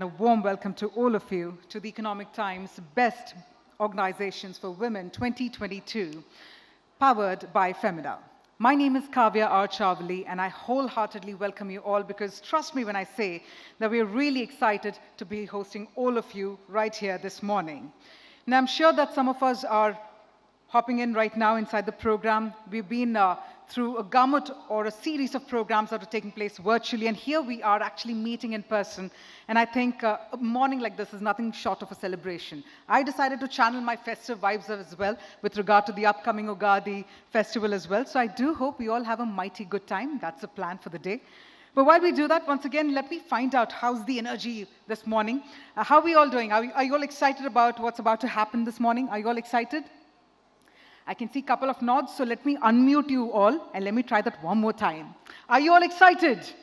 A warm welcome to all of you to the Economic Times Best Organizations for Women 2022, powered by Femina. My name is Kavya R. Chavali, and I wholeheartedly welcome you all because trust me when I say that we are really excited to be hosting all of you right here this morning. Now, I'm sure that some of us are hopping in right now inside the program. We've been through a gamut or a series of programs that are taking place virtually, and here we are actually meeting in person. And I think a morning like this is nothing short of a celebration. I decided to channel my festive vibes as well with regard to the upcoming Ugadi festival as well. So I do hope we all have a mighty good time. That's the plan for the day. But while we do that, once again, let me find out how's the energy this morning. How are we all doing? Are you all excited about what's about to happen this morning? Are you all excited? I can see a couple of nods, so let me unmute you all, and let me try that one more time. Are you all excited? Yes.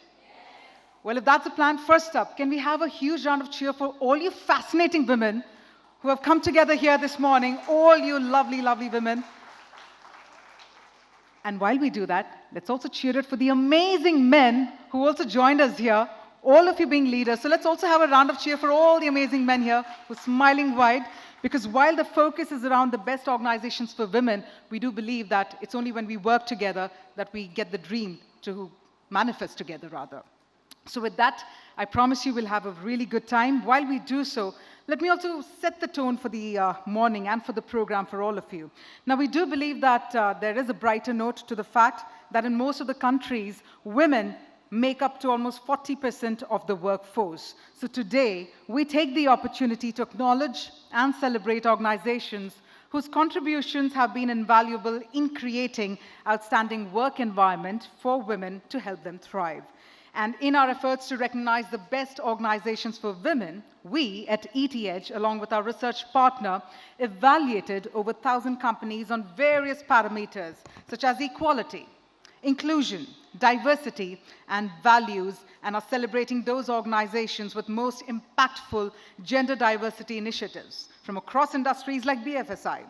Well, if that's the plan, first up, can we have a huge round of cheer for all you fascinating women who have come together here this morning, all you lovely, lovely women. And while we do that, let's also cheer it for the amazing men who also joined us here, all of you being leaders. So let's also have a round of cheer for all the amazing men here who are smiling wide. Because while the focus is around the best organizations for women, we do believe that it's only when we work together that we get the dream to manifest together, rather. So with that, I promise you we'll have a really good time. While we do so, let me also set the tone for the morning and for the program for all of you. Now, we do believe that there is a brighter note to the fact that in most of the countries, women make up to almost 40% of the workforce. So today, we take the opportunity to acknowledge and celebrate organizations whose contributions have been invaluable in creating outstanding work environment for women to help them thrive. And in our efforts to recognize the best organizations for women, we at ETH, along with our research partner, evaluated over 1,000 companies on various parameters, such as equality, inclusion, diversity, and values, and are celebrating those organizations with most impactful gender diversity initiatives from across industries like BFSI,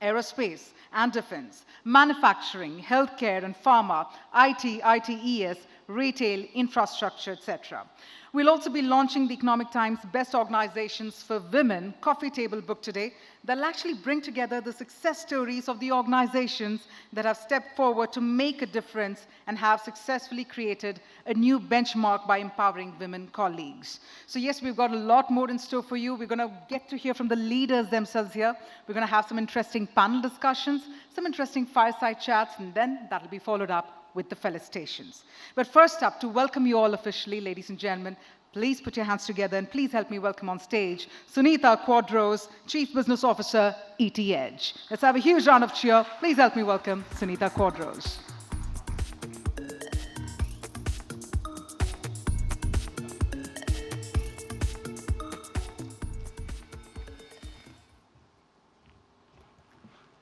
aerospace and defense, manufacturing, healthcare and pharma, IT, ITES, retail, infrastructure, etc. We'll also be launching the Economic Times Best Organizations for Women coffee table book today that'll actually bring together the success stories of the organizations that have stepped forward to make a difference and have successfully created a new benchmark by empowering women colleagues. So yes, we've got a lot more in store for you. We're going to get to hear from the leaders themselves here. We're going to have some interesting panel discussions, some interesting fireside chats, and then that'll be followed up with the felicitations. But first up, to welcome you all officially, ladies and gentlemen, please put your hands together and please help me welcome on stage Sunita Quadros, Chief Business Officer, ET Edge. Let's have a huge round of cheer. Please help me welcome Sunita Quadros.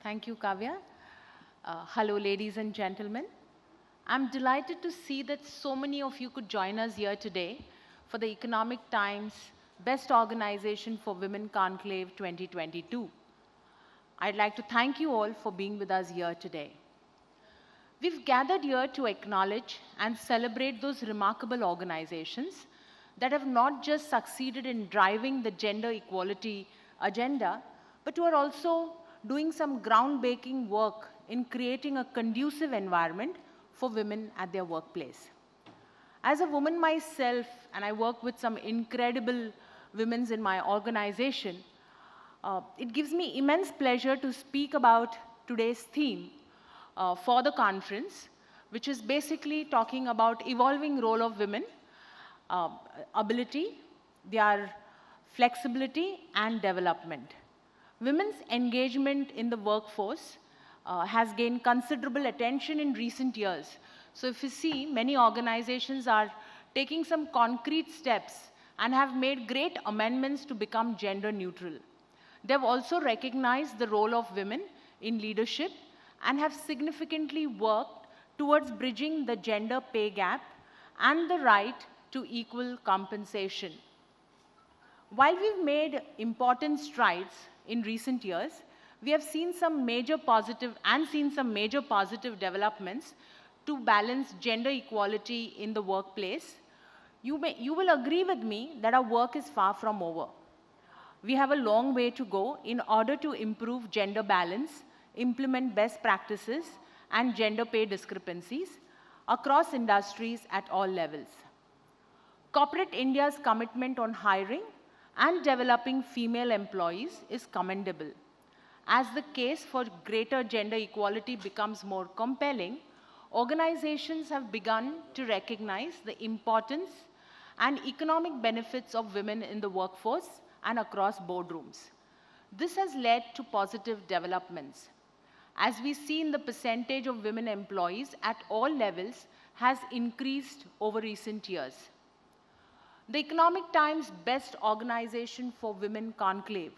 Thank you, Kavya. Hello, ladies and gentlemen. I'm delighted to see that so many of you could join us here today for the Economic Times Best Organization for Women Conclave 2022. I'd like to thank you all for being with us here today. We've gathered here to acknowledge and celebrate those remarkable organizations that have not just succeeded in driving the gender equality agenda, but who are also doing some groundbreaking work in creating a conducive environment for women at their workplace. As a woman myself, and I work with some incredible women in my organization, it gives me immense pleasure to speak about today's theme for the conference, which is basically talking about evolving role of women, ability, their flexibility, and development. Women's engagement in the workforce has gained considerable attention in recent years. So if you see, many organizations are taking some concrete steps and have made great amendments to become gender neutral. They've also recognized the role of women in leadership and have significantly worked towards bridging the gender pay gap and the right to equal compensation. While we've made important strides in recent years, we have seen some major positive developments to balance gender equality in the workplace You will agree with me that our work is far from over. We have a long way to go in order to improve gender balance, implement best practices, and gender pay discrepancies across industries at all levels. Corporate India's commitment on hiring and developing female employees is commendable. As the case for greater gender equality becomes more compelling, organizations have begun to recognize the importance and economic benefits of women in the workforce and across boardrooms. This has led to positive developments. As we see in the percentage of women employees at all levels has increased over recent years. The Economic Times Best Organization for Women Conclave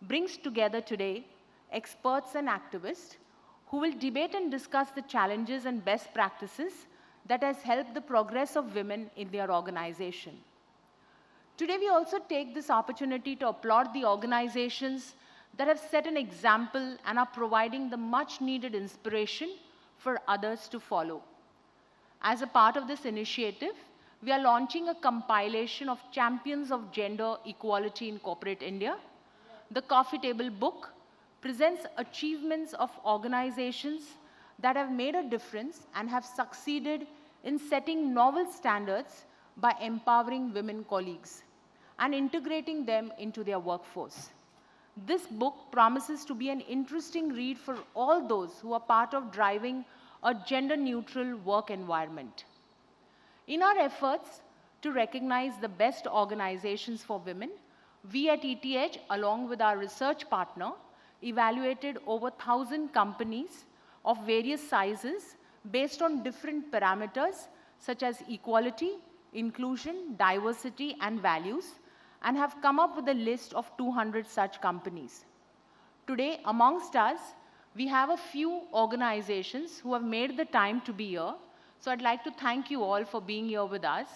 brings together today experts and activists who will debate and discuss the challenges and best practices that has helped the progress of women in their organization. Today, we also take this opportunity to applaud the organizations that have set an example and are providing the much needed inspiration for others to follow. As a part of this initiative, we are launching a compilation of champions of gender equality in corporate India. The Coffee Table book presents achievements of organizations that have made a difference and have succeeded in setting novel standards by empowering women colleagues and integrating them into their workforce. This book promises to be an interesting read for all those who are part of driving a gender-neutral work environment. In our efforts to recognize the best organizations for women, we at ETH, along with our research partner, evaluated over 1,000 companies of various sizes based on different parameters such as equality, inclusion, diversity, and values, and have come up with a list of 200 such companies. Today, amongst us, we have a few organizations who have made the time to be here. So I'd like to thank you all for being here with us.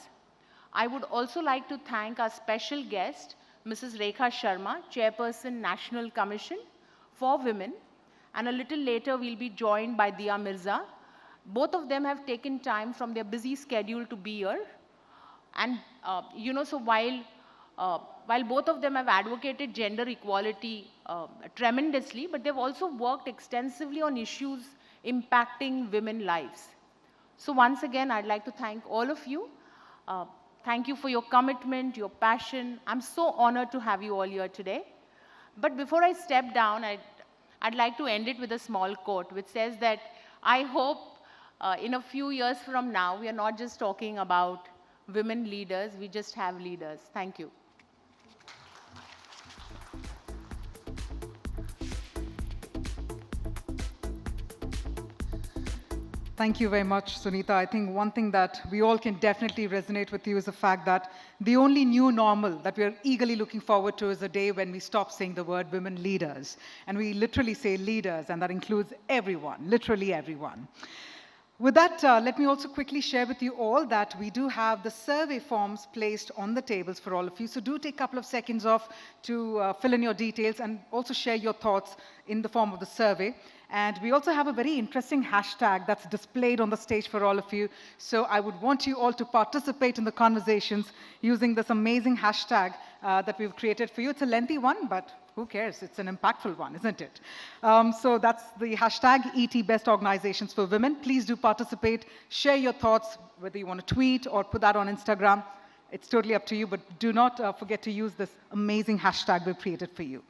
I would also like to thank our special guest, Mrs. Rekha Sharma, Chairperson, National Commission for Women. And a little later, we'll be joined by Dia Mirza. Both of them have taken time from their busy schedule to be here. And, so while both of them have advocated gender equality tremendously, but they've also worked extensively on issues impacting women's lives. So once again, I'd like to thank all of you. Thank you for your commitment, your passion. I'm so honored to have you all here today. But before I step down, I'd like to end it with a small quote, which says that I hope in a few years from now, we are not just talking about women leaders, we just have leaders. Thank you. Thank you very much, Sunita. I think one thing that we all can definitely resonate with you is the fact that the only new normal that we are eagerly looking forward to is a day when we stop saying the word women leaders. And we literally say leaders, and that includes everyone, literally everyone. With that, let me also quickly share with you all that we do have the survey forms placed on the tables for all of you. So do take a couple of seconds off to fill in your details and also share your thoughts in the form of the survey. And we also have a very interesting hashtag that's displayed on the stage for all of you. So I would want you all to participate in the conversations using this amazing hashtag that we've created for you. It's a lengthy one, but who cares? It's an impactful one, isn't it? So that's the hashtag ET Best Organizations for Women. Please do participate. Share your thoughts, whether you want to tweet or put that on Instagram. It's totally up to you, but do not forget to use this amazing hashtag we've created for you.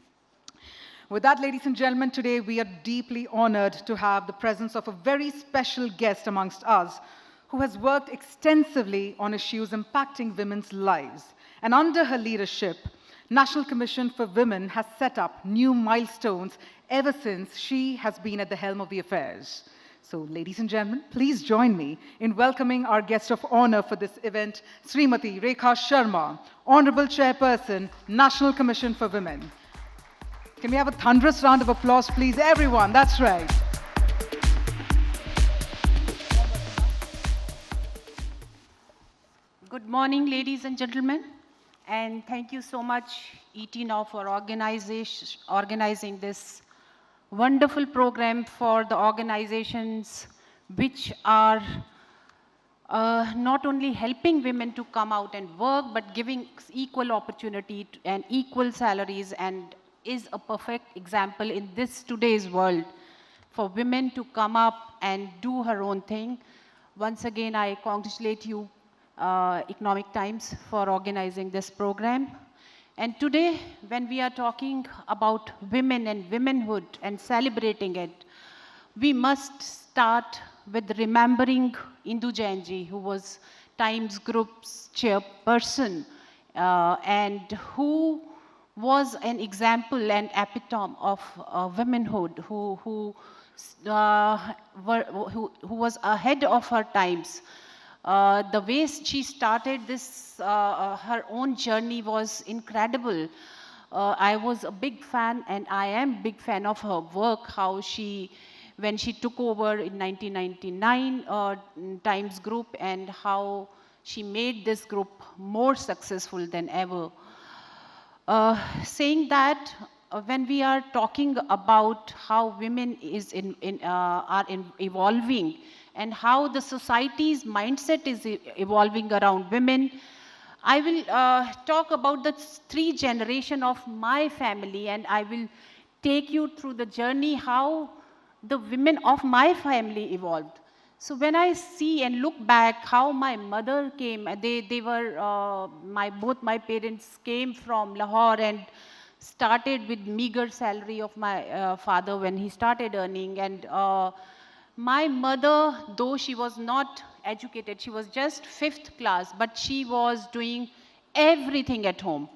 With that, ladies and gentlemen, today we are deeply honored to have the presence of a very special guest amongst us who has worked extensively on issues impacting women's lives. And under her leadership, National Commission for Women has set up new milestones ever since she has been at the helm of the affairs. So, ladies and gentlemen, please join me in welcoming our guest of honor for this event, Srimati Rekha Sharma, Honorable Chairperson, National Commission for Women. Can we have a thunderous round of applause, please, everyone? That's right. Good morning, ladies and gentlemen, and thank you so much, ET Now, for organizing this wonderful program for the organizations which are not only helping women to come out and work, but giving equal opportunity and equal salaries, and is a perfect example in this today's world for women to come up and do her own thing. Once again, I congratulate you, Economic Times, for organizing this program. And today, when we are talking about women and womanhood and celebrating it, we must start with remembering Indu Jainji, who was Times Group's chairperson, and who was an example and epitome of womanhood, who was ahead of her times. The way she started this, her own journey was incredible. I was a big fan, and I am a big fan of her work, how she, when she took over in 1999 Times Group, and how she made this group more successful than ever. Saying that, when we are talking about how women are evolving, and how the society's mindset is evolving around women, I will talk about the 3 generations of my family, and I will take you through the journey how the women of my family evolved. So when I see and look back how my mother came, they were, both my parents came from Lahore and started with meager salary of my father when he started earning. And my mother, though she was not educated, she was just 5th class, but she was doing everything at home.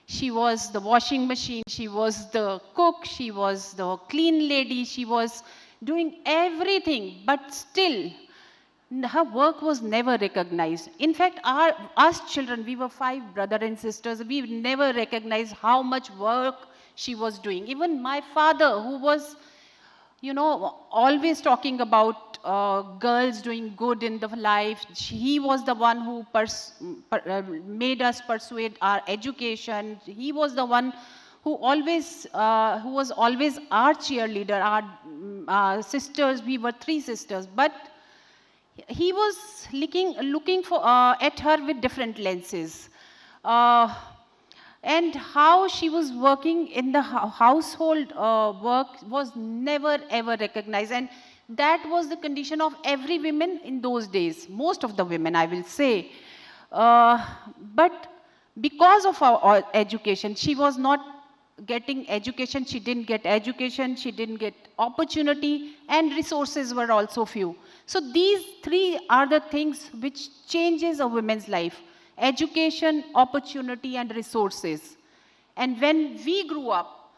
She was the washing machine, she was the cook, she was the clean lady, she was doing everything, but still, her work was never recognized. In fact, us children, we were 5 brothers and sisters, we never recognized how much work she was doing. Even my father, who was, you know, always talking about girls doing good in the life, he was the one who made us pursue our education. He was the one who was always our cheerleader. Our sisters, we were 3 sisters, but he was looking at her with different lenses. And how she was working in the household work was never ever recognized. And that was the condition of every woman in those days, most of the women, I will say. But because of our education, she was not getting education, she didn't get education, she didn't get opportunity, and resources were also few. So these 3 are the things which changes a woman's life: education, opportunity, and resources. And when we grew up,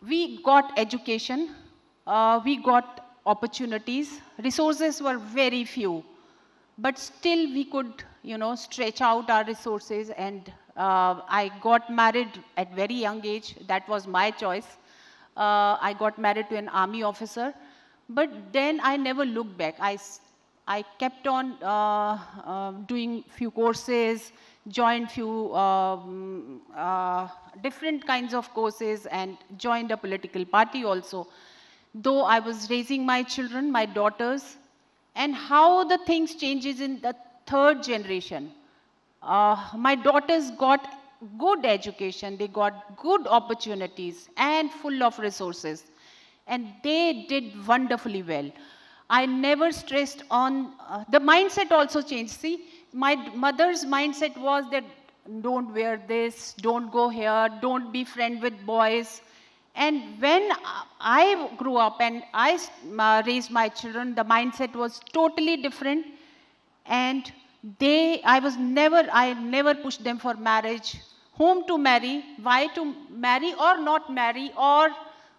we got education, we got opportunities, resources were very few, but still we could, you know, stretch out our resources. And I got married at very young age. That was my choice. I got married to an army officer, but then I never looked back. I kept on doing few courses, joined few different kinds of courses, and joined a political party also. Though I was raising my children, my daughters, and how the things changes in the 3rd generation. My daughters got good education, they got good opportunities and full of resources, and they did wonderfully well. I never stressed on, the mindset also changed. See, my mother's mindset was that don't wear this, don't go here, don't be friend with boys. And when I grew up and I raised my children, the mindset was totally different. And I never pushed them for marriage, whom to marry, why to marry or not marry, or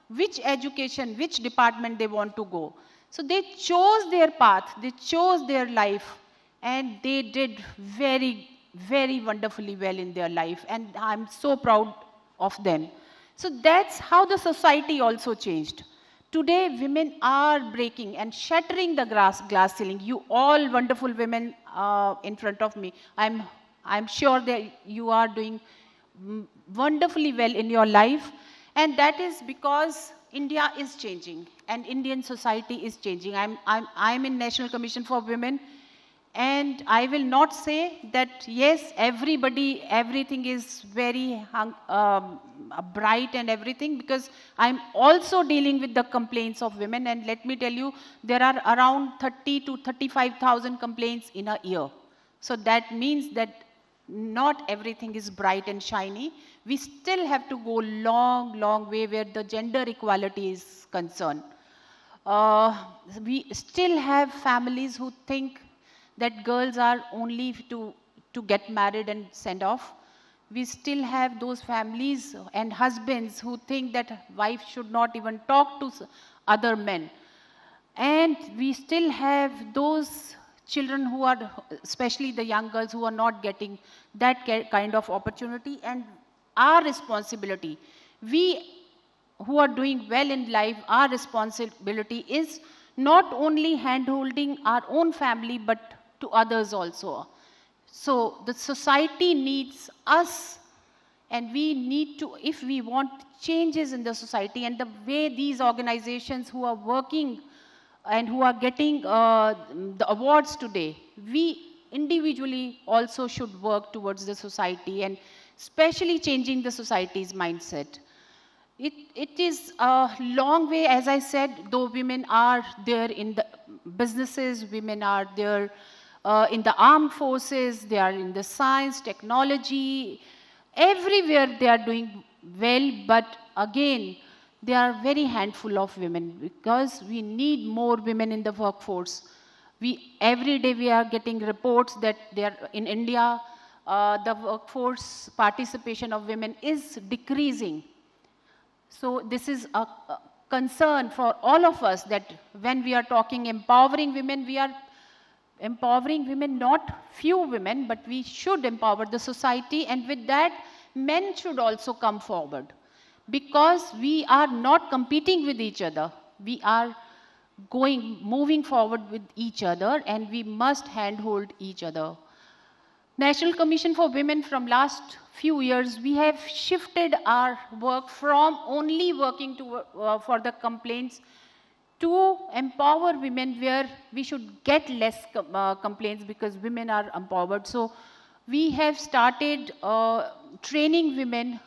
which education, which department they want to go. So they chose their path, they chose their life, and they did very, very wonderfully well in their life. And I'm so proud of them. So that's how the society also changed. Today, women are breaking and shattering the glass ceiling. You all wonderful women in front of me, I'm sure that you are doing wonderfully well in your life. And that is because India is changing and Indian society is changing. I'm in National Commission for Women, And I will not say that, yes, everything is very bright and everything, because I'm also dealing with the complaints of women. And let me tell you, there are around 30 to 35,000 complaints in a year. So that means that not everything is bright and shiny. We still have to go long way where the gender equality is concerned. We still have families who think that girls are only to get married and send off. We still have those families and husbands who think that wife should not even talk to other men. And we still have those children who are, especially the young girls, who are not getting that kind of opportunity. And our responsibility, we who are doing well in life, our responsibility is not only hand-holding our own family, but to others also. So the society needs us, and we need to, if we want changes in the society, and the way these organizations who are working and who are getting the awards today, we individually also should work towards the society, and especially changing the society's mindset. It is a long way, as I said, though women are there in the businesses, women are there in the armed forces, they are in the science, technology, everywhere they are doing well, but again, they are very handful of women, because we need more women in the workforce. Every day we are getting reports that in India, the workforce participation of women is decreasing. So this is a concern for all of us, that when we are talking empowering women, we are empowering women, not few women, but we should empower the society, and with that, men should also come forward. Because we are not competing with each other. We are moving forward with each other, and we must handhold each other. National Commission for Women, from last few years, we have shifted our work from only working for the complaints to empower women, where we should get less complaints because women are empowered. So we have started training women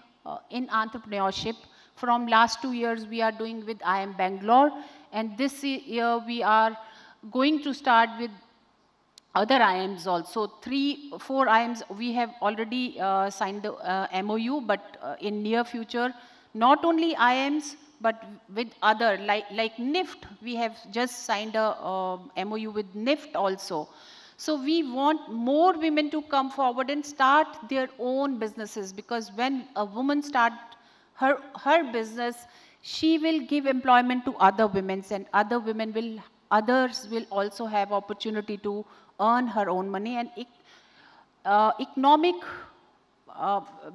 in entrepreneurship. From last 2 years, we are doing with IIM Bangalore, and this year we are going to start with other IIMs also. 4 IIMs, we have already signed the MOU, but in near future, not only IIMs, but with other, like NIFT, we have just signed a MOU with NIFT also. So we want more women to come forward and start their own businesses, because when a woman starts her business, she will give employment to other women, and others will also have opportunity to earn her own money. And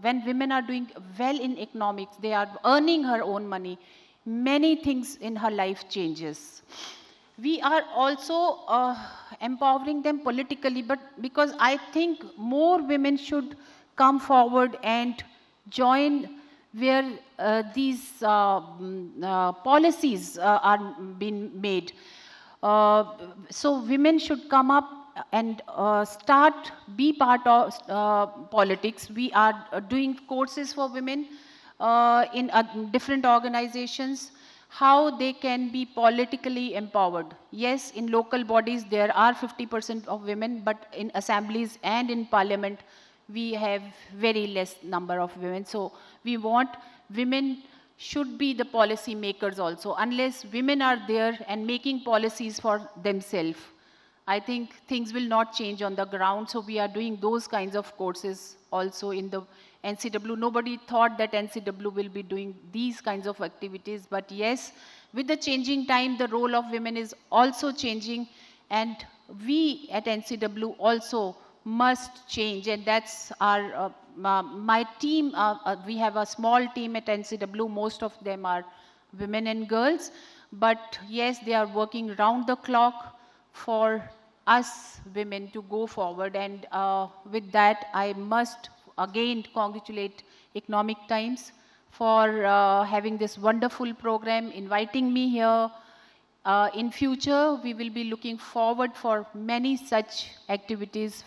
when women are doing well in economics, they are earning her own money, many things in her life changes. We are also empowering them politically, but because I think more women should come forward and join where these policies are being made. So women should come up and be part of politics. We are doing courses for women in different organizations, how they can be politically empowered. Yes, in local bodies there are 50% of women, but in assemblies and in parliament we have very less number of women. So we want women should be the policy makers also. Unless women are there and making policies for themselves, I think things will not change on the ground. So we are doing those kinds of courses also in the NCW. Nobody thought that NCW will be doing these kinds of activities, but yes, with the changing time, the role of women is also changing, and we at NCW also must change, and that's our, my team. We have a small team at NCW, most of them are women and girls, but yes, they are working round the clock for us women to go forward. And with that, I must again congratulate Economic Times for having this wonderful program, inviting me here, In future, we will be looking forward for many such activities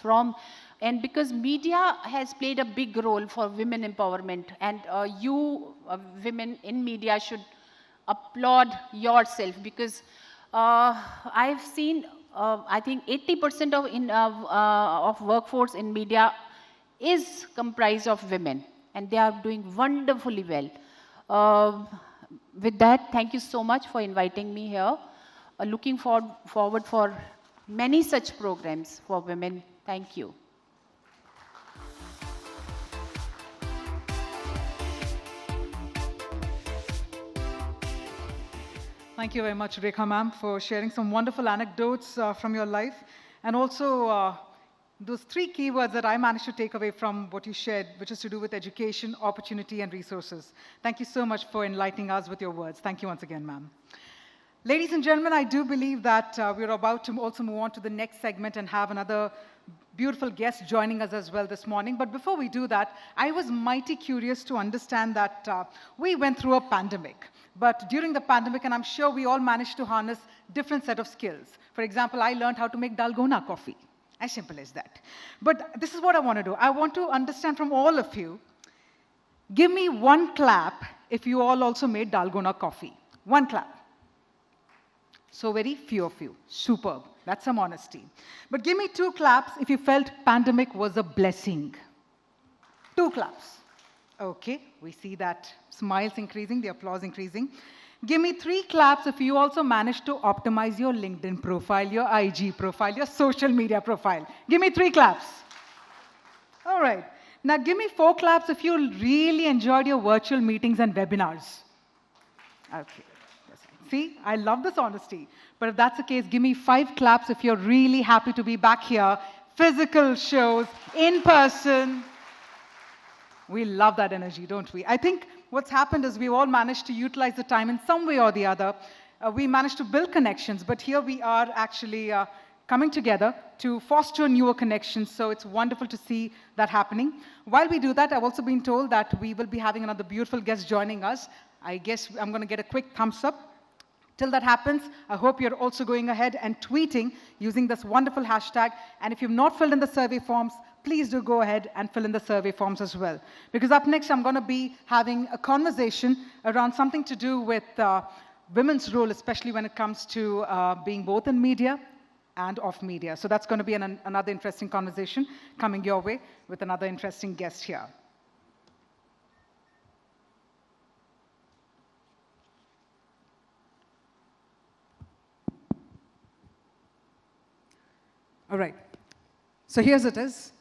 and because media has played a big role for women empowerment, and you women in media should applaud yourself, because I've seen, I think 80% of workforce in media is comprised of women, and they are doing wonderfully well. With that, thank you so much for inviting me here. Looking forward for many such programs for women. Thank you. Thank you very much, Rekha ma'am, for sharing some wonderful anecdotes from your life. And also, those three keywords that I managed to take away from what you shared, which is to do with education, opportunity, and resources. Thank you so much for enlightening us with your words. Thank you once again, ma'am. Ladies and gentlemen, I do believe that we're about to also move on to the next segment and have another beautiful guest joining us as well this morning. But before we do that, I was mighty curious to understand that we went through a pandemic. But during the pandemic, and I'm sure we all managed to harness different set of skills. For example, I learned how to make dalgona coffee. As simple as that. But this is what I want to do. I want to understand from all of you, give me one clap if you all also made dalgona coffee. One clap. So very few of you. Superb. That's some honesty. But give me two claps if you felt pandemic was a blessing. Two claps. Okay, we see that smiles increasing, the applause increasing. Give me three claps if you also managed to optimize your LinkedIn profile, your IG profile, your social media profile. Give me three claps. All right. Now give me four claps if you really enjoyed your virtual meetings and webinars. Okay. See, I love this honesty. But if that's the case, give me 5 claps if you're really happy to be back here. Physical shows, in person. We love that energy, don't we? I think what's happened is we've all managed to utilize the time in some way or the other. We managed to build connections, but here we are actually coming together to foster newer connections. So it's wonderful to see that happening. While we do that, I've also been told that we will be having another beautiful guest joining us. I guess I'm going to get a quick thumbs up. Till that happens, I hope you're also going ahead and tweeting using this wonderful hashtag. And if you've not filled in the survey forms, please do go ahead and fill in the survey forms as well. Because up next, I'm going to be having a conversation around something to do with women's role, especially when it comes to being both in media and off media. So that's going to be another interesting conversation coming your way with another interesting guest here. All right. So here's it is.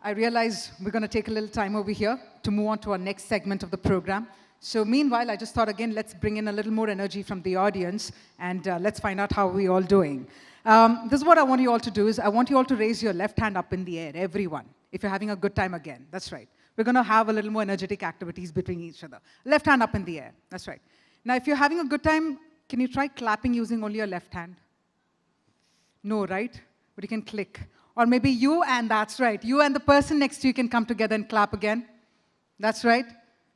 I realize we're going to take a little time over here to move on to our next segment of the program. So meanwhile, I just thought, again, let's bring in a little more energy from the audience, and let's find out how we're all doing. This is what I want you all to do is I want you all to raise your left hand up in the air, everyone, if you're having a good time again. That's right. We're going to have a little more energetic activities between each other. Left hand up in the air. That's right. Now, if you're having a good time, can you try clapping using only your left hand? No, right? But you can click. Or maybe you and that's right. You and the person next to you can come together and clap again. That's right.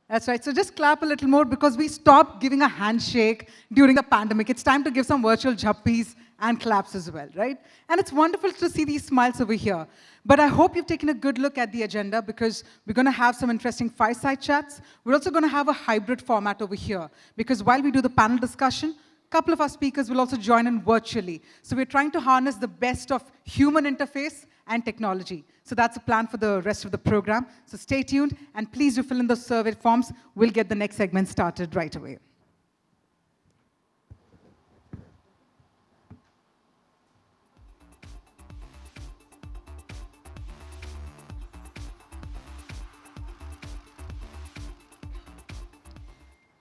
That's right. So just clap a little more because we stopped giving a handshake during the pandemic. It's time to give some virtual juppies and claps as well, right? And it's wonderful to see these smiles over here. But I hope you've taken a good look at the agenda because we're going to have some interesting fireside chats. We're also going to have a hybrid format over here because while we do the panel discussion, a couple of our speakers will also join in virtually. So we're trying to harness the best of human interface and technology. So that's the plan for the rest of the program. So stay tuned, and please do fill in those survey forms. We'll get the next segment started right away.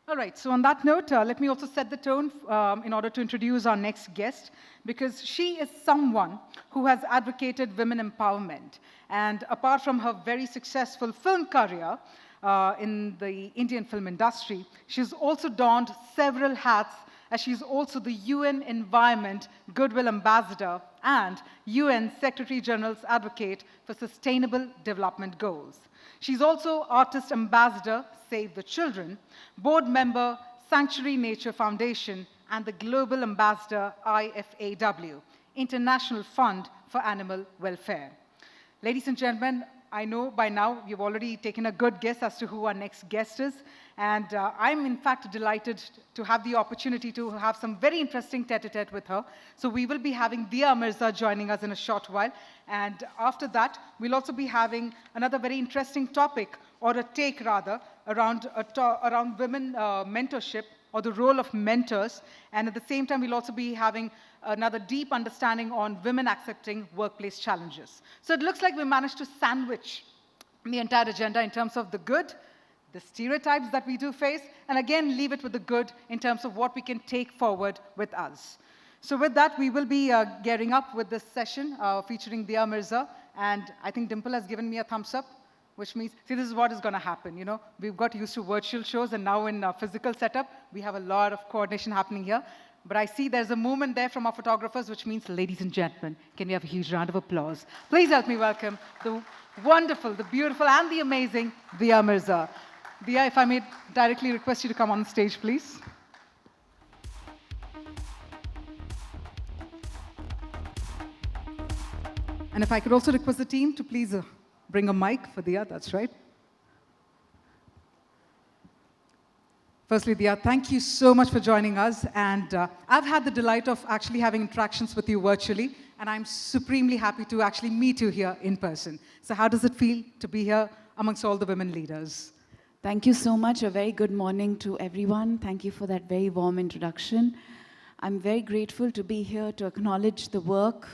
All right, so on that note, let me also set the tone in order to introduce our next guest, because she is someone who has advocated women empowerment. And apart from her very successful film career in the Indian film industry, she's also donned several hats, as she's also the UN Environment Goodwill Ambassador and UN Secretary General's Advocate for Sustainable Development Goals. She's also Artist Ambassador, Save the Children, board member, Sanctuary Nature Foundation, and the Global Ambassador IFAW, International Fund for Animal Welfare. Ladies and gentlemen, I know by now you've already taken a good guess as to who our next guest is, and I'm in fact delighted to have the opportunity to have some very interesting tete-a-tete with her. So we will be having Dia Mirza joining us in a short while, and after that, we'll also be having another very interesting topic, or a take rather, around women mentorship, or the role of mentors, and at the same time, we'll also be having another deep understanding on women accepting workplace challenges. So it looks like we managed to sandwich the entire agenda in terms of the good, the stereotypes that we do face, and again, leave it with the good in terms of what we can take forward with us. So with that, we will be gearing up with this session featuring Dia Mirza, and I think Dimple has given me a thumbs up, which means, see, this is what is going to happen, you know. We've got used to virtual shows, and now in physical setup, we have a lot of coordination happening here. But I see there's a movement there from our photographers, which means, ladies and gentlemen, can we have a huge round of applause? Please help me welcome the wonderful, the beautiful, and the amazing Dia Mirza. Dia, if I may directly request you to come on stage, please. And if I could also request the team to please bring a mic for Dia, that's right. Firstly, Dia, thank you so much for joining us. And I've had the delight of actually having interactions with you virtually, and I'm supremely happy to actually meet you here in person. So how does it feel to be here amongst all the women leaders? Thank you so much. A very good morning to everyone. Thank you for that very warm introduction. I'm very grateful to be here to acknowledge the work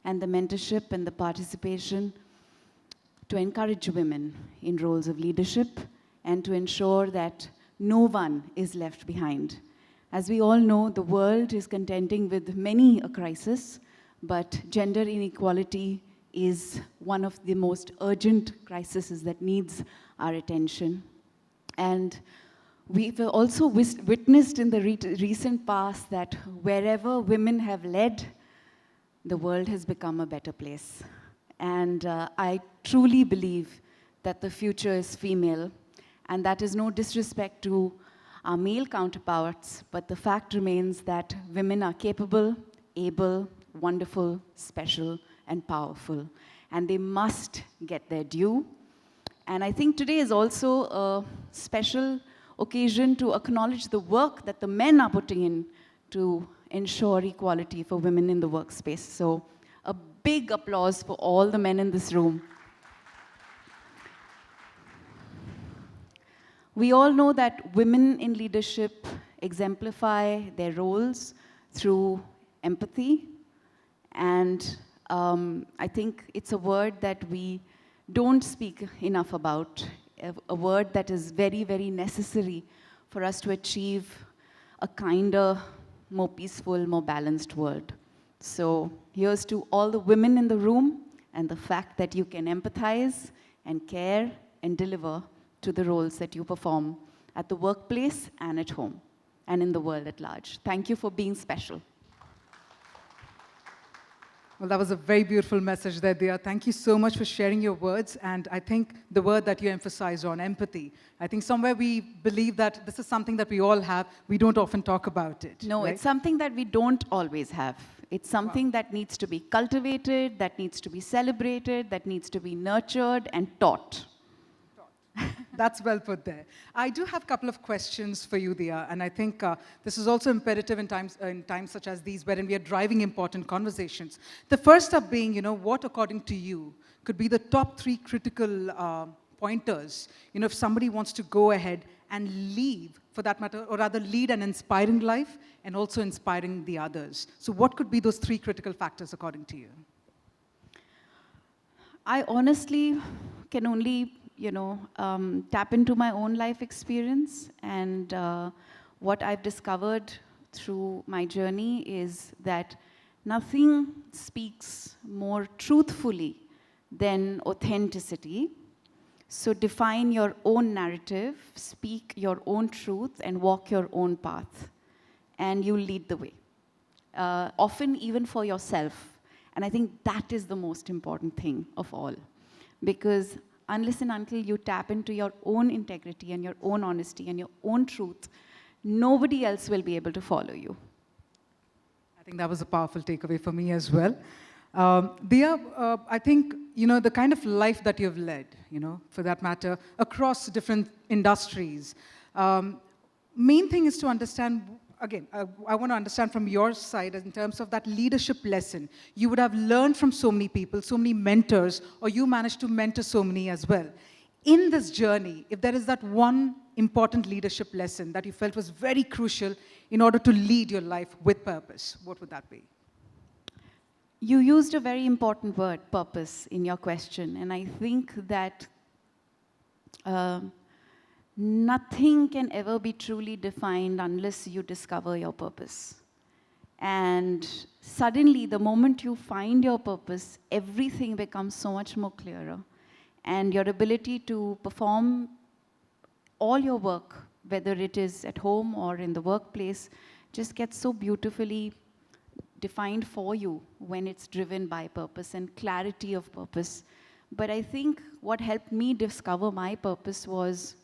and the mentorship and the participation to encourage women in roles of leadership and to ensure that no one is left behind. As we all know, the world is contending with many a crisis, but gender inequality is one of the most urgent crises that needs our attention. And we've also witnessed in the recent past that wherever women have led, the world has become a better place. And I truly believe that the future is female, and that is no disrespect to our male counterparts, but the fact remains that women are capable, able, wonderful, special, and powerful, and they must get their due. And I think today is also a special occasion to acknowledge the work that the men are putting in to ensure equality for women in the workspace. So a big applause for all the men in this room. We all know that women in leadership exemplify their roles through empathy, and I think it's a word that we don't speak enough about, a word that is very, very necessary for us to achieve a kinder, more peaceful, more balanced world. So here's to all the women in the room and the fact that you can empathize and care and deliver to the roles that you perform at the workplace and at home and in the world at large. Thank you for being special. Well, that was a very beautiful message there, Dia. Thank you so much for sharing your words. And I think the word that you emphasized on, empathy, I think somewhere we believe that this is something that we all have. We don't often talk about it. No, right? It's something that we don't always have. It's something that needs to be cultivated, that needs to be celebrated, that needs to be nurtured and taught. That's well put there. I do have a couple of questions for you, Dia, and I think this is also imperative in times such as these, wherein we are driving important conversations. The first up being, what, according to you, could be the top 3 critical pointers, if somebody wants to go ahead and leave, for that matter, or rather lead an inspiring life and also inspiring the others. So what could be those 3 critical factors, according to you? I honestly can only tap into my own life experience, and what I've discovered through my journey is that nothing speaks more truthfully than authenticity. So define your own narrative, speak your own truth, and walk your own path, and you'll lead the way, often even for yourself. And I think that is the most important thing of all, because unless and until you tap into your own integrity and your own honesty and your own truth, nobody else will be able to follow you. think that was a powerful takeaway for me as well. Dia, I think, the kind of life that you've led, for that matter, across different industries, main thing is to understand, again, I want to understand from your side in terms of that leadership lesson. You would have learned from so many people, so many mentors, or you managed to mentor so many as well. In this journey, if there is that one important leadership lesson that you felt was very crucial in order to lead your life with purpose, what would that be? You used a very important word, purpose, in your question. And I think that nothing can ever be truly defined unless you discover your purpose. And suddenly, the moment you find your purpose, everything becomes so much more clearer. And your ability to perform all your work, whether it is at home or in the workplace, just gets so beautifully defined for you when it's driven by purpose and clarity of purpose. But I think what helped me discover my purpose was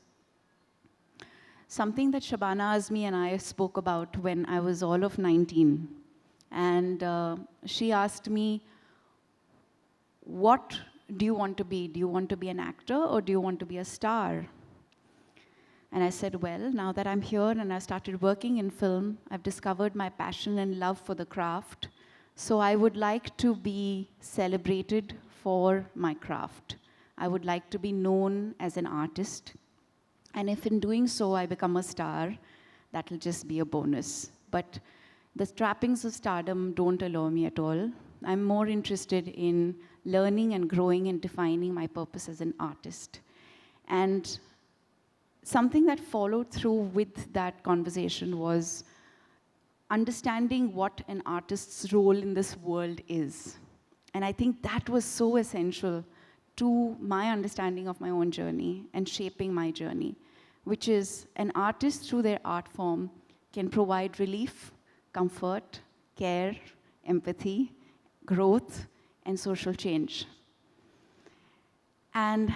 something that Shabana Azmi and I spoke about when I was all of 19. And she asked me, what do you want to be? Do you want to be an actor or do you want to be a star? And I said, well, now that I'm here and I started working in film, I've discovered my passion and love for the craft. So I would like to be celebrated for my craft. I would like to be known as an artist. And if in doing so I become a star, that'll just be a bonus. But the trappings of stardom don't allure me at all. I'm more interested in learning and growing and defining my purpose as an artist. And something that followed through with that conversation was understanding what an artist's role in this world is. And I think that was so essential to my understanding of my own journey and shaping my journey, which is an artist through their art form can provide relief, comfort, care, empathy, growth, and social change. And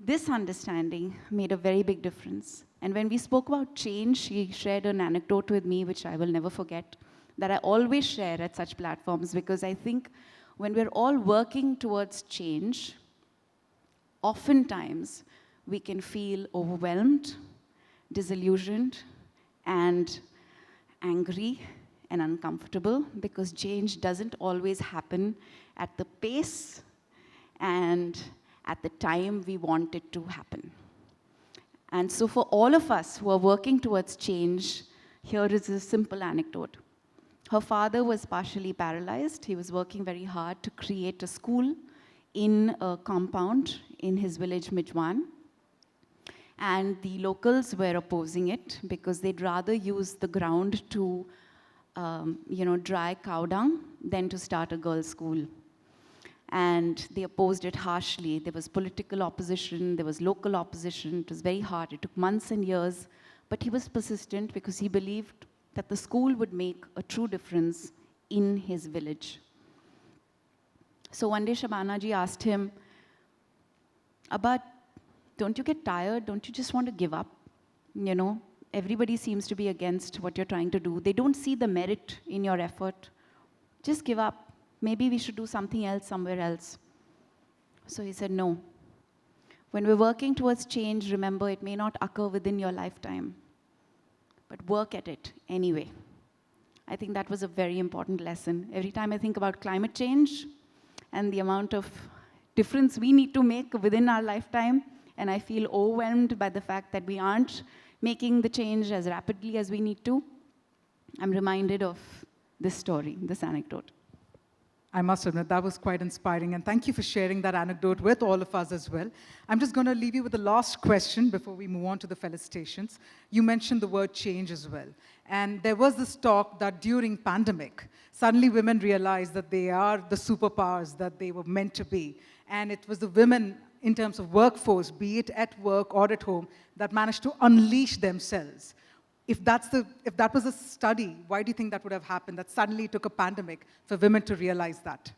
this understanding made a very big difference. And when we spoke about change, she shared an anecdote with me, which I will never forget, that I always share at such platforms, because I think when we're all working towards change, oftentimes we can feel overwhelmed, disillusioned, and angry and uncomfortable, because change doesn't always happen at the pace and at the time we want it to happen. And so for all of us who are working towards change, here is a simple anecdote. Her father was partially paralyzed. He was working very hard to create a school in a compound in his village, Mijwan. And the locals were opposing it because they'd rather use the ground to dry cow dung than to start a girls' school. And they opposed it harshly. There was political opposition, there was local opposition. It was very hard. It took months and years, but he was persistent because he believed that the school would make a true difference in his village. So one day Shabana ji asked him, Abba, don't you get tired? Don't you just want to give up? Everybody seems to be against what you're trying to do. They don't see the merit in your effort. Just give up. Maybe we should do something else somewhere else. So he said, no. When we're working towards change, remember, it may not occur within your lifetime, but work at it anyway. I think that was a very important lesson. Every time I think about climate change and the amount of difference we need to make within our lifetime, and I feel overwhelmed by the fact that we aren't making the change as rapidly as we need to, I'm reminded of this story, this anecdote. I must admit, that was quite inspiring, and thank you for sharing that anecdote with all of us as well. I'm just going to leave you with the last question before we move on to the felicitations. You mentioned the word change as well, and there was this talk that during pandemic, suddenly women realized that they are the superpowers that they were meant to be, and it was the women in terms of workforce, be it at work or at home, that managed to unleash themselves. If that was a study, why do you think that would have happened, that suddenly it took a pandemic for women to realize that?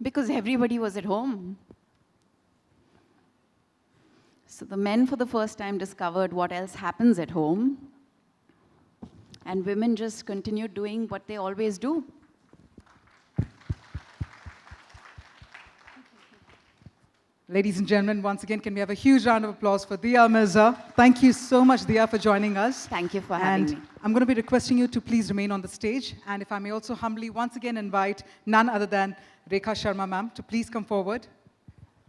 Because everybody was at home. So the men for the first time discovered what else happens at home. and women just continued doing what they always do. Ladies and gentlemen, once again, can we have a huge round of applause for Dia Mirza? Thank you so much, Dia, for joining us. Thank you for having me. I'm going to be requesting you to please remain on the stage. And if I may also humbly once again invite none other than Rekha Sharma ma'am to please come forward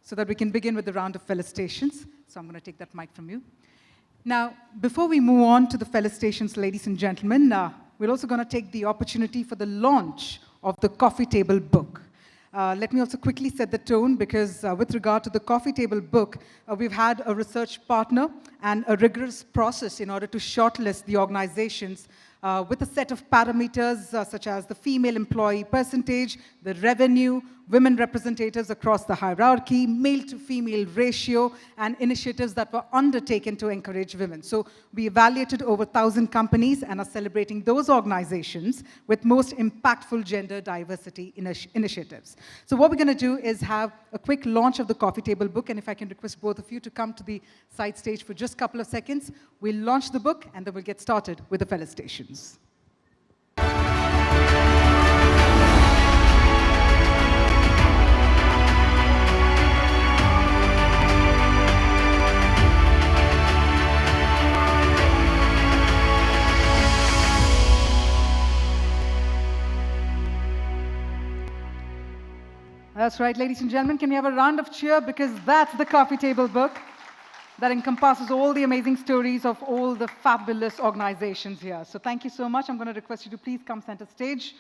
so that we can begin with the round of felicitations. So I'm going to take that mic from you. Now, before we move on to the felicitations, ladies and gentlemen, we're also going to take the opportunity for the launch of the Coffee Table book. Let me also quickly set the tone because with regard to the Coffee Table book, we've had a research partner and a rigorous process in order to shortlist the organizations with a set of parameters such as the female employee percentage, the revenue, women representatives across the hierarchy, male to female ratio, and initiatives that were undertaken to encourage women. So we evaluated over 1,000 companies and are celebrating those organizations with most impactful gender diversity initiatives. So what we're going to do is have a quick launch of the Coffee Table book, and if I can request both of you to come to the side stage for just a couple of seconds, we'll launch the book and then we'll get started with the felicitations. That's right, ladies and gentlemen. Can we have a round of cheer because that's the Coffee Table book that encompasses all the amazing stories of all the fabulous organizations here. So thank you so much. I'm going to request you to please come center stage.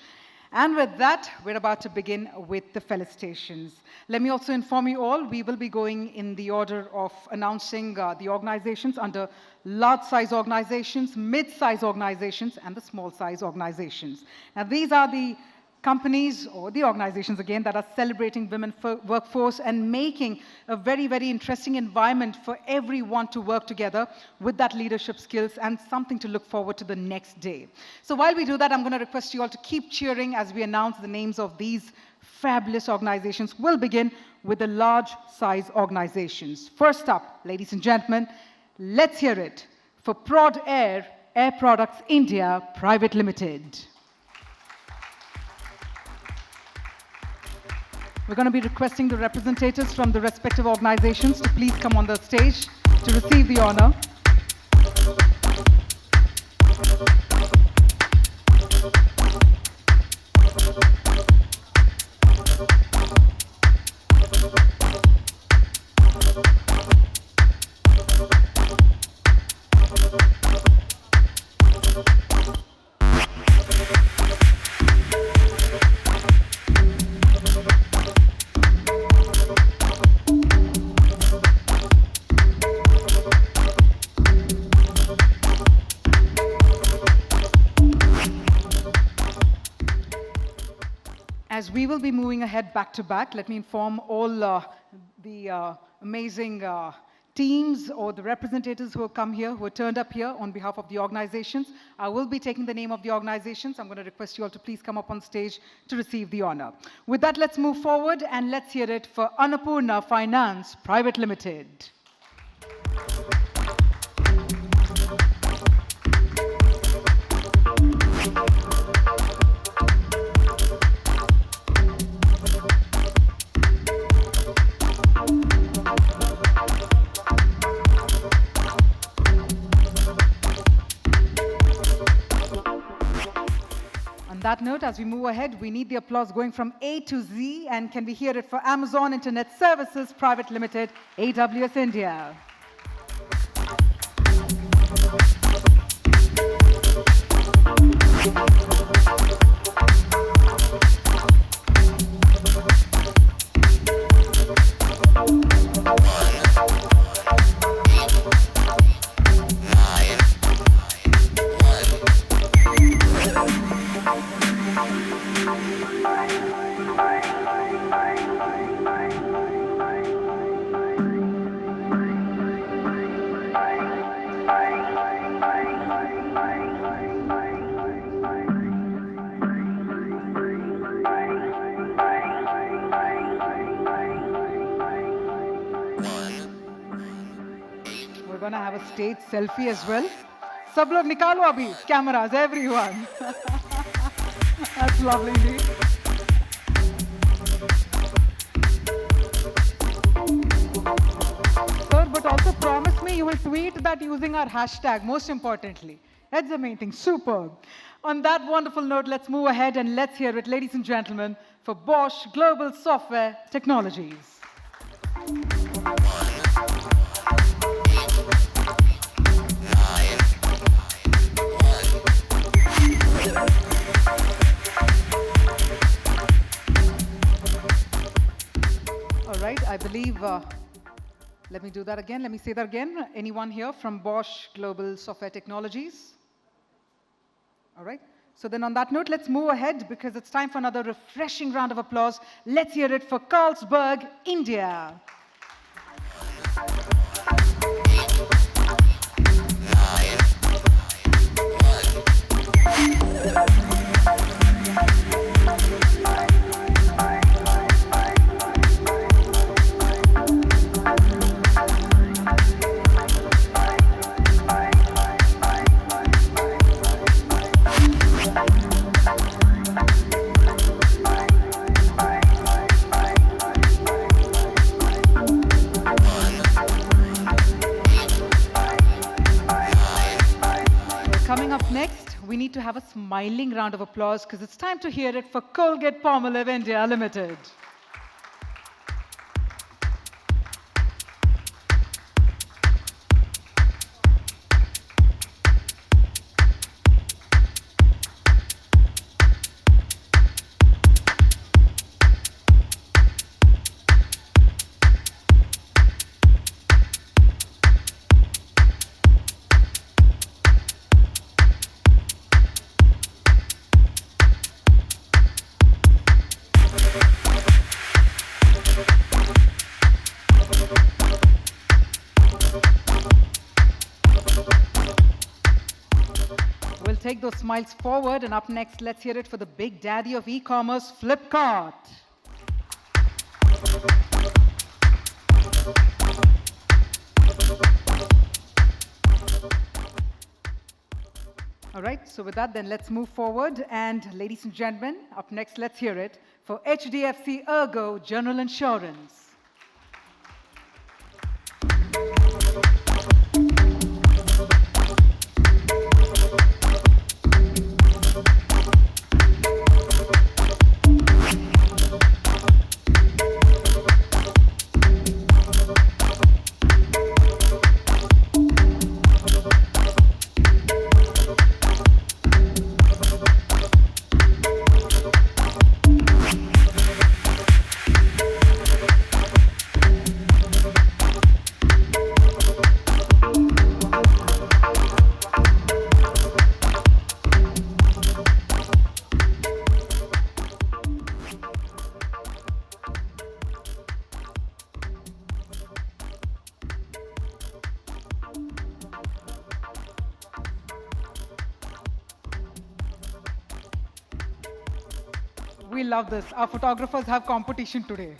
And with that, we're about to begin with the felicitations. Let me also inform you all, we will be going in the order of announcing the organizations under large-size organizations, mid-size organizations, and the small-size organizations. Now, these are the companies or the organizations, again, that are celebrating women workforce and making a very, very interesting environment for everyone to work together with that leadership skills and something to look forward to the next day. So while we do that, I'm going to request you all to keep cheering as we announce the names of these fabulous organizations. We'll begin with the large-size organizations. First up, ladies and gentlemen, let's hear it for Prod Air, Air Products India Private Limited. We're going to be requesting the representatives from the respective organizations to please come on the stage to receive the honor. As we will be moving ahead back to back, let me inform all the amazing teams or the representatives who have come here, who have turned up here on behalf of the organizations. I will be taking the name of the organizations. I'm going to request you all to please come up on stage to receive the honor. With that, let's move forward and let's hear it for Annapurna Finance Private Limited. On that note, as we move ahead, we need the applause going from A to Z, and can we hear it for Amazon Internet Services Private Limited, AWS India. We're going to have a stage selfie as well. सब लोग निकालो अभी cameras, everyone. That's lovely indeed. Sir, but also promise me you will tweet that using our hashtag, most importantly. That's the main thing. Superb. On that wonderful note, let's move ahead and let's hear it, ladies and gentlemen, for Bosch Global Software Technologies. All right, I believe, let me do that again. Let me say that again. Anyone here from Bosch Global Software Technologies? All right. So then on that note, let's move ahead because it's time for another refreshing round of applause. Let's hear it for Carlsberg, India. Coming up next, we need to have a smiling round of applause because it's time to hear it for Colgate-Palmolive India Limited. We'll take those smiles forward, and up next, let's hear it for the big daddy of e-commerce, Flipkart. All right, so with that, then let's move forward. And ladies and gentlemen, up next, let's hear it for HDFC Ergo General Insurance. We love this. Our photographers have competition today.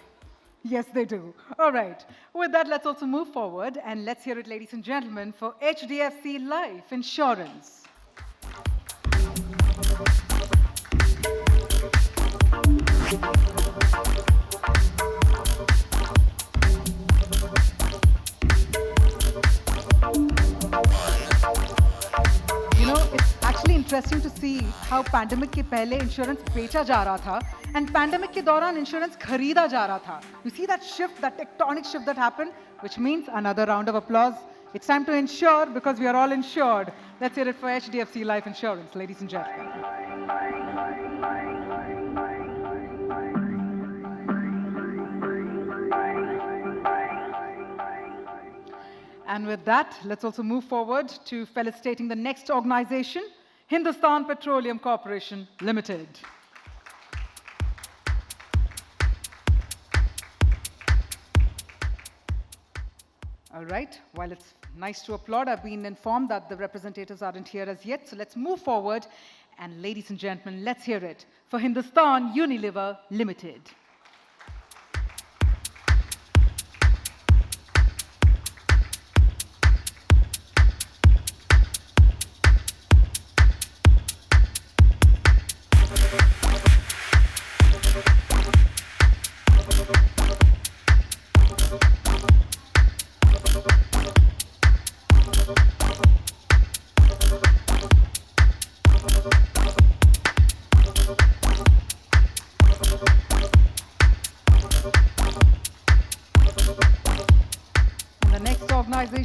Yes, they do. All right. With that, let's also move forward and let's hear it, ladies and gentlemen, for HDFC Life Insurance. You know, it's actually interesting to see how pandemic के पहले insurance बेचा जा रहा था and pandemic के दौरान insurance खरीदा जा रहा था. You see that shift, that tectonic shift that happened, which means another round of applause. It's time to insure because we are all insured. Let's hear it for HDFC Life Insurance, ladies and gentlemen. And with that, let's also move forward to felicitating the next organization, Hindustan Petroleum Corporation Limited. All right, while it's nice to applaud, I've been informed that the representatives aren't here as yet, so let's move forward. And ladies and gentlemen, let's hear it for Hindustan Unilever Limited.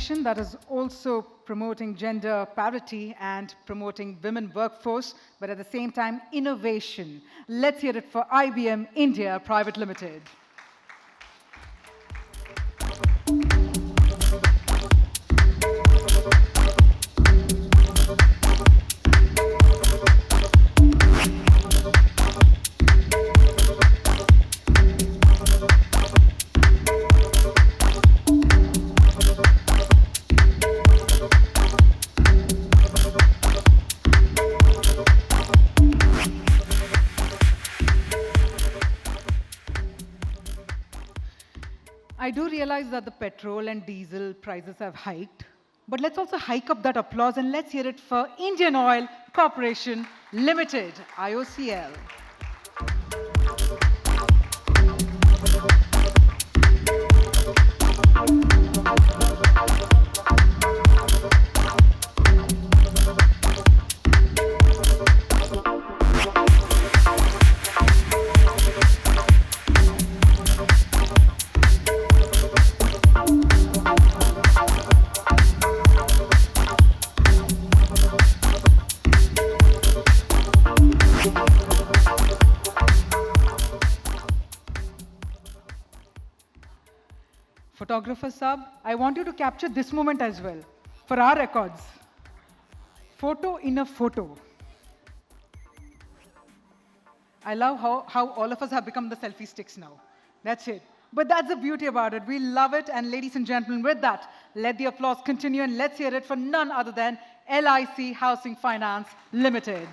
organization that is also promoting gender parity and promoting women workforce, but at the same time, innovation. Let's hear it for IBM India Private Limited. I do realize that the petrol and diesel prices have hiked, but let's also hike up that applause and let's hear it for Indian Oil Corporation Limited, IOCL. Photographer Sab, I want you to capture this moment as well for our records. Photo in a photo. I love how all of us have become the selfie sticks now. That's it. But that's the beauty about it. We love it. And ladies and gentlemen, with that, let the applause continue and let's hear it for none other than LIC Housing Finance Limited.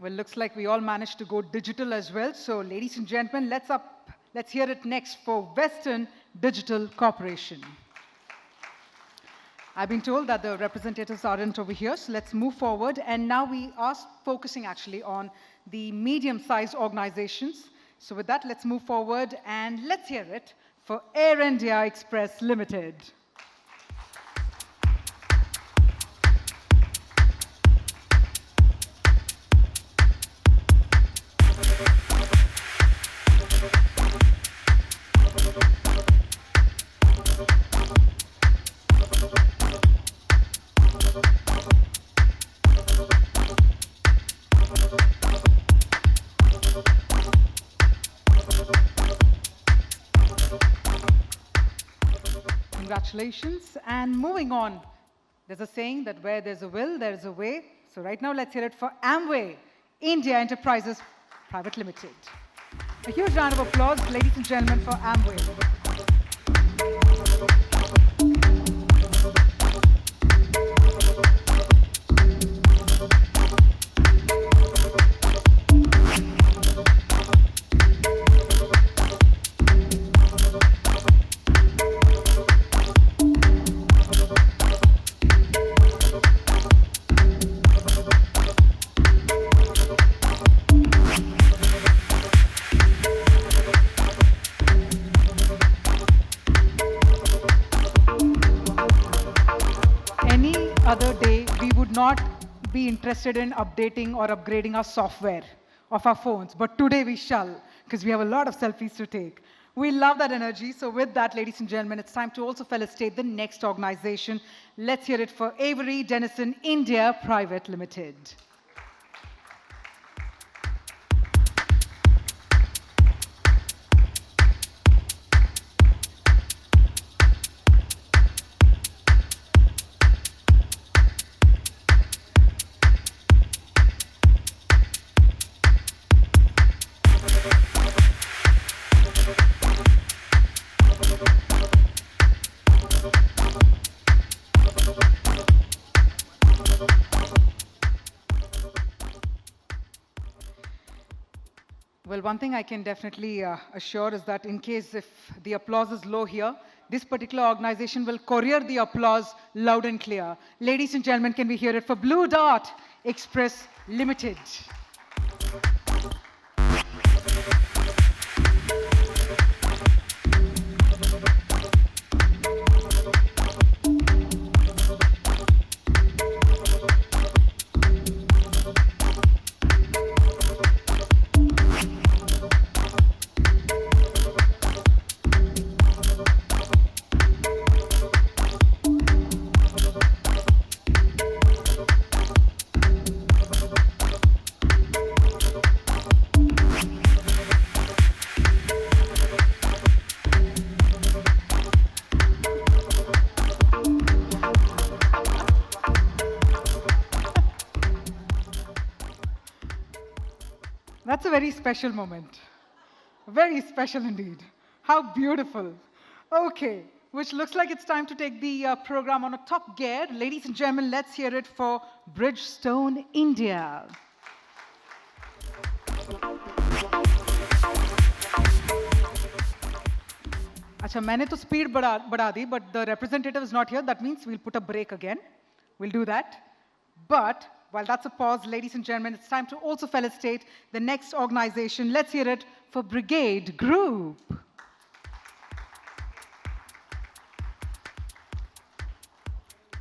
Well, looks like we all managed to go digital as well. So, ladies and gentlemen, let's hear it next for Western Digital Corporation. I've been told that the representatives aren't over here, so let's move forward. And now we are focusing actually on the medium-sized organizations. So with that, let's move forward and let's hear it for Air India Express Limited. Congratulations. And moving on, there's a saying that where there's a will, there's a way. So right now, let's hear it for Amway India Enterprises Private Limited. A huge round of applause, ladies and gentlemen, for Amway. Other day, we would not be interested in updating or upgrading our software of our phones. But today we shall, because we have a lot of selfies to take. We love that energy. So with that, ladies and gentlemen, it's time to also felicitate the next organization. Let's hear it for Avery Dennison India Private Limited. Well, one thing I can definitely assure is that in case if the applause is low here, this particular organization will courier the applause loud and clear. Ladies and gentlemen, can we hear it for Blue Dart Express Limited? That's a very special moment. Very special indeed. How beautiful. Okay, which looks like it's time to take the program on a top gear. Ladies and gentlemen, let's hear it for Bridgestone India. अच्छा मैंने तो speed बढ़ा दी but the representative is not here. That means we'll put a break again. We'll do that. But while that's a pause, ladies and gentlemen, it's time to also felicitate the next organization. Let's hear it for Brigade Group.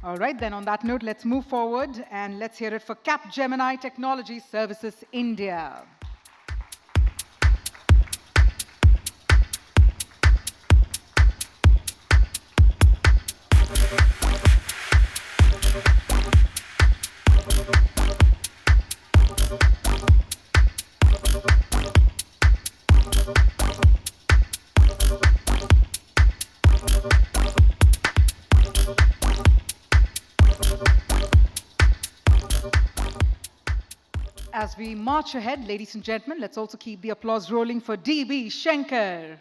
All right, then on that note, let's move forward and let's hear it for Capgemini Technology Services India. As we march ahead, ladies and gentlemen, let's also keep the applause rolling for DB Shankar.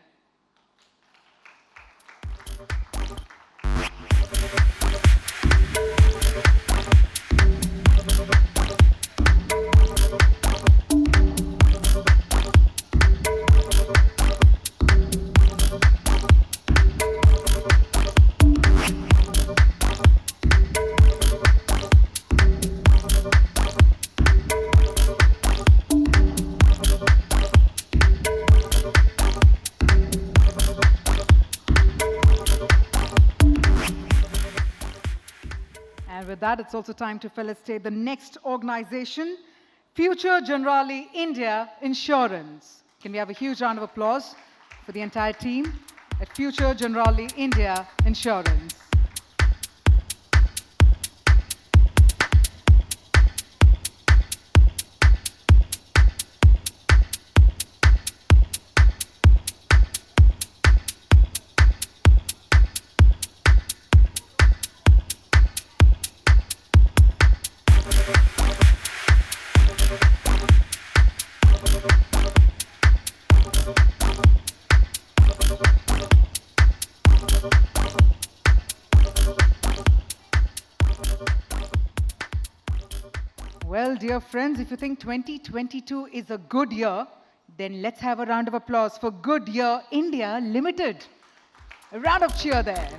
And with that, it's also time to felicitate the next organization, Future Generali India Insurance. Can we have a huge round of applause for the entire team at Future Generali India Insurance? Well, dear friends, if you think 2022 is a good year, then let's have a round of applause for Goodyear India Limited. A round of cheer there.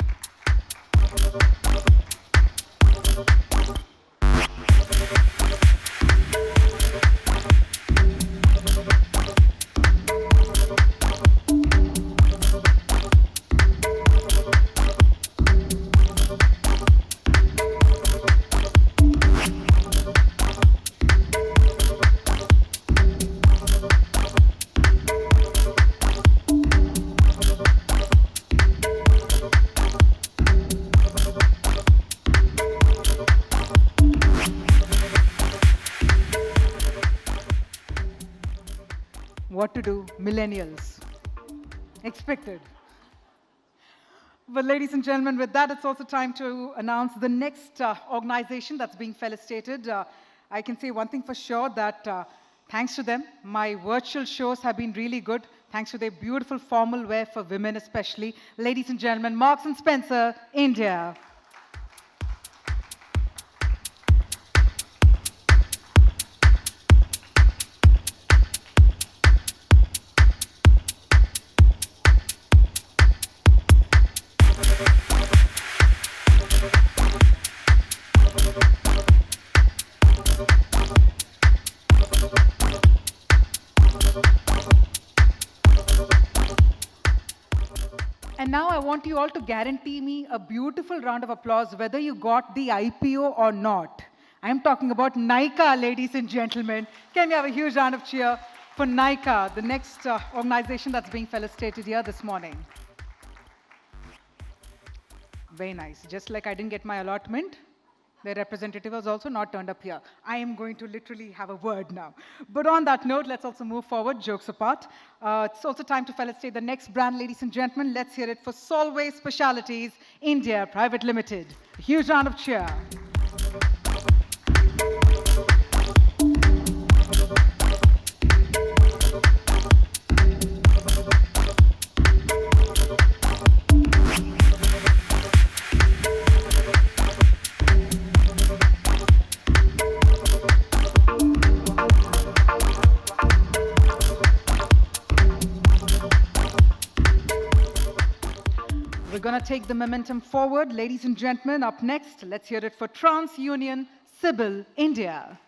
What to do, millennials. Expected. Well, ladies and gentlemen, with that, it's also time to announce the next organization that's being felicitated. I can say one thing for sure, that thanks to them, my virtual shows have been really good, thanks to their beautiful formal wear for women especially. Ladies and gentlemen, Marks and Spencer, India. And now I want you all to guarantee me a beautiful round of applause whether you got the IPO or not. I'm talking about NICA, ladies and gentlemen. Can we have a huge round of cheer for NICA, the next organization that's being felicitated here this morning? Very nice. Just like I didn't get my allotment, their representative has also not turned up here. I am going to literally have a word now. But on that note, let's also move forward, jokes apart. It's also time to felicitate the next brand, ladies and gentlemen. Let's hear it for Solvay Specialities India Private Limited. A huge round of cheer. We're going to take the momentum forward. Ladies and gentlemen, up next, let's hear it for TransUnion Sibyl India.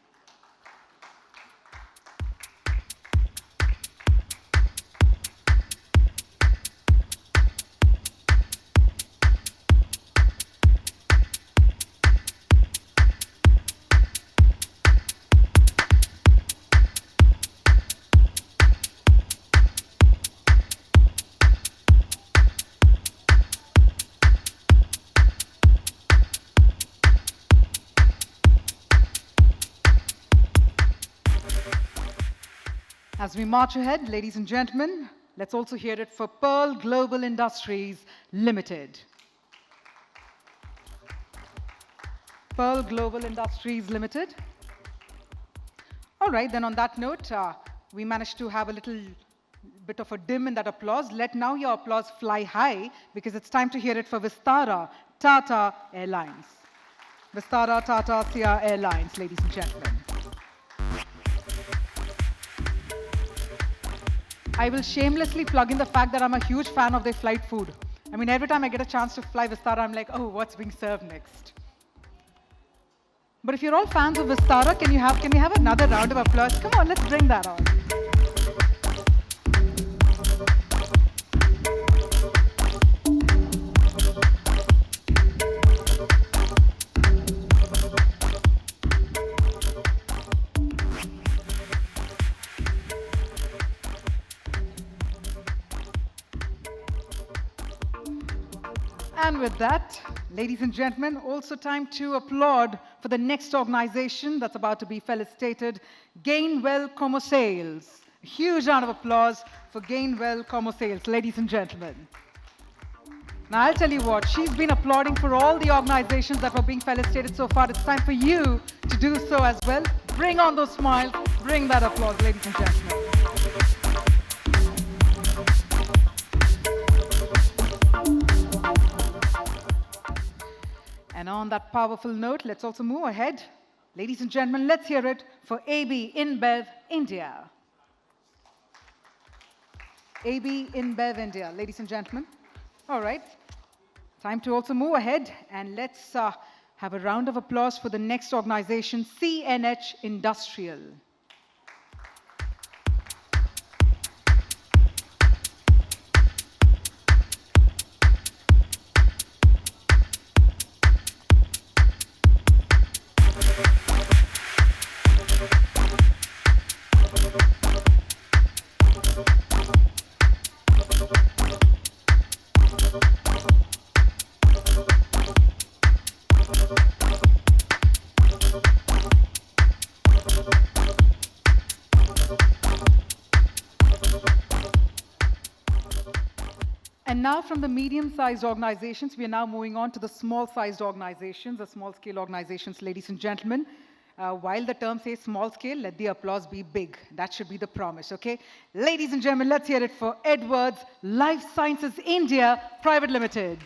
As we march ahead, ladies and gentlemen, let's also hear it for Pearl Global Industries Limited. Pearl Global Industries Limited. All right, then on that note, we managed to have a little bit of a dim in that applause. Let now your applause fly high, because it's time to hear it for Vistara Tata Airlines. Vistara Tata Sia Airlines, ladies and gentlemen. I will shamelessly plug in the fact that I'm a huge fan of their flight food. I mean, every time I get a chance to fly Vistara, I'm like, oh, what's being served next? But if you're all fans of Vistara, can we have another round of applause? Come on, let's bring that on. And with that, ladies and gentlemen, also time to applaud for the next organization that's about to be felicitated, Gainwell Comosales. A huge round of applause for Gainwell Comosales, ladies and gentlemen. Now, I'll tell you what, she's been applauding for all the organizations that were being felicitated so far. It's time for you to do so as well. Bring on those smiles, bring that applause, ladies and gentlemen. And on that powerful note, let's also move ahead. Ladies and gentlemen, let's hear it for AB InBev India. AB InBev India, ladies and gentlemen. All right, time to also move ahead, and let's have a round of applause for the next organization, CNH Industrial. And now from the medium-sized organizations, we are now moving on to the small-sized organizations, the small-scale organizations, ladies and gentlemen. While the term says small scale, let the applause be big. That should be the promise, okay? Ladies and gentlemen, let's hear it for Edwards Life Sciences India Private Limited.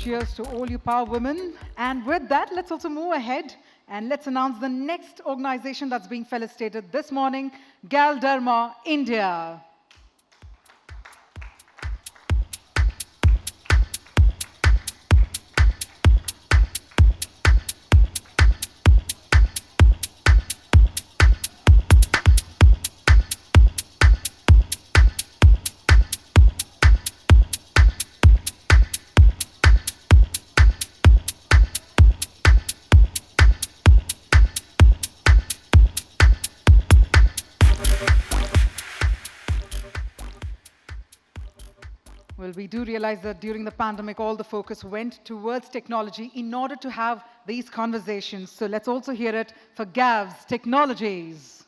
cheers to all you power women. And with that, let's also move ahead and let's announce the next organization that's being felicitated this morning, Galderma India. Well, we do realize that during the pandemic, all the focus went towards technology in order to have these conversations. So let's also hear it for GAVS Technologies.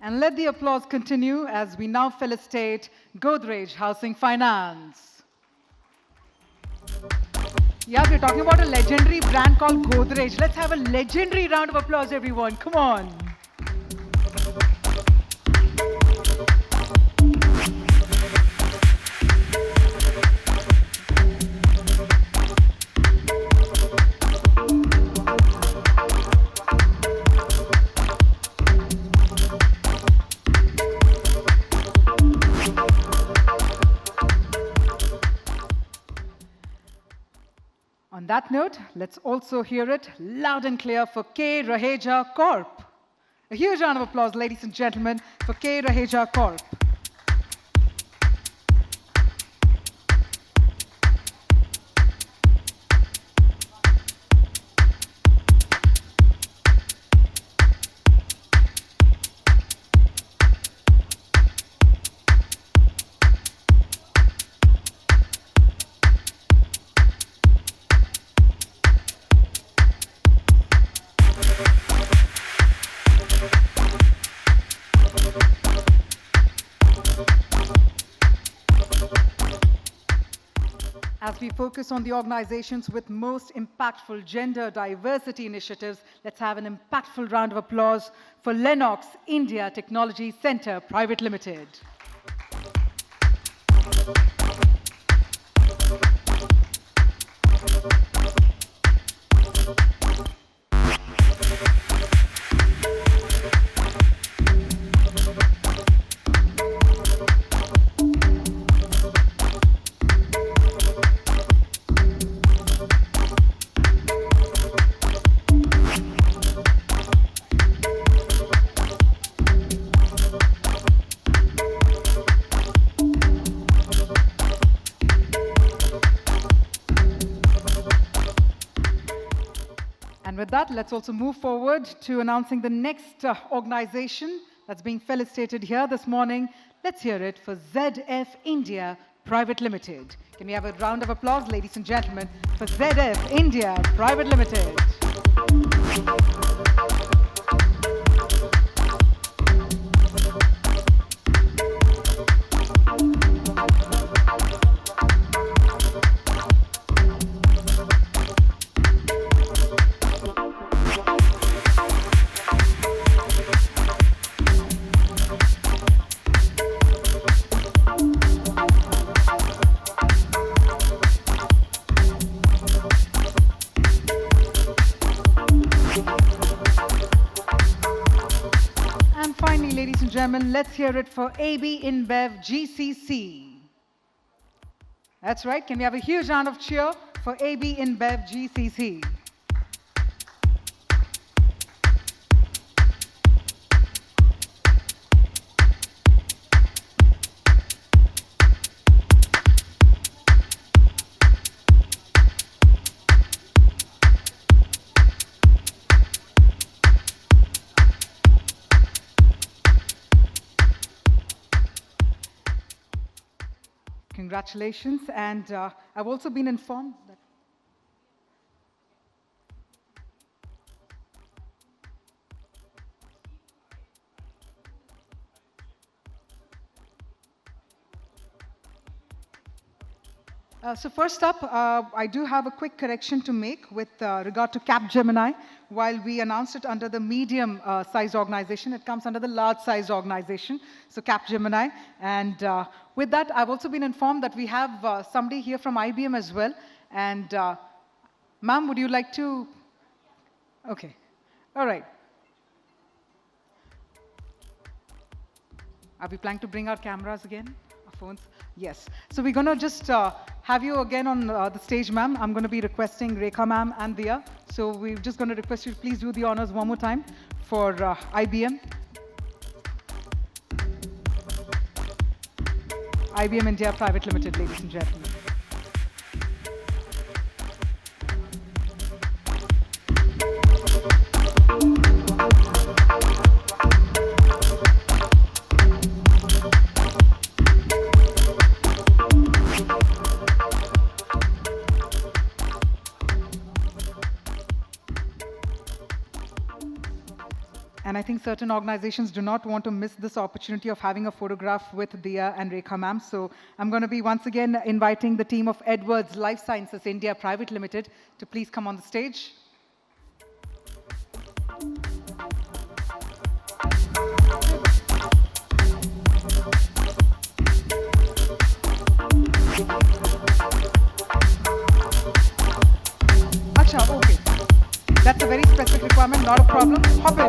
And let the applause continue as we now felicitate Godrej Housing Finance. Yeah, we're talking about a legendary brand called Godrej. Let's have a legendary round of applause, everyone. Come on. On that note, let's also hear it loud and clear for K. Raheja Corp. A huge round of applause, ladies and gentlemen, for K. Raheja Corp. As we focus on the organizations with most impactful gender diversity initiatives, let's have an impactful round of applause for Lennox India Technology Center Private Limited. And with that, let's also move forward to announcing the next organization that's being felicitated here this morning. Let's hear it for ZF India Private Limited. Can we have a round of applause, ladies and gentlemen, for ZF India Private Limited? And finally, ladies and gentlemen, let's hear it for AB InBev GCC. That's right. Can we have a huge round of cheer for AB InBev GCC? Congratulations. And I've also been informed that So first up, I do have a quick correction to make with regard to Capgemini. While we announced it under the medium-sized organization, it comes under the large-sized organization, so Capgemini. And with that, I've also been informed that we have somebody here from IBM as well. And ma'am, would you like to? Okay, all right. Are we planning to bring our cameras again, our phones? Yes. So we're going to just have you again on the stage, ma'am. I'm going to be requesting Rekha ma'am and Diya. So we're just going to request you to please do the honors one more time for IBM. IBM India Private Limited, ladies and gentlemen. And I think certain organizations do not want to miss this opportunity of having a photograph with Diya and Rekha ma'am. So I'm going to be once again inviting the team of Edwards Life Sciences India Private Limited to please come on the stage. Acha, okay. That's a very specific requirement, not a problem. Hop in.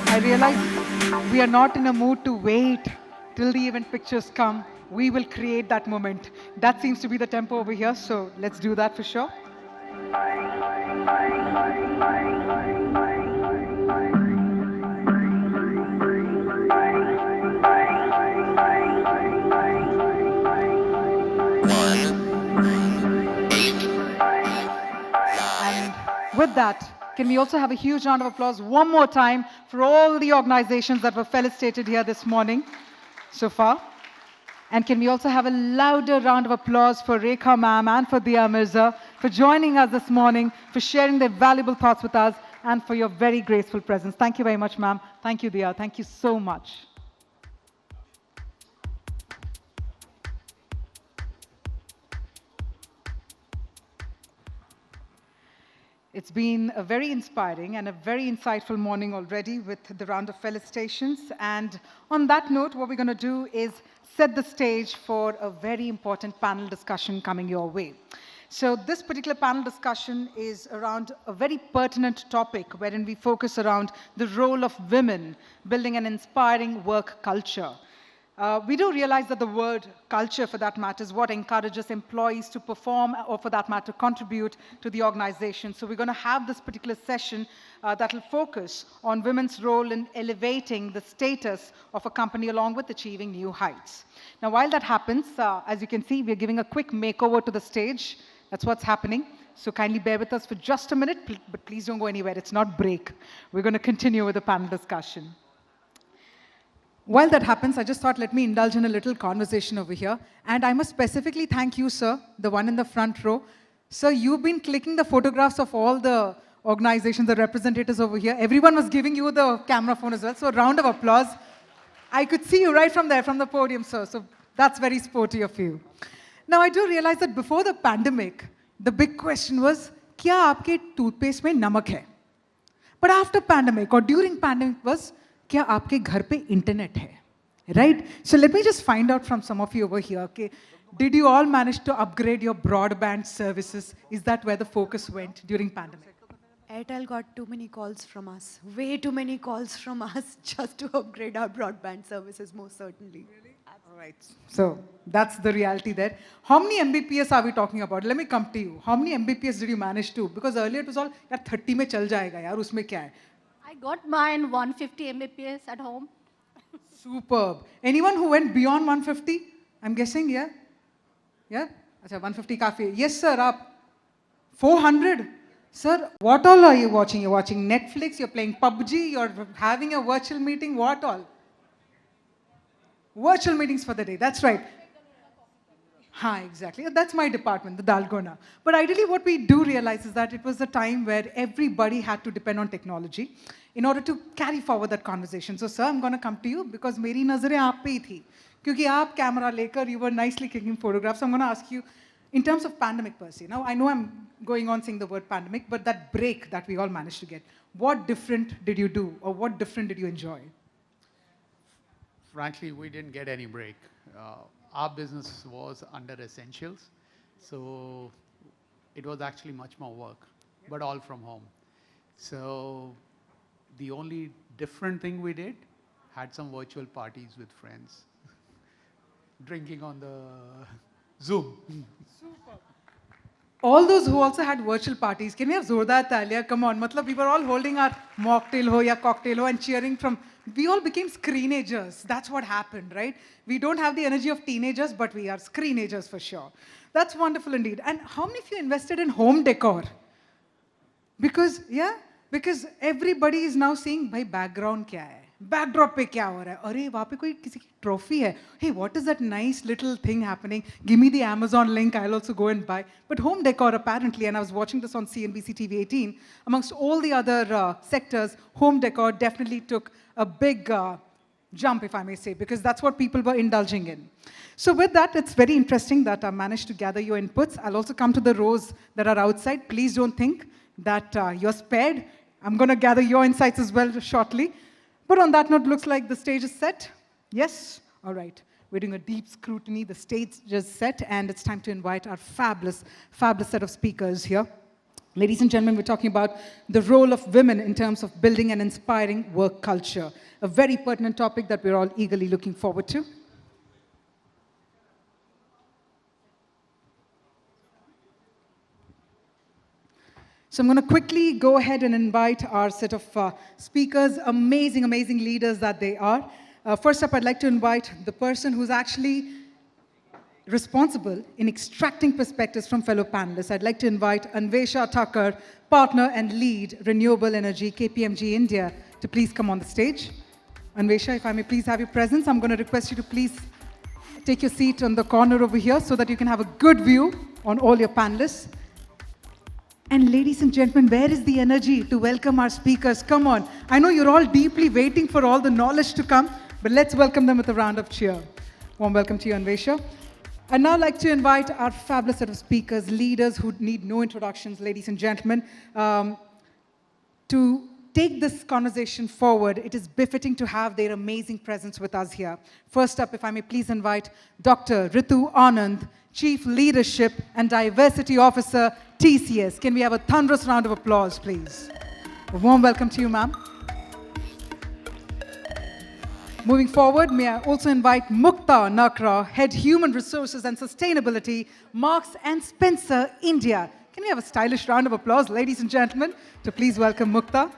I realize we are not in a mood to wait till the event pictures come. We will create that moment. That seems to be the tempo over here, so let's do that for sure. And with that, can we also have a huge round of applause one more time for all the organizations that were felicitated here this morning so far? And can we also have a louder round of applause for Rekha ma'am and for Diya Mirza for joining us this morning, for sharing their valuable thoughts with us, and for your very graceful presence. Thank you very much, ma'am. Thank you, Diya. Thank you so much. It's been a very inspiring and a very insightful morning already with the round of felicitations. And on that note, what we're going to do is set the stage for a very important panel discussion coming your way. So this particular panel discussion is around a very pertinent topic wherein we focus around the role of women building an inspiring work culture. We do realize that the word culture, for that matter, is what encourages employees to perform or, for that matter, contribute to the organization. So we're going to have this particular session that will focus on women's role in elevating the status of a company along with achieving new heights. Now, while that happens, as you can see, we're giving a quick makeover to the stage. That's what's happening. So kindly bear with us for just a minute, but please don't go anywhere. It's not break. We're going to continue with the panel discussion. While that happens, I just thought, let me indulge in a little conversation over here. And I must specifically thank you, sir, the one in the front row. Sir, you've been clicking the photographs of all the organizations, the representatives over here. Everyone was giving you the camera phone as well. So a round of applause. I could see you right from there, from the podium, sir. So that's very sporty of you. Now, I do realize that before the pandemic, the big question was, kya aapke toothpaste mein namak hai? But after pandemic or during pandemic was, क्या आपके घर पे internet है, right? So let me just find out from some of you over here, okay? Did you all manage to upgrade your broadband services? Is that where the focus went during pandemic? Airtel got too many calls from us, way too many calls from us just to upgrade our broadband services, most certainly. Really? All right. So that's the reality there. How many Mbps are we talking about? Let me come to you. How many Mbps did you manage to? Because earlier it was all, yaar 30 mein chal jayega, yaar, usme kya hai? I got mine 150 Mbps at home. Superb. Anyone who went beyond 150? I'm guessing, yeah? Yeah? Achha, 150 kafi. Yes, sir, up. 400? Sir, what all are you watching? You're watching Netflix, you're playing PUBG, you're having a virtual meeting, what all? Virtual meetings for the day, that's right. Ha, exactly. That's my department, the Dalgona. But ideally, what we do realize is that it was a time where everybody had to depend on technology in order to carry forward that conversation. So, sir, I'm going to come to you because मेरी नज़रें आप पे ही थी. क्योंकि आप camera लेकर, you were nicely clicking photographs. So I'm going to ask you, in terms of pandemic per se, now I know I'm going on saying the word pandemic, but that break that we all managed to get, what different did you do or what different did you enjoy? Frankly, we didn't get any break. Our business was under essentials, so it was actually much more work, but all from home. So the only different thing we did, had some virtual parties with friends, drinking on the Zoom. All those who also had virtual parties, can we have Zordar Talia? Come on, matlab, we were all holding our mocktail ho ya cocktail ho and cheering from, we all became screenagers. That's what happened, right? We don't have the energy of teenagers, but we are screenagers for sure. That's wonderful indeed. And how many of you invested in home decor? Because everybody is now saying, bhai, background kya hai? Backdrop pe kya ho raha hai? Arey, wahan pe koi kisi ki trophy hai. Hey, what is that nice little thing happening? Give me the Amazon link, I'll also go and buy. But home decor apparently, and I was watching this on CNBC TV 18, amongst all the other sectors, home decor definitely took a big jump, if I may say, because that's what people were indulging in. So with that, it's very interesting that I managed to gather your inputs. I'll also come to the rows that are outside. Please don't think that you're spared. I'm going to gather your insights as well shortly. But on that note, looks like the stage is set. Yes? All right. We're doing a deep scrutiny. The stage is set, and it's time to invite our fabulous set of speakers here. Ladies and gentlemen, we're talking about the role of women in terms of building an inspiring work culture. A very pertinent topic that we're all eagerly looking forward to. So I'm going to quickly go ahead and invite our set of speakers, amazing leaders that they are. First up, I'd like to invite the person who's actually responsible in extracting perspectives from fellow panelists. I'd like to invite Anvesha Thakur, partner and lead, Renewable Energy, KPMG India, to please come on the stage. Anvesha, if I may please have your presence, I'm going to request you to please take your seat on the corner over here so that you can have a good view on all your panelists. And ladies and gentlemen, where is the energy to welcome our speakers? Come on. I know you're all deeply waiting for all the knowledge to come, but let's welcome them with a round of cheer. Warm welcome to you, Anvesha. I'd now like to invite our fabulous set of speakers, leaders who need no introductions, ladies and gentlemen, to take this conversation forward. It is befitting to have their amazing presence with us here. First up, if I may please invite Dr. Ritu Anand, Chief Leadership and Diversity Officer, TCS. Can we have a thunderous round of applause, please? A warm welcome to you, ma'am. Moving forward, may I also invite Mukta Nakra, Head Human Resources and Sustainability, Marks and Spencer, India. Can we have a stylish round of applause, ladies and gentlemen, to please welcome Mukta?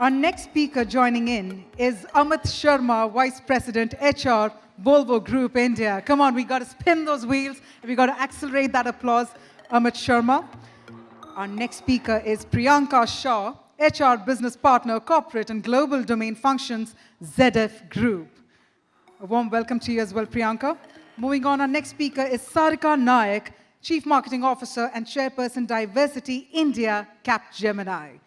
Our next speaker joining in is Amit Sharma, Vice President, HR, Volvo Group, India. Come on, we got to spin those wheels, and we got to accelerate that applause, Amit Sharma. Our next speaker is Priyanka Shah, HR Business Partner, Corporate and Global Domain Functions, ZF Group. A warm welcome to you as well, Priyanka. Moving on, our next speaker is Sarika Nayak, Chief Marketing Officer and Chairperson, Diversity, India, Capgemini.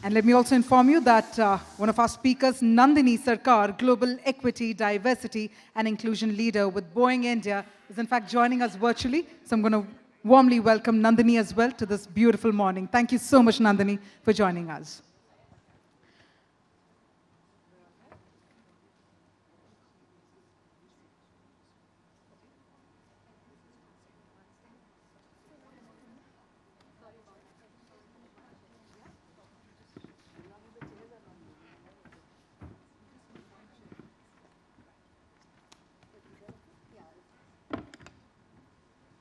And let me also inform you that one of our speakers, Nandini Sarkar, Global Equity, Diversity and Inclusion Leader with Boeing India, is in fact joining us virtually. So I'm going to warmly welcome Nandini as well to this beautiful morning. Thank you so much, Nandini, for joining us.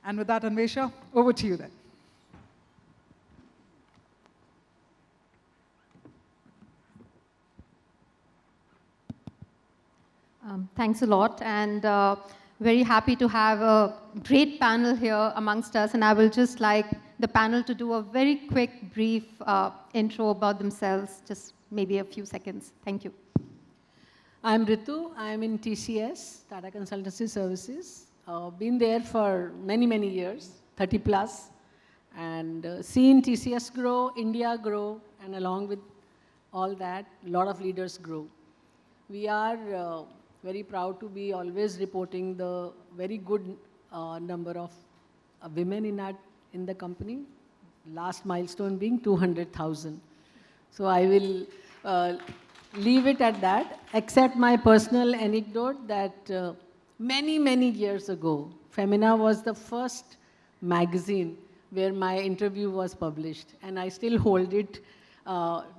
And with that, Anvesha, over to you then. Thanks a lot, and very happy to have a great panel here amongst us. And I will just like the panel to do a very quick, brief intro about themselves, just maybe a few seconds. Thank you. I'm Ritu. I'm in TCS, Tata Consultancy Services. been there for many, many years, 30 plus, and seen TCS grow, India grow, and along with all that, a lot of leaders grow. We are very proud to be always reporting the very good number of women in the company, last milestone being 200,000. So I will leave it at that, except my personal anecdote that many, many years ago, Femina was the first magazine where my interview was published, and I still hold it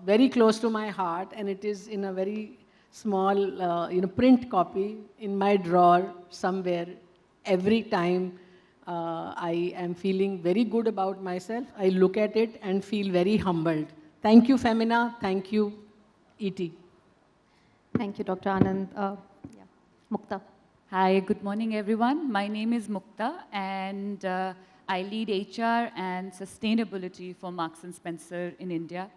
very close to my heart, and it is in a very small print copy in my drawer somewhere. Every time I am feeling very good about myself, I look at it and feel very humbled. Thank you, Femina. Thank you, E.T. Thank you, Dr. Anand. Yeah. Mukta. Hi, good morning, everyone. My name is Mukta, and I lead HR and sustainability for Marks & Spencer in India.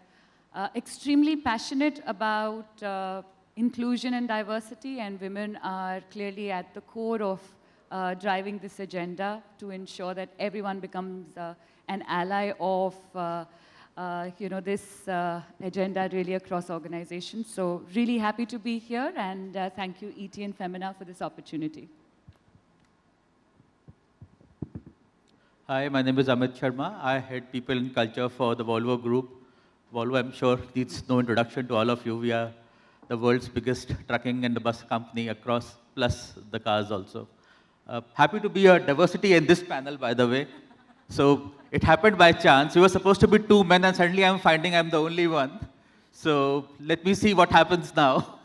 Extremely passionate about inclusion and diversity, and women are clearly at the core of driving this agenda to ensure that everyone becomes an ally of this agenda really across organizations. So really happy to be here, and thank you, E.T. and Femina, for this opportunity. Hi, my name is Amit Sharma. I head People and Culture for the Volvo Group. Volvo, I'm sure, needs no introduction to all of you. We are the world's biggest trucking and bus company across, plus the cars also. Happy to be a diversity in this panel, by the way. So it happened by chance. We were supposed to be 2 men, and suddenly I'm finding I'm the only one. So let me see what happens now.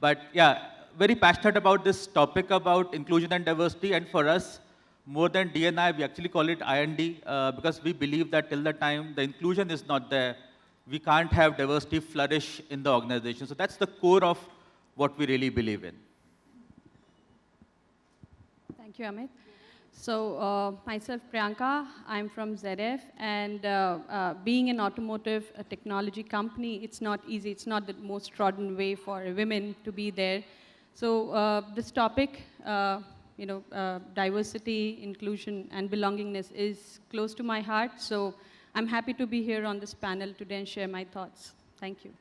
But yeah, very passionate about this topic about inclusion and diversity. And for us, more than D&I, we actually call it I&D because we believe that till the time the inclusion is not there, we can't have diversity flourish in the organization. So that's the core of what we really believe in. Thank you, Amit. So myself, Priyanka, I'm from ZF, and being an automotive technology company, it's not easy. It's not the most trodden way for women to be there. So this topic, diversity, inclusion, and belongingness is close to my heart. So I'm happy to be here on this panel today and share my thoughts. Thank you.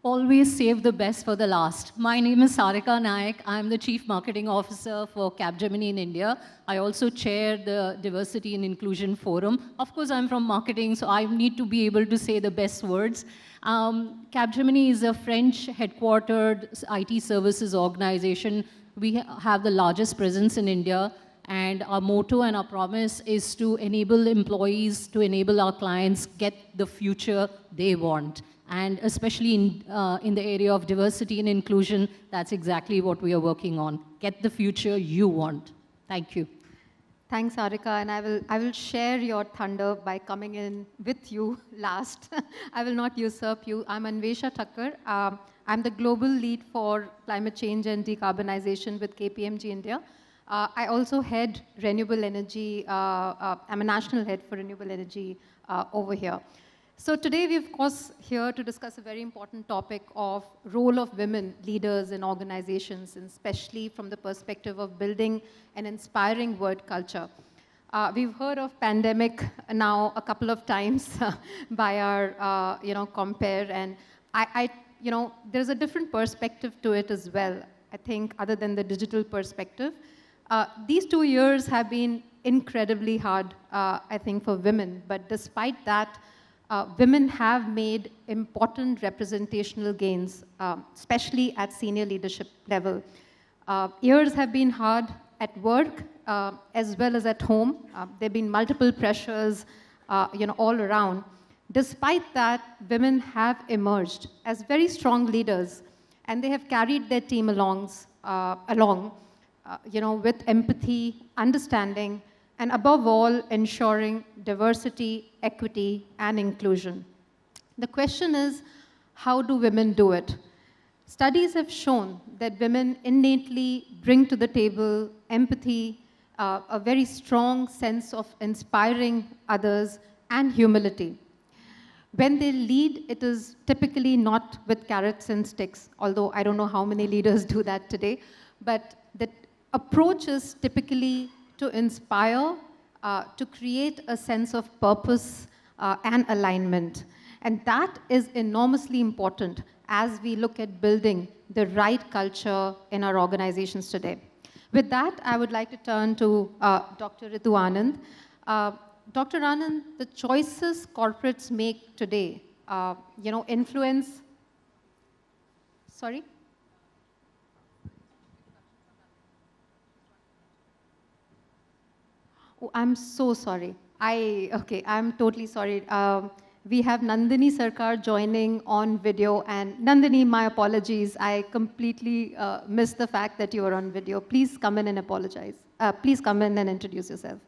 Always save the best for the last. My name is Sarika Naik. I'm the Chief Marketing Officer for Capgemini in India. I also chair the Diversity and Inclusion Forum. Of course, I'm from marketing, so I need to be able to say the best words. Capgemini is a French headquartered IT services organization. We have the largest presence in India, and our motto and our promise is to enable employees, to enable our clients get the future they want. And especially in the area of diversity and inclusion, that's exactly what we are working on. Get the future you want. Thank you. Thanks, Sarika, and I will share your thunder by coming in with you last. I will not usurp you. I'm Anvesha Thakkar. I'm the global lead for climate change and decarbonization with KPMG India. I also head renewable energy. I'm a national head for renewable energy over here. So today we're of course here to discuss a very important topic of role of women leaders in organizations, and especially from the perspective of building an inspiring work culture. We've heard of pandemic now a couple of times by our compare, and there's a different perspective to it as well. I think other than the digital perspective, these 2 years have been incredibly hard, I think, for women. But despite that, women have made important representational gains, especially at senior leadership level. Years have been hard at work as well as at home. There have been multiple pressures, all around. Despite that, women have emerged as very strong leaders, and they have carried their team along, with empathy, understanding, and above all, ensuring diversity, equity, and inclusion. The question is, how do women do it? Studies have shown that women innately bring to the table empathy, a very strong sense of inspiring others, and humility. When they lead, it is typically not with carrots and sticks, although I don't know how many leaders do that today. but the approach is typically to inspire, to create a sense of purpose and alignment. And that is enormously important as we look at building the right culture in our organizations today. With that, I would like to turn to Dr. Ritu Anand. Dr. Anand, the choices corporates make today, influence. Sorry? Oh, I'm so sorry. I'm totally sorry. We have Nandini Sarkar joining on video, and Nandini, my apologies. I completely missed the fact that you were on video. Please come in and apologize. Please come in and introduce yourself.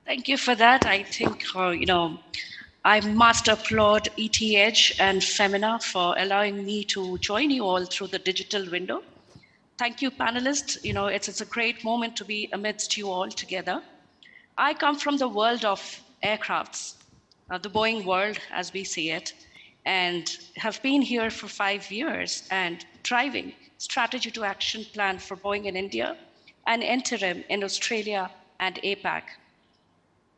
Thank you for that. I think, I must applaud ETH and Femina for allowing me to join you all through the digital window. Thank you, panelists. It's a great moment to be amidst you all together. I come from the world of aircrafts, the Boeing world as we see it, and have been here for 5 years and driving strategy to action plan for Boeing in India and interim in Australia and APAC.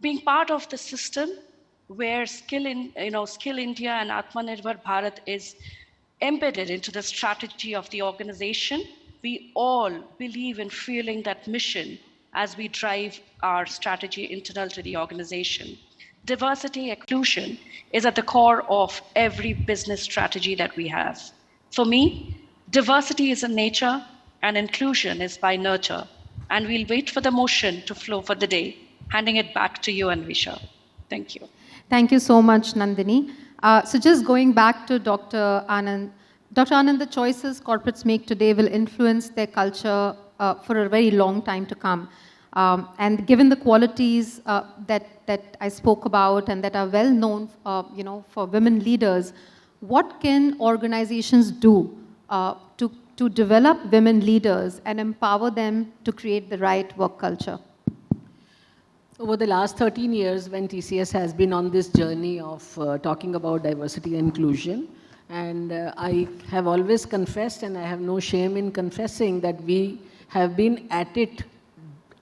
Being part of the system where Skill India and Atmanirbhar Bharat is embedded into the strategy of the organization, we all believe in fueling that mission as we drive our strategy internal to the organization. Diversity, inclusion is at the core of every business strategy that we have. For me, diversity is in nature and inclusion is by nurture. And we'll wait for the motion to flow for the day. Handing it back to you, Anvisha. Thank you. Thank you so much, Nandini. So just going back to Dr. Anand. Dr. Anand, the choices corporates make today will influence their culture for a very long time to come. And given the qualities that I spoke about and that are well known, for women leaders, what can organizations do to develop women leaders and empower them to create the right work culture? Over the last 13 years, when TCS has been on this journey of talking about diversity and inclusion, and I have always confessed, and I have no shame in confessing, that we have been at it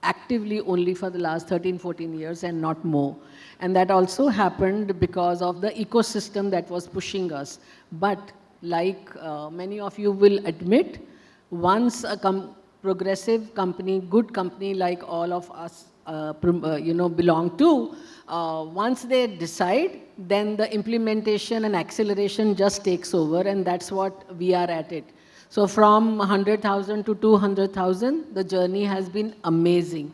actively only for the last 13, 14 years and not more. And that also happened because of the ecosystem that was pushing us. But like many of you will admit, once a progressive company, good company like all of us belong to, once they decide, then the implementation and acceleration just takes over, and that's what we are at it. So from 100,000 to 200,000, the journey has been amazing.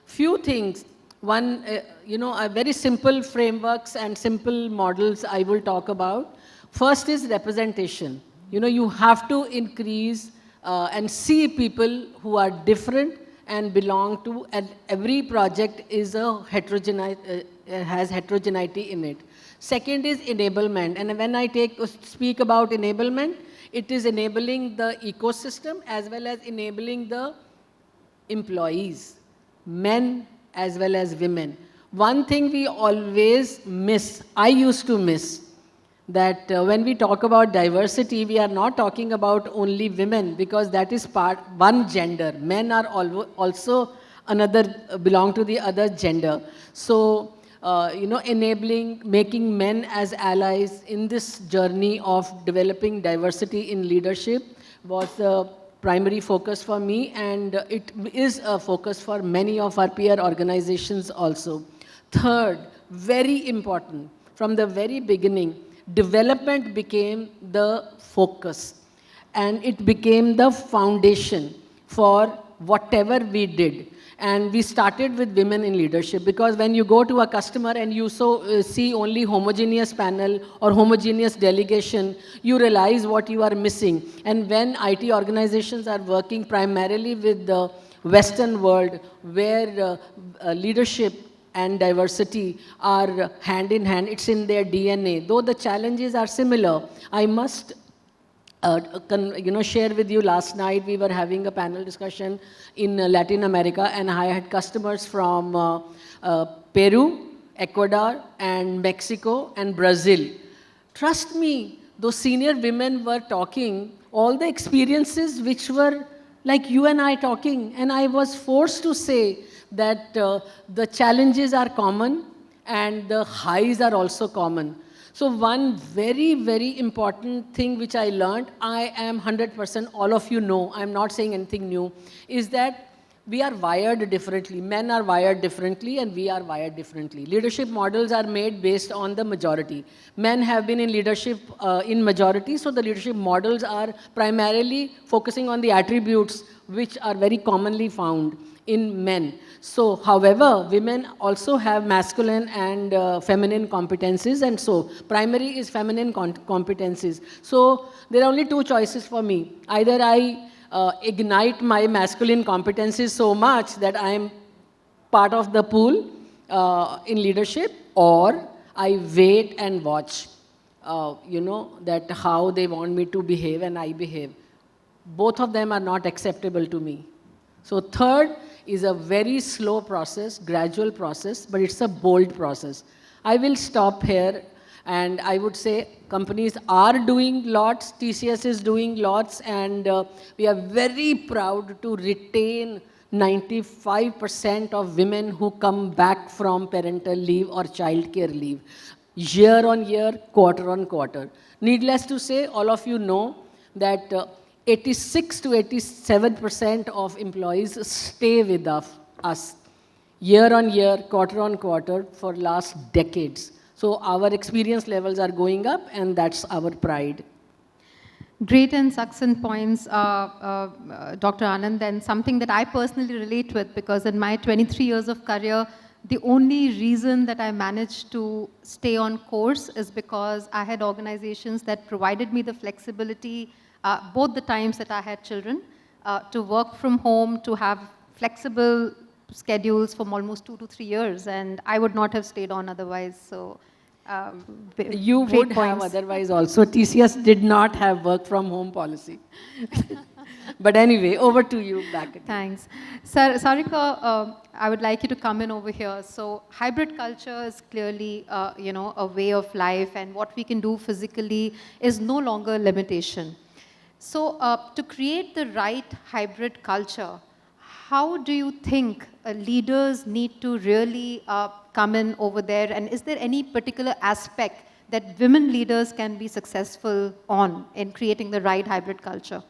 Few things. One, a very simple frameworks and simple models I will talk about. First is representation. You have to increase and see people who are different and belong to, and every project is has heterogeneity in it. Second is enablement. And when I speak about enablement, it is enabling the ecosystem as well as enabling the employees, men as well as women. One thing we always miss, I used to miss, that when we talk about diversity, we are not talking about only women, because that is one gender. Men are also belong to the other gender. So, enabling, making men as allies in this journey of developing diversity in leadership was the primary focus for me, and it is a focus for many of our peer organizations also. Third, very important, from the very beginning, development became the focus, and it became the foundation for whatever we did. And we started with women in leadership, because when you go to a customer and you see only homogeneous panel or homogeneous delegation, you realize what you are missing. And when IT organizations are working primarily with the Western world, where leadership and diversity are hand in hand, it's in their DNA. Though the challenges are similar, I must share with you, last night we were having a panel discussion in Latin America, and I had customers from Peru, Ecuador, and Mexico, and Brazil. Trust me, those senior women were talking all the experiences which were like you and I talking, and I was forced to say that the challenges are common and the highs are also common. So one very, very important thing which I learned, I am 100%, all of you know, I'm not saying anything new, is that we are wired differently. Men are wired differently and we are wired differently. Leadership models are made based on the majority. Men have been in leadership in majority, so the leadership models are primarily focusing on the attributes which are very commonly found in men. So, however, women also have masculine and feminine competencies, and so primary is feminine competencies. So, there are only two choices for me. Either I ignite my masculine competencies so much that I am part of the pool in leadership, or I wait and watch, that how they want me to behave and I behave. Both of them are not acceptable to me. So third is a very slow process, gradual process, but it's a bold process. I will stop here. And I would say companies are doing lots, TCS is doing lots, and we are very proud to retain 95% of women who come back from parental leave or childcare leave, year on year, quarter on quarter. Needless to say, all of you know that 86 to 87% of employees stay with us year on year, quarter on quarter for last decades. So our experience levels are going up, and that's our pride. Great and succinct points, Dr. Anand, and something that I personally relate with, because in my 23 years of career, the only reason that I managed to stay on course is because I had organizations that provided me the flexibility, both the times that I had children, to work from home, to have flexible schedules for almost 2 to 3 years, and I would not have stayed on otherwise. So, you would have otherwise also. TCS did not have work from home policy. But anyway, over to you back again. Thanks. Sarika, I would like you to come in over here. So hybrid culture is clearly, a way of life, and what we can do physically is no longer a limitation. So to create the right hybrid culture, how do you think leaders need to really come in over there? And is there any particular aspect that women leaders can be successful on in creating the right hybrid culture?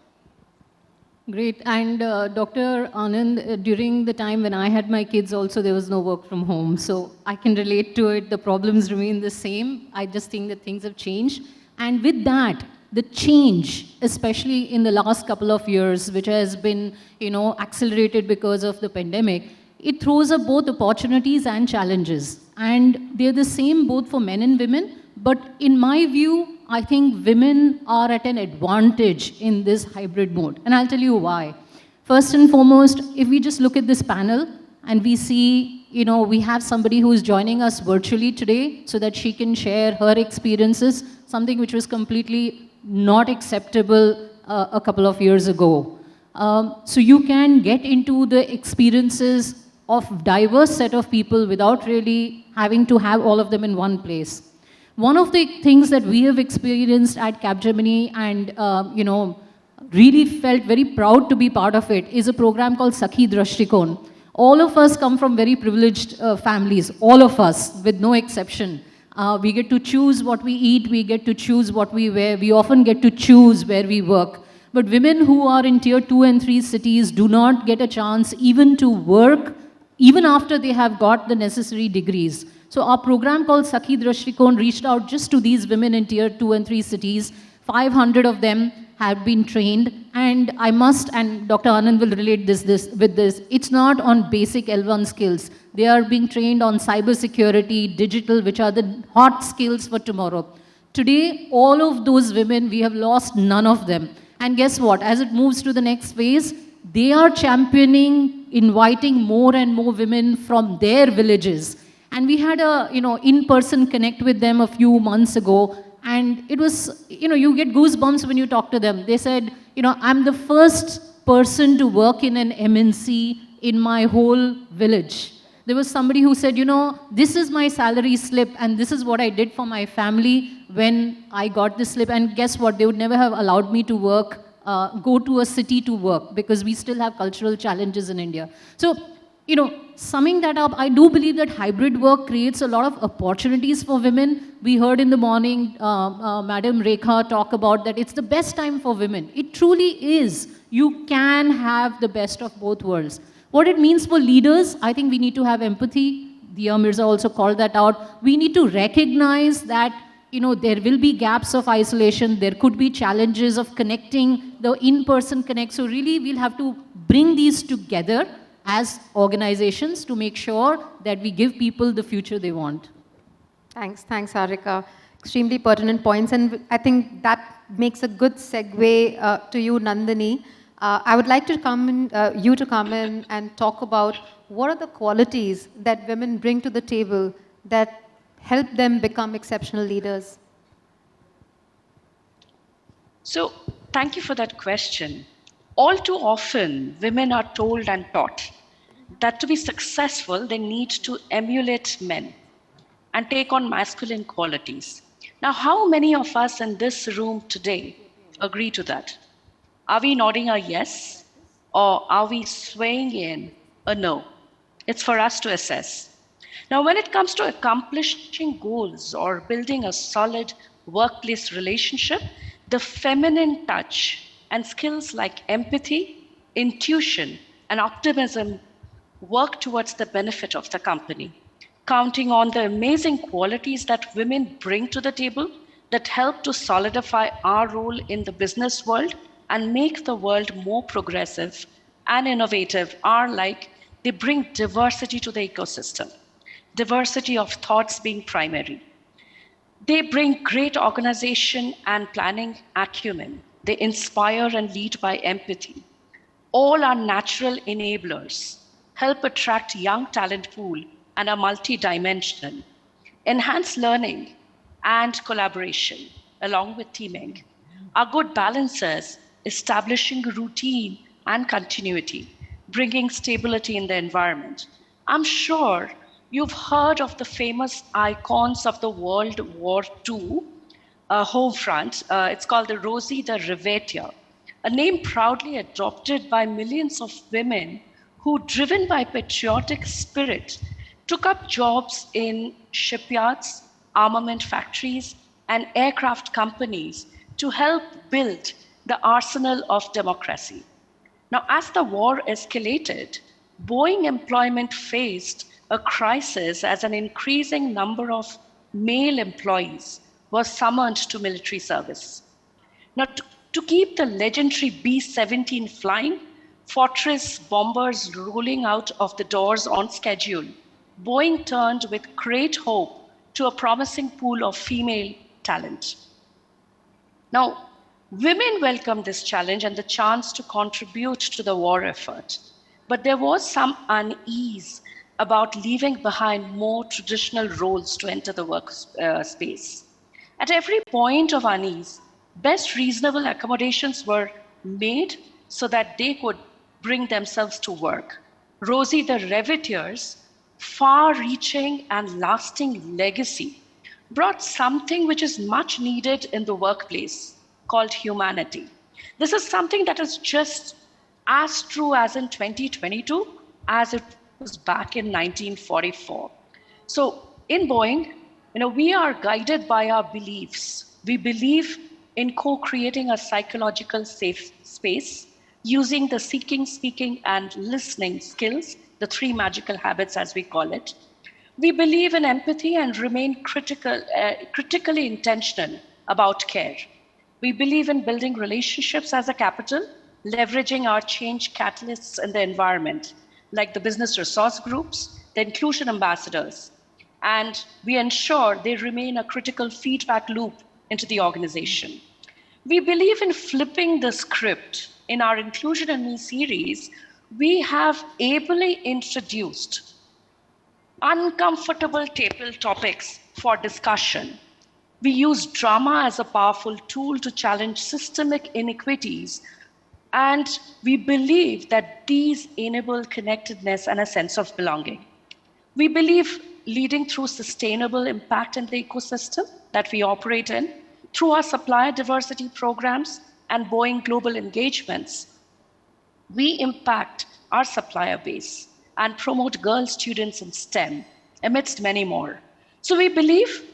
Great. And Dr. Anand, during the time when I had my kids also, there was no work from home. So I can relate to it. The problems remain the same. I just think that things have changed. And with that, the change, especially in the last couple of years, which has been, accelerated because of the pandemic, it throws up both opportunities and challenges. And they're the same both for men and women. But in my view, I think women are at an advantage in this hybrid mode. And I'll tell you why. First and foremost, if we just look at this panel and we see, we have somebody who is joining us virtually today so that she can share her experiences, something which was completely not acceptable a couple of years ago. So you can get into the experiences of diverse set of people without really having to have all of them in one place. One of the things that we have experienced at Capgemini and, really felt very proud to be part of it is a program called Sakhi Drashtikon. All of us come from very privileged families, all of us, with no exception. We get to choose what we eat, we get to choose what we wear, we often get to choose where we work. But women who are in tier 2 and 3 cities do not get a chance even to work, even after they have got the necessary degrees. So our program called Sakhi Drashtikon reached out just to these women in tier 2 and 3 cities. 500 of them have been trained, and I must, and Dr. Anand will relate with this, it's not on basic L1 skills. They are being trained on cybersecurity, digital, which are the hot skills for tomorrow. Today, all of those women, we have lost none of them. And guess what? As it moves to the next phase, they are championing, inviting more and more women from their villages. And we had a, in-person connect with them a few months ago. And it was, you get goosebumps when you talk to them. They said, I'm the first person to work in an MNC in my whole village. There was somebody who said, this is my salary slip and this is what I did for my family when I got this slip. And guess what? They would never have allowed me to work go to a city to work because we still have cultural challenges in India. So, summing that up, I do believe that hybrid work creates a lot of opportunities for women. We heard in the morning Madam Rekha talk about that it's the best time for women. It truly is. You can have the best of both worlds. What it means for leaders, I think we need to have empathy. Diya Mirza also called that out. We need to recognize that there will be gaps of isolation. There could be challenges of connecting, the in-person connect. So really, we'll have to bring these together as organizations to make sure that we give people the future they want. Thanks, Harika. Extremely pertinent points, and I think that makes a good segue to you, Nandini. I would like to you to come in and talk about what are the qualities that women bring to the table that help them become exceptional leaders. So, thank you for that question. All too often, women are told and taught that to be successful, they need to emulate men and take on masculine qualities. Now, how many of us in this room today agree to that? Are we nodding a yes, or are we swaying in a no? It's for us to assess. Now, when it comes to accomplishing goals or building a solid workplace relationship, the feminine touch and skills like empathy, intuition, and optimism work towards the benefit of the company, counting on the amazing qualities that women bring to the table that help to solidify our role in the business world and make the world more progressive and innovative are like they bring diversity to the ecosystem, diversity of thoughts being primary. They bring great organization and planning acumen. They inspire and lead by empathy. All are natural enablers, help attract young talent pool and are multi-dimensional, enhance learning and collaboration along with teaming, are good balancers, establishing routine and continuity, bringing stability in the environment. I'm sure you've heard of the famous icons of the World War II home front. It's called the Rosie the Riveter, a name proudly adopted by millions of women who, driven by patriotic spirit, took up jobs in shipyards, armament factories, and aircraft companies to help build the arsenal of democracy. Now, as the war escalated, Boeing employment faced a crisis as an increasing number of male employees were summoned to military service. Now, to keep the legendary B-17 flying, Fortress bombers rolling out of the doors on schedule, Boeing turned with great hope to a promising pool of female talent. Now, women welcomed this challenge and the chance to contribute to the war effort, but there was some unease about leaving behind more traditional roles to enter the workspace. At every point of unease, best reasonable accommodations were made so that they could bring themselves to work. Rosie the Riveter's far-reaching and lasting legacy brought something which is much needed in the workplace called humanity. This is something that is just as true as in 2022 as it was back in 1944. So in Boeing, we are guided by our beliefs. We believe in co-creating a psychological safe space using the seeking, speaking, and listening skills, the 3 magical habits as we call it. We believe in empathy and remain critically intentional about care. We believe in building relationships as a capital, leveraging our change catalysts in the environment, like the business resource groups, the inclusion ambassadors, and we ensure they remain a critical feedback loop into the organization. We believe in flipping the script. In our Inclusion and Me series, we have ably introduced uncomfortable table topics for discussion. We use drama as a powerful tool to challenge systemic inequities, and we believe that these enable connectedness and a sense of belonging. We believe leading through sustainable impact in the ecosystem that we operate in, through our supplier diversity programs, and Boeing global engagements, we impact our supplier base and promote girl students in STEM, amidst many more. So we believe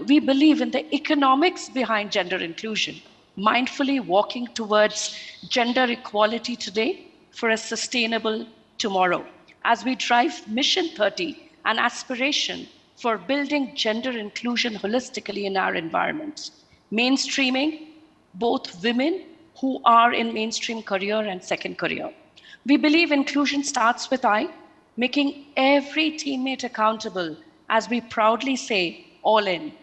we believe in the economics behind gender inclusion, mindfully walking towards gender equality today for a sustainable tomorrow, as we drive Mission 30, an aspiration for building gender inclusion holistically in our environment, mainstreaming both women who are in mainstream career and second career. We believe inclusion starts with I, making every teammate accountable as we proudly say, all in.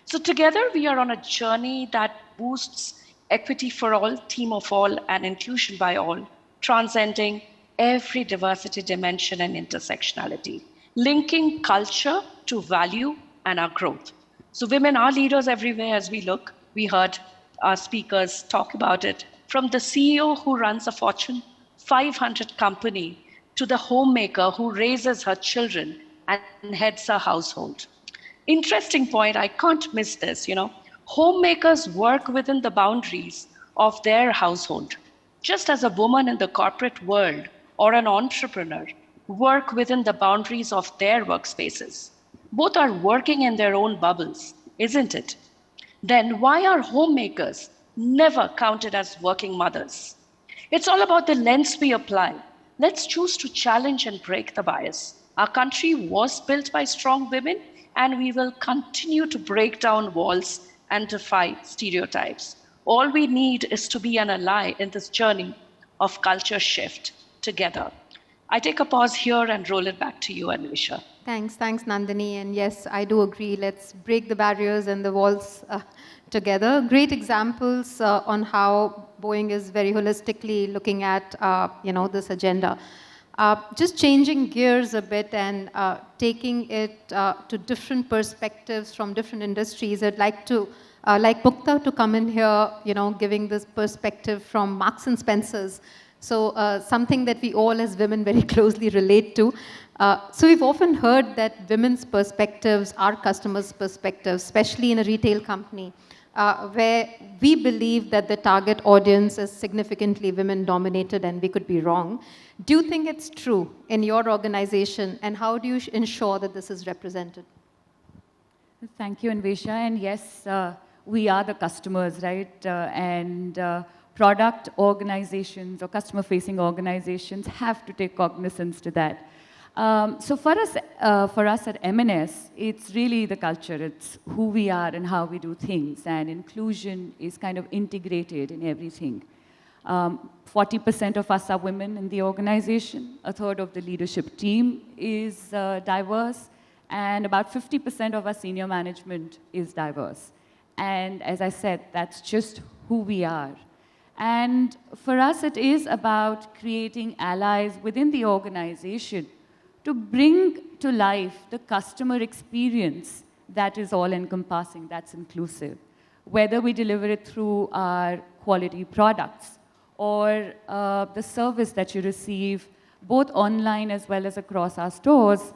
So together we are on a journey that boosts equity for all, team of all, and inclusion by all, transcending every diversity dimension and intersectionality, linking culture to value and our growth. So women are leaders everywhere as we look. We heard our speakers talk about it, from the CEO who runs a Fortune 500 company to the homemaker who raises her children and heads a household. Interesting point, I can't miss this, Homemakers work within the boundaries of their household, just as a woman in the corporate world or an entrepreneur work within the boundaries of their workspaces. Both are working in their own bubbles, isn't it? Then why are homemakers never counted as working mothers? It's all about the lens we apply. Let's choose to challenge and break the bias. Our country was built by strong women, and we will continue to break down walls and defy stereotypes. All we need is to be an ally in this journey of culture shift together. I take a pause here and roll it back to you, Anvisha. Thanks, Nandini. And yes, I do agree. Let's break the barriers and the walls together. Great examples on how Boeing is very holistically looking at, this agenda. Just changing gears a bit and taking it to different perspectives from different industries. I'd like to, like Mukta, to come in here, giving this perspective from Marks and Spencer's. So something that we all as women very closely relate to. So we've often heard that women's perspectives are customers' perspectives, especially in a retail company, where we believe that the target audience is significantly women-dominated, and we could be wrong. Do you think it's true in your organization, and how do you ensure that this is represented? Thank you, Anvisha. And yes, we are the customers, right? Product organizations or customer-facing organizations have to take cognizance to that. So for us at M&S, it's really the culture. It's who we are and how we do things, and inclusion is kind of integrated in everything. 40% of us are women in the organization. A third of the leadership team is diverse, and about 50% of our senior management is diverse. And as I said, that's just who we are. And for us, it is about creating allies within the organization to bring to life the customer experience that is all-encompassing, that's inclusive. Whether we deliver it through our quality products or the service that you receive, both online as well as across our stores,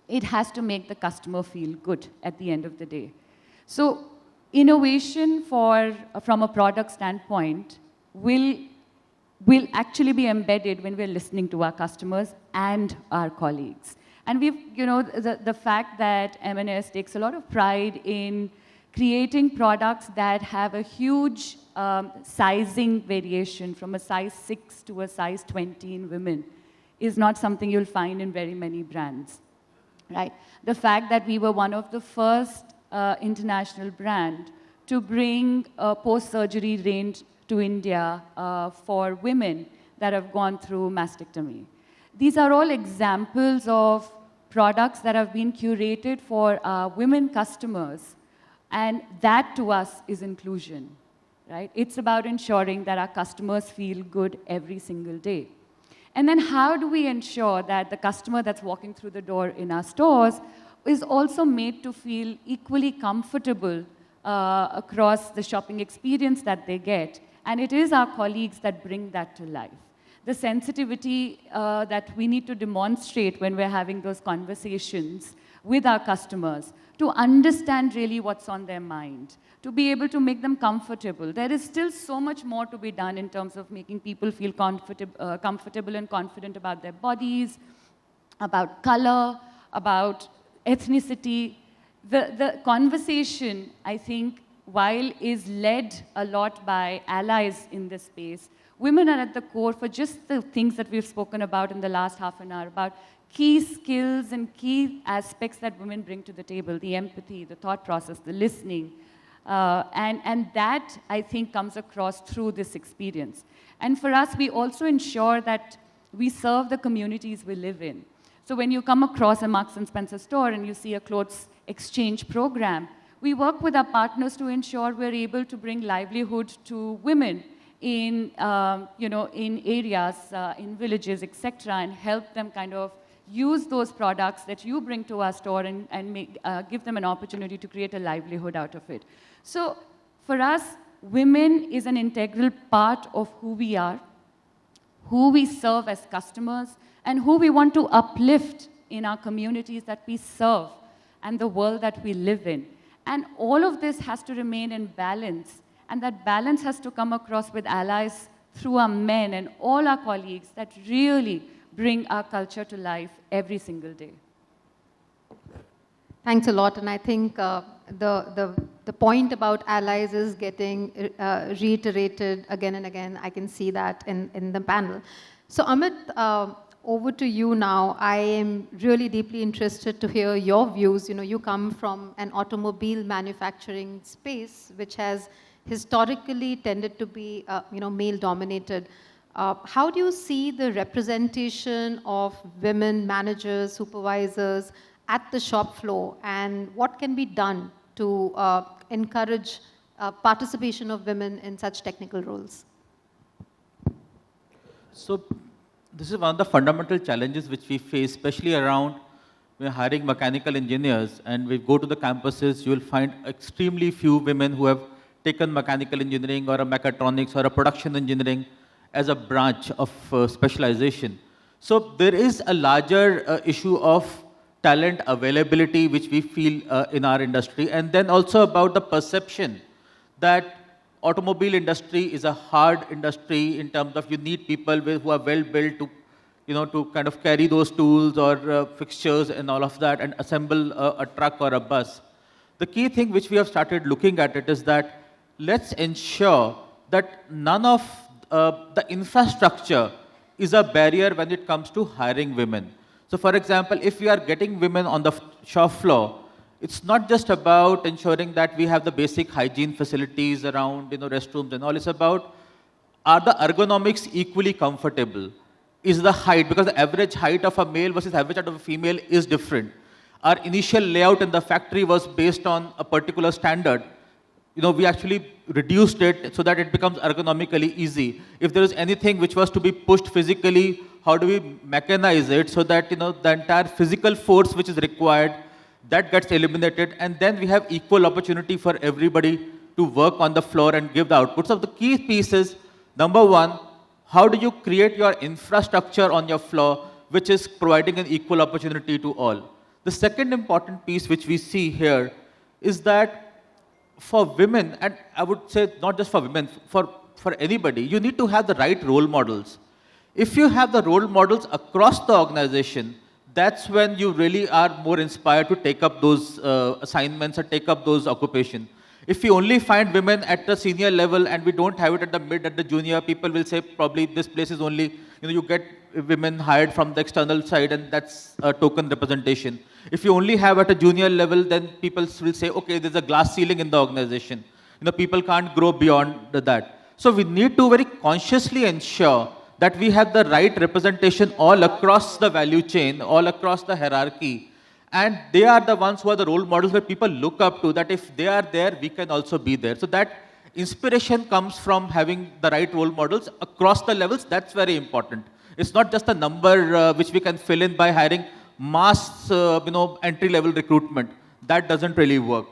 it has to make the customer feel good at the end of the day. So innovation from a product standpoint will actually be embedded when we're listening to our customers and our colleagues. And the fact that M&S takes a lot of pride in creating products that have a huge sizing variation from a size 6 to a size 20 in women is not something you'll find in very many brands, right? The fact that we were one of the first international brand to bring a post-surgery range to India for women that have gone through mastectomy. These are all examples of products that have been curated for our women customers, and that to us is inclusion, right? It's about ensuring that our customers feel good every single day. And then how do we ensure that the customer that's walking through the door in our stores is also made to feel equally comfortable across the shopping experience that they get? And it is our colleagues that bring that to life. The sensitivity that we need to demonstrate when we're having those conversations with our customers, to understand really what's on their mind, to be able to make them comfortable. There is still so much more to be done in terms of making people feel comfortable and confident about their bodies, about color, about ethnicity. The conversation, I think, while is led a lot by allies in this space, women are at the core for just the things that we've spoken about in the last half an hour, about key skills and key aspects that women bring to the table, the empathy, the thought process, the listening. And that, I think, comes across through this experience. And for us, we also ensure that we serve the communities we live in. So when you come across a Marks & Spencer store and you see a clothes exchange program, we work with our partners to ensure we're able to bring livelihood to women in, in areas, in villages, etc., and help them kind of use those products that you bring to our store and give them an opportunity to create a livelihood out of it. So for us, women is an integral part of who we are, who we serve as customers, and who we want to uplift in our communities that we serve and the world that we live in. And all of this has to remain in balance, and that balance has to come across with allies through our men and all our colleagues that really bring our culture to life every single day. Thanks a lot, and I think the point about allies is getting reiterated again and again. I can see that in the panel. So Amit, over to you now. I am really deeply interested to hear your views. You know, you come from an automobile manufacturing space, which has historically tended to be, male-dominated. How do you see the representation of women managers, supervisors at the shop floor, and what can be done to encourage participation of women in such technical roles? So this is one of the fundamental challenges which we face, especially around we're hiring mechanical engineers, and we go to the campuses, you will find extremely few women who have taken mechanical engineering or a mechatronics or a production engineering as a branch of specialization. So there is a larger issue of talent availability which we feel in our industry, and then also about the perception that automobile industry is a hard industry in terms of you need people who are well built to, to kind of carry those tools or fixtures and all of that and assemble a truck or a bus. The key thing which we have started looking at it is that let's ensure that none of the infrastructure is a barrier when it comes to hiring women. So for example, if we are getting women on the shop floor, it's not just about ensuring that we have the basic hygiene facilities around, restrooms and all. It's about, are the ergonomics equally comfortable? Is the height, because the average height of a male versus average height of a female is different. Our initial layout in the factory was based on a particular standard. We actually reduced it so that it becomes ergonomically easy. If there is anything which was to be pushed physically, how do we mechanize it so that, the entire physical force which is required, that gets eliminated, and then we have equal opportunity for everybody to work on the floor and give the outputs. So the key piece is, number one, how do you create your infrastructure on your floor which is providing an equal opportunity to all? The second important piece which we see here is that for women, and I would say not just for women, for anybody, you need to have the right role models. If you have the role models across the organization, that's when you really are more inspired to take up those assignments or take up those occupations. If we only find women at the senior level and we don't have it at the mid, at the junior, people will say probably this place is only, you get women hired from the external side and that's a token representation. If you only have at a junior level, then people will say, okay, there's a glass ceiling in the organization. People can't grow beyond that. So we need to very consciously ensure that we have the right representation all across the value chain, all across the hierarchy. And they are the ones who are the role models where people look up to, that if they are there, we can also be there. So that inspiration comes from having the right role models across the levels. That's very important. It's not just a number which we can fill in by hiring mass, entry-level recruitment. That doesn't really work.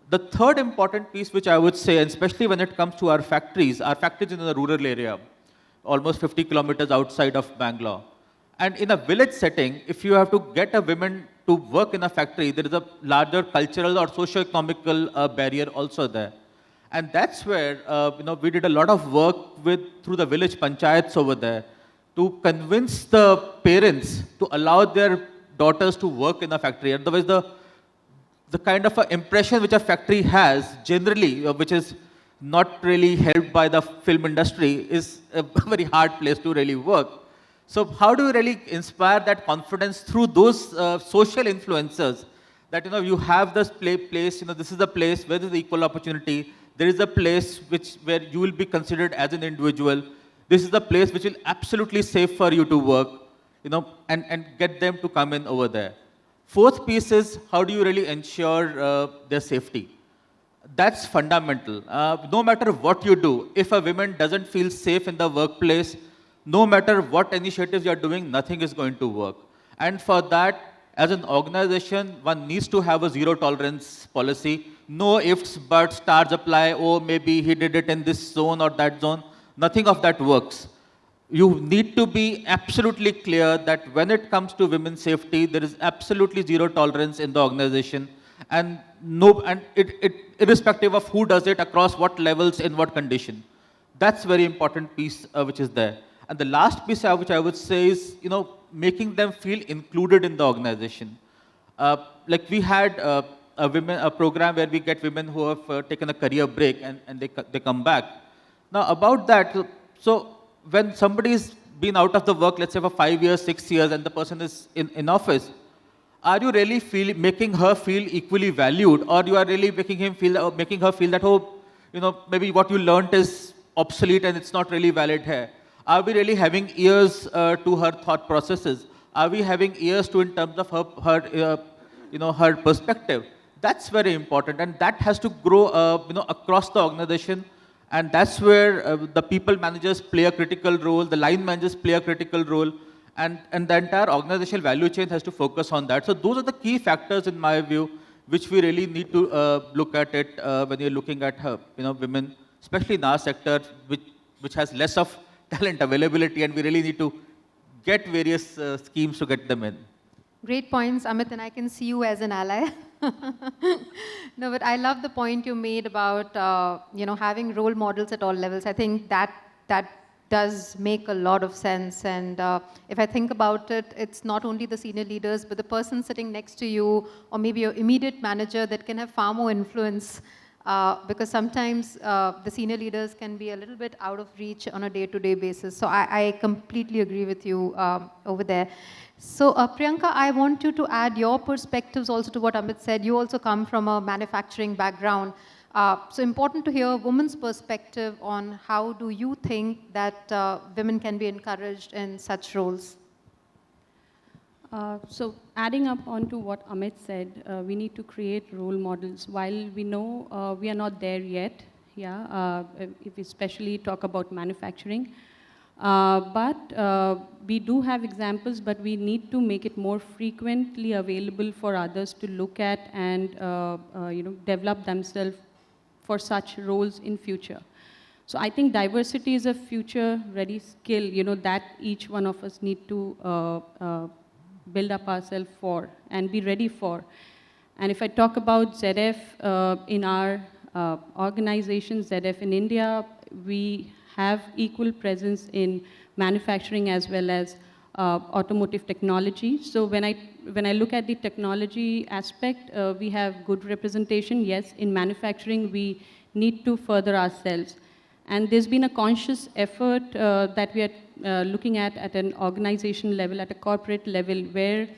The third important piece which I would say, and especially when it comes to our factories in the rural area, almost 50 kilometers outside of Bangalore. And in a village setting, if you have to get a woman to work in a factory, there is a larger cultural or socio-economical barrier also there. And that's where we did a lot of work through the village panchayats over there to convince the parents to allow their daughters to work in a factory. Otherwise, the kind of impression which a factory has generally, which is not really helped by the film industry, is a very hard place to really work. So how do you really inspire that confidence through those social influencers that you have this place, this is the place where there is equal opportunity, there is a place where you will be considered as an individual, this is the place which will absolutely safe for you to work, and get them to come in over there. Fourth piece is, how do you really ensure their safety? That's fundamental. No matter what you do, if a woman doesn't feel safe in the workplace, no matter what initiatives you are doing, nothing is going to work. And for that, as an organization, one needs to have a zero tolerance policy. No ifs, buts, stars apply, oh, maybe he did it in this zone or that zone. Nothing of that works. You need to be absolutely clear that when it comes to women's safety, there is absolutely zero tolerance in the organization. And irrespective of who does it, across what levels, in what condition. That's very important piece which is there. And the last piece which I would say is, making them feel included in the organization. Like we had a program where we get women who have taken a career break and they come back. Now about that, so when somebody's been out of the work, let's say for 5 years, 6 years, and the person is in office, are you really making her feel equally valued, or you are really making her feel that, maybe what you learned is obsolete and it's not really valid here? Are we really having ears to her thought processes? Are we having ears to in terms of her perspective? That's very important, and that has to grow, across the organization. And that's where the people managers play a critical role, the line managers play a critical role, and the entire organizational value chain has to focus on that. So those are the key factors, in my view, which we really need to look at it when you're looking at women, especially in our sector, which has less of talent availability, and we really need to get various schemes to get them in. Great points, Amit, and I can see you as an ally. No, but I love the point you made about having role models at all levels. I think that does make a lot of sense. And if I think about it, it's not only the senior leaders, but the person sitting next to you, or maybe your immediate manager, that can have far more influence. Because sometimes the senior leaders can be a little bit out of reach on a day-to-day basis. So I completely agree with you over there. So Priyanka, I want you to add your perspectives also to what Amit said. You also come from a manufacturing background. So important to hear a woman's perspective on how do you think that women can be encouraged in such roles? So adding up onto what Amit said, we need to create role models. While we know we are not there yet, if we especially talk about manufacturing, but we do have examples, but we need to make it more frequently available for others to look at and develop themselves for such roles in future. So I think diversity is a future-ready skill, that each one of us need to build up ourselves for and be ready for. And if I talk about ZF in our organization, ZF in India, we have equal presence in manufacturing as well as automotive technology. So when I look at the technology aspect, we have good representation. Yes, in manufacturing, we need to further ourselves. And there's been a conscious effort that we are looking at an organization level, at a corporate level, where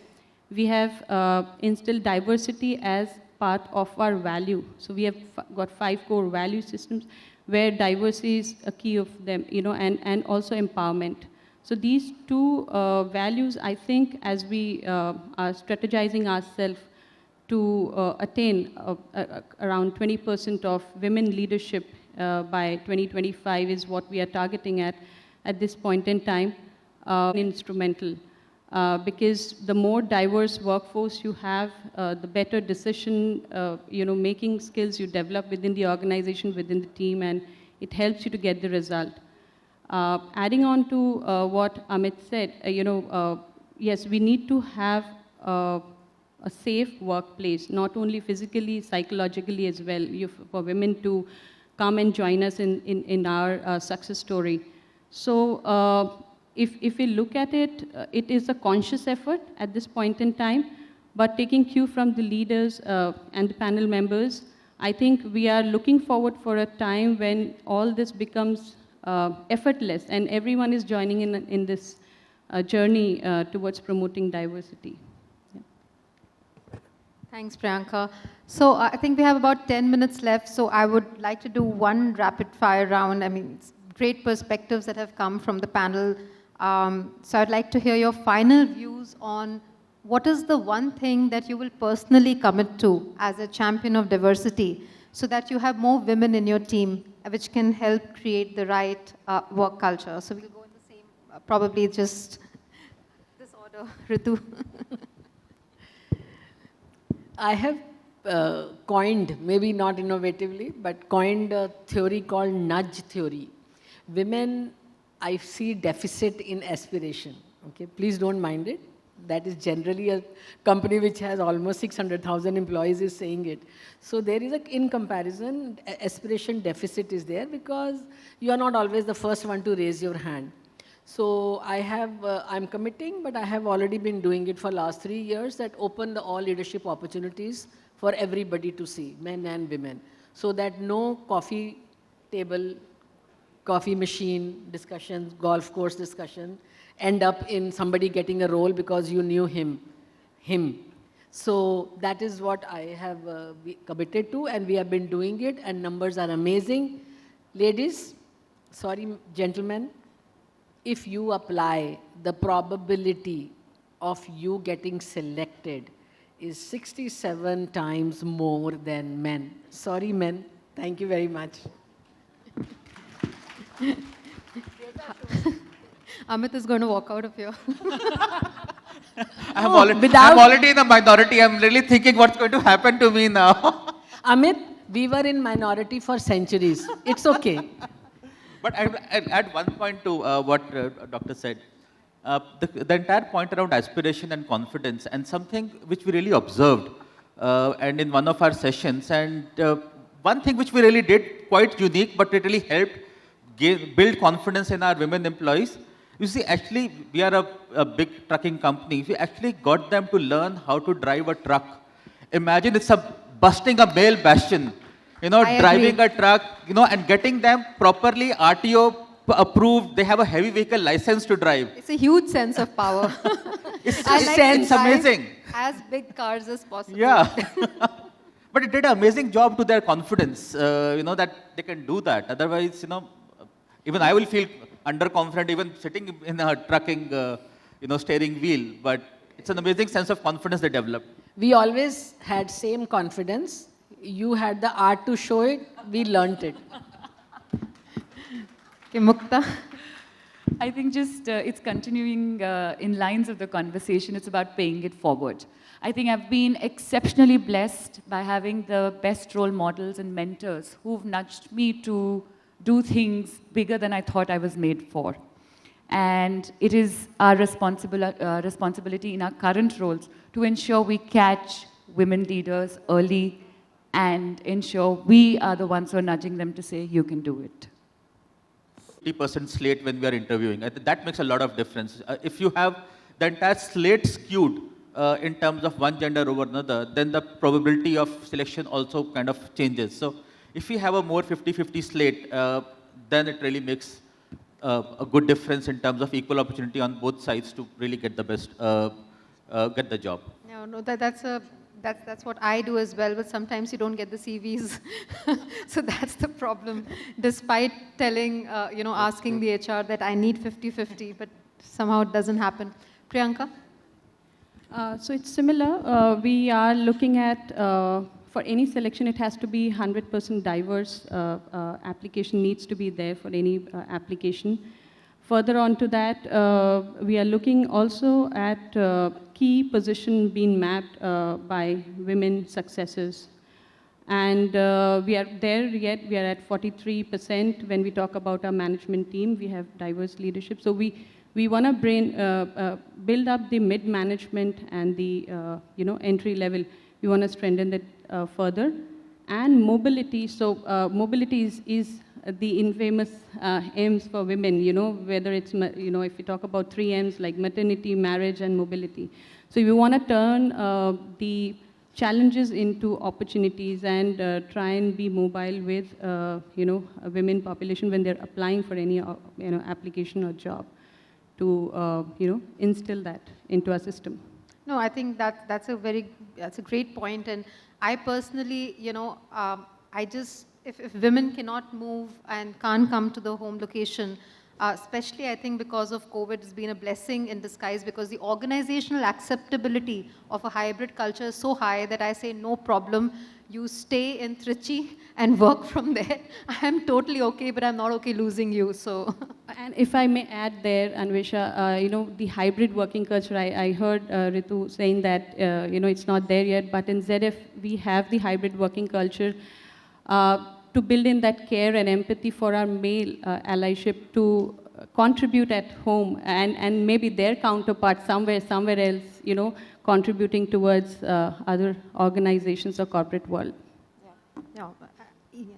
we have instilled diversity as part of our value. So we have got 5 core value systems where diversity is a key of them, and also empowerment. So these 2 values, I think, as we are strategizing ourselves to attain around 20% of women leadership by 2025 is what we are targeting at this point in time, instrumental. Because the more diverse workforce you have, the better decision, making skills you develop within the organization, within the team, and it helps you to get the result. Adding on to what Amit said, yes, we need to have a safe workplace, not only physically, psychologically as well, for women to come and join us in our success story. So if we look at it, it is a conscious effort at this point in time, but taking cue from the leaders and the panel members, I think we are looking forward for a time when all this becomes effortless and everyone is joining in this journey towards promoting diversity. Thanks, Priyanka. So I think we have about 10 minutes left, so I would like to do one rapid fire round. I mean, it's great perspectives that have come from the panel. So I'd like to hear your final views on what is the one thing that you will personally commit to as a champion of diversity so that you have more women in your team, which can help create the right work culture. So we'll go in the same, probably just this order, Ritu. I have coined, maybe not innovatively, but coined a theory called nudge theory. Women, I see deficit in aspiration. Okay, please don't mind it. That is generally a company which has almost 600,000 employees is saying it. So there is in comparison, aspiration deficit is there because you are not always the first one to raise your hand. So I'm committing, but I have already been doing it for last 3 years that open the all leadership opportunities for everybody to see, men and women, so that no coffee table, coffee machine discussions, golf course discussion end up in somebody getting a role because you knew him. So that is what I have committed to, and we have been doing it, and numbers are amazing. Ladies, sorry, gentlemen, if you apply, the probability of you getting selected is 67 times more than men. Sorry, men. Thank you very much. Amit is going to walk out of here. I'm already in the minority. I'm really thinking what's going to happen to me now. Amit, we were in minority for centuries. It's okay. But I'll add one point to what Doctor said. The entire point around aspiration and confidence, and something which we really observed and in one of our sessions, and one thing which we really did quite unique, but it really helped build confidence in our women employees. You see, actually, we are a big trucking company. We actually got them to learn how to drive a truck. Imagine it's busting a male bastion. Driving a truck, and getting them properly RTO approved. They have a heavy vehicle license to drive. It's a huge sense of power. It's amazing. As big cars as possible. Yeah. But it did an amazing job to their confidence, that they can do that. Otherwise, even I will feel underconfident even sitting in a trucking, steering wheel. But it's an amazing sense of confidence they developed. We always had same confidence. You had the art to show it, we learnt it. Okay, Mukta. I think just it's continuing in lines of the conversation. It's about paying it forward. I think I've been exceptionally blessed by having the best role models and mentors who've nudged me to do things bigger than I thought I was made for. And it is our responsibility in our current roles to ensure we catch women leaders early and ensure we are the ones who are nudging them to say, you can do it. 50% slate when we are interviewing. That makes a lot of difference. If you have the entire slate skewed in terms of one gender over another, then the probability of selection also kind of changes. So if we have a more 50-50 slate, then it really makes a good difference in terms of equal opportunity on both sides to really get the best, get the job. No, that's what I do as well, but sometimes you don't get the CVs. So that's the problem. Despite telling, asking the HR that I need 50-50, but somehow it doesn't happen. Priyanka? So it's similar. We are looking at, for any selection, it has to be 100% diverse. Application needs to be there for any application. Further on to that, we are looking also at key position being mapped by women successors. And we are there yet, we are at 43% when we talk about our management team, we have diverse leadership. So we We want to build up the mid-management and the entry level. We want to strengthen that further. And mobility, so mobility is the infamous M's for women, whether it's, if you talk about 3 M's like maternity, marriage, and mobility. So we want to turn the challenges into opportunities and try and be mobile with, a women population when they're applying for any, application or job to, instill that into our system. No, I think that's a great point. And I personally, if women cannot move and can't come to the home location, especially I think because of COVID, it's been a blessing in disguise because the organizational acceptability of a hybrid culture is so high that I say no problem. You stay in Trichy and work from there. I'm totally okay, but I'm not okay losing you. So, and if I may add there, Anvesha, the hybrid working culture. I heard Ritu saying that it's not there yet, but in ZF we have the hybrid working culture to build in that care and empathy for our male allyship to contribute at home and maybe their counterpart somewhere else, contributing towards other organizations or corporate world.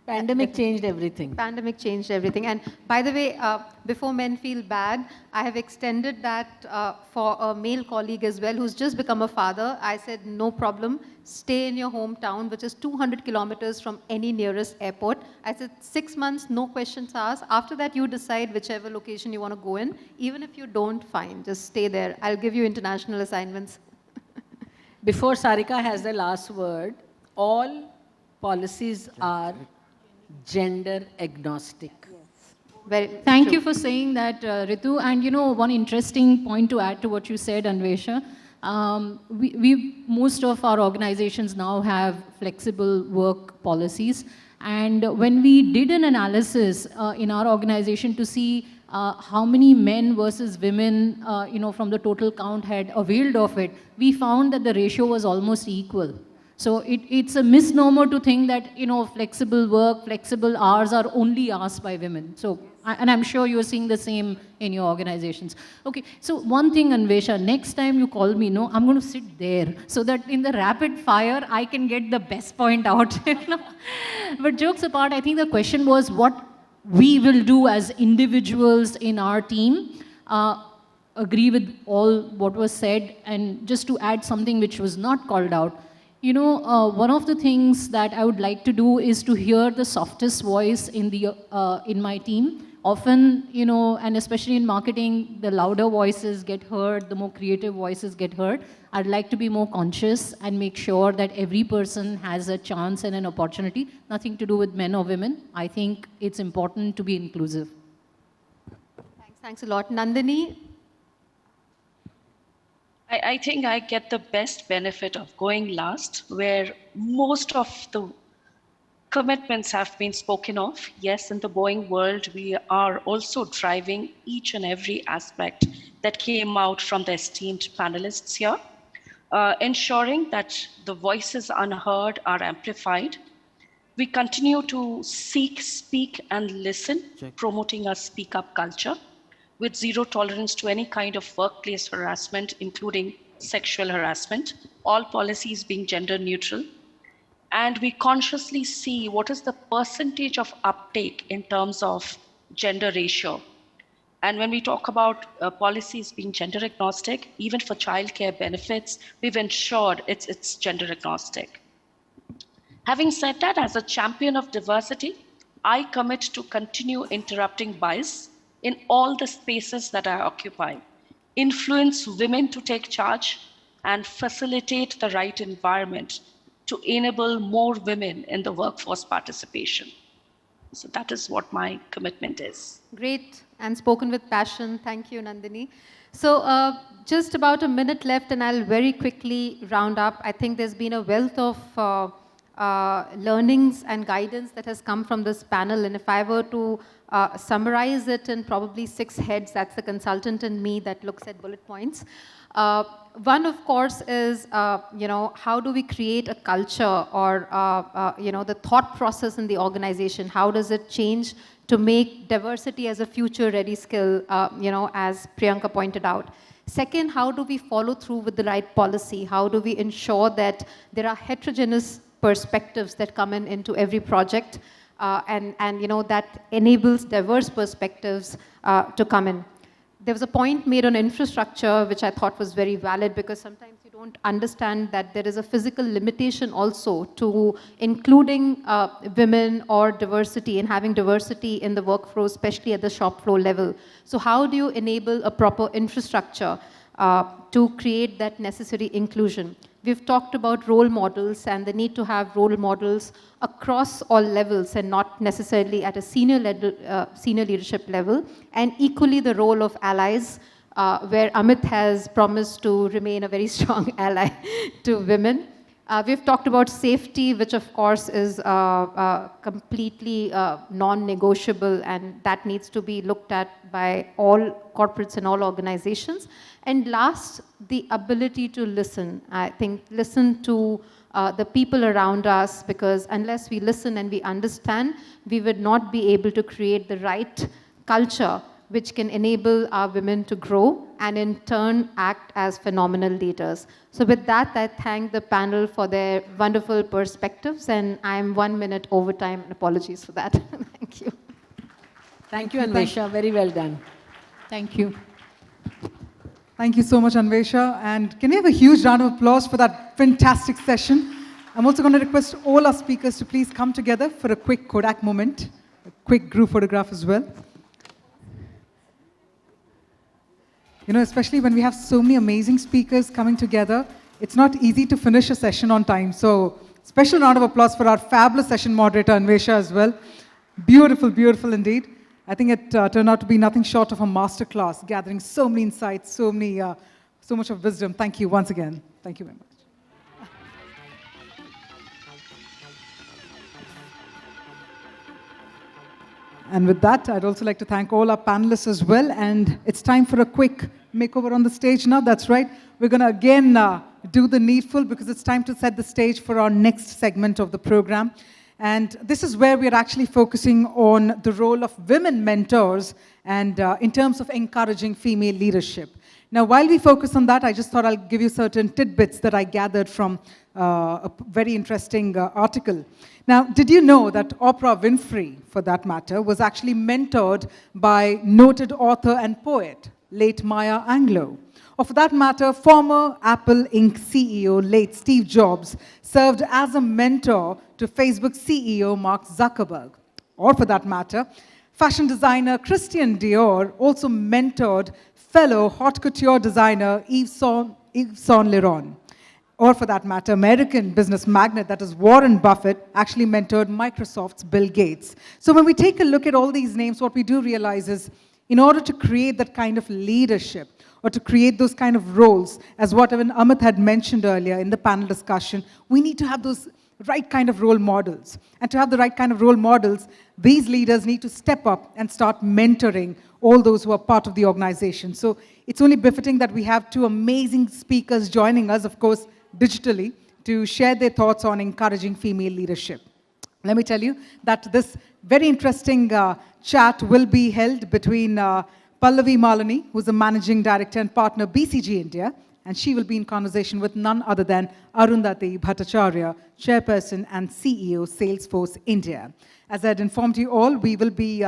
Pandemic changed everything. Pandemic changed everything. And by the way, before men feel bad, I have extended that for a male colleague as well who's just become a father. I said, no problem, stay in your hometown, which is 200 kilometers from any nearest airport. I said, 6 months, no questions asked. After that, you decide whichever location you want to go in. Even if you don't, fine, just stay there. I'll give you international assignments. Before Sarika has the last word, all policies are gender agnostic. Thank you for saying that, Ritu. And one interesting point to add to what you said, Anvesha. Most of our organizations now have flexible work policies. And when we did an analysis in our organization to see how many men versus women, from the total count had availed of it, we found that the ratio was almost equal. So it's a misnomer to think that, flexible work, flexible hours are only asked by women. So, and I'm sure you're seeing the same in your organizations. Okay, so one thing, Anvesha, next time you call me, I'm going to sit there so that in the rapid fire, I can get the best point out. But jokes apart, I think the question was what we will do as individuals in our team. Agree with all what was said, and just to add something which was not called out, one of the things that I would like to do is to hear the softest voice in my team. Often, and especially in marketing, the louder voices get heard, the more creative voices get heard. I'd like to be more conscious and make sure that every person has a chance and an opportunity. Nothing to do with men or women. I think it's important to be inclusive. Thanks a lot. Nandini? I think I get the best benefit of going last, where most of the commitments have been spoken of. Yes, in the Boeing world, we are also driving each and every aspect that came out from the esteemed panelists here, ensuring that the voices unheard are amplified. We continue to seek, speak, and listen, promoting a speak up culture with zero tolerance to any kind of workplace harassment, including sexual harassment, all policies being gender neutral. And we consciously see what is the percentage of uptake in terms of gender ratio. And when we talk about policies being gender agnostic, even for childcare benefits, we've ensured it's gender agnostic. Having said that, as a champion of diversity, I commit to continue interrupting bias in all the spaces that I occupy, influence women to take charge, and facilitate the right environment to enable more women in the workforce participation. So that is what my commitment is. Great, and spoken with passion. Thank you, Nandini. So just about a minute left, and I'll very quickly round up. I think there's been a wealth of learnings and guidance that has come from this panel. And if I were to summarize it in probably 6 heads, that's the consultant in me that looks at bullet points. One, of course, is, how do we create a culture or, the thought process in the organization? How does it change to make diversity as a future-ready skill, as Priyanka pointed out? Second, how do we follow through with the right policy? How do we ensure that there are heterogeneous perspectives that come into every project and that enables diverse perspectives to come in? There was a point made on infrastructure, which I thought was very valid, because sometimes you don't understand that there is a physical limitation also to including women or diversity and having diversity in the workforce, especially at the shop floor level. So how do you enable a proper infrastructure to create that necessary inclusion? We've talked about role models and the need to have role models across all levels and not necessarily at a senior leadership level, and equally the role of allies, where Amit has promised to remain a very strong ally to women. We've talked about safety, which of course is completely non-negotiable, and that needs to be looked at by all corporates and all organizations. And last, the ability to listen. I think listen to the people around us, because unless we listen and we understand, we would not be able to create the right culture which can enable our women to grow and in turn act as phenomenal leaders. So with that, I thank the panel for their wonderful perspectives, and I'm 1 minute over time, and apologies for that. Thank you. Thank you, Anvesha. Very well done. Thank you. Thank you so much, Anvesha. And can we have a huge round of applause for that fantastic session? I'm also going to request all our speakers to please come together for a quick Kodak moment, a quick group photograph as well. Especially when we have so many amazing speakers coming together, it's not easy to finish a session on time. So special round of applause for our fabulous session moderator, Anvesha, as well. Beautiful, beautiful indeed. I think it turned out to be nothing short of a masterclass, gathering so many insights, so much of wisdom. Thank you once again. Thank you very much. And with that, I'd also like to thank all our panelists as well. And it's time for a quick makeover on the stage now. That's right. We're going to again do the needful, because it's time to set the stage for our next segment of the program. And this is where we're actually focusing on the role of women mentors and in terms of encouraging female leadership. Now, while we focus on that, I just thought I'll give you certain tidbits that I gathered from a very interesting article. Now, did you know that Oprah Winfrey, for that matter, was actually mentored by noted author and poet, late Maya Angelou? Or for that matter, former Apple Inc. CEO, late Steve Jobs, served as a mentor to Facebook CEO Mark Zuckerberg. Or for that matter, fashion designer Christian Dior also mentored fellow haute couture designer Yves Saint Laurent. Or for that matter, American business magnate, that is Warren Buffett, actually mentored Microsoft's Bill Gates. So when we take a look at all these names, what we do realize is, in order to create that kind of leadership, or to create those kind of roles, as what even Amit had mentioned earlier in the panel discussion, we need to have those right kind of role models. And to have the right kind of role models, these leaders need to step up and start mentoring all those who are part of the organization. So it's only befitting that we have 2 amazing speakers joining us, of course, digitally, to share their thoughts on encouraging female leadership. Let me tell you that this very interesting chat will be held between Pallavi Malani, who's the Managing Director and Partner, BCG India, and she will be in conversation with none other than Arundhati Bhattacharya, Chairperson and CEO, Salesforce India. As I had informed you all, we will be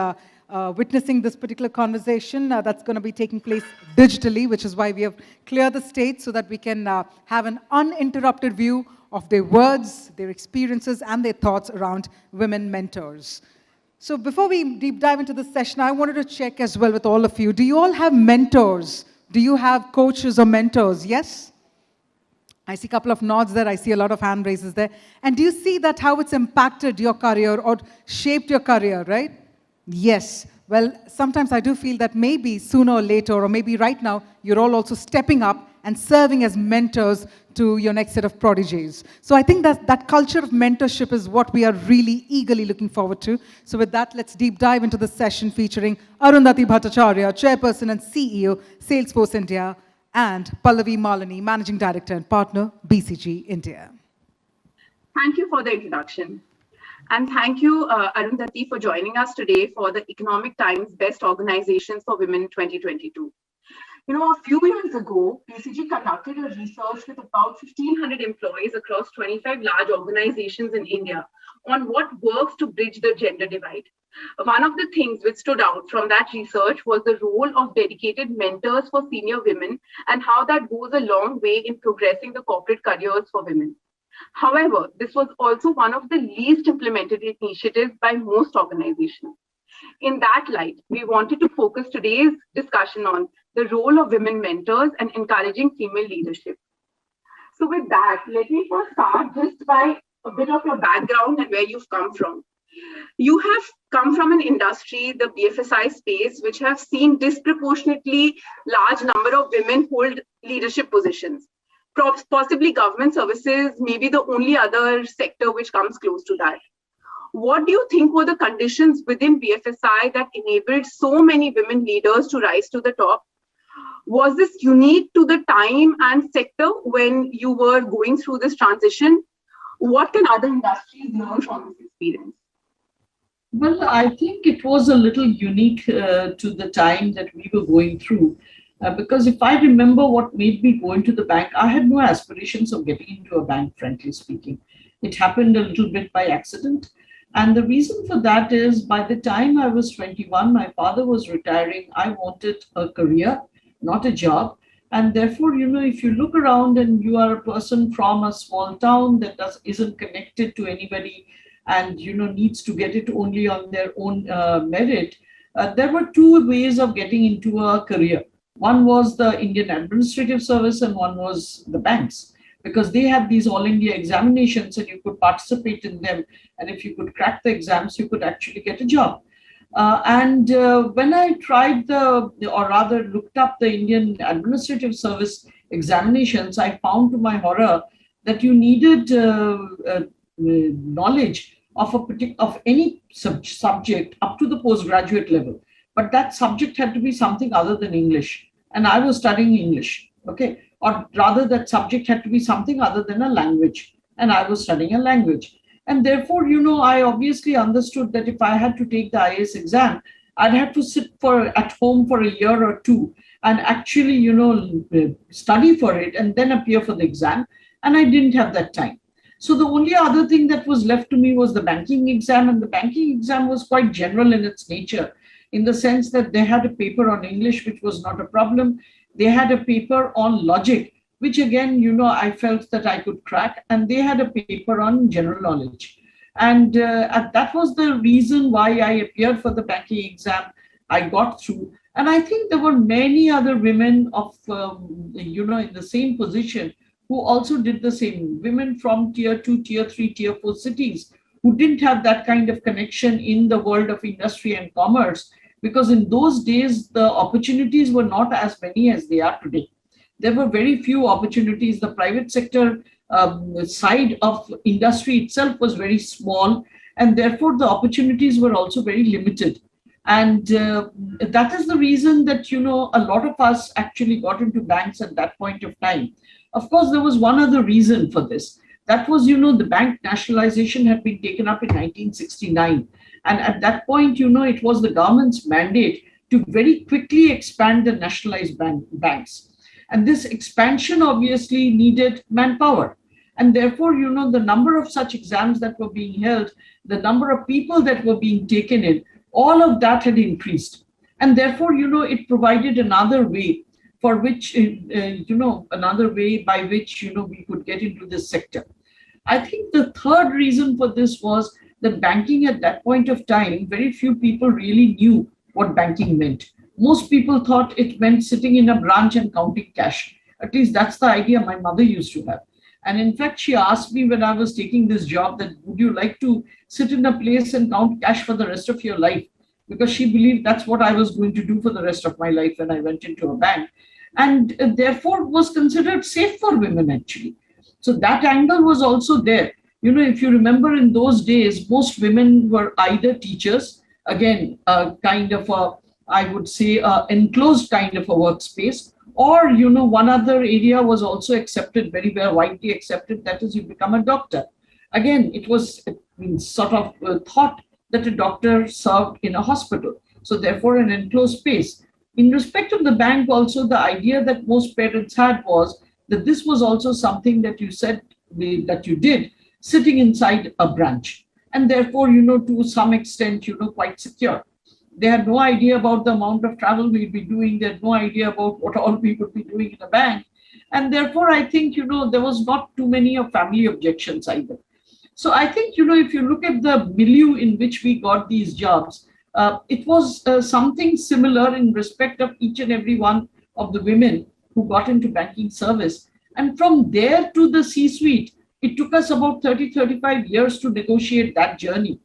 witnessing this particular conversation that's going to be taking place digitally, which is why we have cleared the stage so that we can have an uninterrupted view of their words, their experiences, and their thoughts around women mentors. So before we deep dive into this session, I wanted to check as well with all of you. Do you all have mentors? Do you have coaches or mentors? Yes? I see a couple of nods there. I see a lot of hand raises there. And do you see that how it's impacted your career or shaped your career, right? Yes. Well, sometimes I do feel that maybe sooner or later, or maybe right now, you're all also stepping up and serving as mentors to your next set of prodigies. So I think that culture of mentorship is what we are really eagerly looking forward to. So with that, let's deep dive into the session featuring Arundhati Bhattacharya, Chairperson and CEO, Salesforce India, and Pallavi Malani, Managing Director and Partner, BCG India. Thank you for the introduction. And thank you, Arundhati, for joining us today for the Economic Times Best Organizations for Women 2022. You know, a few years ago, BCG conducted a research with about 1,500 employees across 25 large organizations in India on what works to bridge the gender divide. One of the things which stood out from that research was the role of dedicated mentors for senior women and how that goes a long way in progressing the corporate careers for women. However, this was also one of the least implemented initiatives by most organizations. In that light, we wanted to focus today's discussion on the role of women mentors and encouraging female leadership. So with that, let me first start just by a bit of your background and where you've come from. You have come from an industry, the BFSI space, which have seen disproportionately large number of women hold leadership positions. Possibly government services may be the only other sector which comes close to that. What do you think were the conditions within BFSI that enabled so many women leaders to rise to the top? Was this unique to the time and sector when you were going through this transition? What can other industries learn from this experience? Well, I think it was a little unique to the time that we were going through. Because if I remember what made me go into the bank, I had no aspirations of getting into a bank, frankly speaking. It happened a little bit by accident. And the reason for that is by the time I was 21, my father was retiring. I wanted a career, not a job. And therefore, you know, if you look around and you are a person from a small town that isn't connected to anybody and, you know, needs to get it only on their own merit, there were two ways of getting into a career. One was the Indian Administrative Service and one was the banks, because they had these all India examinations and you could participate in them. And if you could crack the exams, you could actually get a job. When I tried or rather looked up the Indian Administrative Service examinations, I found to my horror that you needed knowledge of any subject up to the postgraduate level. But that subject had to be something other than English. And I was studying English, okay? Or rather that subject had to be something other than a language. And I was studying a language. And therefore, you know, I obviously understood that if I had to take the IAS exam, I'd have to sit at home for a year or two and actually, you know, study for it and then appear for the exam. And I didn't have that time. So the only other thing that was left to me was the banking exam. And the banking exam was quite general in its nature, in the sense that they had a paper on English, which was not a problem. They had a paper on logic, which again, you know, I felt that I could crack. And they had a paper on general knowledge. And that was the reason why I appeared for the banking exam. I got through. And I think there were many other women of, you know, in the same position who also did the same. Women from tier 2, tier 3, tier 4 cities who didn't have that kind of connection in the world of industry and commerce, because in those days, the opportunities were not as many as they are today. There were very few opportunities. The private sector side of industry itself was very small, and therefore the opportunities were also very limited. And that is the reason that, you know, a lot of us actually got into banks at that point of time. Of course, there was one other reason for this. That was, you know, the bank nationalization had been taken up in 1969. And at that point, you know, it was the government's mandate to very quickly expand the nationalized banks. And this expansion obviously needed manpower. And therefore, you know, the number of such exams that were being held, the number of people that were being taken in, all of that had increased. And therefore, you know, it provided another way for which, you know, another way by which, you know, we could get into this sector. I think the third reason for this was that banking at that point of time, very few people really knew what banking meant. Most people thought it meant sitting in a branch and counting cash. At least that's the idea my mother used to have. And in fact, she asked me when I was taking this job that, would you like to sit in a place and count cash for the rest of your life? Because she believed that's what I was going to do for the rest of my life when I went into a bank. and therefore was considered safe for women actually. So that angle was also there. If you remember in those days, most women were either teachers, again, kind of a, I would say, enclosed kind of a workspace, or, one other area was also accepted, very well, widely accepted, that is you become a doctor. Again, it was sort of thought that a doctor served in a hospital. So therefore an enclosed space. In respect of the bank also, the idea that most parents had was that this was also something that you said that you did sitting inside a branch. And therefore, to some extent, quite secure. They had no idea about the amount of travel we'd be doing. They had no idea about what all we would be doing in a bank. And therefore, I think, there was not too many of family objections either. So I think, if you look at the milieu in which we got these jobs, it was something similar in respect of each and every one of the women who got into banking service. And from there to the C-suite, it took us about 35 years to negotiate that journey.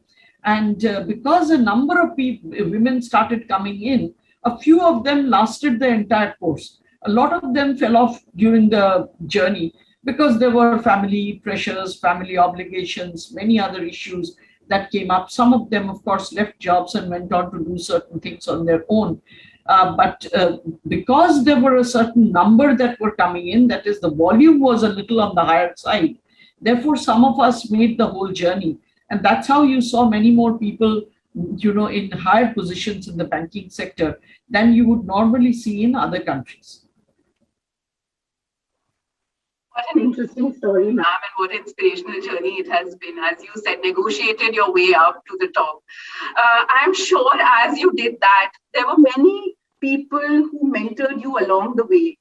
And because a number of women started coming in, a few of them lasted the entire course. A lot of them fell off during the journey because there were family pressures, family obligations, many other issues that came up. Some of them, of course, left jobs and went on to do certain things on their own. But because there were a certain number that were coming in, that is, the volume was a little on the higher side. Therefore, some of us made the whole journey. And that's how you saw many more people, in higher positions in the banking sector than you would normally see in other countries. What an interesting story, ma'am, and what an inspirational journey it has been. As you said, negotiated your way up to the top. I'm sure as you did that, there were many people who mentored you along the way.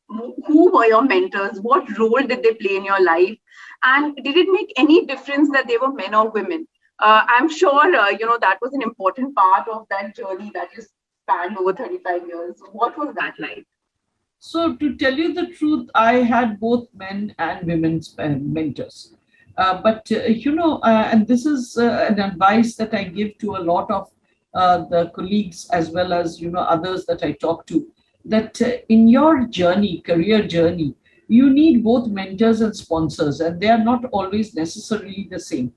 Who were your mentors? What role did they play in your life? And did it make any difference that they were men or women? I'm sure, that was an important part of that journey that you spanned over 35 years. What was that like? So to tell you the truth, I had both men and women's mentors. And this is an advice that I give to a lot of the colleagues as well as, others that I talk to, that in your journey, career journey, you need both mentors and sponsors, and they are not always necessarily the same.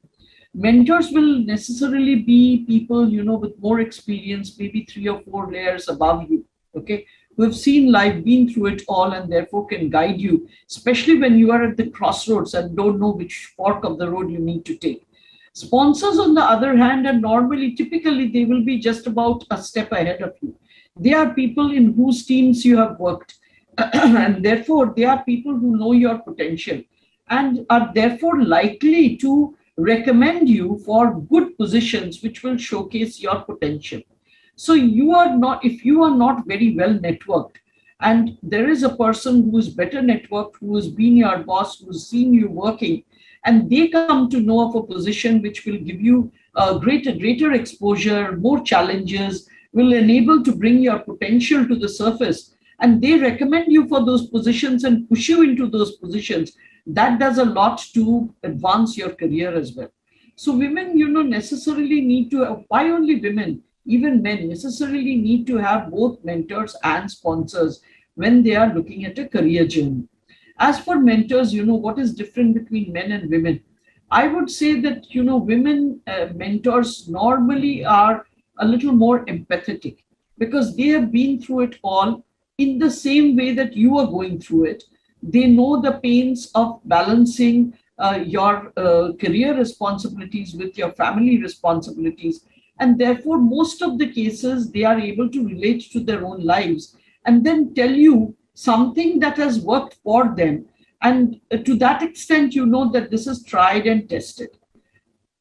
Mentors will necessarily be people, with more experience, maybe 3 or 4 layers above you, okay, who have seen life, been through it all, and therefore can guide you, especially when you are at the crossroads and don't know which fork of the road you need to take. Sponsors, on the other hand, are typically, they will be just about a step ahead of you. They are people in whose teams you have worked. And therefore, they are people who know your potential and are therefore likely to recommend you for good positions which will showcase your potential. So if you are not very well networked, and there is a person who is better networked, who has been your boss, who's seen you working, and they come to know of a position which will give you greater exposure, more challenges, will enable to bring your potential to the surface, and they recommend you for those positions and push you into those positions, that does a lot to advance your career as well. So women, necessarily need to, why only women? Even men necessarily need to have both mentors and sponsors when they are looking at a career journey. As for mentors, what is different between men and women? I would say that, women mentors normally are a little more empathetic because they have been through it all in the same way that you are going through it. They know the pains of balancing your career responsibilities with your family responsibilities. And therefore, most of the cases, they are able to relate to their own lives and then tell you something that has worked for them. And to that extent, you know that this is tried and tested.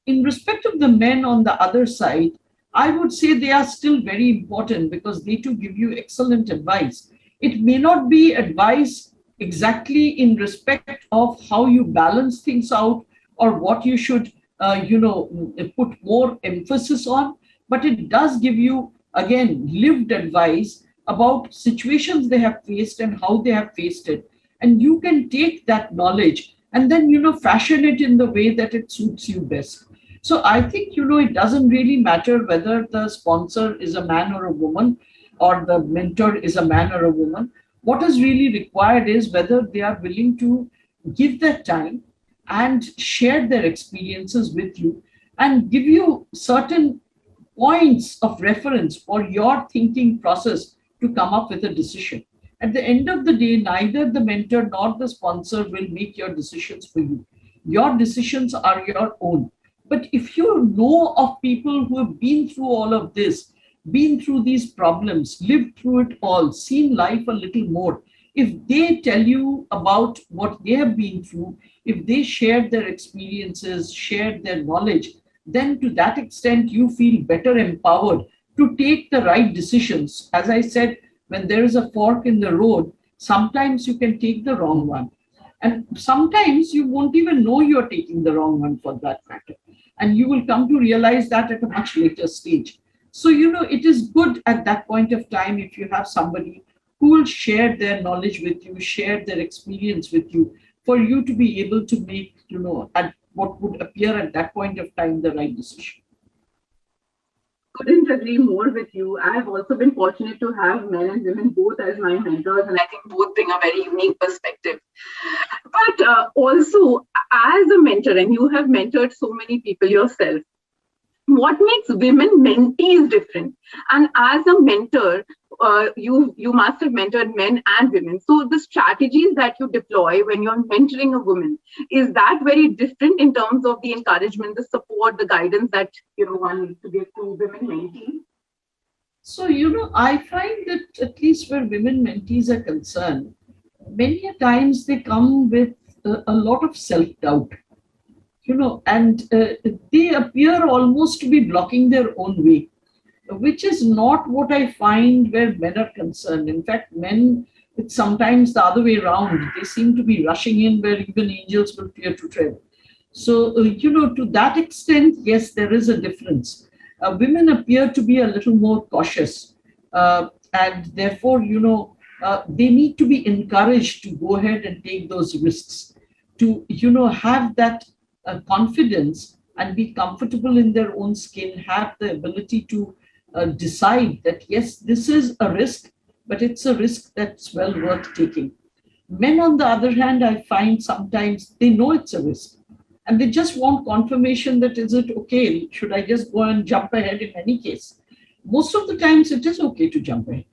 In respect of the men on the other side, I would say they are still very important because they too give you excellent advice. It may not be advice exactly in respect of how you balance things out or what you should put more emphasis on, but it does give you, again, lived advice about situations they have faced and how they have faced it. And you can take that knowledge and then, fashion it in the way that it suits you best. So I think, it doesn't really matter whether the sponsor is a man or a woman or the mentor is a man or a woman. What is really required is whether they are willing to give their time and share their experiences with you and give you certain points of reference for your thinking process to come up with a decision. At the end of the day, neither the mentor nor the sponsor will make your decisions for you. Your decisions are your own. But if you know of people who have been through all of this, been through these problems, lived through it all, seen life a little more, if they tell you about what they have been through, if they shared their experiences, shared their knowledge, then to that extent you feel better empowered to take the right decisions. As I said, when there is a fork in the road, sometimes you can take the wrong one. And sometimes you won't even know you're taking the wrong one for that matter. And you will come to realize that at a much later stage. So, it is good at that point of time if you have somebody who will share their knowledge with you, share their experience with you, for you to be able to make, at what would appear at that point of time the right decision. Couldn't agree more with you. I've also been fortunate to have men and women both as my mentors, and I think both bring a very unique perspective. But also, as a mentor, and you have mentored so many people yourself, what makes women mentees different? And as a mentor, you must have mentored men and women. So the strategies that you deploy when you're mentoring a woman, is that very different in terms of the encouragement, the support, the guidance that one needs to give to women mentees? So, I find that at least where women mentees are concerned, many a times they come with a lot of self-doubt. And they appear almost to be blocking their own way, which is not what I find where men are concerned. In fact, men, it's sometimes the other way around. They seem to be rushing in where even angels will fear to tread. So, to that extent, yes, there is a difference. Women appear to be a little more cautious. And therefore, they need to be encouraged to go ahead and take those risks, to, have that confidence and be comfortable in their own skin, have the ability to decide that, yes, this is a risk, but it's a risk that's well worth taking. Men, on the other hand, I find sometimes they know it's a risk and they just want confirmation that, is it okay? Should I just go and jump ahead in any case? Most of the times it is okay to jump ahead.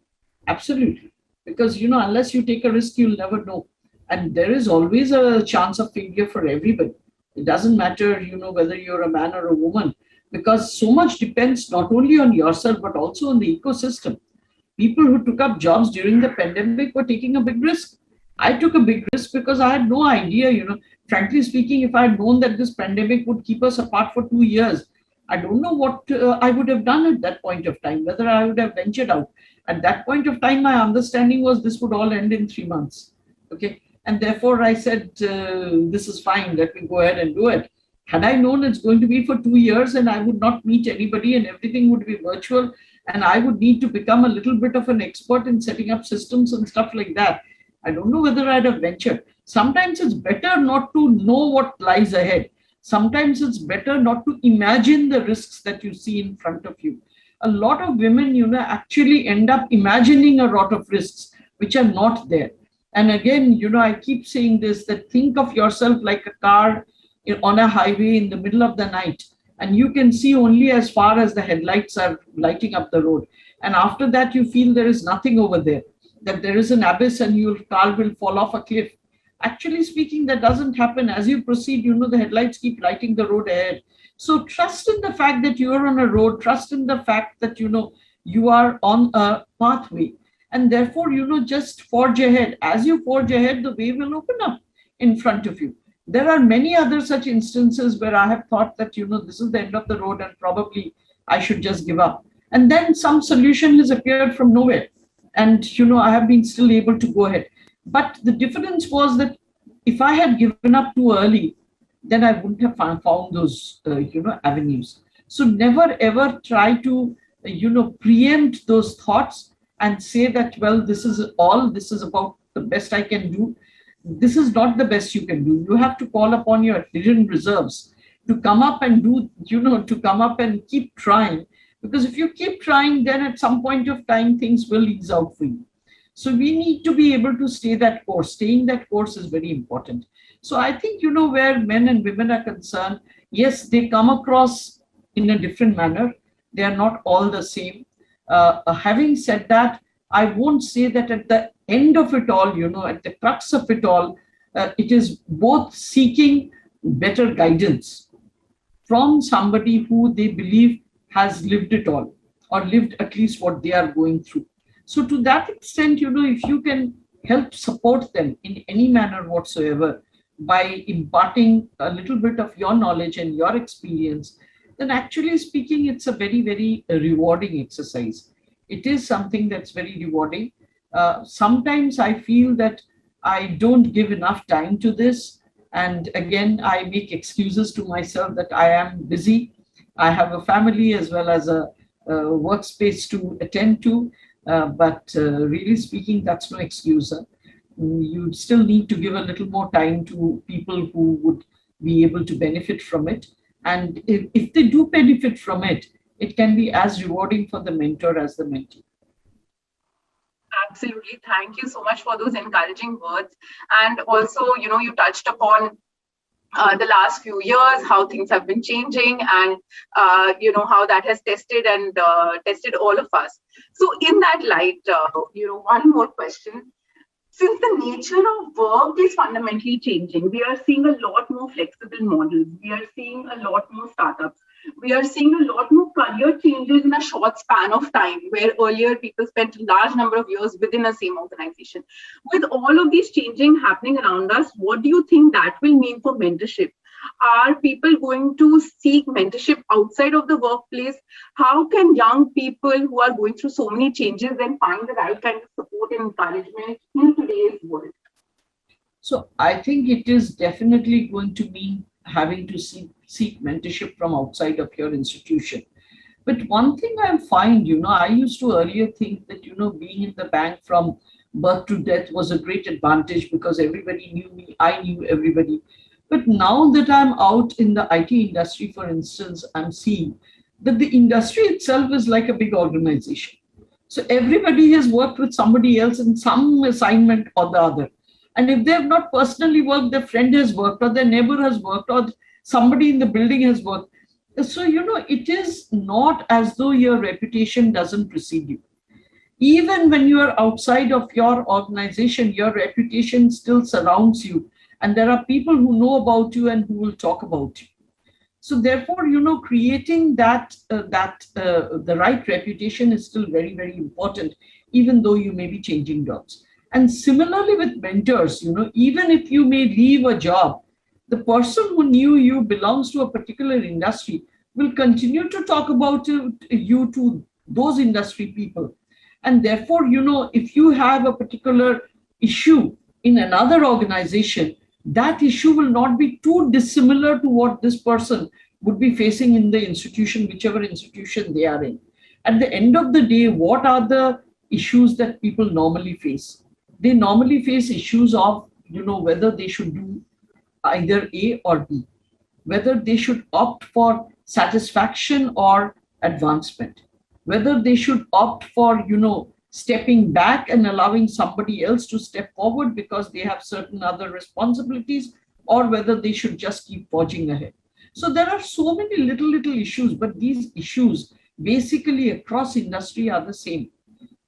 Absolutely. Because, unless you take a risk, you'll never know. And there is always a chance of failure for everybody. It doesn't matter, whether you're a man or a woman, because so much depends not only on yourself, but also on the ecosystem. People who took up jobs during the pandemic were taking a big risk. I took a big risk because I had no idea, frankly speaking, if I had known that this pandemic would keep us apart for 2 years, I don't know what I would have done at that point of time, whether I would have ventured out. At that point of time, my understanding was this would all end in 3 months. Okay. And therefore, I said, this is fine, let me go ahead and do it. Had I known it's going to be for 2 years and I would not meet anybody and everything would be virtual and I would need to become a little bit of an expert in setting up systems and stuff like that, I don't know whether I'd have ventured. Sometimes it's better not to know what lies ahead. Sometimes it's better not to imagine the risks that you see in front of you. A lot of women, actually end up imagining a lot of risks which are not there. And again, I keep saying this, that think of yourself like a car on a highway in the middle of the night, and you can see only as far as the headlights are lighting up the road. And after that, you feel there is nothing over there, that there is an abyss and your car will fall off a cliff. Actually speaking, that doesn't happen. As you proceed, the headlights keep lighting the road ahead. So trust in the fact that you are on a road, trust in the fact that, you are on a pathway. And therefore, just forge ahead. As you forge ahead, the way will open up in front of you. There are many other such instances where I have thought that, this is the end of the road and probably I should just give up. And then some solution has appeared from nowhere. And, I have been still able to go ahead. But the difference was that if I had given up too early, then I wouldn't have found those, avenues. So never ever try to, preempt those thoughts and say that, well, this is about the best I can do. This is not the best you can do. You have to call upon your hidden reserves to come up and do, to come up and keep trying. Because if you keep trying, then at some point of time, things will ease out for you. So we need to be able to stay that course. Staying that course is very important. So I think, you know, where men and women are concerned, yes, they come across in a different manner. They are not all the same. Having said that, I won't say that at the end of it all, you know, at the crux of it all, it is both seeking better guidance from somebody who they believe has lived it all, or lived at least what they are going through. So to that extent, you know, if you can help support them in any manner whatsoever by imparting a little bit of your knowledge and your experience, then actually speaking, it's a very, very rewarding exercise. It is something that's very rewarding. Sometimes I feel that I don't give enough time to this. And again, I make excuses to myself that I am busy. I have a family as well as a workspace to attend to. But really speaking, that's no excuse. You still need to give a little more time to people who would be able to benefit from it. And if they do benefit from it, it can be as rewarding for the mentor as the mentee. Absolutely. Thank you so much for those encouraging words. And also, you know, you touched upon the last few years, how things have been changing, and you know, how that has tested all of us. So in that light, you know, one more question. Since the nature of work is fundamentally changing, we are seeing a lot more flexible models. We are seeing a lot more startups. We are seeing a lot more career changes in a short span of time, where earlier people spent a large number of years within a same organization. With all of these changing happening around us, what do you think that will mean for mentorship? Are people going to seek mentorship outside of the workplace? How can young people who are going through so many changes then find the right kind of support and encouragement in today's world? So I think it is definitely going to mean having to seek mentorship from outside of your institution. But one thing I find, you know, I used to earlier think that, you know, being in the bank from birth to death was a great advantage because everybody knew me, I knew everybody. But now that I'm out in the IT industry, for instance, I'm seeing that the industry itself is like a big organization. So everybody has worked with somebody else in some assignment or the other. And if they have not personally worked, their friend has worked, or their neighbor has worked, or somebody in the building has worked. So, you know, it is not as though your reputation doesn't precede you. Even when you are outside of your organization, your reputation still surrounds you. And there are people who know about you and who will talk about you. So therefore, you know, creating the right reputation is still very, very important, even though you may be changing jobs. And similarly with mentors, you know, even if you may leave a job, the person who knew you belongs to a particular industry will continue to talk about you to those industry people. And therefore, you know, if you have a particular issue in another organization, that issue will not be too dissimilar to what this person would be facing in the institution, whichever institution they are in. At the end of the day, what are the issues that people normally face? They normally face issues of, you know, whether they should do either A or B, whether they should opt for satisfaction or advancement, whether they should opt for, you know, stepping back and allowing somebody else to step forward because they have certain other responsibilities, or whether they should just keep forging ahead. So there are so many little issues, but these issues basically across industry are the same.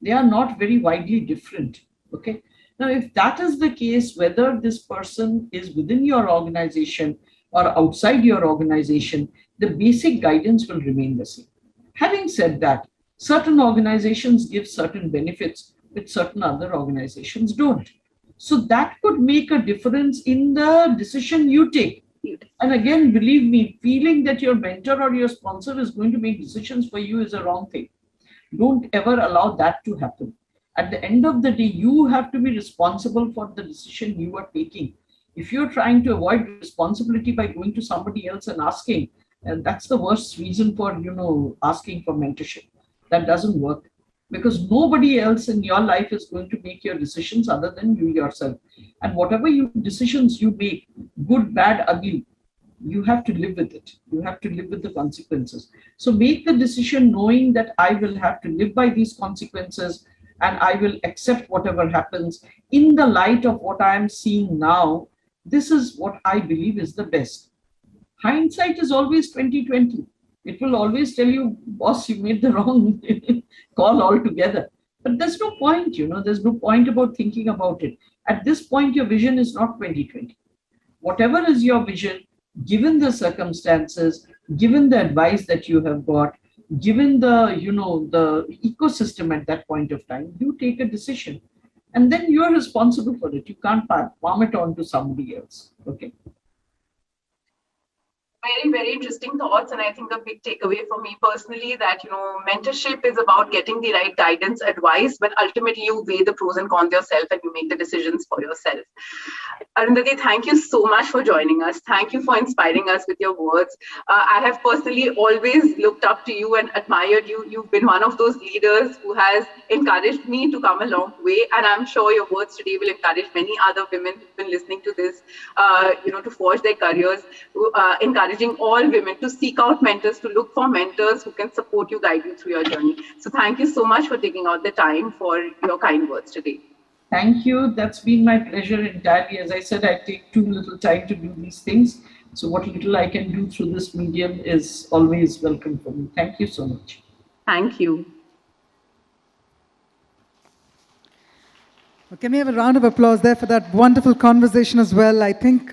They are not very widely different. Okay. Now, if that is the case, whether this person is within your organization or outside your organization, the basic guidance will remain the same. Having said that, certain organizations give certain benefits, which certain other organizations don't. So that could make a difference in the decision you take. And again, believe me, feeling that your mentor or your sponsor is going to make decisions for you is a wrong thing. Don't ever allow that to happen. At the end of the day, you have to be responsible for the decision you are taking. If you're trying to avoid responsibility by going to somebody else and asking, that's the worst reason for, you know, asking for mentorship. That doesn't work, because nobody else in your life is going to make your decisions other than you yourself. And whatever decisions you make, good, bad, ugly, you have to live with it. You have to live with the consequences. So make the decision knowing that I will have to live by these consequences. and I will accept whatever happens in the light of what I am seeing now. This is what I believe is the best. Hindsight is always 2020. It will always tell you, boss, you made the wrong call altogether. But there's no point, there's no point about thinking about it. At this point, your vision is not 2020. Whatever is your vision, given the circumstances, given the advice that you have got, given the, the ecosystem at that point of time, you take a decision. And then you're responsible for it. You can't palm it on to somebody else. Okay. Very, very interesting thoughts. And I think a big takeaway for me personally that, mentorship is about getting the right guidance, advice, but ultimately you weigh the pros and cons yourself and you make the decisions for yourself. Arundhati, thank you so much for joining us. Thank you for inspiring us with your words. I have personally always looked up to you and admired you. You've been one of those leaders who has encouraged me to come a long way. And I'm sure your words today will encourage many other women who've been listening to this, to forge their careers, encouraging all women to seek out mentors, to look for mentors who can support you, guide you through your journey. So thank you so much for taking out the time for your kind words today. Thank you. That's been my pleasure entirely. As I said, I take too little time to do these things. So what little I can do through this medium is always welcome for me. Thank you so much. Thank you. Well, can we have a round of applause there for that wonderful conversation as well? I think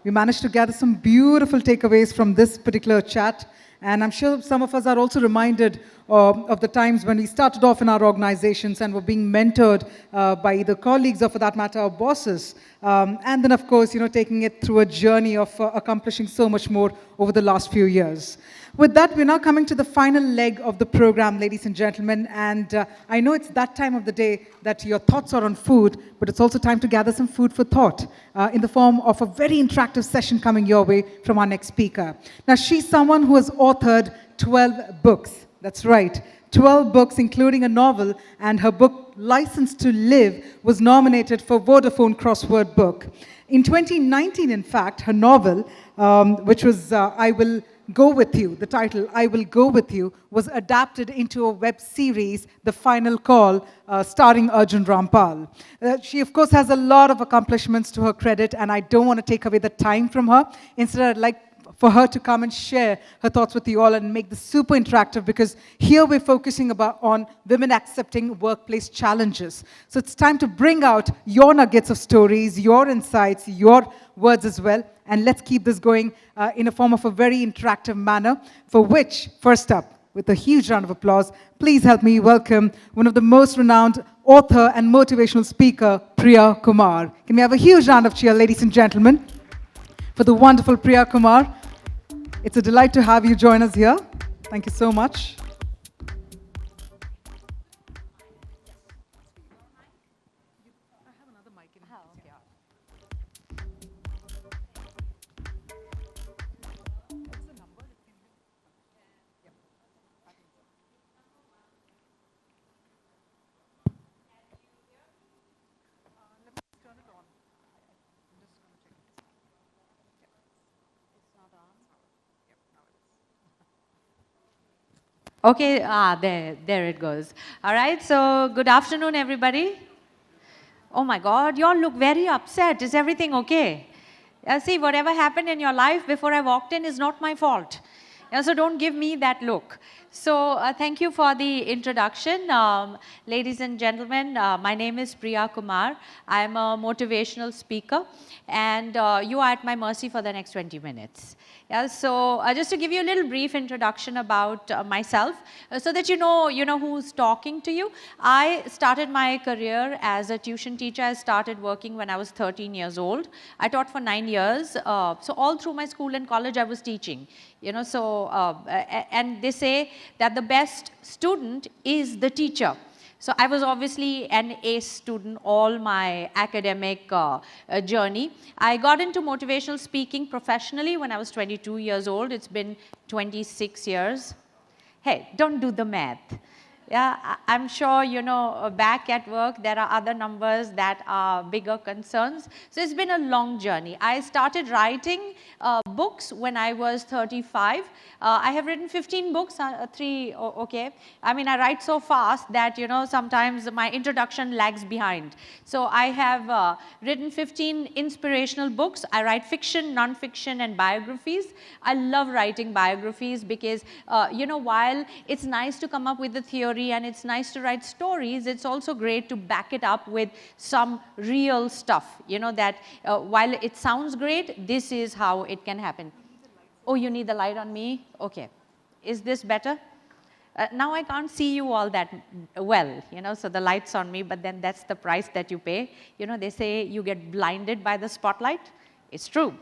we managed to gather some beautiful takeaways from this particular chat. And I'm sure some of us are also reminded of the times when we started off in our organizations and were being mentored by either colleagues or, for that matter, our bosses. And then, of course, taking it through a journey of accomplishing so much more over the last few years. With that, we're now coming to the final leg of the program, ladies and gentlemen. And I know it's that time of the day that your thoughts are on food, but it's also time to gather some food for thought in the form of a very interactive session coming your way from our next speaker. Now, she's someone who has authored 12 books. That's right. 12 books, including a novel, and her book, License to Live, was nominated for Vodafone Crossword Book. In 2019, in fact, her novel, which was I Will Go With You, the title, I Will Go With You, was adapted into a web series, The Final Call, starring Arjun Rampal. She, of course, has a lot of accomplishments to her credit, and I don't want to take away the time from her. Instead, I'd like for her to come and share her thoughts with you all and make this super interactive, because here we're focusing on women accepting workplace challenges. So it's time to bring out your nuggets of stories, your insights, your words as well, and let's keep this going in a form of a very interactive manner, for which, first up, with a huge round of applause, please help me welcome one of the most renowned author and motivational speaker, Priya Kumar. Can we have a huge round of cheer, ladies and gentlemen, for the wonderful Priya Kumar. It's a delight to have you join us here. Thank you so much. Okay, there it goes. All right, so good afternoon, everybody. Oh my God, you all look very upset. Is everything okay? See, whatever happened in your life before I walked in is not my fault. So don't give me that look. So thank you for the introduction. Ladies and gentlemen, my name is Priya Kumar. I am a motivational speaker, and you are at my mercy for the next 20 minutes. Yeah, so just to give you a little brief introduction about myself, so that you know who's talking to you. I started my career as a tuition teacher. I started working when I was 13 years old. I taught for 9 years. So all through my school and college, I was teaching. And they say that the best student is the teacher. So I was obviously an A student all my academic journey. I got into motivational speaking professionally when I was 22 years old. It's been 26 years. Hey, don't do the math. Yeah, I'm sure, back at work, there are other numbers that are bigger concerns. So it's been a long journey. I started writing books when I was 35. I have written 15 books, okay. I mean, I write so fast that, you know, sometimes my introduction lags behind. So I have written 15 inspirational books. I write fiction, non-fiction, and biographies. I love writing biographies because, you know, while it's nice to come up with the theory and it's nice to write stories, it's also great to back it up with some real stuff, you know, that while it sounds great, this is how it can happen. Oh, you need the light on me? Okay. Is this better? Now I can't see you all that well, you know, so the light's on me, but then that's the price that you pay. You know, they say you get blinded by the spotlight. It's true.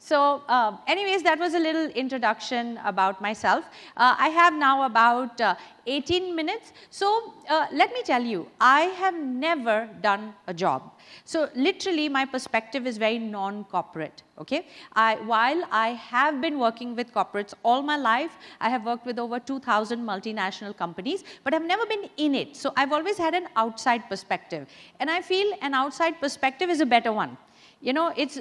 So anyways, that was a little introduction about myself. I have now about 18 minutes. So let me tell you, I have never done a job. So literally, my perspective is very non-corporate, okay? While I have been working with corporates all my life, I have worked with over 2,000 multinational companies, but I've never been in it. So I've always had an outside perspective. And I feel an outside perspective is a better one. You know, it's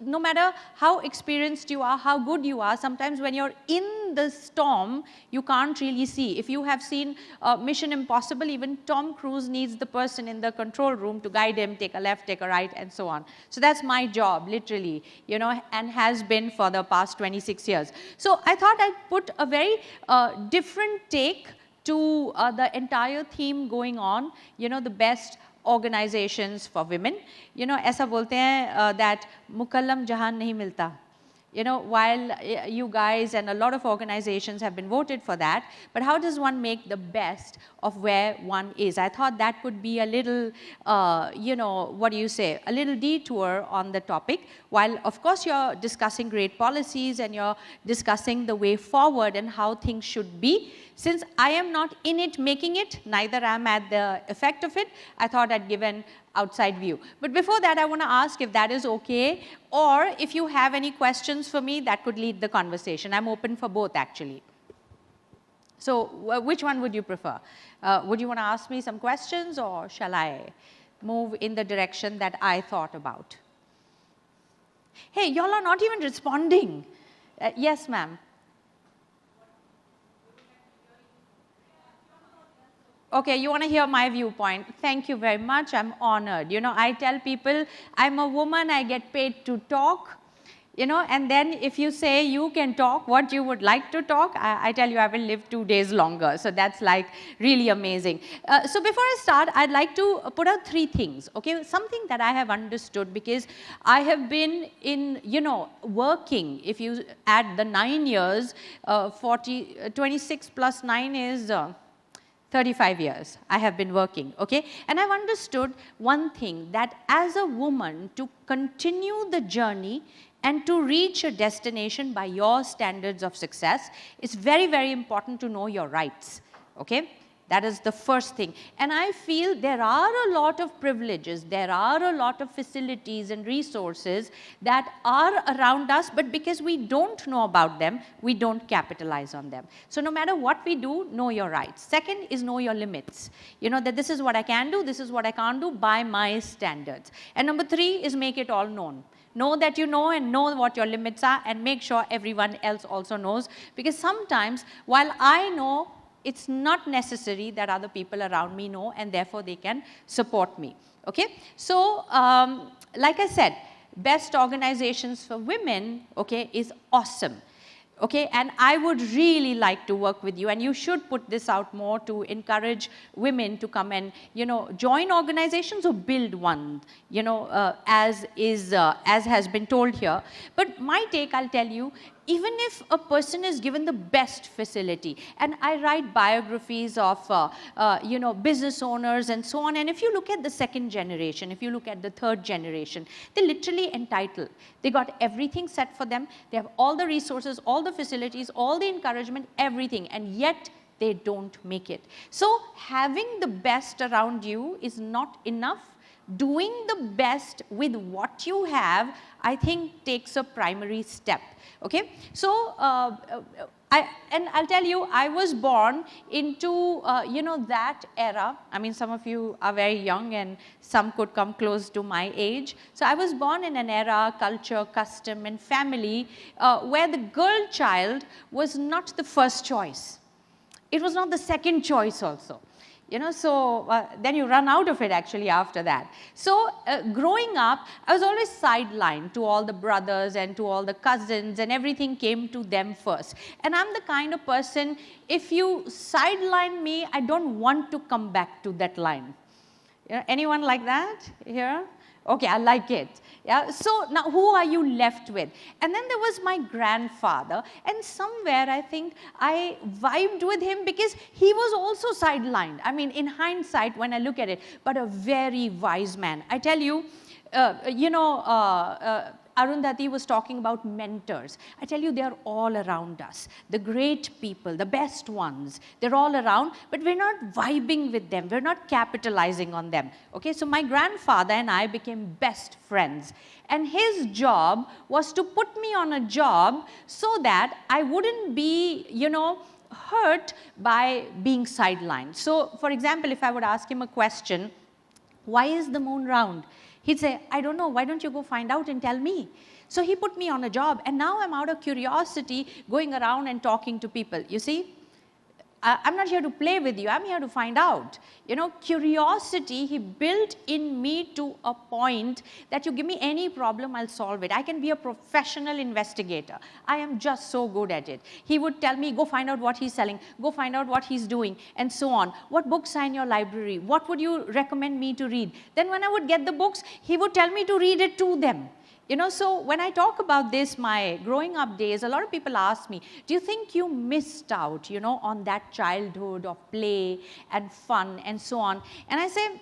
no matter how experienced you are, how good you are, sometimes when you're in the storm, you can't really see. If you have seen Mission Impossible, even Tom Cruise needs the person in the control room to guide him, take a left, take a right, and so on. So that's my job, literally, you know, and has been for the past 26 years. So I thought I'd put a very different take to the entire theme going on, you know, the best organizations for women. You know, ऐसा बोलते हैं that मुकल्लम जहान नहीं मिलता. You know, while you guys and a lot of organizations have been voted for that, but how does one make the best of where one is? I thought that could be a little, you know, what do you say, a little detour on the topic, while of course you're discussing great policies and you're discussing the way forward and how things should be. Since I am not in it making it, neither am at the effect of it, I thought I'd give an outside view. But before that, I want to ask if that is okay, or if you have any questions for me that could lead the conversation. I'm open for both, actually. So which one would you prefer? Would you want to ask me some questions, or shall I move in the direction that I thought about? Hey, y'all are not even responding. Yes, ma'am. Okay, you want to hear my viewpoint. Thank you very much. I'm honored. You know, I tell people I'm a woman, I get paid to talk. You know, and then if you say you can talk what you would like to talk, I tell you I will live 2 days longer. So that's like really amazing. So before I start, I'd like to put out 3 things, okay? Something that I have understood, because I have been in, you know, working, if you add the 9 years, 26 plus 9 is 35 years I have been working, okay? And I've understood one thing, that as a woman, to continue the journey and to reach a destination by your standards of success, it's very, very important to know your rights, okay? That is the first thing. And I feel there are a lot of privileges, there are a lot of facilities and resources that are around us, but because we don't know about them, we don't capitalize on them. So no matter what we do, know your rights. Second is know your limits. You know that this is what I can do, this is what I can't do by my standards. And number 3 is make it all known. Know that you know and know what your limits are, and make sure everyone else also knows. Because sometimes, while I know, it's not necessary that other people around me know, and therefore they can support me, okay? So, like I said, best organizations for women, okay, is awesome. Okay, and I would really like to work with you, and you should put this out more to encourage women to come and, you know, join organizations or build one, you know, as has been told here. But my take, I'll tell you, even if a person is given the best facility, and I write biographies of, you know, business owners and so on, and if you look at the 2nd generation, if you look at the 3rd generation, they're literally entitled. They got everything set for them. They have all the resources, all the facilities, all the encouragement, everything, and yet they don't make it. So having the best around you is not enough. Doing the best with what you have, I think, takes a primary step. Okay, so And I'll tell you, I was born into, you know, that era. I mean, some of you are very young and some could come close to my age. So I was born in an era, culture, custom and family where the girl child was not the first choice. It was not the second choice also. You know, so then you run out of it actually after that. So growing up, I was always sidelined to all the brothers and to all the cousins, and everything came to them first. And I'm the kind of person, if you sideline me, I don't want to come back to that line. You know, anyone like that here? Okay, I like it. Yeah. So now who are you left with? And then there was my grandfather, and somewhere I think I vibed with him because he was also sidelined. I mean, in hindsight, when I look at it, but a very wise man. I tell you, Arundhati was talking about mentors. I tell you, they're all around us. The great people, the best ones, they're all around, but we're not vibing with them. We're not capitalizing on them. Okay, so my grandfather and I became best friends. And his job was to put me on a job so that I wouldn't be, you know, hurt by being sidelined. So, for example, if I would ask him a question, why is the moon round? He'd say, I don't know, why don't you go find out and tell me? So he put me on a job, and now I'm out of curiosity going around and talking to people. You see, I'm not here to play with you, I'm here to find out. You know, curiosity, he built in me to a point that you give me any problem, I'll solve it. I can be a professional investigator. I am just so good at it. He would tell me, go find out what he's selling, go find out what he's doing, and so on. What books are in your library? What would you recommend me to read? Then when I would get the books, he would tell me to read it to them. You know, so when I talk about this, my growing up days, a lot of people ask me, do you think you missed out, you know, on that childhood of play and fun and so on? And I say,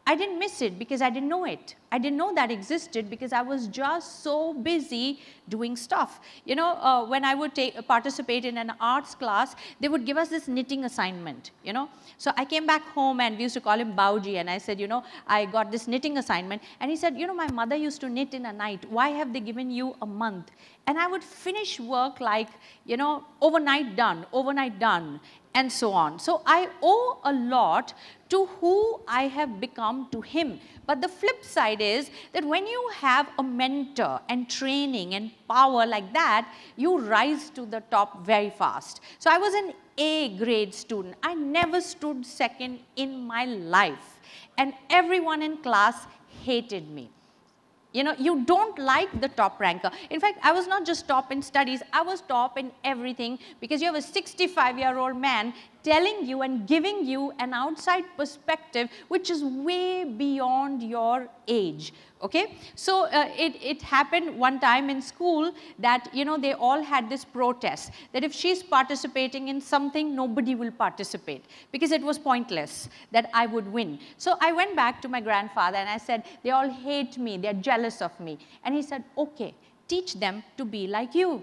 I didn't miss it because I didn't know it. I didn't know that existed because I was just so busy doing stuff. You know, when I would participate in an arts class, they would give us this knitting assignment, you know. So I came back home and we used to call him Bauji, and I said, you know, I got this knitting assignment. And he said, you know, my mother used to knit in a night. Why have they given you a month? And I would finish work like, you know, overnight done, and so on. So I owe a lot to who I have become to him. But the flip side is that when you have a mentor and training and power like that, you rise to the top very fast. So I was an A grade student. I never stood second in my life. And everyone in class hated me. You know, you don't like the top ranker. In fact, I was not just top in studies, I was top in everything, because you have a 65-year-old man telling you and giving you an outside perspective which is way beyond your age. Okay, so it happened one time in school that, you know, they all had this protest that if she's participating in something, nobody will participate because it was pointless that I would win. So I went back to my grandfather and I said, they all hate me, they're jealous of me. And he said, okay, teach them to be like you.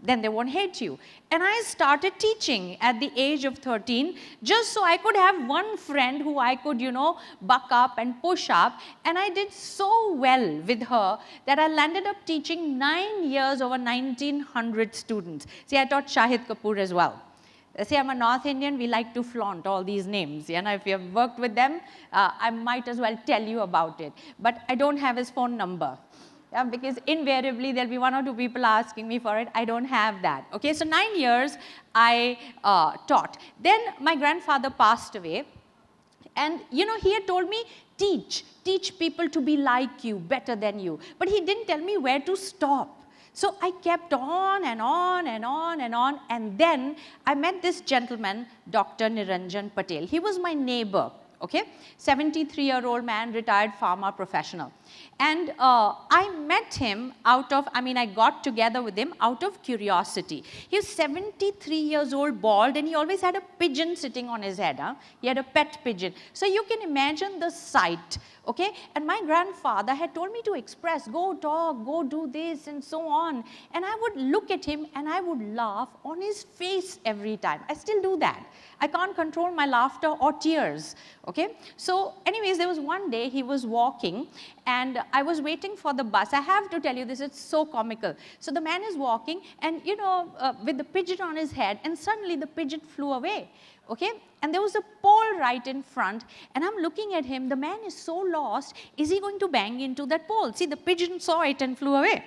Then they won't hate you. And I started teaching at the age of 13, just so I could have one friend who I could, you know, buck up and push up. And I did so well with her that I landed up teaching 9 years over 1,900 students. See, I taught Shahid Kapoor as well. See, I'm a North Indian, we like to flaunt all these names. You know, if you have worked with them, I might as well tell you about it. But I don't have his phone number. Yeah, because invariably there'll be 1 or 2 people asking me for it. I don't have that. Okay, so 9 years I taught. Then my grandfather passed away, and you know, he had told me, teach people to be like you, better than you. But he didn't tell me where to stop. So I kept on and on and on and on, and then I met this gentleman, Dr. Niranjan Patel. He was my neighbor. Okay, 73-year-old man, retired pharma professional. And I met him I got together with him out of curiosity. He was 73 years old, bald, and he always had a pigeon sitting on his head. Huh? He had a pet pigeon. So you can imagine the sight. Okay, and my grandfather had told me to express, go talk, go do this, and so on. And I would look at him and I would laugh on his face every time. I still do that. I can't control my laughter or tears. Okay, so anyways, there was one day he was walking and I was waiting for the bus. I have to tell you this, it's so comical. So the man is walking and with the pigeon on his head, and suddenly the pigeon flew away. Okay, and there was a pole right in front and I'm looking at him. The man is so lost. Is he going to bang into that pole? See, the pigeon saw it and flew away.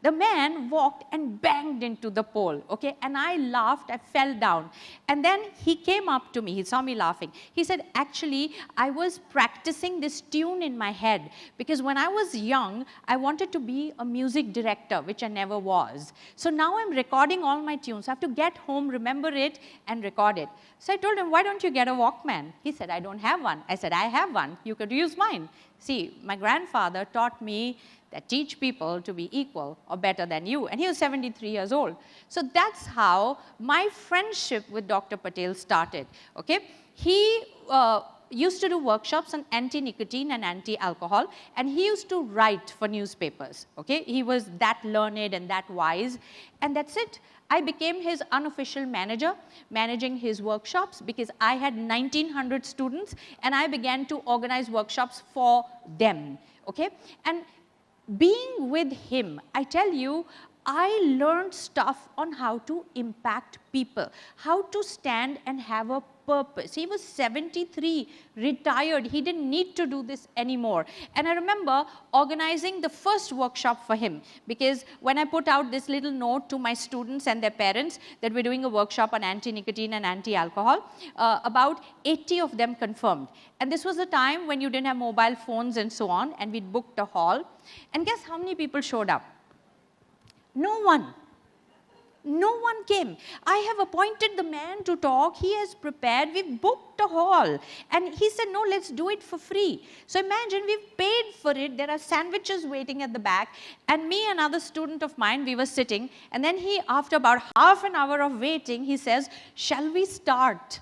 The man walked and banged into the pole, okay? And I laughed, I fell down. And then he came up to me, he saw me laughing. He said, actually, I was practicing this tune in my head because when I was young, I wanted to be a music director, which I never was. So now I'm recording all my tunes. I have to get home, remember it, and record it. So I told him, why don't you get a Walkman? He said, I don't have one. I said, I have one. You could use mine. See, my grandfather taught me that teach people to be equal or better than you. And he was 73 years old. So that's how my friendship with Dr. Patel started, okay? He used to do workshops on anti-nicotine and anti-alcohol, and he used to write for newspapers, okay? He was that learned and that wise, and that's it. I became his unofficial manager, managing his workshops because I had 1,900 students, and I began to organize workshops for them, okay? And being with him, I tell you, I learned stuff on how to impact people, how to stand and have a purpose. He was 73, retired. He didn't need to do this anymore. And I remember organizing the first workshop for him because when I put out this little note to my students and their parents that we're doing a workshop on anti-nicotine and anti-alcohol, about 80 of them confirmed. And this was a time when you didn't have mobile phones and so on, and we'd booked a hall. And guess how many people showed up? No one. No one came. I have appointed the man to talk. He has prepared. We've booked a hall. And he said, no, let's do it for free. So imagine we've paid for it. There are sandwiches waiting at the back. And me, another student of mine, we were sitting. And then he, after about half an hour of waiting, he says, shall we start?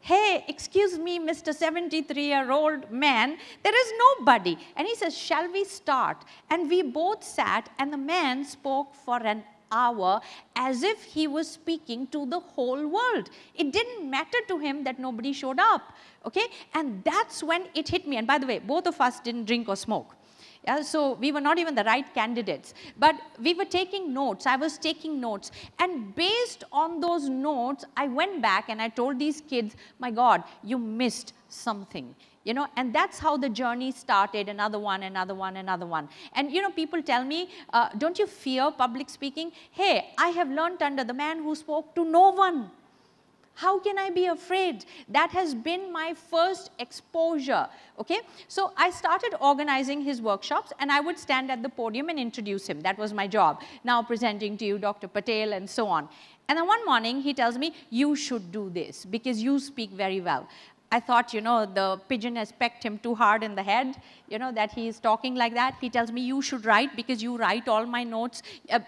Hey, excuse me, Mr. 73-year-old man, there is nobody. And he says, shall we start? And we both sat, and the man spoke for an hour as if he was speaking to the whole world. It didn't matter to him that nobody showed up, okay? And that's when it hit me. And by the way, both of us didn't drink or smoke. Yeah, so we were not even the right candidates, but we were taking notes. I was taking notes, and based on those notes, I went back and I told these kids, my God, you missed something. You know, and that's how the journey started, another one, another one, another one. And you know, people tell me, don't you fear public speaking? Hey, I have learned under the man who spoke to no one. How can I be afraid? That has been my first exposure, okay? So I started organizing his workshops, and I would stand at the podium and introduce him. That was my job. Now presenting to you Dr. Patel and so on. And then one morning he tells me, you should do this because you speak very well. I thought, you know, the pigeon has pecked him too hard in the head, you know, that he's talking like that. He tells me, you should write because you write all my notes.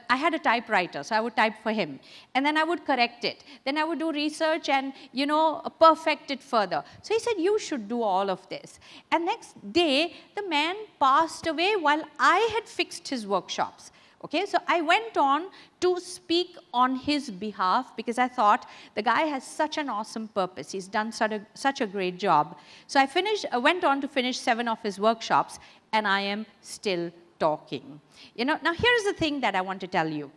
I had a typewriter, so I would type for him. And then I would correct it. Then I would do research and, you know, perfect it further. So he said, you should do all of this. And next day, the man passed away while I had fixed his workshops. Okay, so I went on to speak on his behalf because I thought the guy has such an awesome purpose. He's done such a great job. So I went on to finish 7 of his workshops, and I am still talking. You know, now here's the thing that I want to tell you.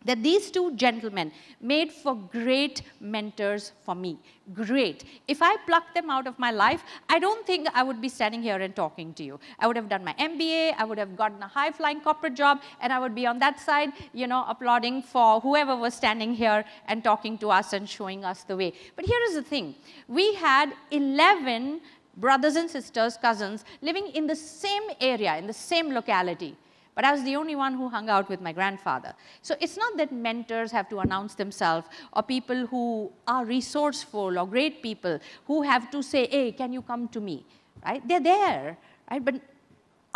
That these two gentlemen made for great mentors for me. Great. If I plucked them out of my life, I don't think I would be standing here and talking to you. I would have done my MBA, I would have gotten a high-flying corporate job, and I would be on that side, you know, applauding for whoever was standing here and talking to us and showing us the way. But here is the thing. We had 11 brothers and sisters, cousins, living in the same area, in the same locality. But I was the only one who hung out with my grandfather. So it's not that mentors have to announce themselves, or people who are resourceful or great people who have to say, hey, can you come to me, right? They're there, right? But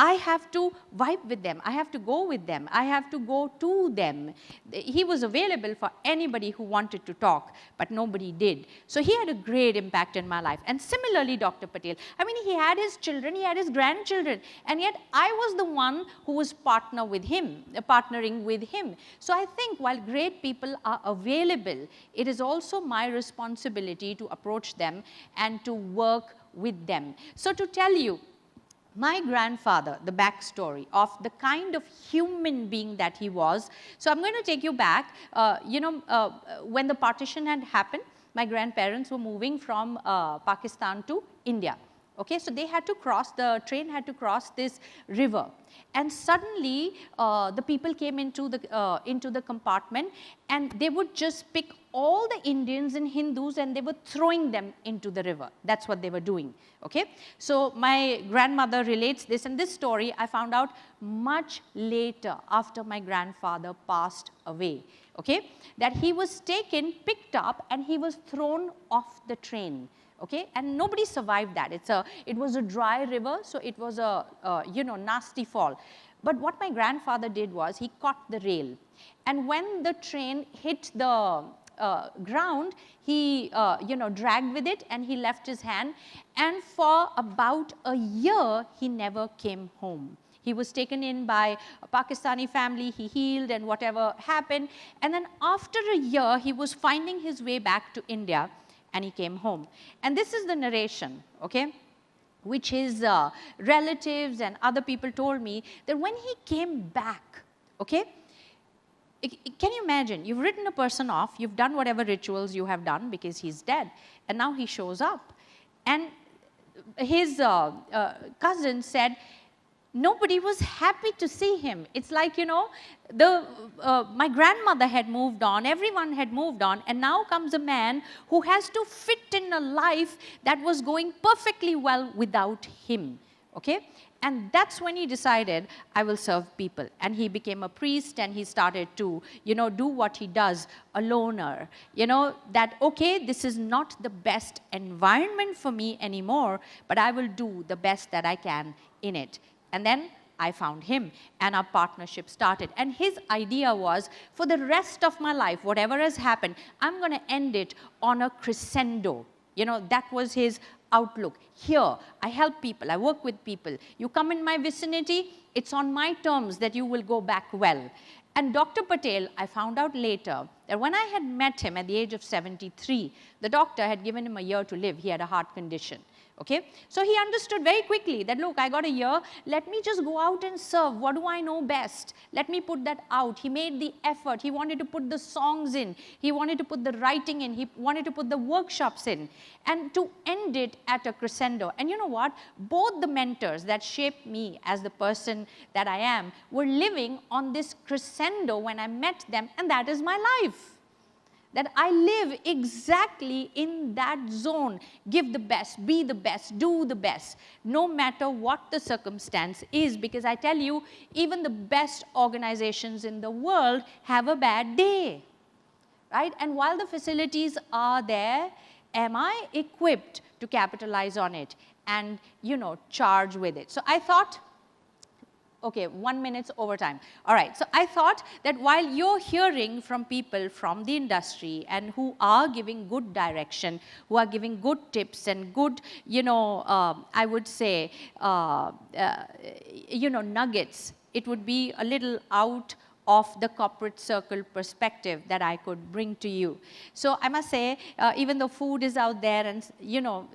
I have to vibe with them. I have to go with them. I have to go to them. He was available for anybody who wanted to talk, but nobody did. So he had a great impact in my life. And similarly, Dr. Patel, I mean, he had his children, he had his grandchildren, and yet I was the one who was partnering with him. So I think while great people are available, it is also my responsibility to approach them and to work with them. So to tell you, my grandfather, the backstory of the kind of human being that he was. So I'm going to take you back, when the partition had happened, my grandparents were moving from Pakistan to India. Okay, so they had to cross, the train had to cross this river. And suddenly, the people came into the compartment, and they would just pick all the Indians and Hindus and they were throwing them into the river. That's what they were doing. Okay, so my grandmother relates this, and this story I found out much later after my grandfather passed away. Okay, that he was taken, picked up, and he was thrown off the train. Okay, and nobody survived that. It was a dry river, so it was a nasty fall. But what my grandfather did was he caught the rail, and when the train hit the ground, he dragged with it, and he left his hand, and for about a year he never came home. He was taken in by a Pakistani family, he healed and whatever happened, and then after a year he was finding his way back to India, and he came home. And this is the narration, okay, which his relatives and other people told me, that when he came back, okay, can you imagine, you've written a person off, you've done whatever rituals you have done because he's dead, and now he shows up. And his cousin said, nobody was happy to see him. It's like, my grandmother had moved on, everyone had moved on, and now comes a man who has to fit in a life that was going perfectly well without him. Okay? And that's when he decided, I will serve people. And he became a priest, and he started to, do what he does, a loner. That, okay, this is not the best environment for me anymore, but I will do the best that I can in it. And then I found him, and our partnership started. And his idea was, for the rest of my life, whatever has happened, I'm going to end it on a crescendo. That was his outlook. Here, I help people, I work with people. You come in my vicinity, it's on my terms that you will go back well. And Dr. Patel, I found out later that when I had met him at the age of 73, the doctor had given him a year to live. He had a heart condition. Okay? So he understood very quickly that, look, I got a year, let me just go out and serve. What do I know best? Let me put that out. He made the effort. He wanted to put the songs in. He wanted to put the writing in. He wanted to put the workshops in. And to end it at a crescendo. And you know what? Both the mentors that shaped me as the person that I am were living on this crescendo when I met them, and that is my life. That I live exactly in that zone. Give the best, be the best, do the best, no matter what the circumstance is. Because I tell you, even the best organizations in the world have a bad day, right? And while the facilities are there, am I equipped to capitalize on it and, charge with it? So I thought, okay, 1 minute's overtime. All right, so I thought that while you're hearing from people from the industry and who are giving good direction, who are giving good tips and good, I would say, nuggets, it would be a little out of the corporate circle perspective that I could bring to you. So I must say, even though food is out there and,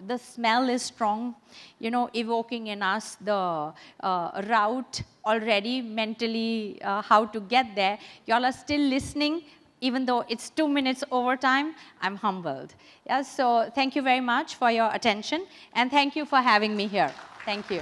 the smell is strong, evoking in us the route already mentally, how to get there, y'all are still listening, even though it's 2 minutes overtime. I'm humbled. Yeah, so thank you very much for your attention, and thank you for having me here. Thank you.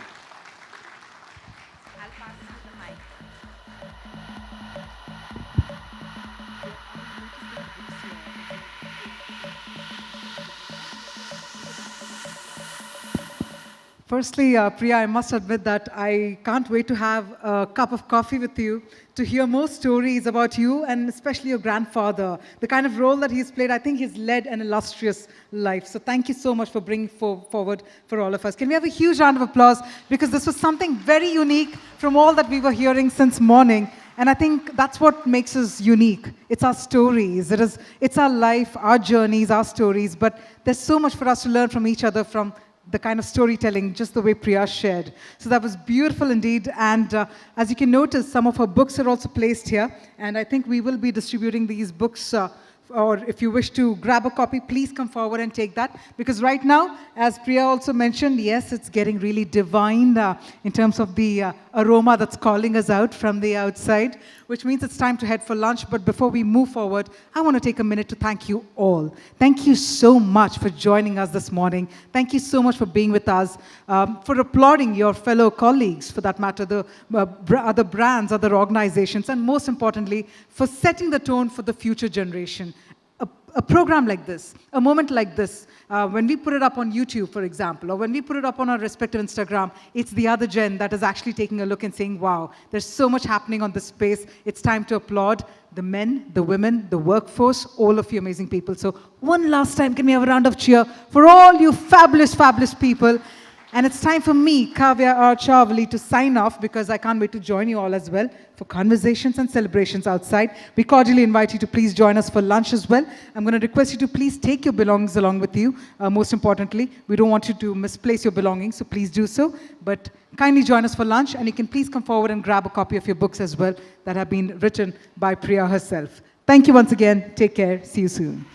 Firstly, Priya, I must admit that I can't wait to have a cup of coffee with you to hear more stories about you and especially your grandfather. The kind of role that he's played, I think he's led an illustrious life. So thank you so much for bringing forward for all of us. Can we have a huge round of applause? Because this was something very unique from all that we were hearing since morning. And I think that's what makes us unique. It's our stories. It's our life, our journeys, our stories. But there's so much for us to learn from each other, from the kind of storytelling, just the way Priya shared. So that was beautiful indeed. And as you can notice, some of her books are also placed here. And I think we will be distributing these books, or if you wish to grab a copy, please come forward and take that. Because right now, as Priya also mentioned, yes, it's getting really divine in terms of the aroma that's calling us out from the outside, which means it's time to head for lunch. But before we move forward, I want to take a minute to thank you all. Thank you so much for joining us this morning. Thank you so much for being with us, for applauding your fellow colleagues, for that matter, the other brands, other organizations, and most importantly, for setting the tone for the future generation. A program like this, a moment like this, when we put it up on YouTube, for example, or when we put it up on our respective Instagram, it's the other gen that is actually taking a look and saying, wow, there's so much happening on this space. It's time to applaud the men, the women, the workforce, all of you amazing people. So one last time, can we have a round of cheer for all you fabulous, fabulous people? And it's time for me, Kavya R. Chavali, to sign off because I can't wait to join you all as well for conversations and celebrations outside. We cordially invite you to please join us for lunch as well. I'm going to request you to please take your belongings along with you. Most importantly, we don't want you to misplace your belongings, so please do so. But kindly join us for lunch, and you can please come forward and grab a copy of your books as well that have been written by Priya herself. Thank you once again. Take care. See you soon.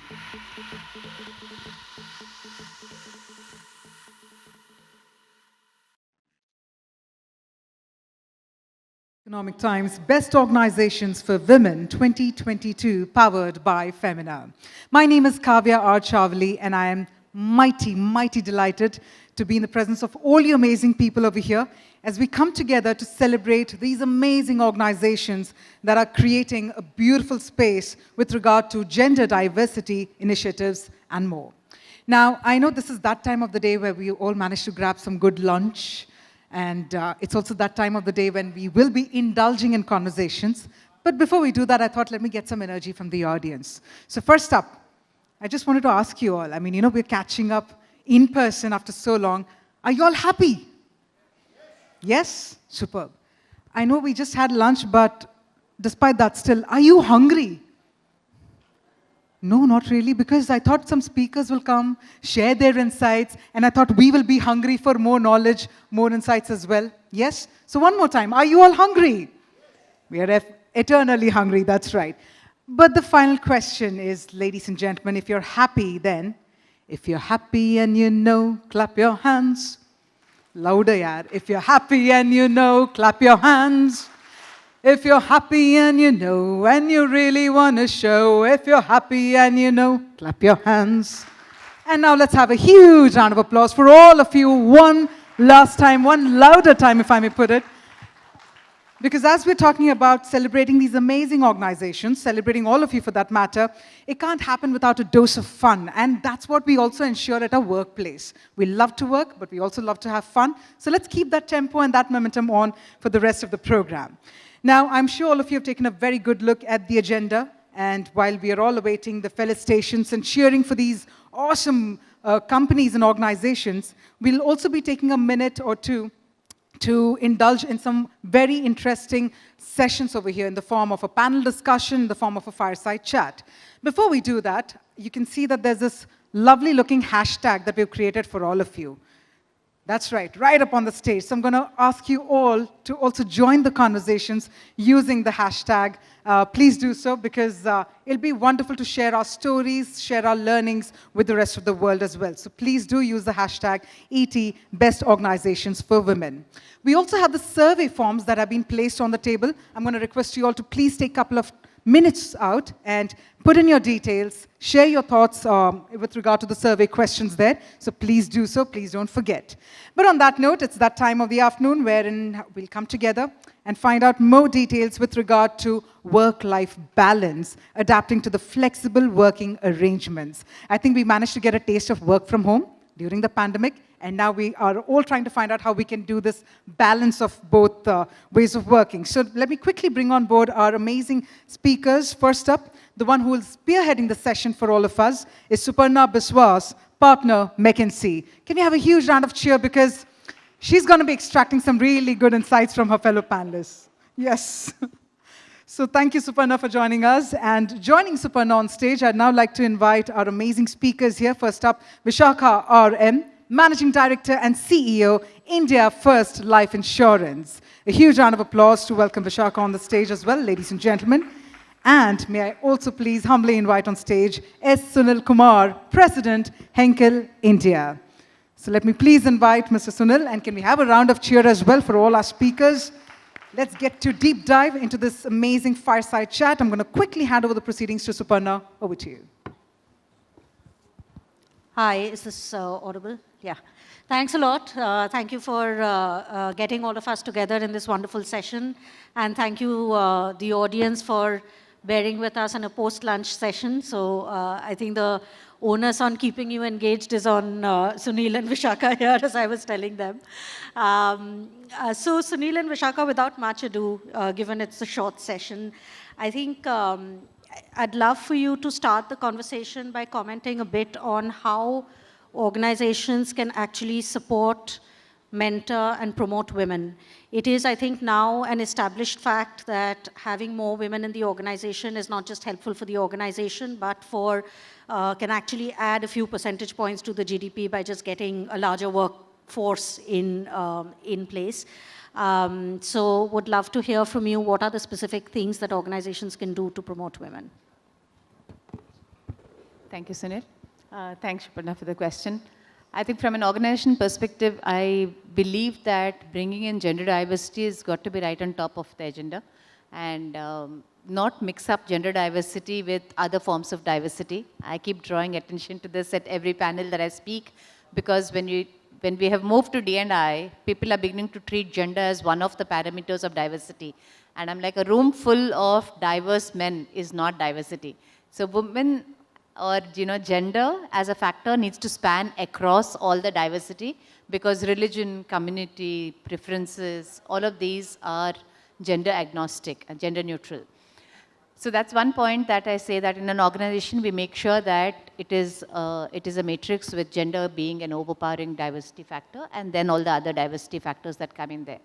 Economic Times Best Organizations for Women 2022, powered by Femina. My name is Kavya R. Chavali, and I am mighty delighted to be in the presence of all you amazing people over here as we come together to celebrate these amazing organizations that are creating a beautiful space with regard to gender diversity initiatives and more. Now, I know this is that time of the day where we all manage to grab some good lunch. And it's also that time of the day when we will be indulging in conversations. But before we do that, I thought, let me get some energy from the audience. So first up, I just wanted to ask you all, I mean, we're catching up in person after so long. Are you all happy? Yes? Superb. I know we just had lunch, but despite that still, are you hungry? No, not really, because I thought some speakers will come, share their insights, and I thought we will be hungry for more knowledge, more insights as well. Yes? So one more time, are you all hungry? We are eternally hungry, that's right. But the final question is, ladies and gentlemen, if you're happy then, if you're happy and you know, clap your hands. Louder, yaar. If you're happy and you know, clap your hands. If you're happy and you know, and you really want to show, if you're happy and you know, clap your hands. And now let's have a huge round of applause for all of you one last time, one louder time, if I may put it. Because as we're talking about celebrating these amazing organizations, celebrating all of you for that matter, it can't happen without a dose of fun. And that's what we also ensure at our workplace. We love to work, but we also love to have fun. So let's keep that tempo and that momentum on for the rest of the program. Now, I'm sure all of you have taken a very good look at the agenda, and while we are all awaiting the felicitations and cheering for these awesome companies and organizations, we'll also be taking a minute or two to indulge in some very interesting sessions over here in the form of a panel discussion, in the form of a fireside chat. Before we do that, you can see that there's this lovely looking hashtag that we've created for all of you. That's right up on the stage. So I'm going to ask you all to also join the conversations using the hashtag. Please do so because it'll be wonderful to share our stories, share our learnings with the rest of the world as well. So please do use the hashtag ET Best Organizations for Women. We also have the survey forms that have been placed on the table. I'm going to request you all to please take a couple of minutes out and put in your details, share your thoughts with regard to the survey questions there. So please do so, please don't forget. But on that note, it's that time of the afternoon wherein we'll come together and find out more details with regard to work-life balance, adapting to the flexible working arrangements. I think we managed to get a taste of work from home. during the pandemic, and now we are all trying to find out how we can do this balance of both ways of working. So let me quickly bring on board our amazing speakers. First up, the one who is spearheading the session for all of us is Suparna Biswas, partner, McKinsey. Can we have a huge round of cheer, because she's going to be extracting some really good insights from her fellow panelists. Yes. So thank you, Suparna, for joining us. And joining Suparna on stage, I'd now like to invite our amazing speakers here. First up, Vishakha RM, Managing Director and CEO, India First Life Insurance. A huge round of applause to welcome Vishakha on the stage as well, ladies and gentlemen. And may I also please humbly invite on stage S. Sunil Kumar, President, Henkel India. So let me please invite Mr. Sunil, and can we have a round of cheer as well for all our speakers? Let's get to deep dive into this amazing fireside chat. I'm going to quickly hand over the proceedings to Suparna. Over to you. Hi, is this audible? Yeah. Thanks a lot. Thank you for getting all of us together in this wonderful session. And thank you, the audience, for bearing with us in a post-lunch session. So I think the onus on keeping you engaged is on Sunil and Vishakha here, as I was telling them. So Sunil and Vishakha, without much ado, given it's a short session, I think I'd love for you to start the conversation by commenting a bit on how organizations can actually support, mentor, and promote women. It is, I think, now an established fact that having more women in the organization is not just helpful for the organization, but can actually add a few percentage points to the GDP by just getting a larger workforce in place. So would love to hear from you, what are the specific things that organizations can do to promote women? Thank you, Sunil. Thanks, Suparna, for the question. I think from an organization perspective, I believe that bringing in gender diversity has got to be right on top of the agenda, and not mix up gender diversity with other forms of diversity. I keep drawing attention to this at every panel that I speak, because when we have moved to D&I, people are beginning to treat gender as one of the parameters of diversity. And I'm like, a room full of diverse men is not diversity. So women, or gender as a factor, needs to span across all the diversity, because religion, community, preferences, all of these are gender agnostic and gender neutral. So that's one point that I say, that in an organization we make sure that it is a matrix with gender being an overpowering diversity factor, and then all the other diversity factors that come in there.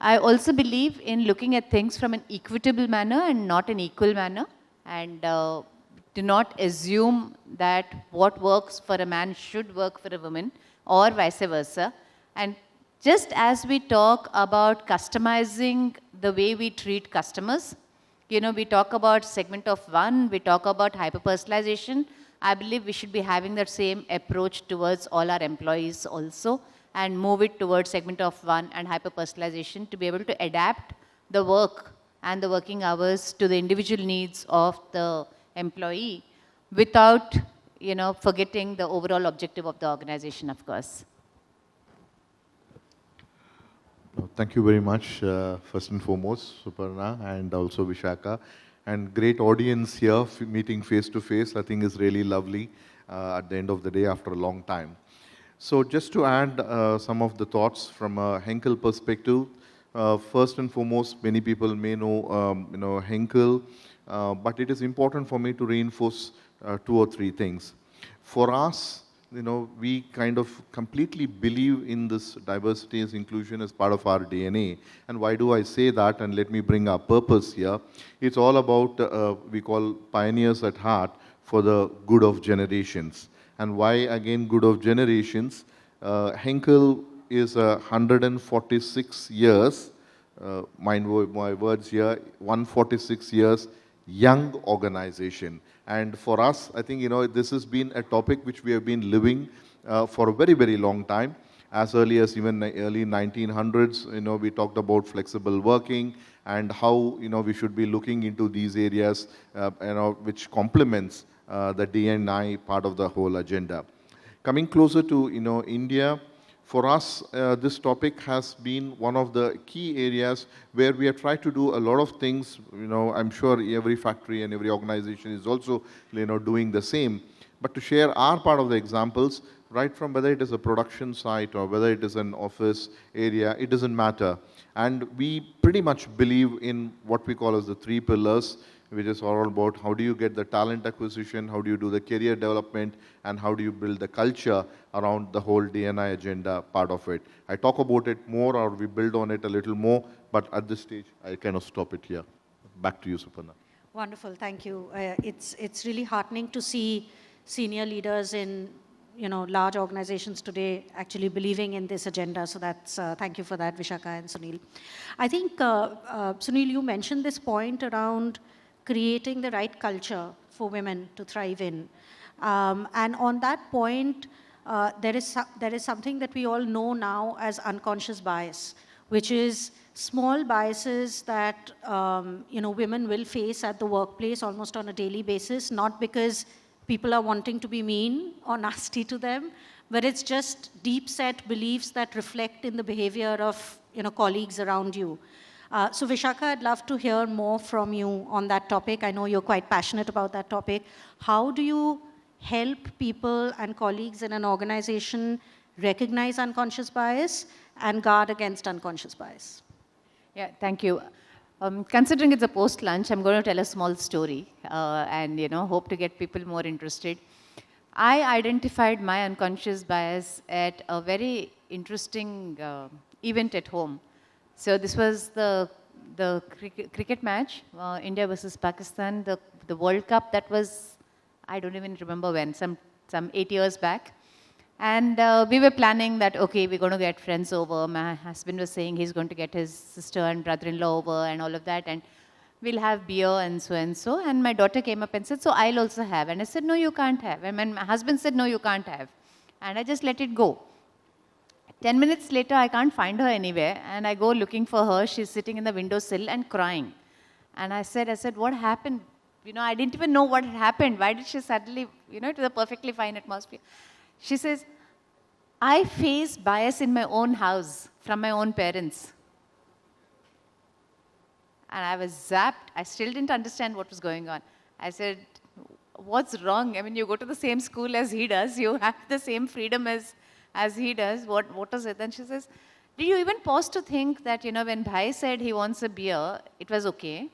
I also believe in looking at things from an equitable manner and not an equal manner, and do not assume that what works for a man should work for a woman, or vice versa. And just as we talk about customizing the way we treat customers, we talk about segment of one, we talk about hyper-personalization. I believe we should be having that same approach towards all our employees also, and move it towards segment of one and hyper-personalization to be able to adapt the work and the working hours to the individual needs of the employee without, forgetting the overall objective of the organization, of course. Thank you very much, first and foremost, Suparna, and also Vishakha. And great audience here, meeting face to face, I think is really lovely at the end of the day after a long time. So just to add some of the thoughts from a Henkel perspective, first and foremost, many people may know, Henkel, but it is important for me to reinforce 2 or 3 things. For us, we kind of completely believe in this diversity as inclusion as part of our DNA. And why do I say that? And let me bring our purpose here. It's all about, we call pioneers at heart for the good of generations. And why, again, good of generations? Henkel is 146 years, mind my words here, 146 years young organization. And for us, I think, this has been a topic which we have been living for a very, very long time. As early as even early 1900s, we talked about flexible working and how, we should be looking into these areas, which complements the D&I part of the whole agenda. Coming closer to, India, for us, this topic has been one of the key areas where we have tried to do a lot of things. I'm sure every factory and every organization is also, doing the same. But to share our part of the examples, right from whether it is a production site or whether it is an office area, it doesn't matter. And we pretty much believe in what we call as the 3 pillars, which is all about how do you get the talent acquisition, how do you do the career development, and how do you build the culture around the whole D&I agenda part of it. I talk about it more, or we build on it a little more, but at this stage, I kind of stop it here. Back to you, Suparna. Wonderful, thank you. It's really heartening to see senior leaders in large organizations today actually believing in this agenda. So that's thank you for that, Vishaka and Sunil. I think Sunil, you mentioned this point around creating the right culture for women to thrive in. And on that point, there is something that we all know now as unconscious bias, which is small biases that women will face at the workplace almost on a daily basis, not because people are wanting to be mean or nasty to them, but it's just deep-set beliefs that reflect in the behavior of colleagues around you. So Vishaka, I'd love to hear more from you on that topic. I know you're quite passionate about that topic. How do you help people and colleagues in an organization recognize unconscious bias and guard against unconscious bias? Yeah, thank you. Considering it's a post-lunch, I'm going to tell a small story and hope to get people more interested. I identified my unconscious bias at a very interesting event at home. So this was the cricket match, India versus Pakistan, the World Cup. That was, I don't even remember when, some 8 years back. And we were planning that, okay, we're going to get friends over. My husband was saying he's going to get his sister and brother-in-law over and all of that. And we'll have beer and so and so. And my daughter came up and said, so I'll also have. And I said, no, you can't have. And my husband said, no, you can't have. And I just let it go. 10 minutes later, I can't find her anywhere. And I go looking for her. She's sitting in the windowsill and crying. And I said, what happened? I didn't even know what had happened. Why did she suddenly, it was a perfectly fine atmosphere. She says, I face bias in my own house from my own parents. And I was zapped. I still didn't understand what was going on. I said, what's wrong? I mean, you go to the same school as he does. You have the same freedom as he does. What is it? And she says, did you even pause to think that, when Bhai said he wants a beer, it was okay.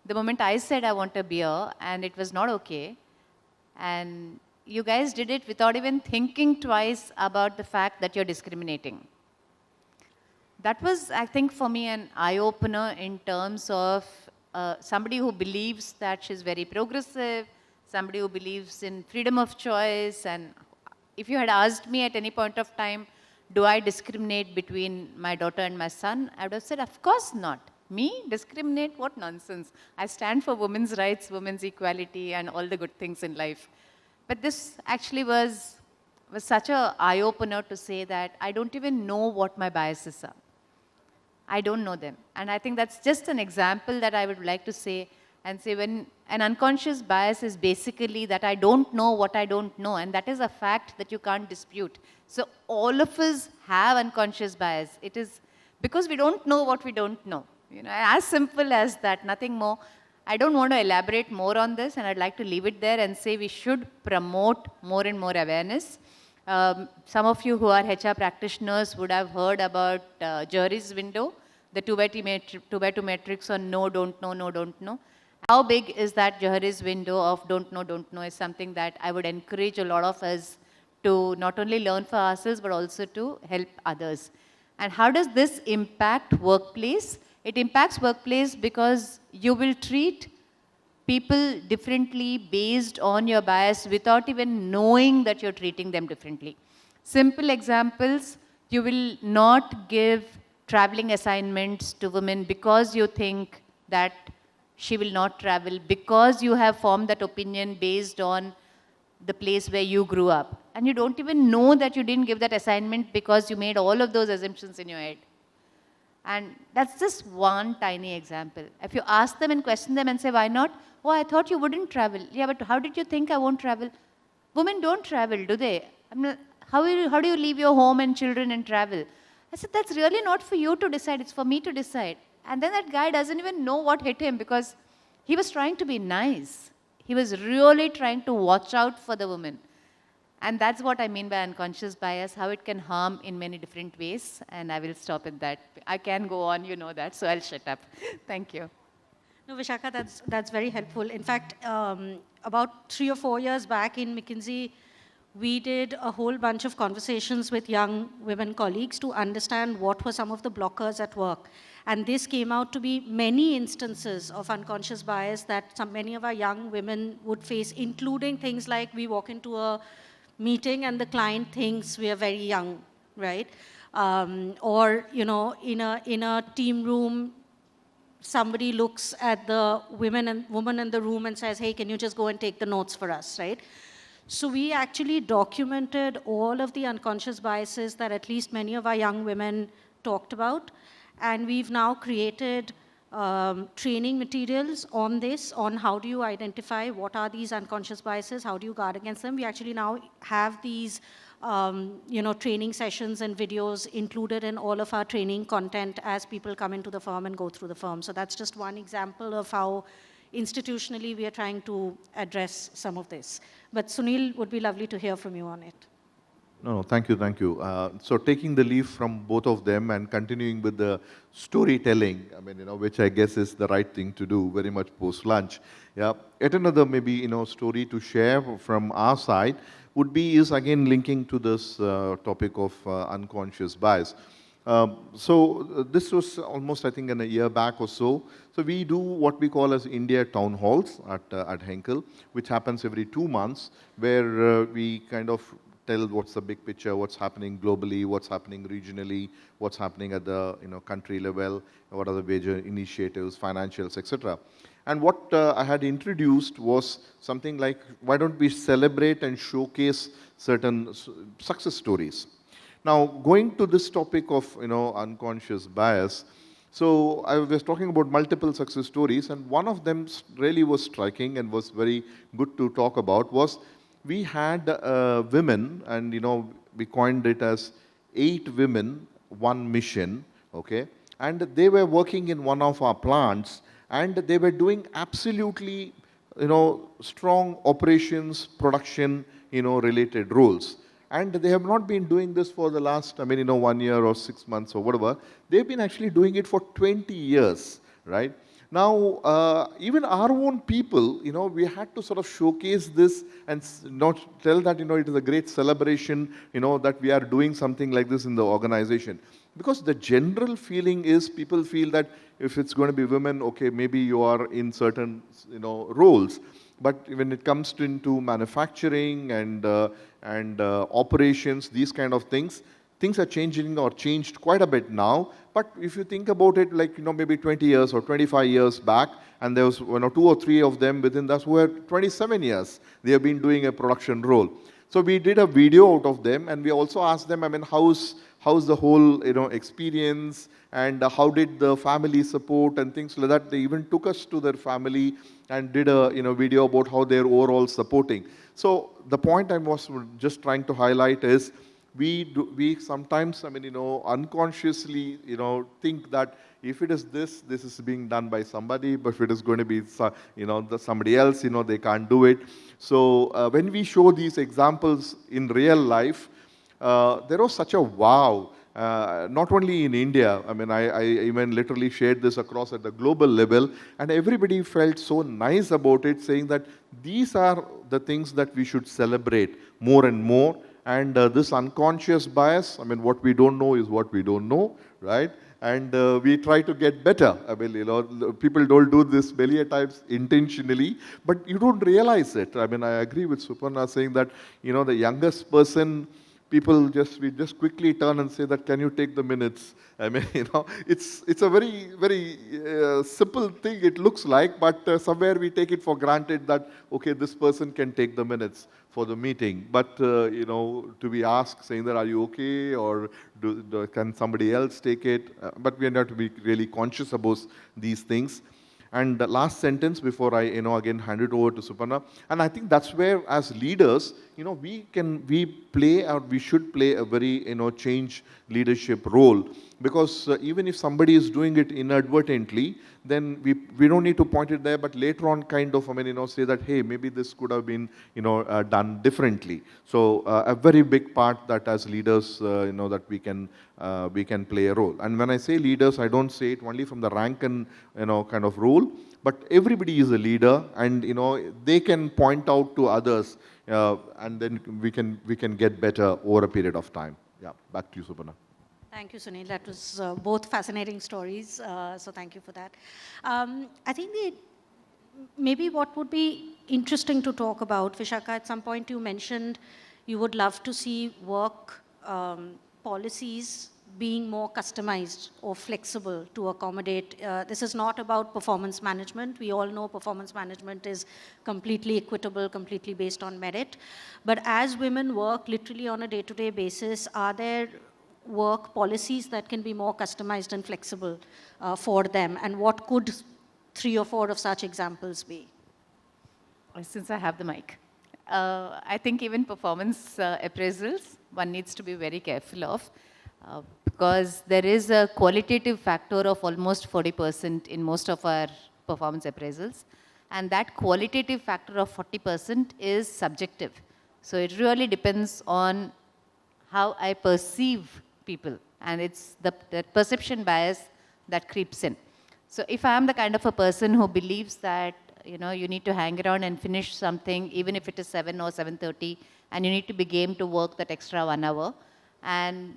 The moment I said I want a beer, and it was not okay. And you guys did it without even thinking twice about the fact that you're discriminating. That was, I think, for me, an eye-opener in terms of somebody who believes that she's very progressive, somebody who believes in freedom of choice. And if you had asked me at any point of time, do I discriminate between my daughter and my son? I would have said, of course not. Me? Discriminate? What nonsense. I stand for women's rights, women's equality, and all the good things in life. But this actually was such an eye-opener to say that I don't even know what my biases are. I don't know them. And I think that's just an example that I would like to say and say when an unconscious bias is basically that I don't know what I don't know, and that is a fact that you can't dispute. So all of us have unconscious bias. It is because we don't know what we don't know. As simple as that, nothing more. I don't want to elaborate more on this, and I'd like to leave it there and say we should promote more and more awareness. Some of you who are HR practitioners would have heard about Johari's window, the 2x2 matrix on no, don't know, no, don't know. How big is that Johari's window of don't know is something that I would encourage a lot of us to not only learn for ourselves, but also to help others. And how does this impact workplace? It impacts workplace because you will treat people differently based on your bias without even knowing that you're treating them differently. Simple examples, you will not give traveling assignments to women because you think that she will not travel, because you have formed that opinion based on the place where you grew up. And you don't even know that you didn't give that assignment because you made all of those assumptions in your head. And that's just one tiny example. If you ask them and question them and say, why not? Oh, I thought you wouldn't travel. Yeah, but how did you think I won't travel? Women don't travel, do they? How do you leave your home and children and travel? I said, that's really not for you to decide. It's for me to decide. And then that guy doesn't even know what hit him because he was trying to be nice. He was really trying to watch out for the woman. And that's what I mean by unconscious bias, how it can harm in many different ways. And I will stop at that. I can go on, you know that, so I'll shut up. Thank you. No, Vishaka, that's very helpful. In fact, about 3 or 4 years back in McKinsey, we did a whole bunch of conversations with young women colleagues to understand what were some of the blockers at work. And this came out to be many instances of unconscious bias that many of our young women would face, including things like we walk into a meeting and the client thinks we are very young, right? Or, you know, in a team room, somebody looks at the woman in the room and says, hey, can you just go and take the notes for us, right? So we actually documented all of the unconscious biases that at least many of our young women talked about. And we've now created training materials on this, on how do you identify what are these unconscious biases, how do you guard against them. We actually now have these training sessions and videos included in all of our training content as people come into the firm and go through the firm. So that's just one example of how institutionally we are trying to address some of this. But Sunil, would be lovely to hear from you on it. No, thank you, thank you. So taking the leaf from both of them and continuing with the storytelling, I mean, which I guess is the right thing to do very much post-lunch. Yeah, yet another maybe, story to share from our side would be is again linking to this topic of unconscious bias. So this was almost, I think, in a year back or so. So we do what we call as India town halls at Henkel, which happens every 2 months, where we kind of tell what's the big picture, what's happening globally, what's happening regionally, what's happening at the country level, what are the major initiatives, financials, etc. And what I had introduced was something like, why don't we celebrate and showcase certain success stories? Now, going to this topic of unconscious bias, so I was talking about multiple success stories, and one of them really was striking and was very good to talk about was we had women, and we coined it as 8 women, 1 mission, okay? And they were working in one of our plants, and they were doing absolutely, strong operations, production, related roles. And they have not been doing this for the last, 1 year or 6 months or whatever. They've been actually doing it for 20 years, right? Now, even our own people, we had to sort of showcase this and not tell that, it is a great celebration, that we are doing something like this in the organization. Because the general feeling is people feel that if it's going to be women, okay, maybe you are in certain, roles. But when it comes into manufacturing and operations, these kind of things are changing or changed quite a bit now. But if you think about it, like, maybe 20 years or 25 years back, and there was 2 or 3 of them within that who were 27 years, they have been doing a production role. So we did a video out of them, and we also asked them, how's the whole, experience, and how did the family support and things like that. They even took us to their family and did a, video about how they're overall supporting. So the point I was just trying to highlight is, we sometimes, unconsciously, think that if it is this is being done by somebody, but if it is going to be, somebody else, they can't do it. So when we show these examples in real life, there was such a wow, not only in India. I even literally shared this across at the global level, and everybody felt so nice about it, saying that these are the things that we should celebrate more and more. And this unconscious bias, what we don't know is what we don't know, right? And we try to get better. People don't do this many times intentionally, but you don't realize it. I agree with Suparna saying that, the youngest person, we just quickly turn and say that, can you take the minutes? It's a very, very simple thing it looks like, but somewhere we take it for granted that, okay, this person can take the minutes for the meeting. But, to be asked saying that, are you okay? Or can somebody else take it? But we are not to be really conscious about these things. And the last sentence before I, again hand it over to Suparna. And I think that's where, as leaders, we should play a very, change leadership role. because even if somebody is doing it inadvertently, then we don't need to point it there, but later on kind of, say that, hey, maybe this could have been, done differently. So a very big part that as leaders, that we can play a role. And when I say leaders, I don't say it only from the rank and, kind of role, but everybody is a leader, and, they can point out to others, and then we can get better over a period of time. Yeah, back to you, Suparna. Thank you, Sunil. That was both fascinating stories, so thank you for that. I think maybe what would be interesting to talk about, Vishaka, at some point you mentioned you would love to see work policies being more customized or flexible to accommodate. This is not about performance management. We all know performance management is completely equitable, completely based on merit. But as women work literally on a day-to-day basis, are there work policies that can be more customized and flexible for them? And what could 3 or 4 of such examples be? Since I have the mic, I think even performance appraisals, one needs to be very careful of, because there is a qualitative factor of almost 40% in most of our performance appraisals. And that qualitative factor of 40% is subjective. So it really depends on how I perceive people. And it's the perception bias that creeps in. So if I am the kind of a person who believes that, you need to hang around and finish something, even if it is 7 or 7:30, and you need to be game to work that extra 1 hour, and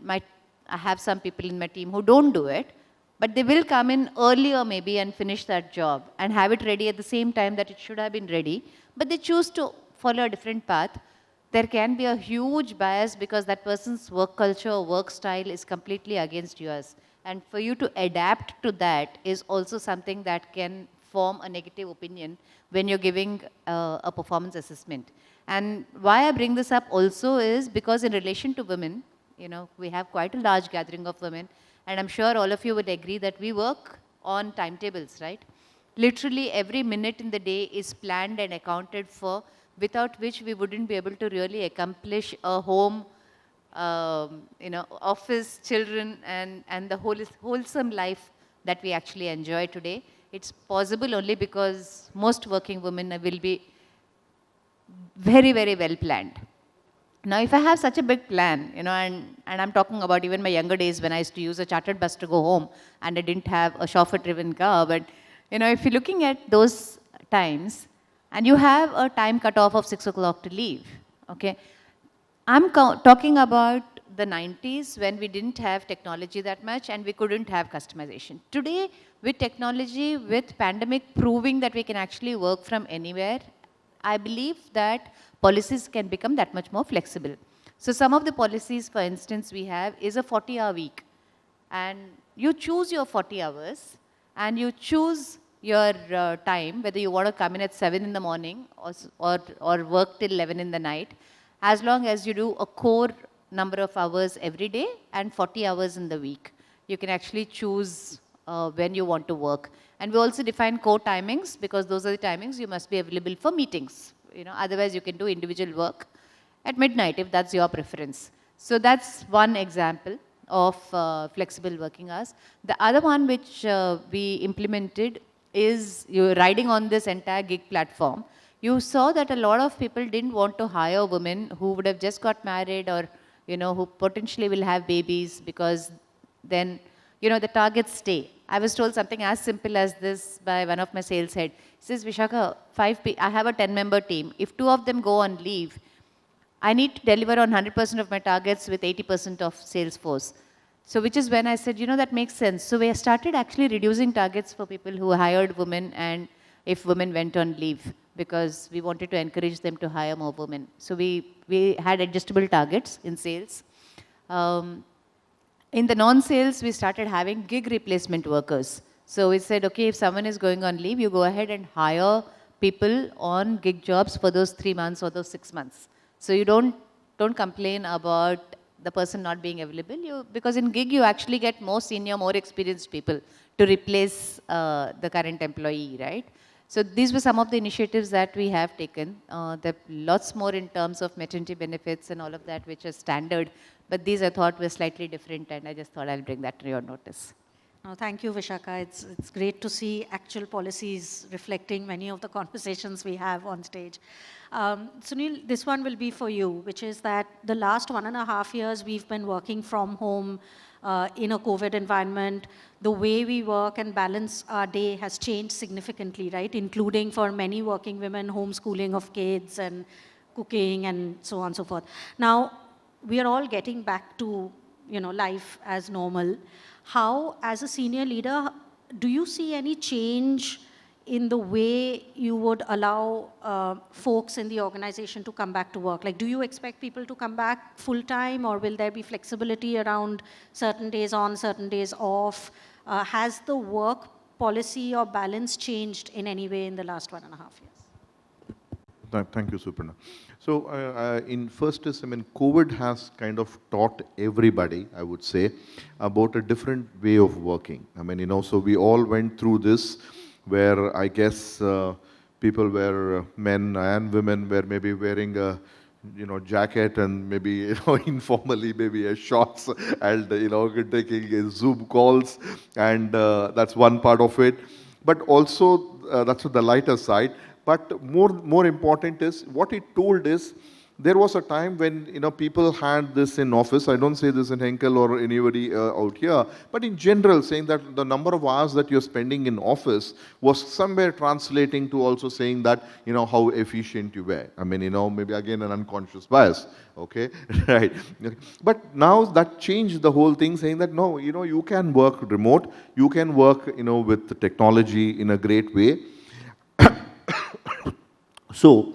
I have some people in my team who don't do it, but they will come in earlier maybe and finish that job and have it ready at the same time that it should have been ready, but they choose to follow a different path. There can be a huge bias because that person's work culture or work style is completely against yours. And for you to adapt to that is also something that can form a negative opinion when you're giving a performance assessment. And why I bring this up also is because in relation to women, we have quite a large gathering of women, and I'm sure all of you would agree that we work on timetables, right? Literally every minute in the day is planned and accounted for, without which we wouldn't be able to really accomplish a home, office, children, and the wholesome life that we actually enjoy today. It's possible only because most working women will be very, very well planned. Now, if I have such a big plan, and I'm talking about even my younger days when I used to use a chartered bus to go home and I didn't have a chauffeur-driven car, but, if you're looking at those times and you have a time cutoff of 6 o'clock to leave, okay? I'm talking about the 90s when we didn't have technology that much and we couldn't have customization. Today, with technology, with pandemic proving that we can actually work from anywhere, I believe that policies can become that much more flexible. So some of the policies, for instance, we have is a 40-hour week. And you choose your 40 hours and you choose your time, whether you want to come in at 7 in the morning or work till 11 in the night, as long as you do a core number of hours every day and 40 hours in the week. You can actually choose when you want to work. And we also define core timings because those are the timings you must be available for meetings. Otherwise you can do individual work at midnight if that's your preference. So that's one example of flexible working hours. The other one which we implemented is you're riding on this entire gig platform. You saw that a lot of people didn't want to hire women who would have just got married or who potentially will have babies because then the targets stay. I was told something as simple as this by one of my sales head. He says, Vishaka, I have a 10-member team. If 2 of them go on leave, I need to deliver on 100% of my targets with 80% of sales force. So which is when I said, that makes sense. So we started actually reducing targets for people who hired women and if women went on leave because we wanted to encourage them to hire more women. So we had adjustable targets in sales. In the non-sales, we started having gig replacement workers. So we said, okay, if someone is going on leave, you go ahead and hire people on gig jobs for those 3 months or those 6 months. So you don't complain about the person not being available, because in gig you actually get more senior, more experienced people to replace the current employee, right? So these were some of the initiatives that we have taken. There are lots more in terms of maternity benefits and all of that, which are standard But these I thought were slightly different, and I just thought I'll bring that to your notice. No, thank you, Vishaka. It's great to see actual policies reflecting many of the conversations we have on stage. Sunil, this one will be for you, which is that the last 1.5 years we've been working from home in a COVID environment. The way we work and balance our day has changed significantly, right? Including for many working women, homeschooling of kids and cooking and so on and so forth. Now, we are all getting back to, life as normal. How, as a senior leader, do you see any change in the way you would allow folks in the organization to come back to work? Like, do you expect people to come back full-time, or will there be flexibility around certain days on, certain days off? Has the work policy or balance changed in any way in the last 1.5 years? Thank you, Suparna. So in first is, COVID has kind of taught everybody, I would say, about a different way of working. So we all went through this where I guess people were, men and women were maybe wearing a, jacket and maybe, informally maybe a shorts and, taking Zoom calls, and that's one part of it. But also, that's the lighter side. But more important is, what it told is, there was a time when, people had this in office. I don't say this in Henkel or anybody out here, but in general, saying that the number of hours that you're spending in office was somewhere translating to also saying that, how efficient you were. Maybe again an unconscious bias, okay, right. But now that changed the whole thing, saying that, no, you can work remote, you can work, with the technology in a great way. So,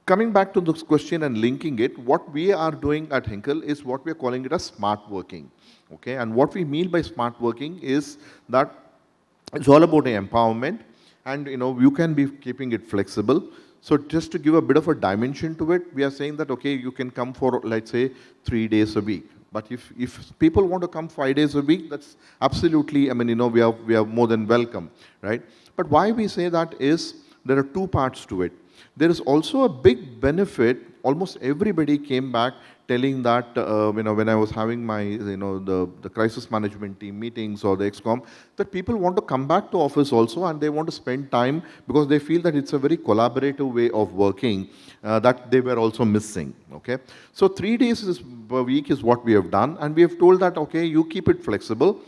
coming back to this question and linking it, what we are doing at Henkel is what we are calling it as smart working. Okay, and what we mean by smart working is that it's all about empowerment, and you can be keeping it flexible. So just to give a bit of a dimension to it, we are saying that, okay, you can come for, let's say, 3 days a week. But if people want to come 5 days a week, that's absolutely, we are more than welcome, right? But why we say that is, there are two parts to it. There is also a big benefit. Almost everybody came back telling that, when I was having my, the crisis management team meetings or the XCOM, that people want to come back to office also, and they want to spend time because they feel that it's a very collaborative way of working that they were also missing, okay? So 3 days per week is what we have done, and we have told that, okay, you keep it flexible,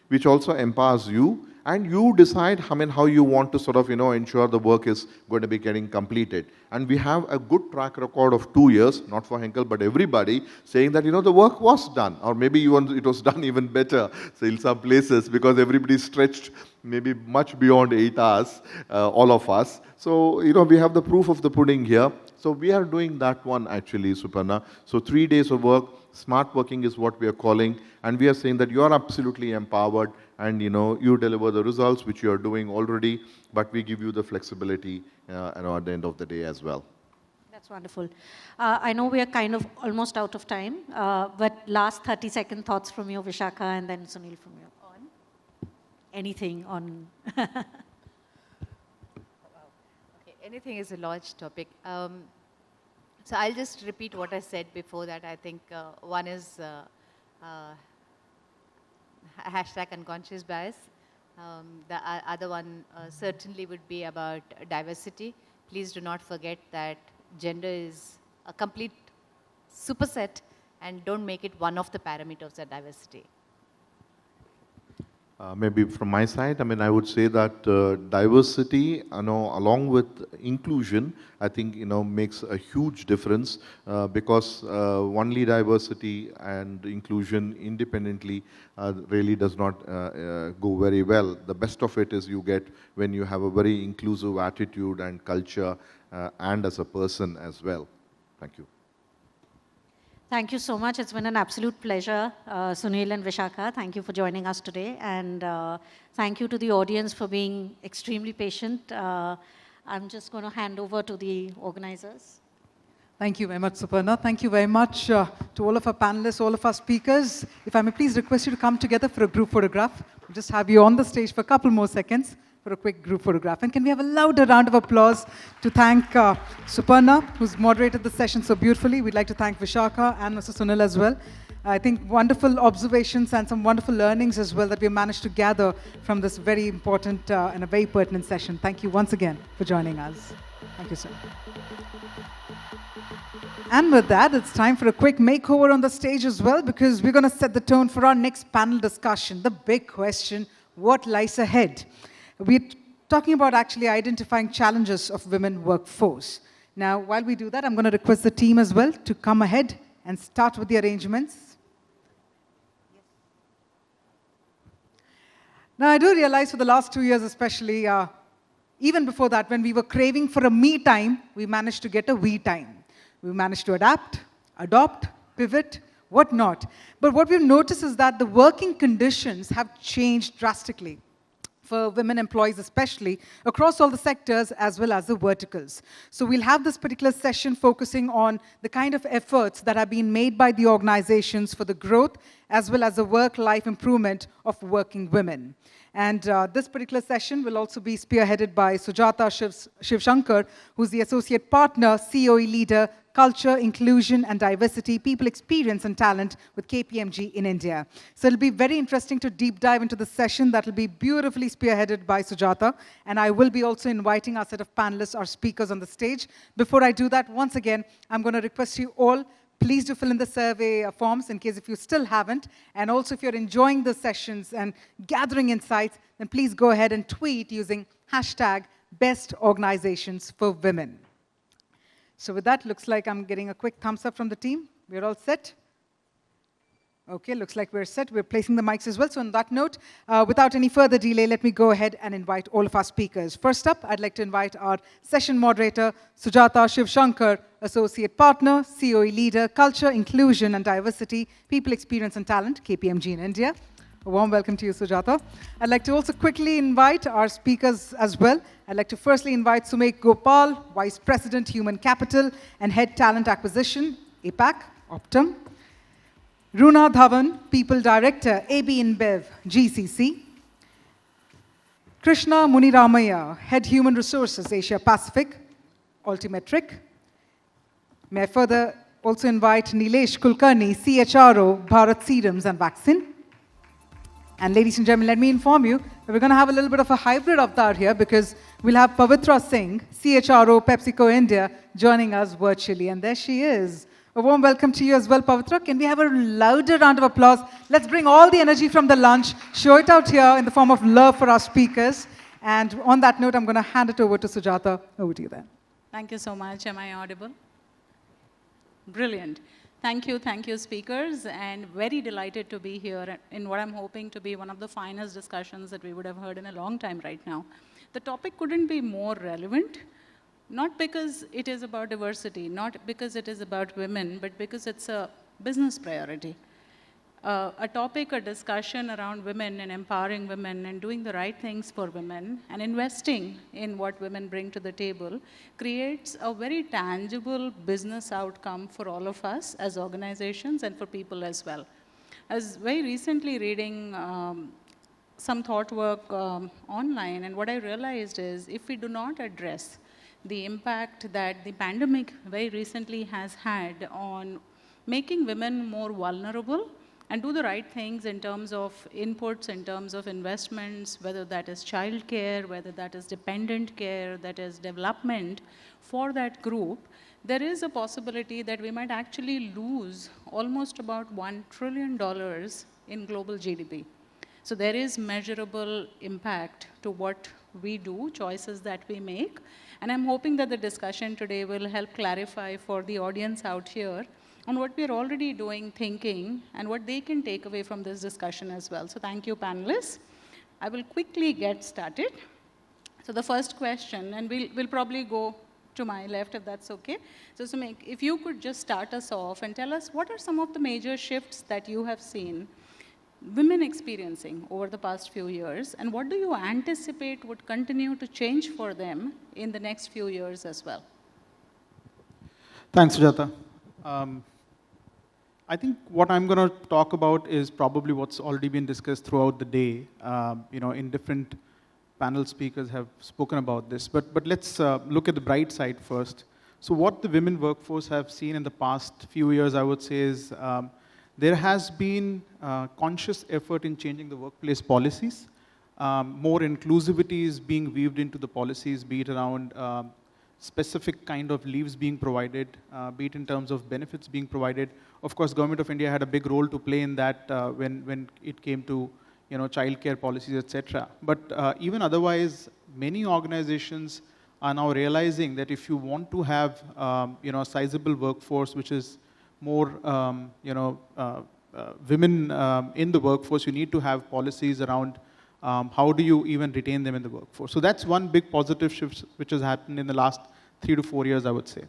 which also empowers you, and you decide, how you want to sort of, ensure the work is going to be getting completed. And we have a good track record of 2 years, not for Henkel, but everybody, saying that, the work was done, or maybe even it was done even better, say, in some places, because everybody stretched maybe much beyond 8 hours, all of us. So, we have the proof of the pudding here. So we are doing that one actually, Suparna. So 3 days of work, smart working is what we are calling, and we are saying that you are absolutely empowered, and you deliver the results which you are doing already, but we give you the flexibility at the end of the day as well. That's wonderful. I know we are kind of almost out of time, but last 30-second thoughts from you, Vishaka, and then Sunil from you. On anything on? Okay, anything is a large topic. So I'll just repeat what I said before that. I think one is hashtag unconscious bias. The other one certainly would be about diversity. Please do not forget that gender is a complete superset, and don't make it one of the parameters of diversity. Maybe from my side, I would say that diversity, along with inclusion, I think, makes a huge difference because only diversity and inclusion independently really does not go very well. The best of it is you get when you have a very inclusive attitude and culture and as a person as well. Thank you. Thank you so much. It's been an absolute pleasure, Sunil and Vishaka. Thank you for joining us today. And thank you to the audience for being extremely patient. I'm just going to hand over to the organizers. Thank you very much, Suparna. Thank you very much to all of our panelists, all of our speakers. If I may please request you to come together for a group photograph. We'll just have you on the stage for a couple more seconds for a quick group photograph. And can we have a louder round of applause to thank Suparna, who's moderated the session so beautifully. We'd like to thank Vishaka and Mr. Sunil as well. I think wonderful observations and some wonderful learnings as well that we managed to gather from this very important and a very pertinent session. Thank you once again for joining us. Thank you, sir. And with that, it's time for a quick makeover on the stage as well, because we're going to set the tone for our next panel discussion. The big question, what lies ahead? We're talking about actually identifying challenges of women workforce. Now, while we do that, I'm going to request the team as well to come ahead and start with the arrangements. Now, I do realize for the last 2 years especially, even before that, when we were craving for a me time, we managed to get a we time. We managed to adapt, adopt, pivot, whatnot. But what we've noticed is that the working conditions have changed drastically for women employees especially, across all the sectors as well as the verticals. So we'll have this particular session focusing on the kind of efforts that have been made by the organizations for the growth as well as the work-life improvement of working women. And this particular session will also be spearheaded by Sujata Shivshankar, who's the Associate Partner, COE Leader, Culture, Inclusion and Diversity, People Experience and Talent with KPMG in India. So it'll be very interesting to deep dive into the session that will be beautifully spearheaded by Sujata. And I will be also inviting our set of panelists, our speakers on the stage. Before I do that, once again, I'm going to request you all, please do fill in the survey forms in case if you still haven't. And also if you're enjoying the sessions and gathering insights, then please go ahead and tweet using hashtag #BestOrganizations4Women. So with that, looks like I'm getting a quick thumbs up from the team. We're all set? Okay, looks like we're set. We're placing the mics as well. So on that note, without any further delay, let me go ahead and invite all of our speakers. First up, I'd like to invite our session moderator, Sujata Shivshankar, Associate Partner, COE Leader, Culture, Inclusion and Diversity, People Experience and Talent, KPMG in India. A warm welcome to you, Sujata. I'd like to also quickly invite our speakers as well. I'd like to firstly invite Sumek Gopal, Vice President, Human Capital and Head Talent Acquisition, APAC, Optum. Runa Dhawan, People Director, AB InBev, GCC. Krishna Muniramaya, Head Human Resources, Asia Pacific, Altimetric. May I further also invite Nilesh Kulkarni, CHRO, Bharat Serums and Vaccine. And ladies and gentlemen, let me inform you that we're going to have a little bit of a hybrid avatar here because we'll have Pavitra Singh, CHRO, PepsiCo India, joining us virtually. And there she is. A warm welcome to you as well, Pavitra. Can we have a louder round of applause? Let's bring all the energy from the lunch, show it out here in the form of love for our speakers. And on that note, I'm going to hand it over to Sujata. Over to you then. Thank you so much. Am I audible? Brilliant. Thank you, speakers, and very delighted to be here in what I'm hoping to be one of the finest discussions that we would have heard in a long time right now. The topic couldn't be more relevant, not because it is about diversity, not because it is about women, but because it's a business priority. A topic, a discussion around women and empowering women and doing the right things for women and investing in what women bring to the table creates a very tangible business outcome for all of us as organizations and for people as well. I was very recently reading some thought work online, and what I realized is if we do not address the impact that the pandemic very recently has had on making women more vulnerable and do the right things in terms of inputs, in terms of investments, whether that is childcare, whether that is dependent care, that is development for that group, there is a possibility that we might actually lose almost about $1 trillion in global GDP. So there is measurable impact to what we do, choices that we make. And I'm hoping that the discussion today will help clarify for the audience out here on what we're already doing, thinking, and what they can take away from this discussion as well. So thank you, panelists. I will quickly get started. So the first question, and we'll probably go to my left if that's okay. So Sumek, if you could just start us off and tell us what are some of the major shifts that you have seen women experiencing over the past few years, and what do you anticipate would continue to change for them in the next few years as well? Thanks, Sujata. I think what I'm going to talk about is probably what's already been discussed throughout the day. In different panel speakers have spoken about this, but let's look at the bright side first. So what the women workforce have seen in the past few years, I would say, is there has been conscious effort in changing the workplace policies. More inclusivity is being weaved into the policies, be it around specific kind of leaves being provided, be it in terms of benefits being provided. Of course, Government of India had a big role to play in that when it came to childcare policies, etc. But even otherwise, many organizations are now realizing that if you want to have a sizable workforce, which is more women in the workforce, you need to have policies around how do you even retain them in the workforce. So that's one big positive shift which has happened in the last 3 to 4 years, I would say.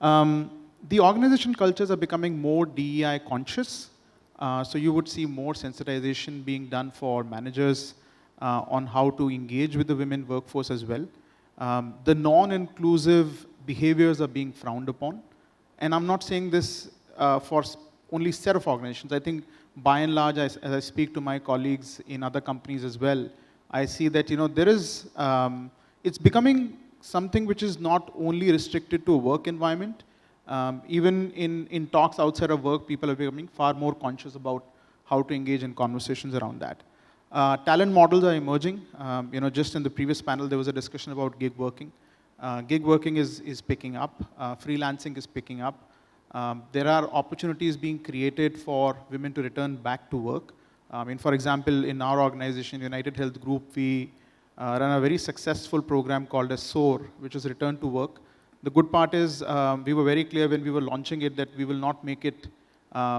The organization cultures are becoming more DEI conscious. So you would see more sensitization being done for managers on how to engage with the women workforce as well. The non-inclusive behaviors are being frowned upon. And I'm not saying this for only set of organizations. I think by and large, as I speak to my colleagues in other companies as well, I see that there is, it's becoming something which is not only restricted to a work environment. Even in talks outside of work, people are becoming far more conscious about how to engage in conversations around that. Talent models are emerging. Just in the previous panel, there was a discussion about gig working. Gig working is picking up. Freelancing is picking up. There are opportunities being created for women to return back to work. For example, in our organization, United Health Group, we run a very successful program called as SOAR, which is Return to Work. The good part is we were very clear when we were launching it that we will not make it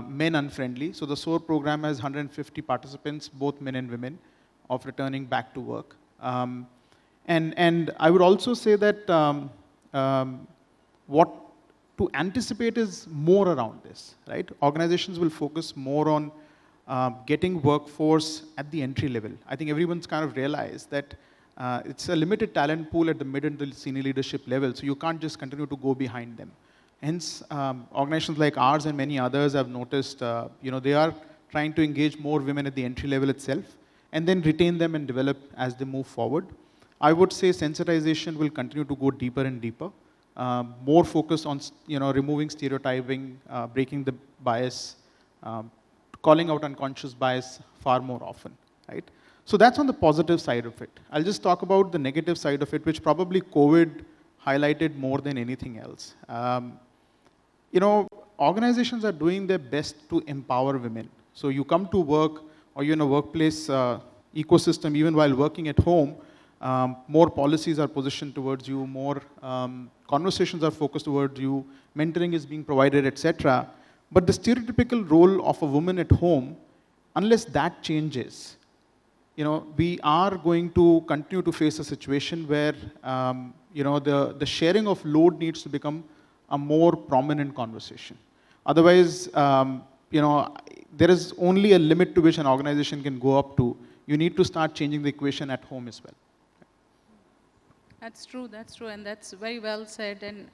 men unfriendly. So the SOAR program has 150 participants, both men and women, of returning back to work. And I would also say that what to anticipate is more around this, right? Organizations will focus more on getting workforce at the entry level. I think everyone's kind of realized that it's a limited talent pool at the mid and the senior leadership level, so you can't just continue to go behind them. Hence, organizations like ours and many others have noticed, they are trying to engage more women at the entry level itself, and then retain them and develop as they move forward. I would say sensitization will continue to go deeper and deeper. More focus on removing stereotyping, breaking the bias, calling out unconscious bias far more often, right? So that's on the positive side of it. I'll just talk about the negative side of it, which probably COVID highlighted more than anything else. Organizations are doing their best to empower women. So you come to work or you're in a workplace ecosystem, even while working at home, more policies are positioned towards you, more conversations are focused towards you, mentoring is being provided, etc. But the stereotypical role of a woman at home, unless that changes, we are going to continue to face a situation where the sharing of load needs to become a more prominent conversation. Otherwise, there is only a limit to which an organization can go up to. You need to start changing the equation at home as well. That's true, and that's very well said, and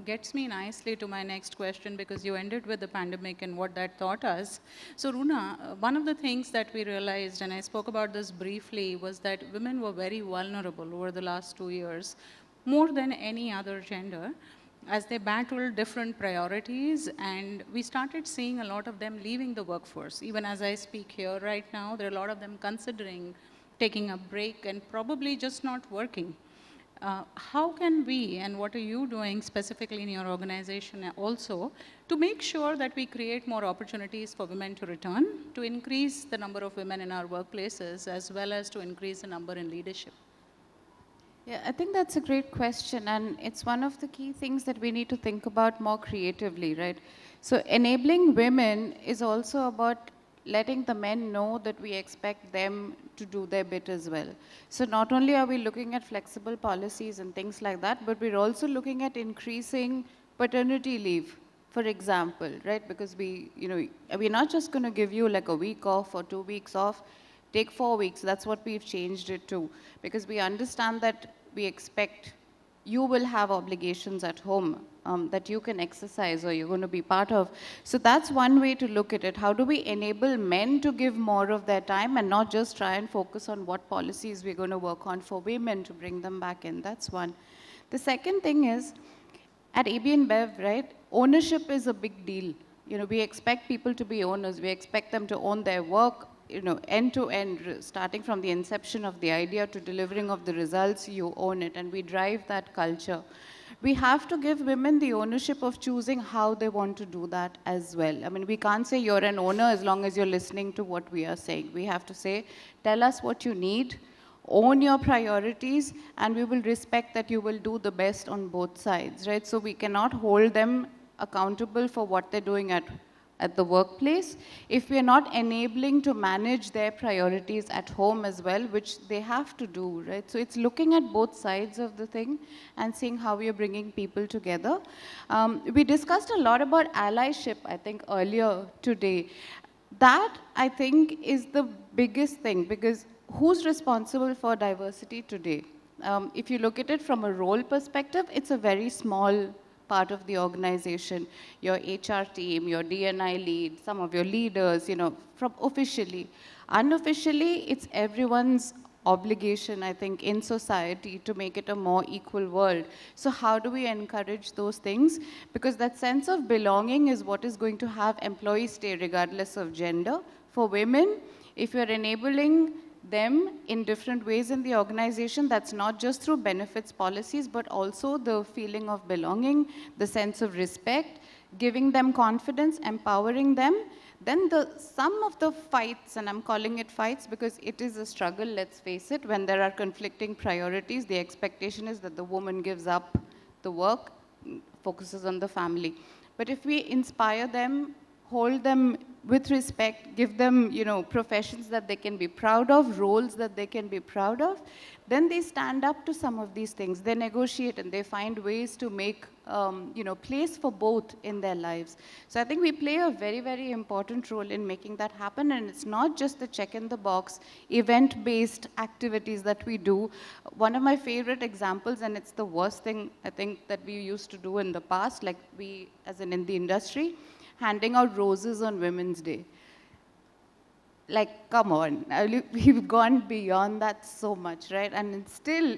gets me nicely to my next question, because you ended with the pandemic and what that taught us. So Runa, one of the things that we realized, and I spoke about this briefly, was that women were very vulnerable over the last 2 years, more than any other gender, as they battled different priorities, and we started seeing a lot of them leaving the workforce. Even as I speak here right now, there are a lot of them considering taking a break and probably just not working. How can we, and what are you doing specifically in your organization also, to make sure that we create more opportunities for women to return, to increase the number of women in our workplaces, as well as to increase the number in leadership? Yeah, I think that's a great question, and it's one of the key things that we need to think about more creatively, right? So enabling women is also about letting the men know that we expect them to do their bit as well. So not only are we looking at flexible policies and things like that, but we're also looking at increasing paternity leave, for example, right? Because we're not just going to give you like a week off or 2 weeks off. Take 4 weeks. That's what we've changed it to, because we understand that we expect you will have obligations at home that you can exercise or you're going to be part of. So that's one way to look at it. How do we enable men to give more of their time and not just try and focus on what policies we're going to work on for women to bring them back in? That's one. The second thing is, at AB InBev, right, ownership is a big deal. You know, we expect people to be owners. We expect them to own their work, you know, end to end, starting from the inception of the idea to delivering of the results, you own it, and we drive that culture. We have to give women the ownership of choosing how they want to do that as well. I mean, we can't say you're an owner as long as you're listening to what we are saying. We have to say, tell us what you need, own your priorities, and we will respect that you will do the best on both sides, right? So we cannot hold them accountable for what they're doing at the workplace if we are not enabling to manage their priorities at home as well, which they have to do, right? So it's looking at both sides of the thing and seeing how we are bringing people together. We discussed a lot about allyship, I think, earlier today. That, I think, is the biggest thing, because who's responsible for diversity today? If you look at it from a role perspective, it's a very small part of the organization, your HR team, your D&I lead, some of your leaders, you know, from officially. Unofficially, it's everyone's obligation, I think, in society to make it a more equal world. So how do we encourage those things? Because that sense of belonging is what is going to have employees stay regardless of gender. For women, if you're enabling them in different ways in the organization, that's not just through benefits policies, but also the feeling of belonging, the sense of respect, giving them confidence, empowering them. Then some of the fights, and I'm calling it fights because it is a struggle, let's face it, when there are conflicting priorities, the expectation is that the woman gives up the work, focuses on the family. But if we inspire them, hold them with respect, give them, you know, professions that they can be proud of, roles that they can be proud of, then they stand up to some of these things. They negotiate and they find ways to make, you know, place for both in their lives. So I think we play a very, very important role in making that happen. And it's not just the check in the box, event-based activities that we do. One of my favorite examples, and it's the worst thing I think that we used to do in the past, like we, as in the industry, handing out roses on Women's Day. Like, come on, we've gone beyond that so much, right? And still,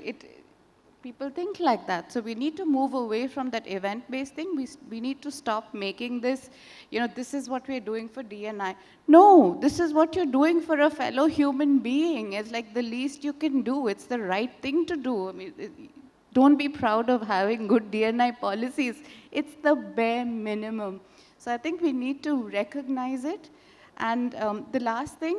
people think like that. So we need to move away from that event-based thing. We need to stop making this, you know, this is what we're doing for D&I. No, this is what you're doing for a fellow human being. It's like the least you can do. It's the right thing to do. I mean, don't be proud of having good D&I policies. It's the bare minimum. So I think we need to recognize it. And the last thing,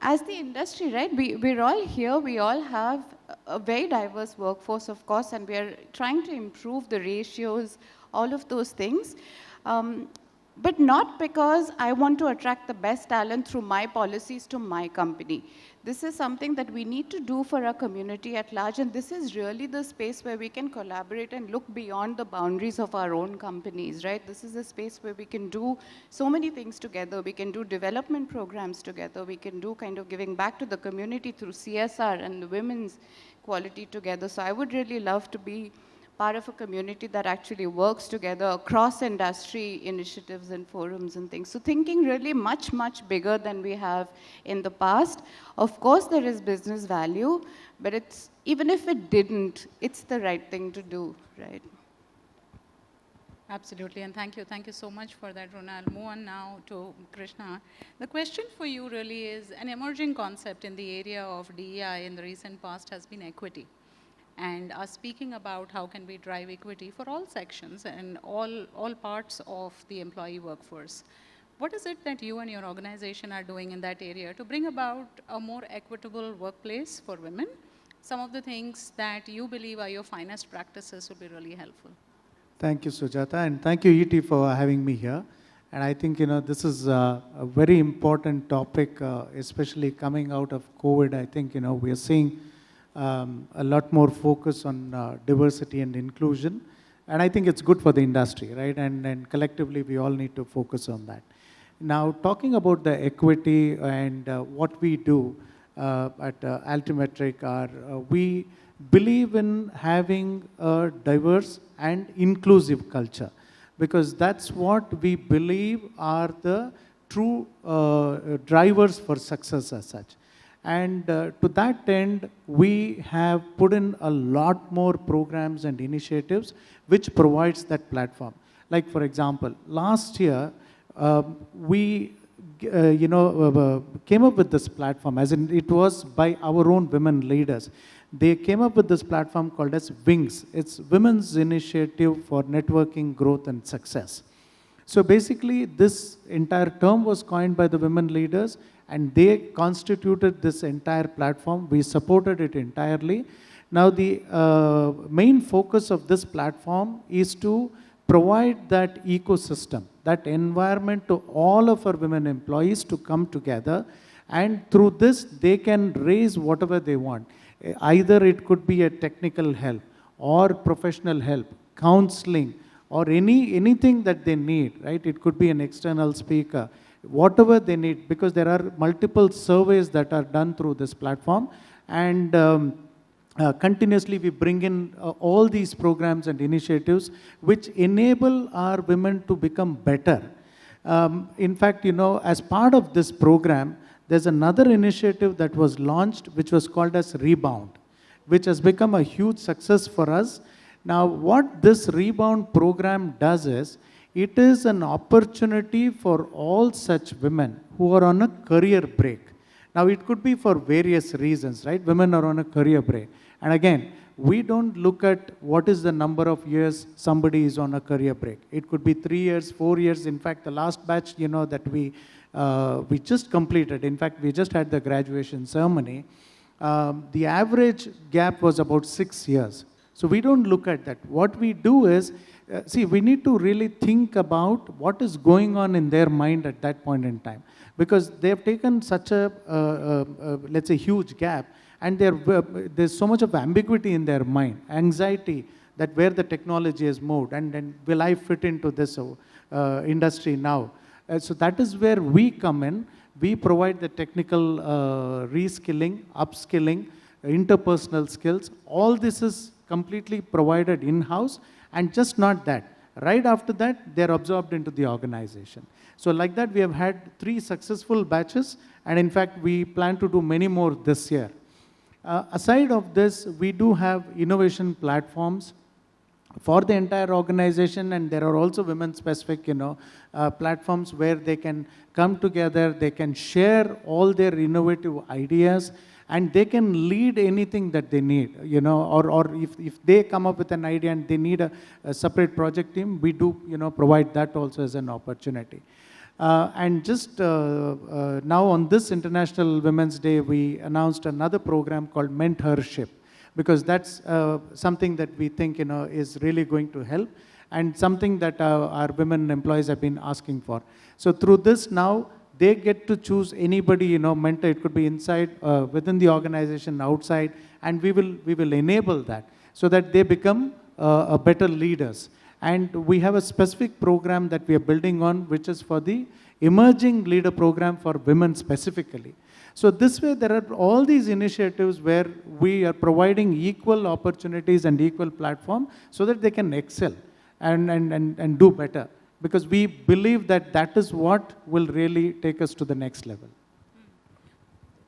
as the industry, right, we're all here, we all have a very diverse workforce, of course, and we are trying to improve the ratios, all of those things. But not because I want to attract the best talent through my policies to my company. This is something that we need to do for our community at large, and this is really the space where we can collaborate and look beyond the boundaries of our own companies, right? This is a space where we can do so many things together. We can do development programs together. We can do kind of giving back to the community through CSR and the women's quality together. So I would really love to be part of a community that actually works together across industry initiatives and forums and things. So thinking really much, much bigger than we have in the past. Of course, there is business value, but it's, even if it didn't, it's the right thing to do, right? Absolutely, and thank you. Thank you so much for that, Rona. I'll move on now to Krishna. The question for you really is, an emerging concept in the area of DEI in the recent past has been equity. And are speaking about how can we drive equity for all sections and all parts of the employee workforce. What is it that you and your organization are doing in that area to bring about a more equitable workplace for women? Some of the things that you believe are your finest practices would be really helpful. Thank you, Sujata, and thank you, ET, for having me here. And I think, you know, this is a very important topic, especially coming out of COVID. I think, you know, we are seeing a lot more focus on diversity and inclusion. And I think it's good for the industry, right? And collectively, we all need to focus on that. Now, talking about the equity and what we do at Altimetric, we believe in having a diverse and inclusive culture, because that's what we believe are the true drivers for success as such. And to that end, we have put in a lot more programs and initiatives which provides that platform. Like, for example, last year, we came up with this platform, as in it was by our own women leaders. They came up with this platform called as WINGS. It's Women's Initiative for Networking, Growth and Success. So basically, this entire term was coined by the women leaders, and they constituted this entire platform. We supported it entirely. Now, the main focus of this platform is to provide that ecosystem, that environment to all of our women employees to come together, and through this, they can raise whatever they want. Either it could be a technical help, or professional help, counseling, or anything that they need, right? It could be an external speaker, whatever they need, because there are multiple surveys that are done through this platform, and continuously we bring in all these programs and initiatives which enable our women to become better. In fact, as part of this program, there's another initiative that was launched which was called as Rebound, which has become a huge success for us. Now, what this Rebound program does is, it is an opportunity for all such women who are on a career break. Now, it could be for various reasons, right? Women are on a career break. And again, we don't look at what is the number of years somebody is on a career break. It could be 3 years, 4 years. In fact, the last batch, that we just completed, in fact, we just had the graduation ceremony. The average gap was about 6 years. So we don't look at that. What we do is, we need to really think about what is going on in their mind at that point in time. Because they have taken such a, let's say, huge gap, and there's so much of ambiguity in their mind, anxiety that where the technology has moved, and will I fit into this industry now? So that is where we come in. We provide the technical reskilling, upskilling, interpersonal skills. All this is completely provided in-house, and just not that. Right after that, they're absorbed into the organization. So like that, we have had 3 successful batches, and in fact, we plan to do many more this year. Aside of this, we do have innovation platforms for the entire organization, and there are also women-specific, platforms where they can come together, they can share all their innovative ideas, and they can lead anything that they need, or if they come up with an idea and they need a separate project team, we do, provide that also as an opportunity. And just now on this International Women's Day, we announced another program called Mentorship, because that's something that we think, is really going to help, and something that our women employees have been asking for. So through this now, they get to choose anybody, mentor. It could be inside, within the organization, outside, and we will enable that so that they become better leaders. And we have a specific program that we are building on, which is for the Emerging Leader Program for women specifically. So this way, there are all these initiatives where we are providing equal opportunities and equal platform so that they can excel and do better. Because we believe that that is what will really take us to the next level.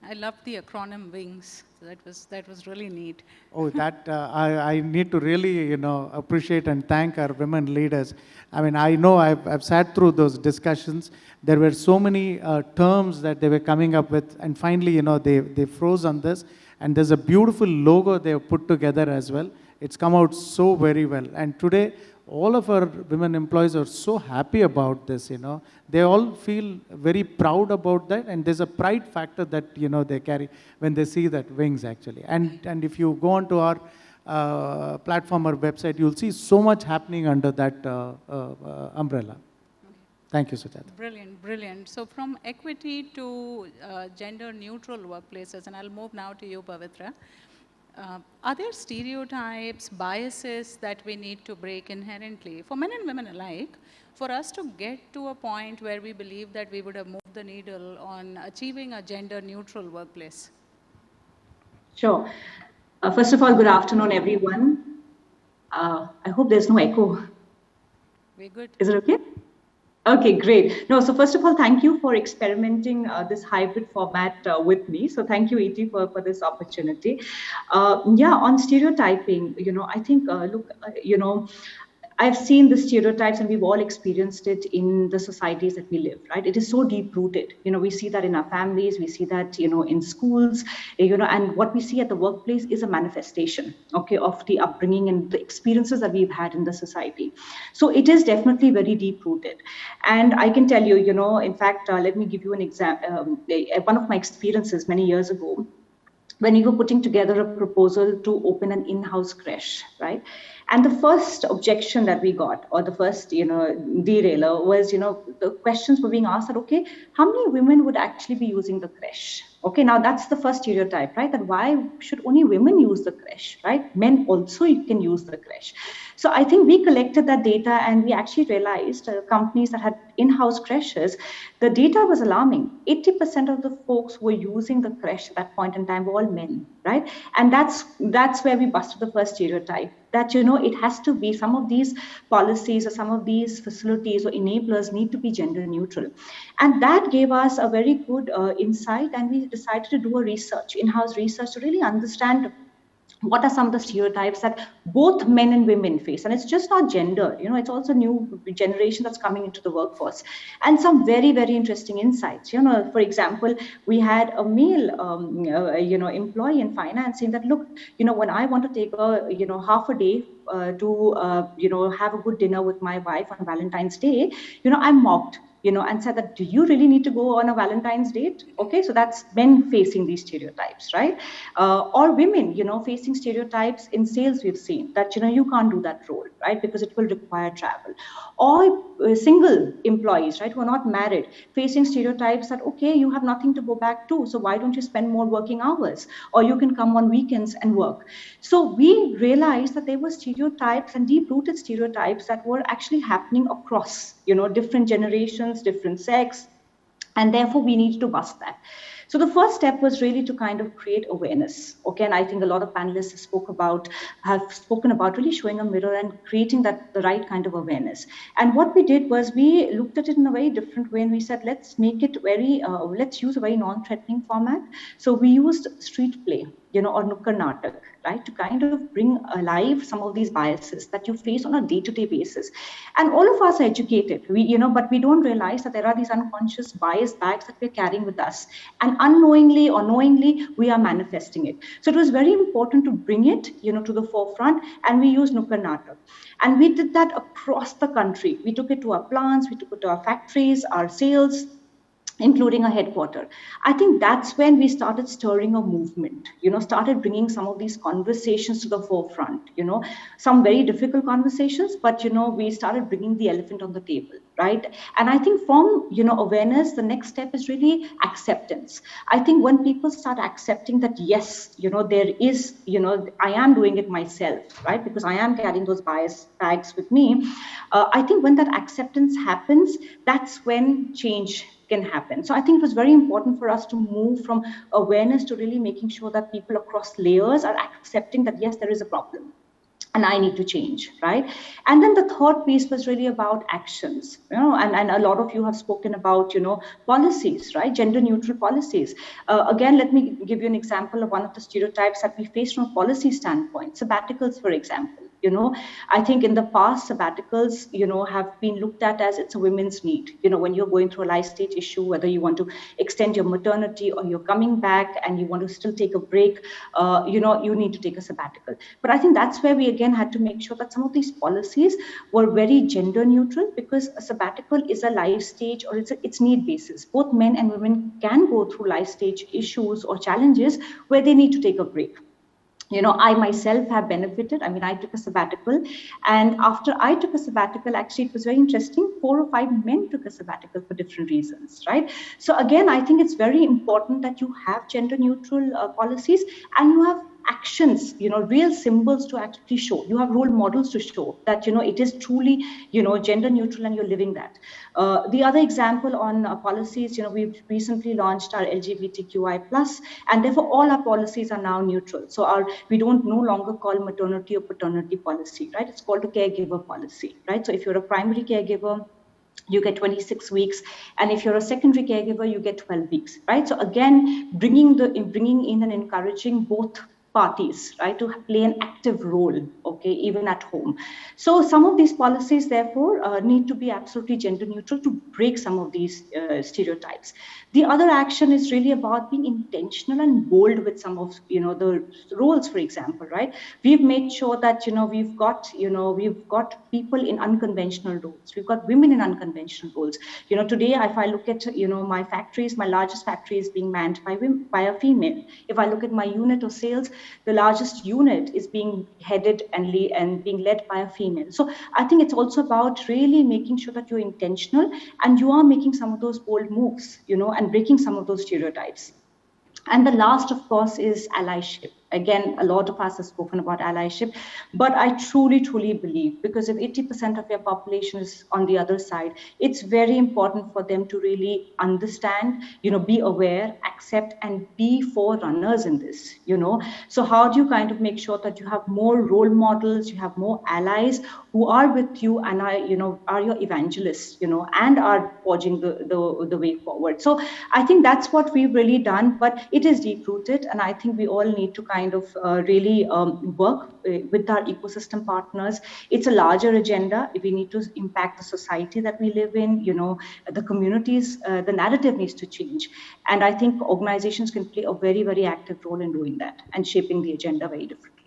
I love the acronym WINGS. That was really neat. Oh, that I need to really, appreciate and thank our women leaders. I mean, I know I've sat through those discussions. There were so many terms that they were coming up with, and finally, they froze on this. And there's a beautiful logo they have put together as well. It's come out so very well. And today, all of our women employees are so happy about this, They all feel very proud about that, and there's a pride factor that, they carry when they see that WINGS actually. And if you go onto our platform or website, you'll see so much happening under that umbrella. Thank you, Sujata. Brilliant, brilliant. So from equity to gender-neutral workplaces, and I'll move now to you, Pavitra. Are there stereotypes, biases that we need to break inherently, for men and women alike, for us to get to a point where we believe that we would have moved the needle on achieving a gender-neutral workplace? Sure. First of all, good afternoon, everyone. I hope there's no echo. We're good. Is it okay? Okay, great. No, so first of all, thank you for experimenting this hybrid format with me. So thank you, E.T., for this opportunity. Yeah, on stereotyping, I think, look, I've seen the stereotypes, and we've all experienced it in the societies that we live, right? It is so deep rooted. We see that in our families, we see that, in schools, and what we see at the workplace is a manifestation, okay, of the upbringing and the experiences that we've had in the society. So it is definitely very deep rooted. And I can tell you, in fact, let me give you an example. One of my experiences many years ago, when we were putting together a proposal to open an in-house creche, right? And the first objection that we got, or the first, derailer was, the questions were being asked that, okay, how many women would actually be using the creche? Okay, now that's the first stereotype, right? That why should only women use the creche, right? Men also can use the creche. So I think we collected that data, and we actually realized companies that had in-house creches, the data was alarming. 80% of the folks who were using the creche at that point in time were all men, right? And that's where we busted the first stereotype, that, it has to be, some of these policies or some of these facilities or enablers need to be gender neutral. And that gave us a very good insight, and we decided to do a research, in-house research, to really understand what are some of the stereotypes that both men and women face. And it's just not gender, it's also new generation that's coming into the workforce. And some very, very interesting insights. For example, we had a male, employee in finance saying that, look, when I want to take a, half a day to, have a good dinner with my wife on Valentine's Day, I'm mocked. And said that, do you really need to go on a Valentine's date? Okay, so that's men facing these stereotypes, right? Or women, facing stereotypes in sales. We've seen that, you can't do that role, right? Because it will require travel. Or single employees, right, who are not married, facing stereotypes that, okay, you have nothing to go back to, so why don't you spend more working hours? Or you can come on weekends and work. So we realized that there were stereotypes and deep-rooted stereotypes that were actually happening across, different generations, different sex, and therefore we need to bust that. So the first step was really to kind of create awareness. Okay, and I think a lot of panelists have spoken about really showing a mirror and creating the right kind of awareness. And what we did was we looked at it in a very different way, and we said, let's make it let's use a very non-threatening format. So we used street play, or Nukkad Natak, right, to kind of bring alive some of these biases that you face on a day-to-day basis. And all of us are educated, but we don't realize that there are these unconscious bias bags that we're carrying with us. And unknowingly or knowingly, we are manifesting it. So it was very important to bring it, to the forefront, and we used Nukkad Natak. And we did that across the country. We took it to our plants, we took it to our factories, our sales, including a headquarter. I think that's when we started stirring a movement, started bringing some of these conversations to the forefront, some very difficult conversations, but, we started bringing the elephant on the table, right? And I think from, awareness, the next step is really acceptance. I think when people start accepting that, yes, there is, I am doing it myself, right? Because I am carrying those bias bags with me. I think when that acceptance happens, that's when change can happen. So I think it was very important for us to move from awareness to really making sure that people across layers are accepting that, yes, there is a problem and I need to change, right? And then the third piece was really about actions, and a lot of you have spoken about, policies, right? Gender neutral policies. Again, let me give you an example of one of the stereotypes that we face from a policy standpoint, sabbaticals, for example. I think in the past, sabbaticals, have been looked at as it's a women's need. When you're going through a life stage issue, whether you want to extend your maternity or you're coming back and you want to still take a break, you need to take a sabbatical. But I think that's where we again had to make sure that some of these policies were very gender neutral, because a sabbatical is a life stage, or it's need basis. Both men and women can go through life stage issues or challenges where they need to take a break. I myself have benefited. I mean, I took a sabbatical, and after I took a sabbatical, actually, it was very interesting. 4 or 5 men took a sabbatical for different reasons, right? So again, I think it's very important that you have gender neutral policies, and you have actions, real symbols to actually show. You have role models to show that, it is truly, gender neutral and you're living that. The other example on policies, we've recently launched our LGBTQI+, and therefore all our policies are now neutral. So we don't no longer call maternity or paternity policy, right? It's called a caregiver policy, right? So if you're a primary caregiver, you get 26 weeks. And if you're a secondary caregiver, you get 12 weeks, right? So again, bringing in and encouraging both parties, right, to play an active role, okay, even at home. So some of these policies, therefore, need to be absolutely gender neutral to break some of these stereotypes. The other action is really about being intentional and bold with some of, the roles, for example, right? We've made sure that, we've got people in unconventional roles. We've got women in unconventional roles. Today, if I look at, my factories, my largest factory is being manned by a female. If I look at my unit of sales, the largest unit is being headed and being led by a female. So I think it's also about really making sure that you're intentional and you are making some of those bold moves, and breaking some of those stereotypes. And the last, of course, is allyship. Again, a lot of us have spoken about allyship, but I truly, truly believe, because if 80% of your population is on the other side, it's very important for them to really understand, be aware, accept, and be forerunners in this, So how do you kind of make sure that you have more role models, you have more allies who are with you and are your evangelists, and are forging the way forward. So I think that's what we've really done, but it is deep-rooted, and I think we all need to kind of really work with our ecosystem partners. It's a larger agenda. We need to impact the society that we live in, the communities, the narrative needs to change. And I think organizations can play a very, very active role in doing that and shaping the agenda very differently.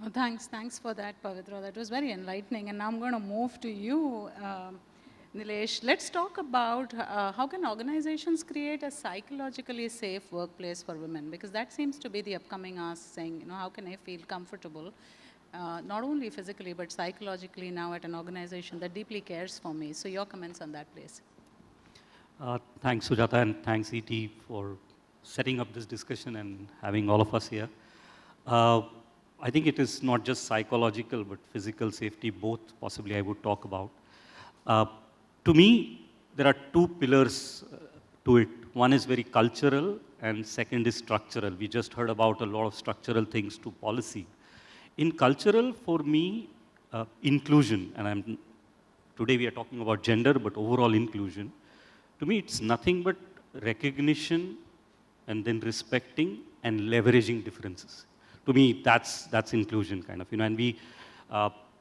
Oh, thanks for that, Pavitra. That was very enlightening. And now I'm going to move to you, Nilesh. Let's talk about how can organizations create a psychologically safe workplace for women? Because that seems to be the upcoming ask, saying, how can I feel comfortable, not only physically, but psychologically now at an organization that deeply cares for me? So your comments on that, please. Thanks, Sujata, and thanks, ET, for setting up this discussion and having all of us here. I think it is not just psychological, but physical safety, both possibly I would talk about. To me, there are two pillars to it. One is very cultural, and second is structural. We just heard about a lot of structural things to policy. In cultural, for me, inclusion, and today we are talking about gender, but overall inclusion. To me, it's nothing but recognition and then respecting and leveraging differences. To me, that's inclusion kind of, and we,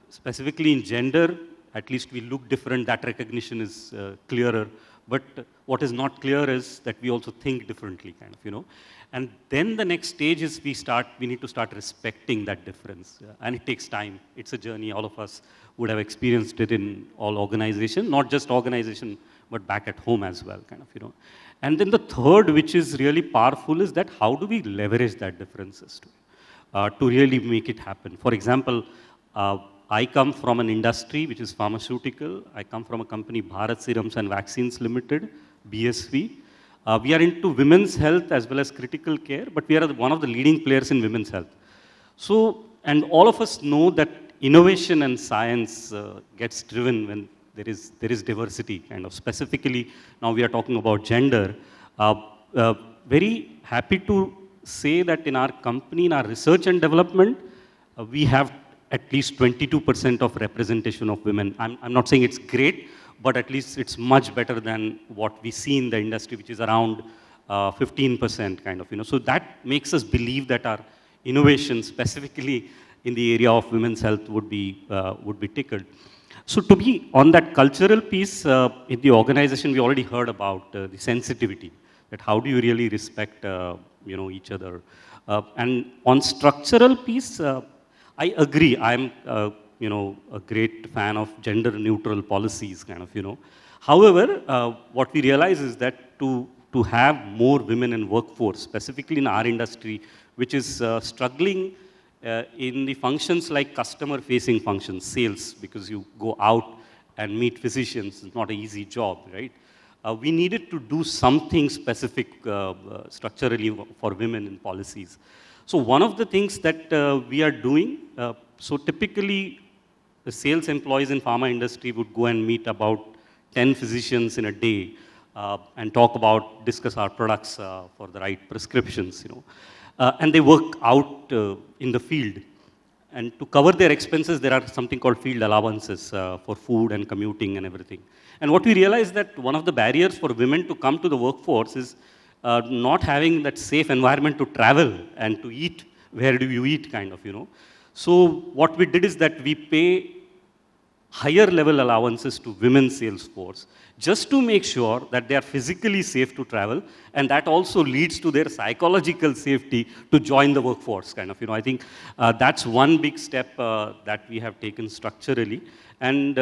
specifically in gender, at least we look different, that recognition is clearer. But what is not clear is that we also think differently, kind of, And then the next stage is we need to start respecting that difference. And it takes time. It's a journey. All of us would have experienced it in all organizations, not just organization, but back at home as well, kind of, And then the third, which is really powerful, is that how do we leverage that differences to really make it happen? For example, I come from an industry which is pharmaceutical. I come from a company, Bharat Serums and Vaccines Limited, BSV. We are into women's health as well as critical care, but we are one of the leading players in women's health. So, and all of us know that innovation and science gets driven when there is diversity, kind of. Specifically, now we are talking about gender. Very happy to say that in our company, in our research and development, we have at least 22% of representation of women. I'm not saying it's great, but at least it's much better than what we see in the industry, which is around 15% kind of, So that makes us believe that our innovation, specifically in the area of women's health, would be tickled. So to be on that cultural piece, in the organization, we already heard about the sensitivity, that how do you really respect, each other. And on structural piece, I agree. I'm, a great fan of gender-neutral policies, kind of, However, what we realize is that to have more women in workforce, specifically in our industry, which is struggling in the functions like customer-facing functions, sales, because you go out and meet physicians, it's not an easy job, right? We needed to do something specific structurally for women in policies. So one of the things that we are doing, so typically the sales employees in pharma industry would go and meet about 10 physicians in a day and discuss our products for the right prescriptions, and they work out in the field. And to cover their expenses, there are something called field allowances for food and commuting and everything. And what we realized that one of the barriers for women to come to the workforce is not having that safe environment to travel and to eat where do you eat kind of, you know. So what we did is that we pay higher level allowances to women's sales force just to make sure that they are physically safe to travel, and that also leads to their psychological safety to join the workforce kind of, you know. I think that's one big step that we have taken structurally. And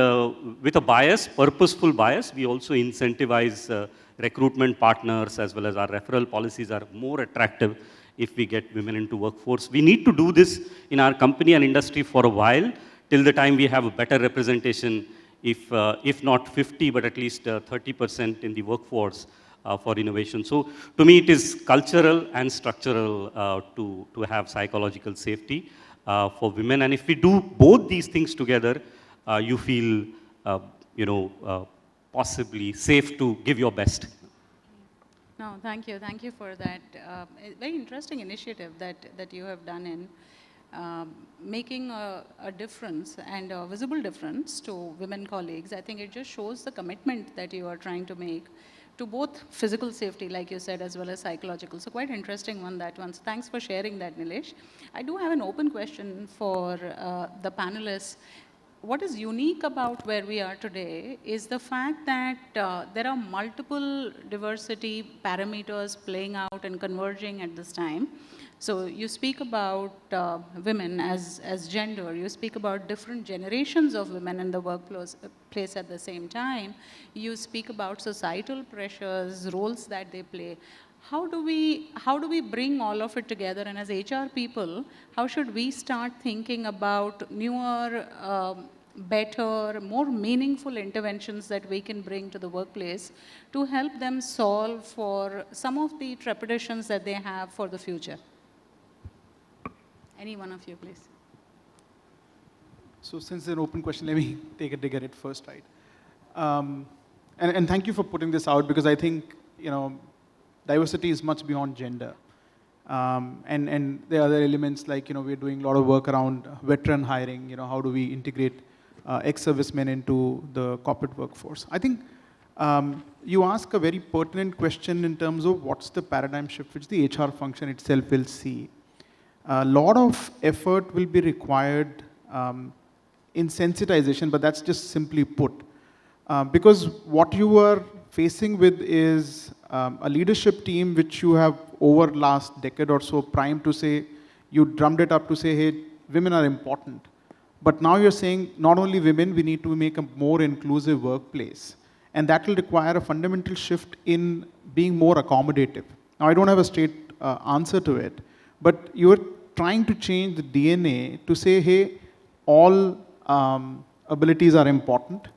with a bias, purposeful bias, we also incentivize recruitment partners, as well as our referral policies are more attractive if we get women into workforce. We need to do this in our company and industry for a while, till the time we have a better representation, if not 50, but at least 30% in the workforce for innovation. So to me, it is cultural and structural to have psychological safety for women. And if we do both these things together, you feel, you know, possibly safe to give your best. No, thank you. Thank you for that very interesting initiative that you have done in making a difference and a visible difference to women colleagues. I think it just shows the commitment that you are trying to make to both physical safety, like you said, as well as psychological. So quite interesting one, that one. So thanks for sharing that, Nilesh. I do have an open question for the panelists. What is unique about where we are today is the fact that there are multiple diversity parameters playing out and converging at this time. So you speak about women as gender, you speak about different generations of women in the workplace at the same time, you speak about societal pressures, roles that they play. How do we bring all of it together? And as HR people, how should we start thinking about newer, better, more meaningful interventions that we can bring to the workplace to help them solve for some of the trepidations that they have for the future? Any one of you, please. So since it's an open question, let me take a dig at it first, right? And thank you for putting this out, because I think, you know, diversity is much beyond gender. And there are other elements like, you know, we're doing a lot of work around veteran hiring, you know, how do we integrate ex-servicemen into the corporate workforce. I think you ask a very pertinent question in terms of what's the paradigm shift which the HR function itself will see. A lot of effort will be required in sensitization, but that's just simply put. Because what you are facing with is a leadership team which you have over last decade or so primed to say, you drummed it up to say, hey, women are important. But now you're saying not only women, we need to make a more inclusive workplace. And that will require a fundamental shift in being more accommodative. Now, I don't have a straight answer to it, but you're trying to change the DNA to say, hey, all abilities are important,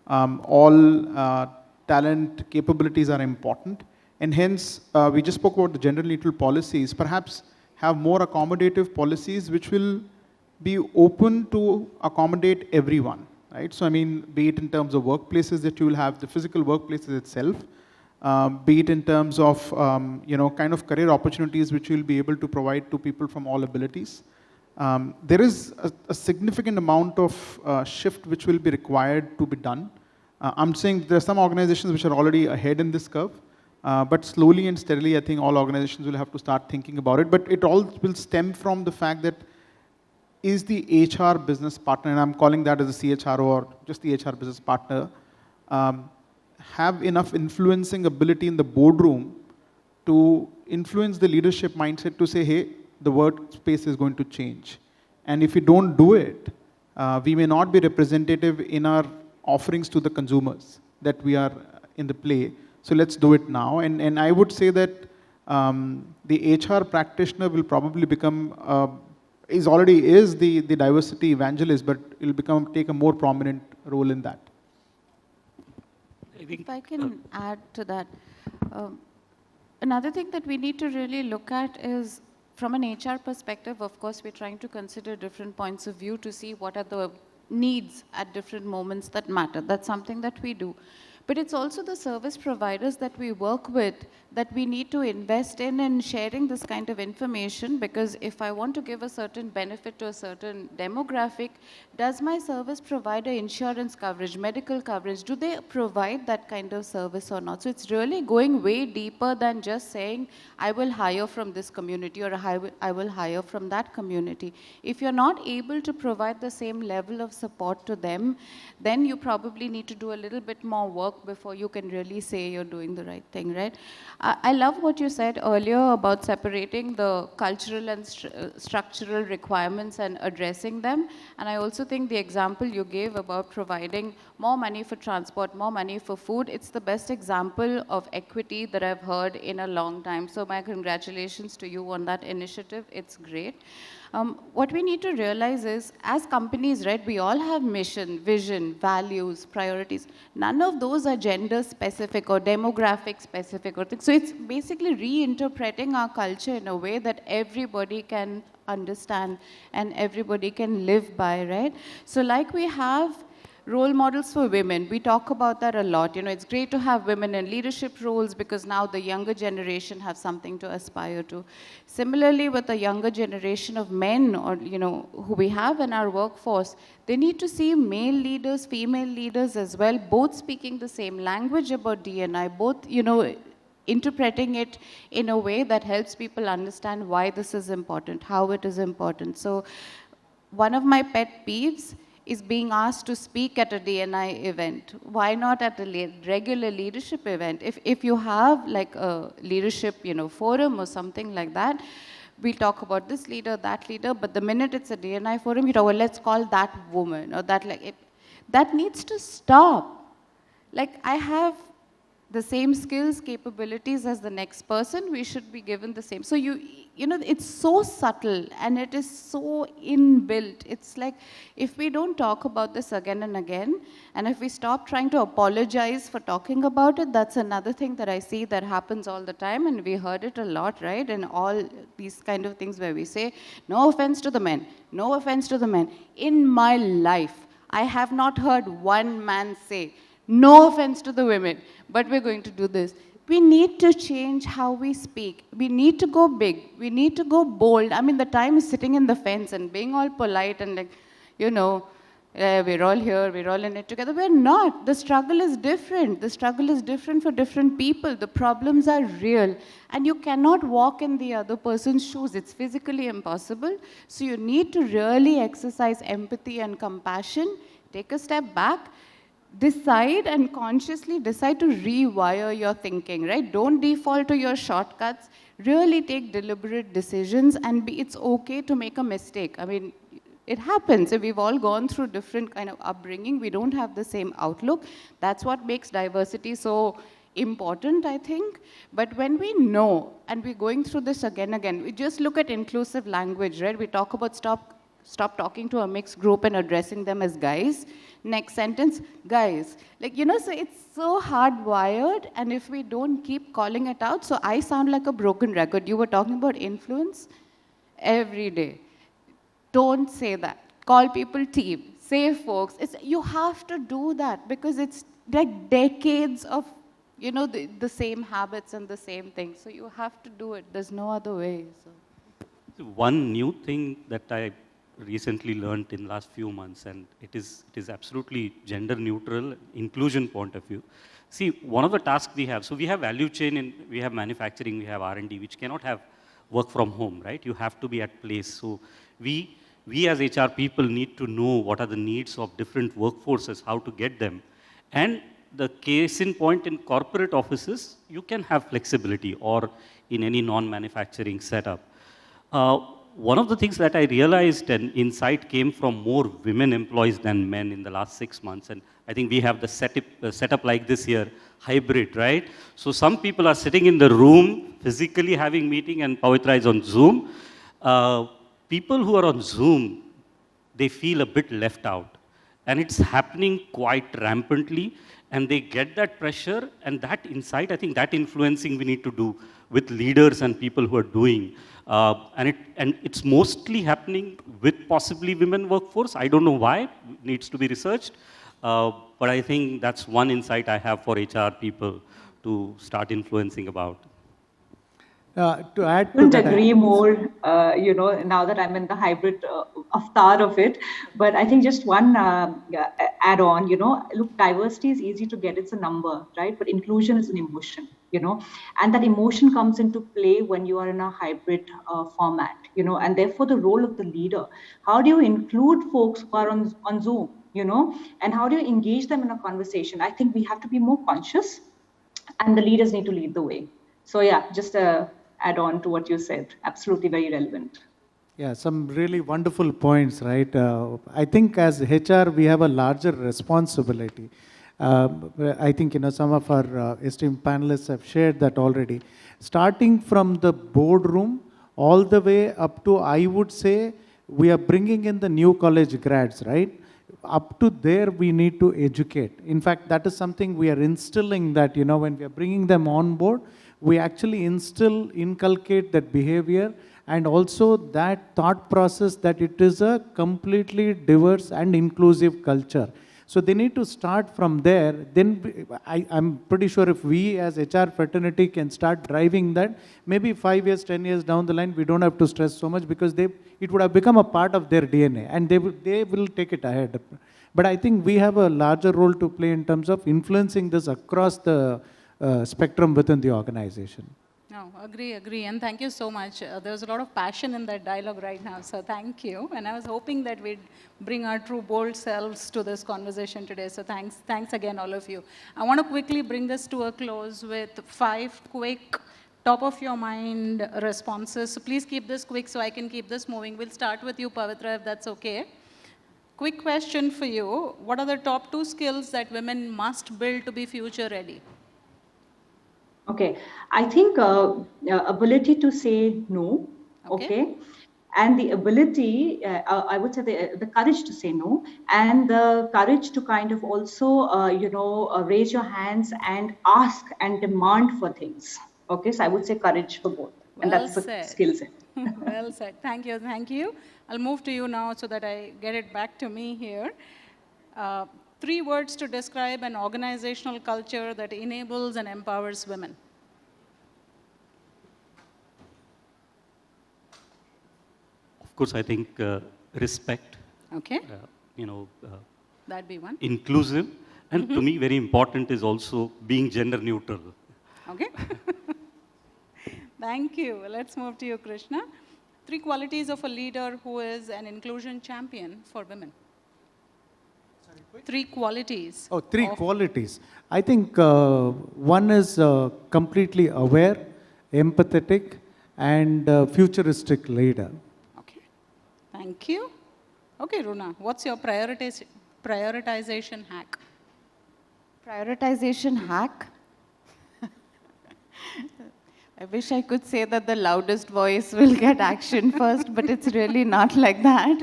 all talent capabilities are important, and hence we just spoke about the gender neutral policies, perhaps have more accommodative policies which will be open to accommodate everyone, right? So I mean, be it in terms of workplaces that you will have, the physical workplaces itself, be it in terms of, you know, kind of career opportunities which you'll be able to provide to people from all abilities. There is a significant amount of shift which will be required to be done. I'm saying there are some organizations which are already ahead in this curve, but slowly and steadily, I think all organizations will have to start thinking about it. But it all will stem from the fact that is the HR business partner, and I'm calling that as a CHRO or just the HR business partner, have enough influencing ability in the boardroom to influence the leadership mindset to say, hey, the workspace is going to change. And if we don't do it, we may not be representative in our offerings to the consumers that we are in the play. So let's do it now. And I would say that the HR practitioner will probably become, already is the diversity evangelist, but it will take a more prominent role in that. If I can add to that, another thing that we need to really look at is, from an HR perspective, of course, we're trying to consider different points of view to see what are the needs at different moments that matter. That's something that we do. but it's also the service providers that we work with that we need to invest in sharing this kind of information, because if I want to give a certain benefit to a certain demographic, does my service provider insurance coverage, medical coverage, do they provide that kind of service or not? So it's really going way deeper than just saying, I will hire from this community or I will hire from that community. If you're not able to provide the same level of support to them, then you probably need to do a little bit more work before you can really say you're doing the right thing, right? I love what you said earlier about separating the cultural and structural requirements and addressing them. And I also think the example you gave about providing more money for transport, more money for food, it's the best example of equity that I've heard in a long time. So my congratulations to you on that initiative. It's great. What we need to realize is, as companies, right, we all have mission, vision, values, priorities. None of those are gender specific or demographic specific or things. So it's basically reinterpreting our culture in a way that everybody can understand and everybody can live by, right? So like we have role models for women. We talk about that a lot. You know, it's great to have women in leadership roles because now the younger generation have something to aspire to. Similarly, with the younger generation of men, or you know, who we have in our workforce, they need to see male leaders, female leaders as well, both speaking the same language about D&I, both, you know, interpreting it in a way that helps people understand why this is important, how it is important. So one of my pet peeves is being asked to speak at a D&I event. Why not at a regular leadership event? If you have like a leadership, you know, forum or something like that, we'll talk about this leader, that leader, but the minute it's a D&I forum, you know, well, let's call that woman or that, like, that needs to stop. Like, I have the same skills, capabilities as the next person, we should be given the same. So you know, it's so subtle and it is so inbuilt. It's like, if we don't talk about this again and again, and if we stop trying to apologize for talking about it, that's another thing that I see that happens all the time, and we heard it a lot, right? And all these kind of things where we say, no offense to the men, no offense to the men. In my life, I have not heard one man say, no offense to the women, but we're going to do this. We need to change how we speak. We need to go big. We need to go bold. I mean, the time is sitting in the fence and being all polite and like, you know, we're all here, we're all in it together. We're not. The struggle is different. The struggle is different for different people. The problems are real. And you cannot walk in the other person's shoes. It's physically impossible. So you need to really exercise empathy and compassion. Take a step back. Decide and consciously decide to rewire your thinking, right? Don't default to your shortcuts. Really take deliberate decisions, and it's okay to make a mistake. I mean, it happens. We've all gone through different kind of upbringing. We don't have the same outlook. That's what makes diversity so important, I think. But when we know, and we're going through this again, we just look at inclusive language, right? We talk about stop talking to a mixed group and addressing them as guys. Next sentence, guys. Like, you know, so it's so hardwired, and if we don't keep calling it out, so I sound like a broken record. You were talking about influence every day. Don't say that. Call people team. Say folks. You have to do that because it's like decades of, you know, the same habits and the same things. So you have to do it. There's no other way. So. One new thing that I recently learned in last few months, and it is absolutely gender neutral, inclusion point of view. See, one of the tasks we have, so we have value chain, we have manufacturing, we have R&D, which cannot have work from home, right? You have to be at place. So we as HR people need to know what are the needs of different workforces, how to get them. And the case in point in corporate offices, you can have flexibility, or in any non-manufacturing setup. One of the things that I realized and insight came from more women employees than men in the last 6 months. And I think we have the setup like this here, hybrid, right? So some people are sitting in the room, physically having meeting, and Pavitra is on Zoom. People who are on Zoom, they feel a bit left out. And it's happening quite rampantly. And they get that pressure and that insight. I think that influencing we need to do with leaders and people who are doing. And it's mostly happening with possibly women workforce. I don't know why, it needs to be researched. But I think that's one insight I have for HR people to start influencing about. To add to Couldn't that, agree more, now that I'm in the hybrid avatar of it. But I think just one add on, look, diversity is easy to get, it's a number, right? But inclusion is an emotion, and that emotion comes into play when you are in a hybrid format, and therefore the role of the leader. How do you include folks who are on Zoom, and how do you engage them in a conversation? I think we have to be more conscious, and the leaders need to lead the way. So yeah, just add on to what you said. Absolutely very relevant. Yeah, some really wonderful points, right? I think as HR, we have a larger responsibility. I think, some of our esteemed panelists have shared that already. Starting from the boardroom, all the way up to, I would say, we are bringing in the new college grads, right? Up to there, we need to educate. In fact, that is something we are instilling that, when we are bringing them on board, we actually inculcate that behavior and also that thought process that it is a completely diverse and inclusive culture. So they need to start from there. Then I'm pretty sure if we as HR fraternity can start driving that, maybe 5 years, 10 years down the line, we don't have to stress so much because it would have become a part of their DNA and they will take it ahead. But I think we have a larger role to play in terms of influencing this across the spectrum within the organization. No, agree, and thank you so much. There was a lot of passion in that dialogue right now, so thank you. And I was hoping that we'd bring our true bold selves to this conversation today, so thanks again, all of you. I want to quickly bring this to a close with 5 quick top-of-your-mind responses. So please keep this quick so I can keep this moving. We'll start with you, Pavitra, if that's okay. Quick question for you. What are the top 2 skills that women must build to be future-ready? Okay, I think ability to say no, okay? And the ability, I would say the courage to say no, and the courage to kind of also, raise your hands and ask and demand for things. Okay, so I would say courage for both, and that's the skill set. Well said. Thank you. I'll move to you now so that I get it back to me here. 3 words to describe an organizational culture that enables and empowers women. Of course, I think respect. Okay. That'd be one. Inclusive. And to me, very important is also being gender neutral. Okay. Thank you. Let's move to you, Krishna. 3 qualities of a leader who is an inclusion champion for women. 3 qualities. Oh, 3 qualities. I think one is completely aware, empathetic, and futuristic leader. Okay. Thank you. Okay, Runa, what's your prioritization hack? Prioritization hack? I wish I could say that the loudest voice will get action first, but it's really not like that.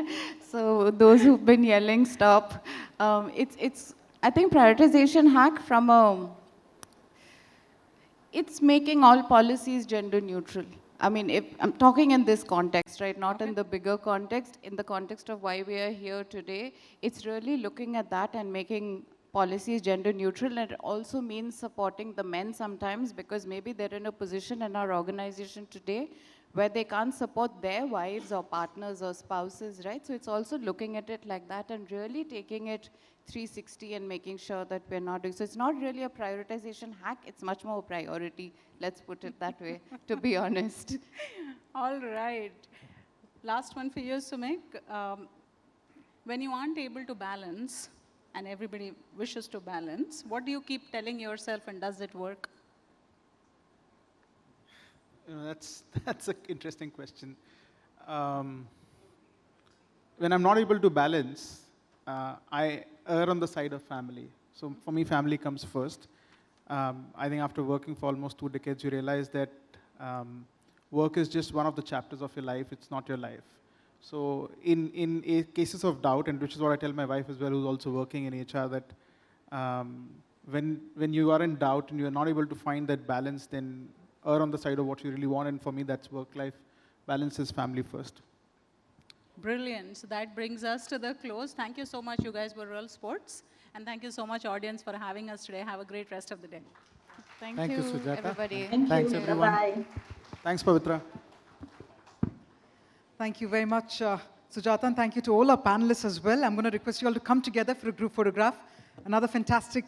So those who've been yelling, stop. I think prioritization hack it's making all policies gender neutral. I mean, if I'm talking in this context, right, not in the bigger context, in the context of why we are here today, it's really looking at that and making policies gender neutral, and it also means supporting the men sometimes because maybe they're in a position in our organization today where they can't support their wives or partners or spouses, right? So it's also looking at it like that and really taking it 360 and making sure that we're not doing. So it's not really a prioritization hack, it's much more a priority. Let's put it that way, to be honest. All right. Last one for you, Sumik. When you aren't able to balance, and everybody wishes to balance, what do you keep telling yourself and does it work? That's an interesting question. When I'm not able to balance, I err on the side of family. So for me, family comes first. I think after working for almost 2 decades, you realize that work is just one of the chapters of your life. It's not your life. So in cases of doubt, and which is what I tell my wife as well, who's also working in HR, that when you are in doubt and you are not able to find that balance, then err on the side of what you really want. And for me, that's work-life balance is family first. Brilliant. So that brings us to the close. Thank you so much. You guys were real sports. And thank you so much, audience, for having us today. Have a great rest of the day. Thank you, you, Sujata. everybody. Thanks, everyone. Bye-bye. Thanks, Pavitra. Thank you very much, Sujata, and thank you to all our panelists as well. I'm going to request you all to come together for a group photograph. Another fantastic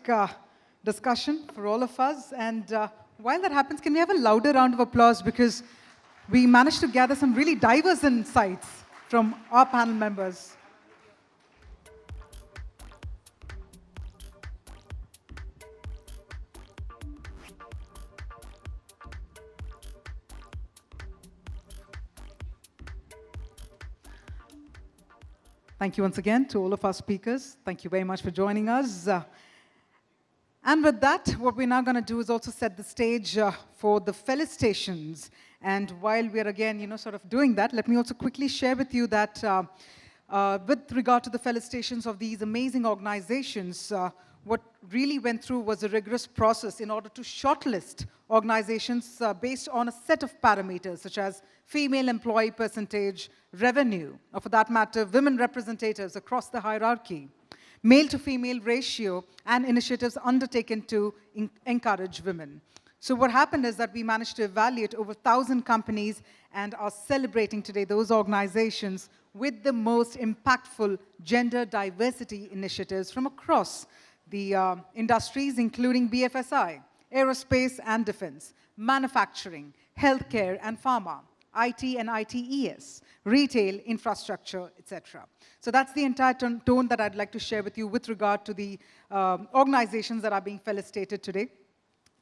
discussion for all of us. And while that happens, can we have a louder round of applause, because we managed to gather some really diverse insights from our panel members. Thank you once again to all of our speakers. Thank you very much for joining us. And with that, what we're now going to do is also set the stage for the felicitations. And while we're again, sort of doing that, let me also quickly share with you that with regard to the felicitations of these amazing organizations, what really went through was a rigorous process in order to shortlist organizations based on a set of parameters, such as female employee percentage, revenue, or for that matter, women representatives across the hierarchy, male to female ratio, and initiatives undertaken to encourage women. So what happened is that we managed to evaluate over 1,000 companies and are celebrating today those organizations with the most impactful gender diversity initiatives from across the industries, including BFSI, aerospace and defense, manufacturing, healthcare and pharma, IT and ITES, retail, infrastructure, etc. So that's the entire tone that I'd like to share with you with regard to the organizations that are being felicitated today.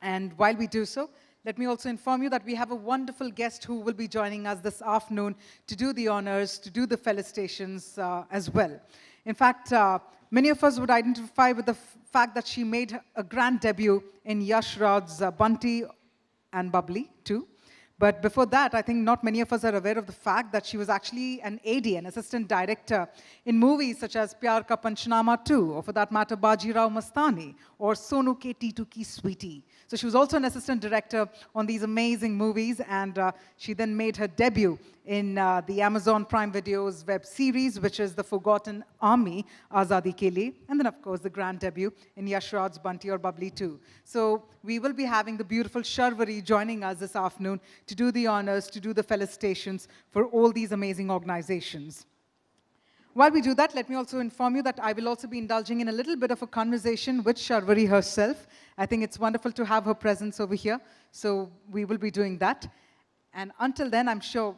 And while we do so, let me also inform you that we have a wonderful guest who will be joining us this afternoon to do the honors, to do the felicitations as well. In fact, many of us would identify with the fact that she made a grand debut in Yash Raj's Bunty and Bubbly too. But before that, I think not many of us are aware of the fact that she was actually an AD, an assistant director, in movies such as Pyar Ka Panchnama 2, or for that matter, Bajirao Mastani, or Sonu Ke Titu Ki Sweetie. So she was also an assistant director on these amazing movies, and she then made her debut in the Amazon Prime Video's web series, which is The Forgotten Army, Azadi Ke Liye, and then, of course, the grand debut in Yash Raj's Bunty or Bubbly 2. So we will be having the beautiful Sharvari joining us this afternoon to do the honors, to do the felicitations for all these amazing organizations. While we do that, let me also inform you that I will also be indulging in a little bit of a conversation with Sharvari herself. I think it's wonderful to have her presence over here, so we will be doing that. And until then, I'm sure,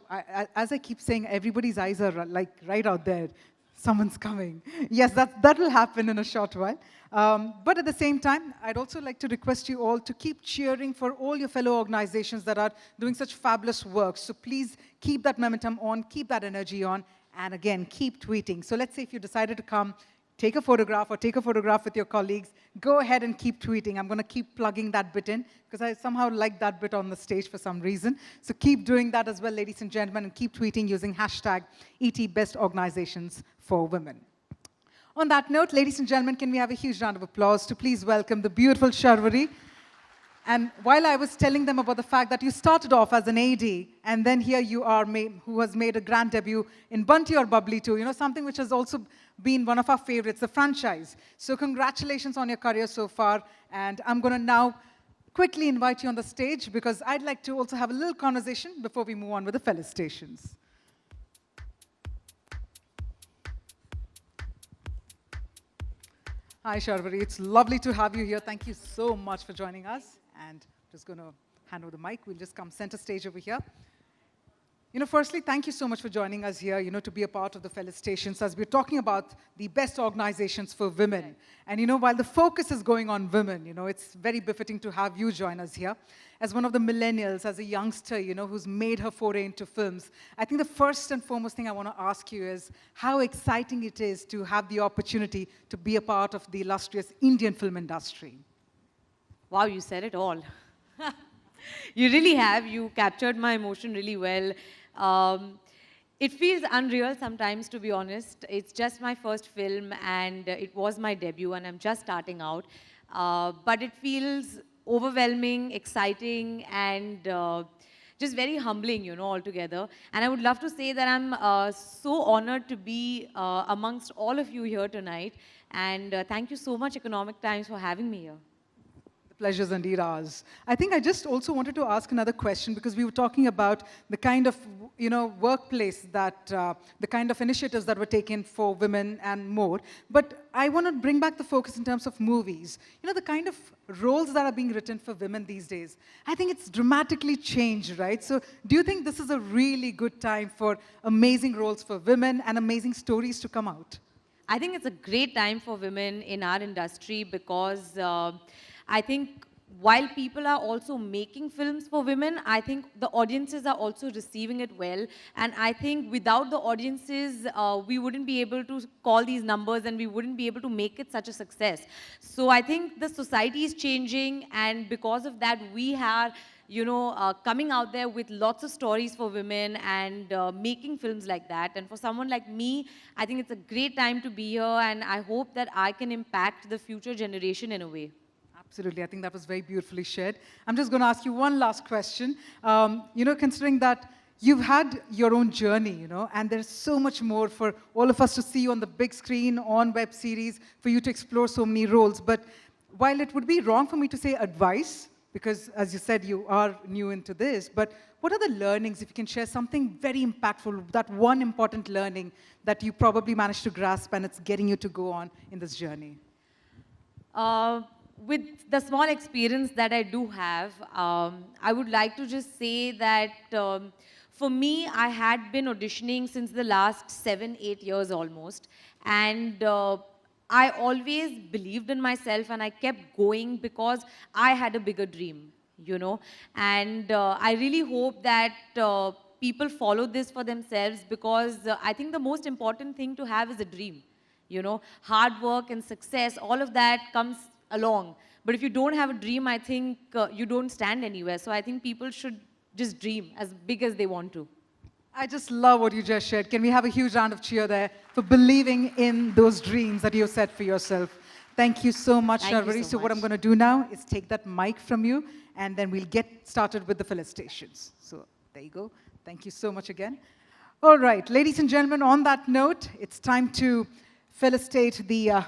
as I keep saying, everybody's eyes are like right out there. Someone's coming. Yes, that will happen in a short while. But at the same time, I'd also like to request you all to keep cheering for all your fellow organizations that are doing such fabulous work. So please keep that momentum on, keep that energy on, and again, keep tweeting. So let's say if you decided to come, take a photograph or take a photograph with your colleagues, go ahead and keep tweeting. I'm going to keep plugging that bit in because I somehow like that bit on the stage for some reason. So keep doing that as well, ladies and gentlemen, and keep tweeting using hashtag #ETBestOrganizations4Women. On that note, ladies and gentlemen, can we have a huge round of applause to please welcome the beautiful Sharvari. And while I was telling them about the fact that you started off as an AD, and then here you are, who has made a grand debut in Bunty or Bubbly 2, something which has also been one of our favorites, the franchise. So congratulations on your career so far. And I'm going to now quickly invite you on the stage because I'd like to also have a little conversation before we move on with the felicitations. Hi, Sharvari. It's lovely to have you here. Thank you so much for joining us. And I'm just going to hand over the mic. We'll just come center stage over here. Firstly, thank you so much for joining us here, to be a part of the felicitations as we're talking about the best organizations for women. And, while the focus is going on women, it's very befitting to have you join us here. As one of the millennials, as a youngster, who's made her foray into films, I think the first and foremost thing I want to ask you is how exciting it is to have the opportunity to be a part of the illustrious Indian film industry. Wow, you said it all. You really have. You captured my emotion really well. It feels unreal sometimes, to be honest. It's just my first film, and it was my debut, and I'm just starting out. But it feels overwhelming, exciting, and just very humbling, you know, altogether. And I would love to say that I'm so honored to be amongst all of you here tonight. And thank you so much, Economic Times, for having me here. Pleasure's indeed ours. I think I just also wanted to ask another question because we were talking about the kind of, you know, workplace that, the kind of initiatives that were taken for women and more. But I want to bring back the focus in terms of movies. You know, the kind of roles that are being written for women these days. I think it's dramatically changed, right? So do you think this is a really good time for amazing roles for women and amazing stories to come out? I think it's a great time for women in our industry because I think while people are also making films for women, I think the audiences are also receiving it well. And I think without the audiences, we wouldn't be able to call these numbers and we wouldn't be able to make it such a success. So I think the society is changing, and because of that, we are, you know, coming out there with lots of stories for women and making films like that. And for someone like me, I think it's a great time to be here, and I hope that I can impact the future generation in a way. Absolutely. I think that was very beautifully shared. I'm just going to ask you one last question. You know, considering that you've had your own journey, you know, and there's so much more for all of us to see on the big screen, on web series, for you to explore so many roles. But while it would be wrong for me to say advice, because as you said, you are new into this, but what are the learnings, if you can share something very impactful, that one important learning that you probably managed to grasp and it's getting you to go on in this journey? With the small experience that I do have, I would like to just say that for me, I had been auditioning since the last 7-8 years almost. And I always believed in myself and I kept going because I had a bigger dream, you know. And I really hope that people follow this for themselves because I think the most important thing to have is a dream, you know. Hard work and success, all of that comes along. But if you don't have a dream, I think you don't stand anywhere. So I think people should just dream as big as they want to. I just love what you just shared. Can we have a huge round of cheer there for believing in those dreams that you set for yourself? Thank you so much, Sharvari. So what I'm going to do now is take that mic from you, and then we'll get started with the felicitations. So there you go. Thank you so much again. All right, ladies and gentlemen, on that note, it's time to felicitate the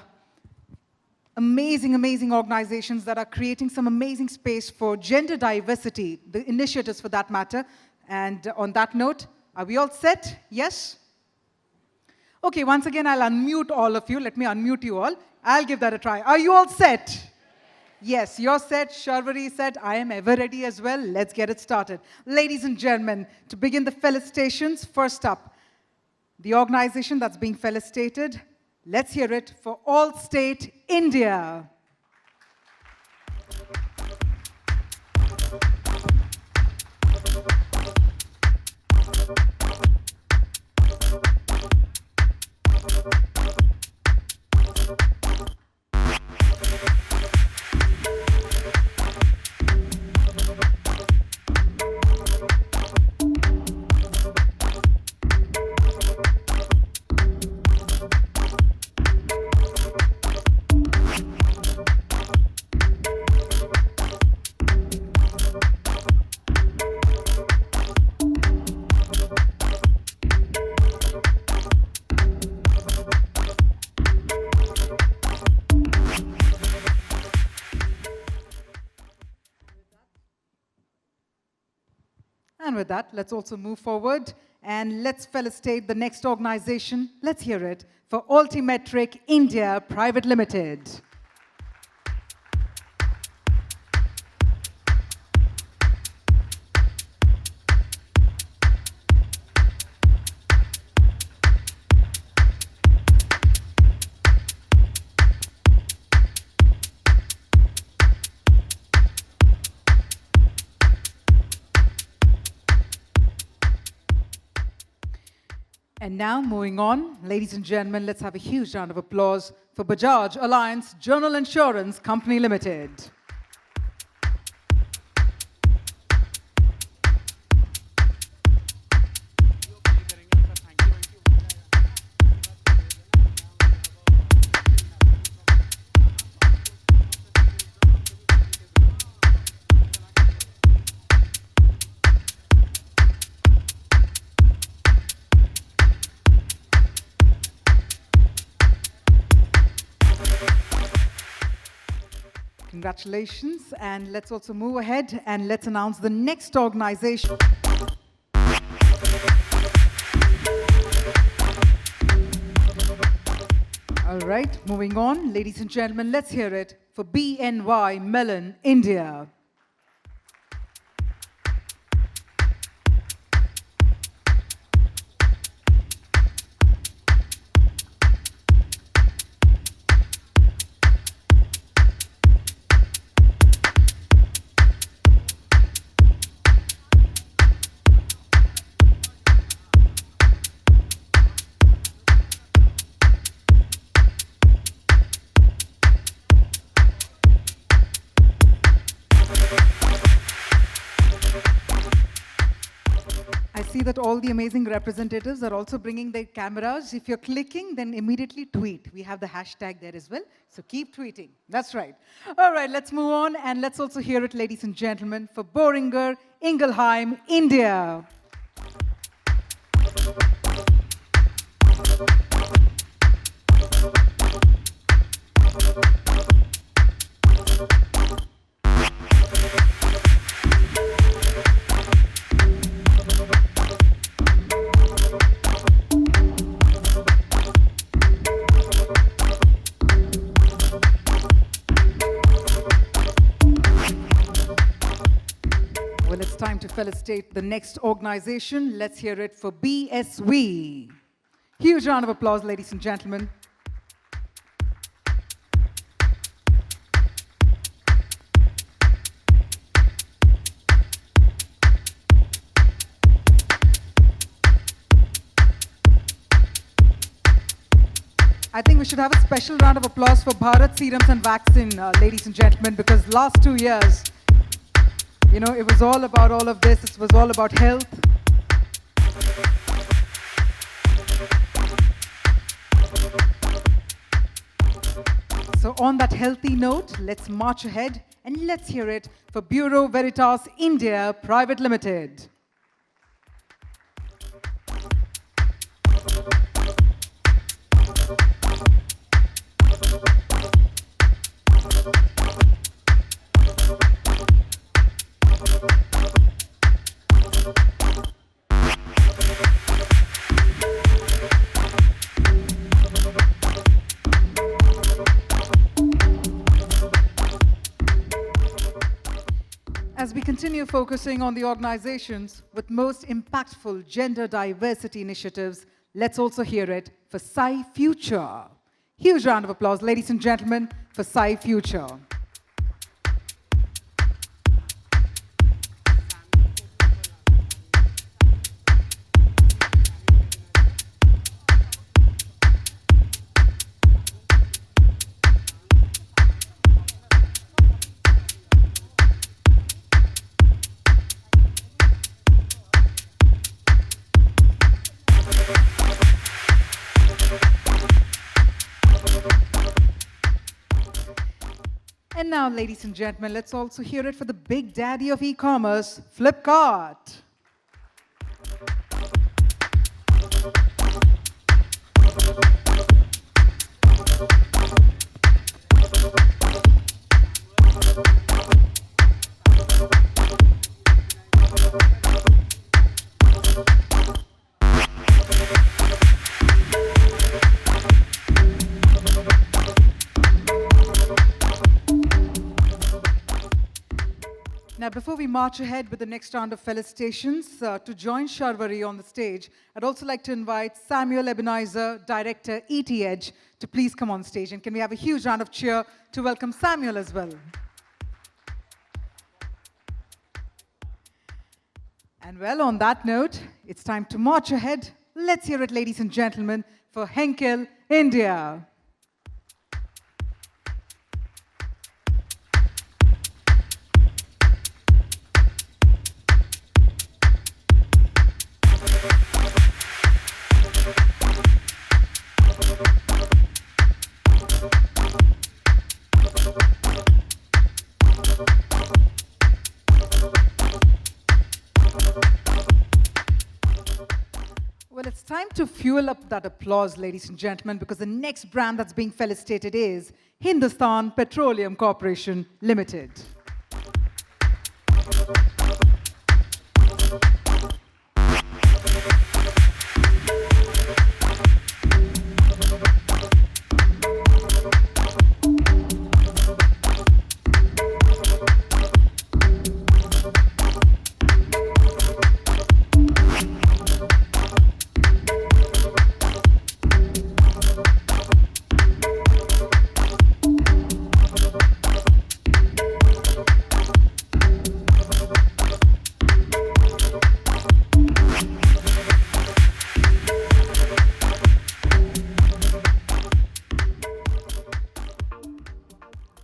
amazing, amazing organizations that are creating some amazing space for gender diversity, the initiatives for that matter. And on that note, are we all set? Yes? Okay, once again, I'll unmute all of you. Let me unmute you all. I'll give that a try. Are you all set? Yes, you're set. Sharvari is set. I am ever ready as well. Let's get it started. Ladies and gentlemen, to begin the felicitations, first up, the organization that's being felicitated. Let's hear it for Allstate India. And with that, let's also move forward and let's felicitate the next organization. Let's hear it for Altimetric India Private Limited. And now, moving on, ladies and gentlemen, let's have a huge round of applause for Bajaj Allianz General Insurance Company Limited. Congratulations. And let's also move ahead and let's announce the next organization. All right, moving on. Ladies and gentlemen, let's hear it for BNY Mellon, India. I see that all the amazing representatives are also bringing their cameras. If you're clicking, then immediately tweet. We have the hashtag there as well, so keep tweeting. That's right. All right, let's move on, and let's also hear it, ladies and gentlemen, for Boehringer Ingelheim, India. Well, it's time to felicitate the next organization. Let's hear it for BSV. Huge round of applause, ladies and gentlemen. I think we should have a special round of applause for Bharat Serums and Vaccine, ladies and gentlemen, because last 2 years, you know, it was all about all of this. It was all about health. So on that healthy note, let's march ahead and let's hear it for Bureau Veritas India Private Limited. As we continue focusing on the organizations with most impactful gender diversity initiatives, let's also hear it for Sai Future. Huge round of applause, ladies and gentlemen, for Sai Future. And now, ladies and gentlemen, let's also hear it for the big daddy of e-commerce, Flipkart. Now, before we march ahead with the next round of felicitations, to join Sharvari on the stage, I'd also like to invite Samuel Ebenezer, Director, ET Edge, to please come on stage. And can we have a huge round of cheer to welcome Samuel as well? And well, on that note, it's time to march ahead. Let's hear it, ladies and gentlemen, for Henkel, India. Well, it's time time to fuel up that applause, ladies and gentlemen, because the next brand that's being felicitated is Hindustan Petroleum Corporation Limited.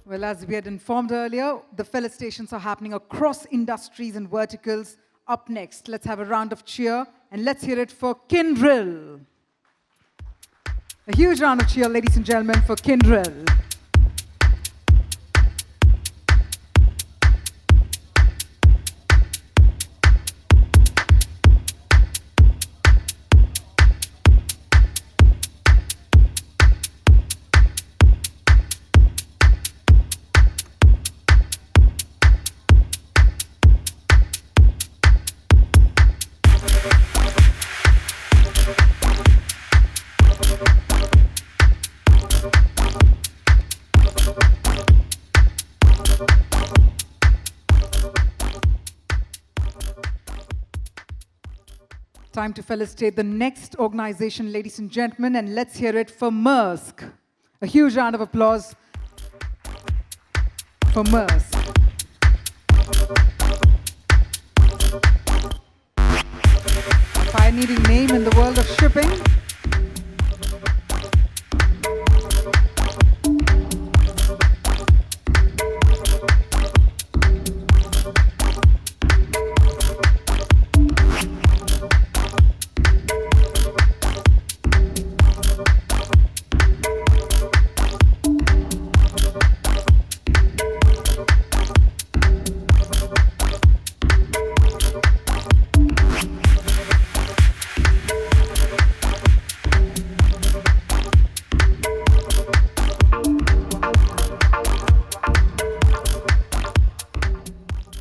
Well, as we had informed earlier, the felicitations are happening across industries and verticals. Up next, let's have a round of cheer and let's hear it for Kyndryl. A huge round of cheer, ladies and gentlemen, for Kyndryl. Time to felicitate the next organization, ladies and gentlemen, and let's hear it for Maersk. A huge round of applause for Maersk. A pioneering name in the world of shipping.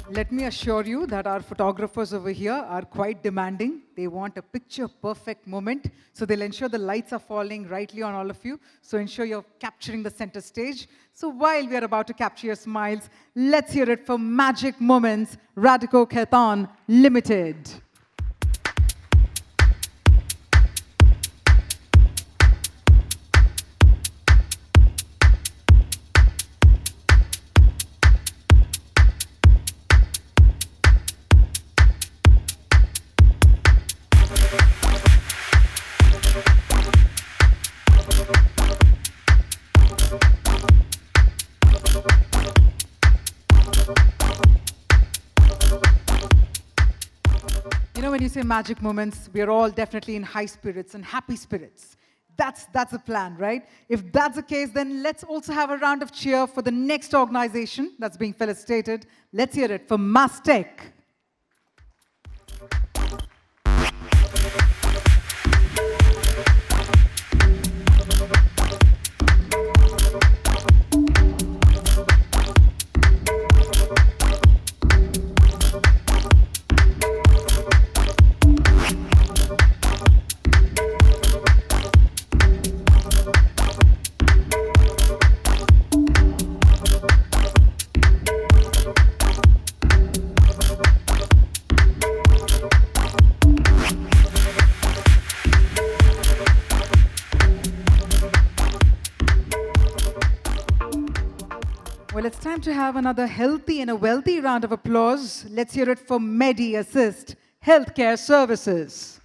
Let me assure you that our photographers over here are quite demanding. They want a picture-perfect moment, so they'll ensure the lights are falling rightly on all of you, so ensure you're capturing the center stage. So while we are about to capture your smiles, let's hear it for Magic Moments, Radico Khaitan Limited. When you say magic moments, we are all definitely in high spirits and happy spirits. That's the plan, right? If that's the case, then let's also have a round of cheer for the next organization that's being felicitated. Let's hear it for Mastech. Well, it's time to have another healthy and a wealthy round of applause. Let's hear it for Medi Assist Healthcare Services.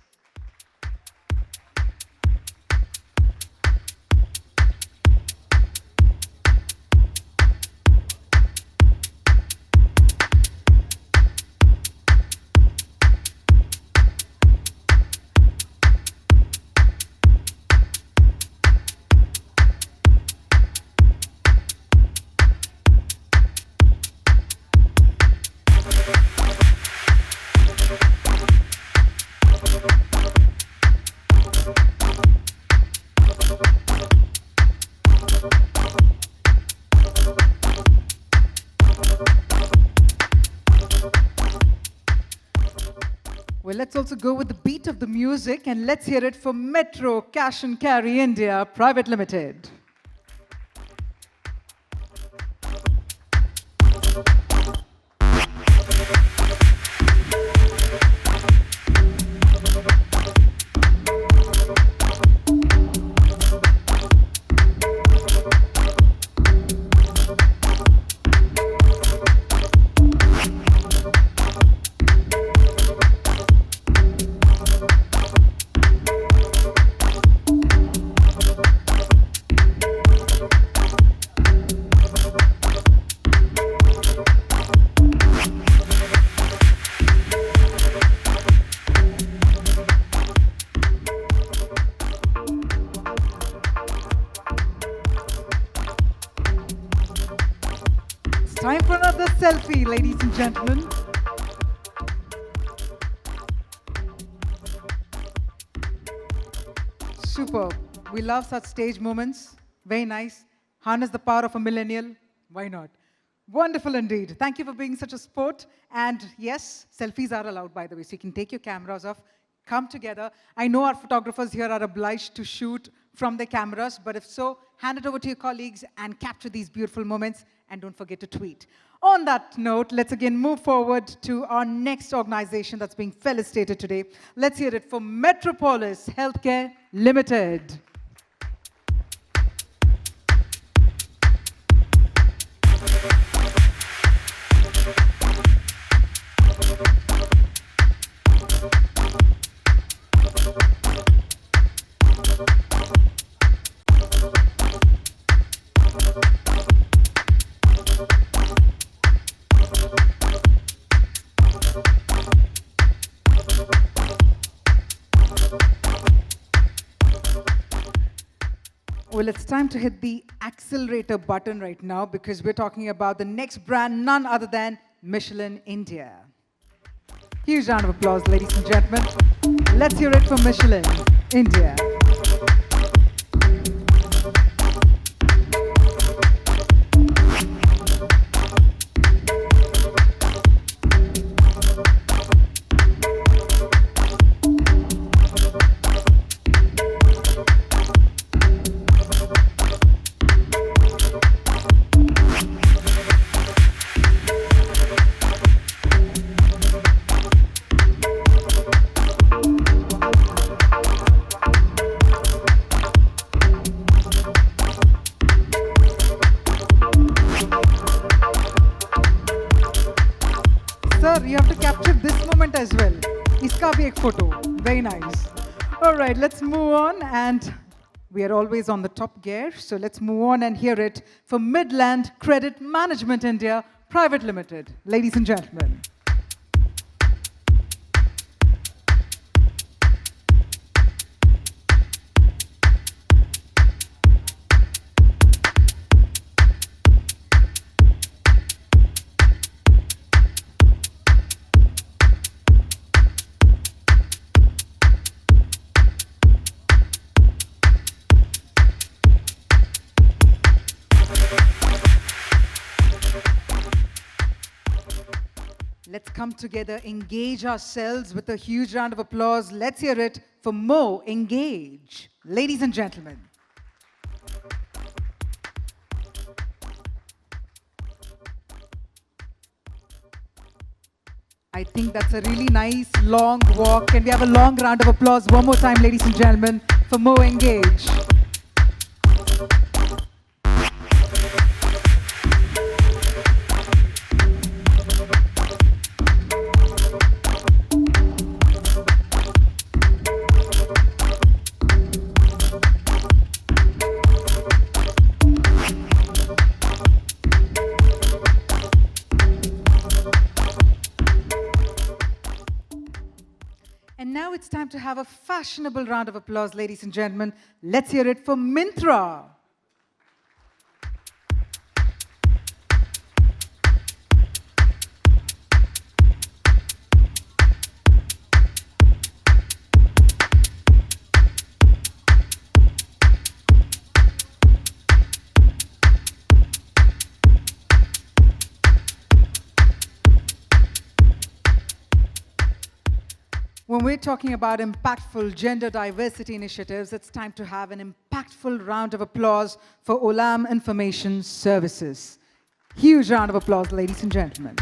Well, let's also go with the beat of the music and let's hear it for Metro Cash and Carry India Private Limited. Time for another selfie, ladies and gentlemen. Superb. We love such stage moments. Very nice. Harness the power of a millennial. Why not? Wonderful indeed. Thank you for being such a sport. And yes, selfies are allowed, by the way, so you can take your cameras off, come together. I know our photographers here are obliged to shoot from their cameras, but if so, hand it over to your colleagues and capture these beautiful moments, and don't forget to tweet. On that note, let's again move forward to our next organization that's being felicitated today. Let's hear it for Metropolis Healthcare Limited. Well, it's time to hit the accelerator button right now because we're talking about the next brand, none other than Michelin India. Huge round of applause, ladies and gentlemen. Let's hear it for Michelin India. Sir, you have to capture this moment as well. Iska bhi ek photo. Very nice. All right, let's move on. And we are always on the top gear. So let's move on and hear it for Midland Credit Management India Private Limited. Ladies and gentlemen. Let's come together, engage ourselves with a huge round of applause. Let's hear it for Mo Engage. Ladies and gentlemen. I think that's a really nice long walk. Can we have a long round of applause one more time, ladies and gentlemen, for Mo Engage. And now it's time to have a fashionable round of applause, ladies and gentlemen. Let's hear it for Myntra. when we're talking about impactful gender diversity initiatives, it's time to have an impactful round of applause for Olam Information Services. Huge round of applause, ladies and gentlemen.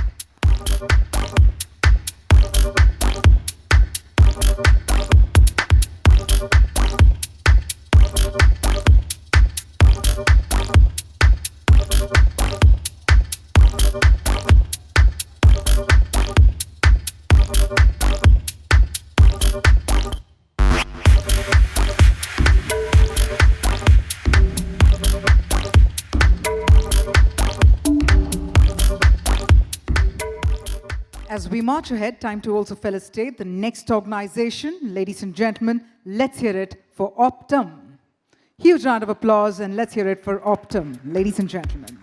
As we march ahead, time to also felicitate the next organization. Ladies and gentlemen, let's hear it for Optum. Huge round of applause and let's hear it for Optum, ladies and gentlemen.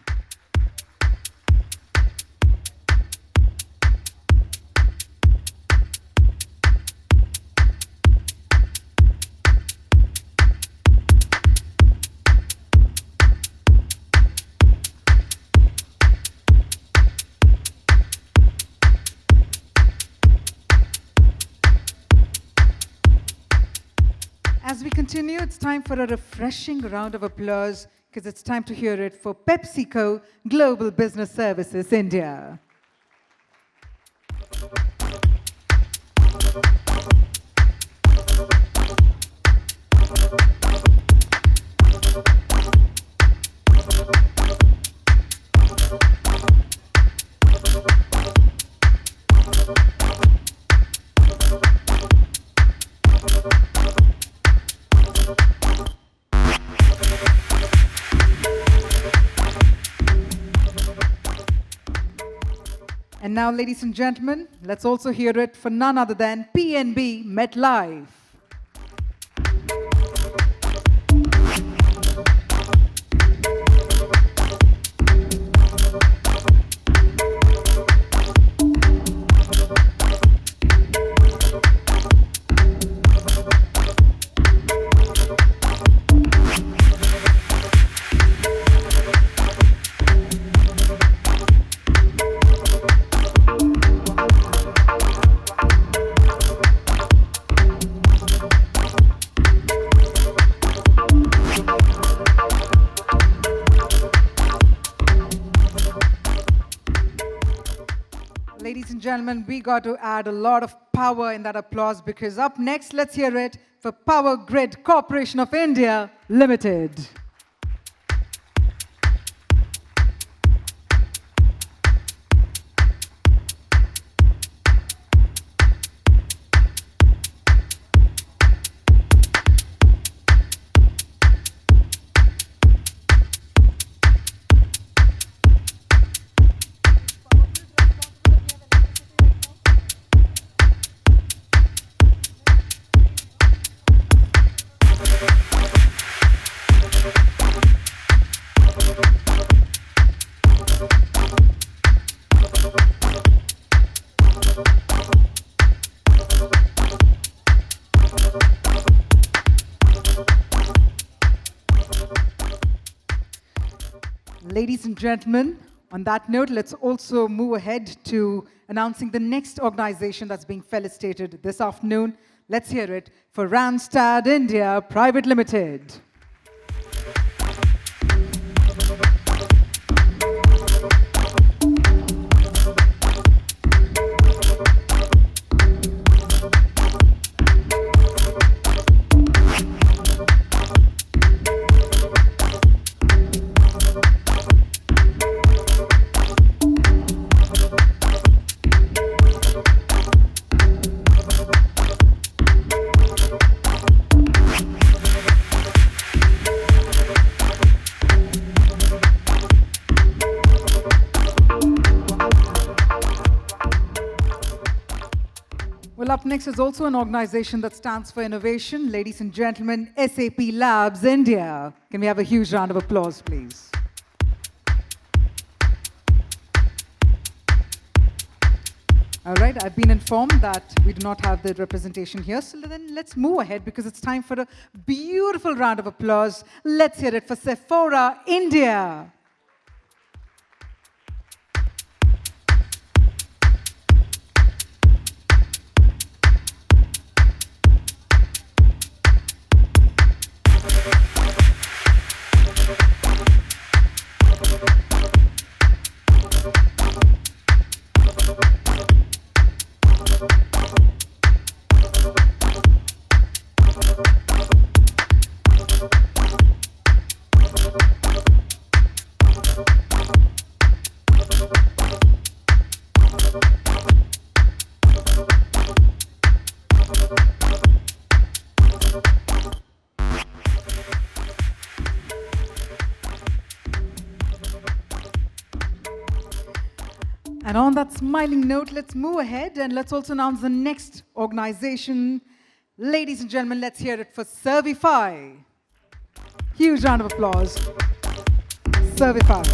As we continue, it's time for a refreshing round of applause because it's time to hear it for PepsiCo Global Business Services India. And now, ladies and gentlemen, let's also hear it for none other than PNB MetLife. Ladies and gentlemen, we got to add a lot of power in that applause because up next, let's hear it for Power Grid Corporation of India Limited. Ladies and gentlemen, on that note, let's also move ahead to announcing the next organization that's being felicitated this afternoon. Let's hear it for Randstad India Private Limited. Well, up next is also an organization that stands for innovation. Ladies and gentlemen, SAP Labs India. Can we have a huge round of applause, please? All right, I've been informed that we do not have the representation here, so then let's move ahead because it's time for a beautiful round of applause. Let's hear it for Sephora India. And on that smiling note, let's move ahead and let's also announce the next organization. Ladies and gentlemen, let's hear it for Servify. Huge round of applause. Servify.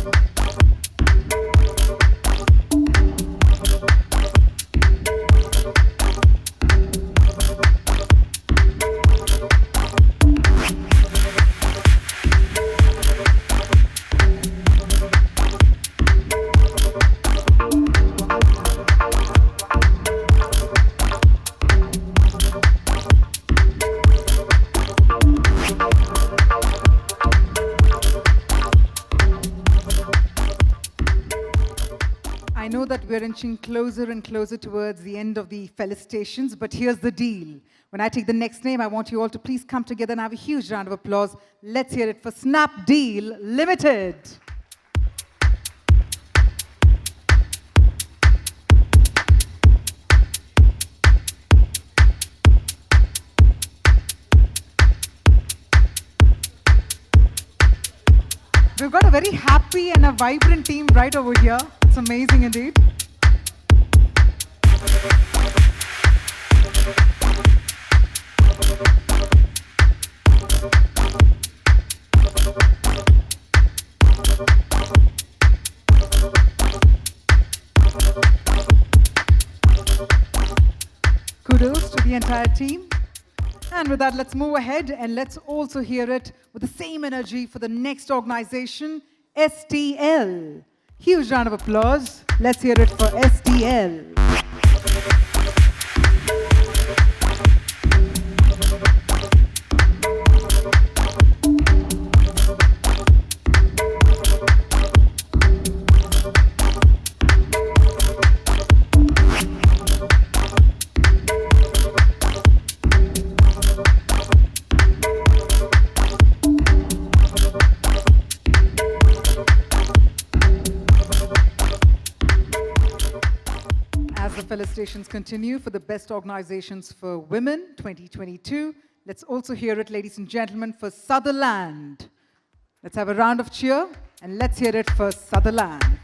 I know that we're inching closer and closer towards the end of the felicitations, but here's the deal. When I take the next name, I want you all to please come together and have a huge round of applause. Let's hear it for Snapdeal Limited. We've got a very happy and a vibrant team right over here. It's amazing indeed. Kudos to the entire team. And with that, let's move ahead and let's also hear it with the same energy for the next organization, STL. Huge round of applause. Let's hear it for STL. As the felicitations continue for the Best Organizations for Women 2022, let's also hear it, ladies and gentlemen, for Sutherland. Let's have a round of cheer and let's hear it for Sutherland.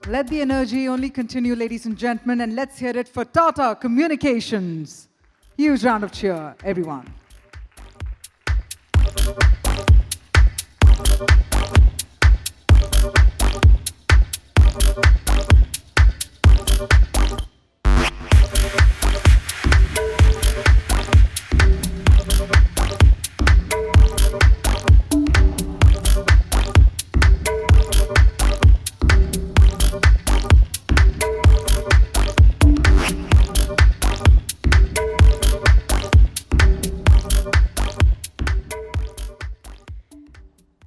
Let the energy only continue, ladies and gentlemen, and let's hear it for Tata Communications. Huge round of cheer, everyone.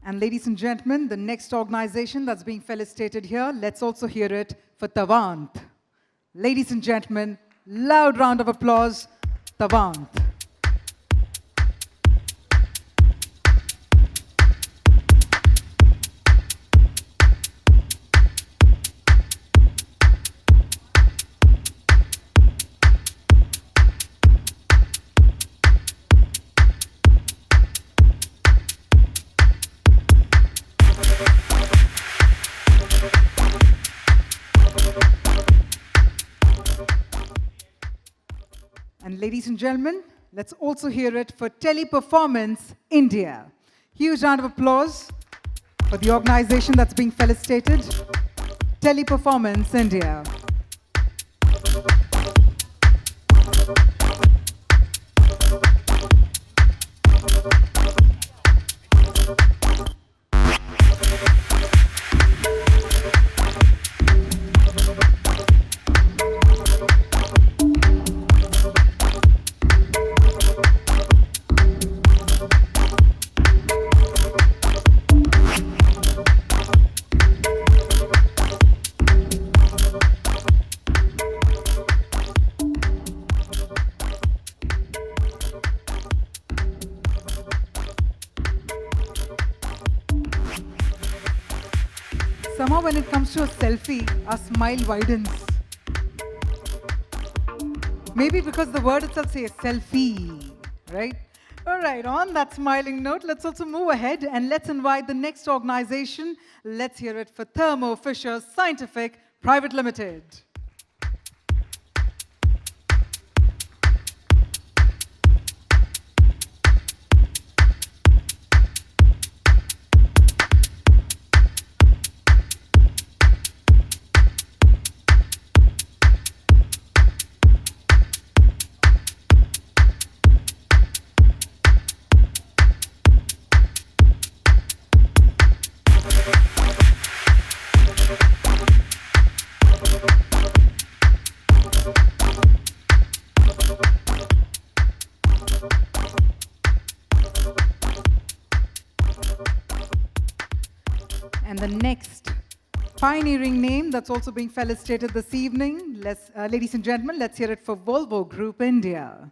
And ladies and gentlemen, the next organization that's being felicitated here, let's also hear it for Tavant. Ladies and gentlemen, loud round of applause, Tavant. And ladies and gentlemen, let's also hear it for Teleperformance India. Huge round of applause for the organization that's being felicitated, Teleperformance India. Somehow when it comes to a selfie, our smile widens. Maybe because the word itself says selfie, right? All right, on that smiling note, let's also move ahead and let's invite the next organization. Let's hear it for Thermo Fisher Scientific Private Limited. And the next pioneering name that's also being felicitated this evening, ladies and gentlemen, let's hear it for Volvo Group India.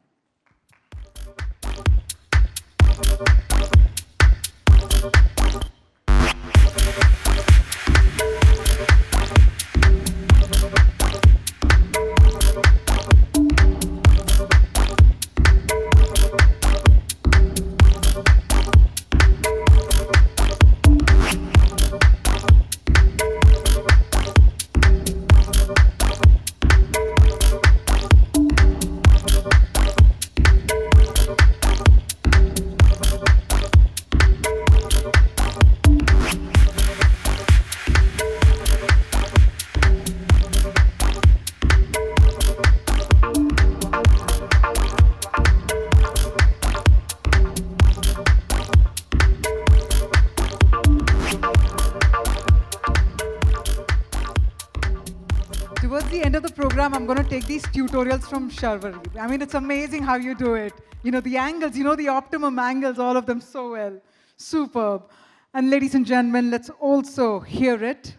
Towards the end of the program, I'm going to take these tutorials from Sharvari. I mean, it's amazing how you do it. You know, the angles, you know, the optimum angles, all of them so well. Superb. And ladies and gentlemen, let's also hear it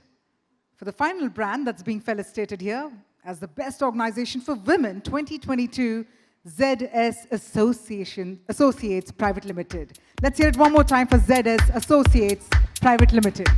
for the final brand that's being felicitated here as the best organization for women 2022, ZS Associates Private Limited. Let's hear it one more time for ZS Associates Private Limited.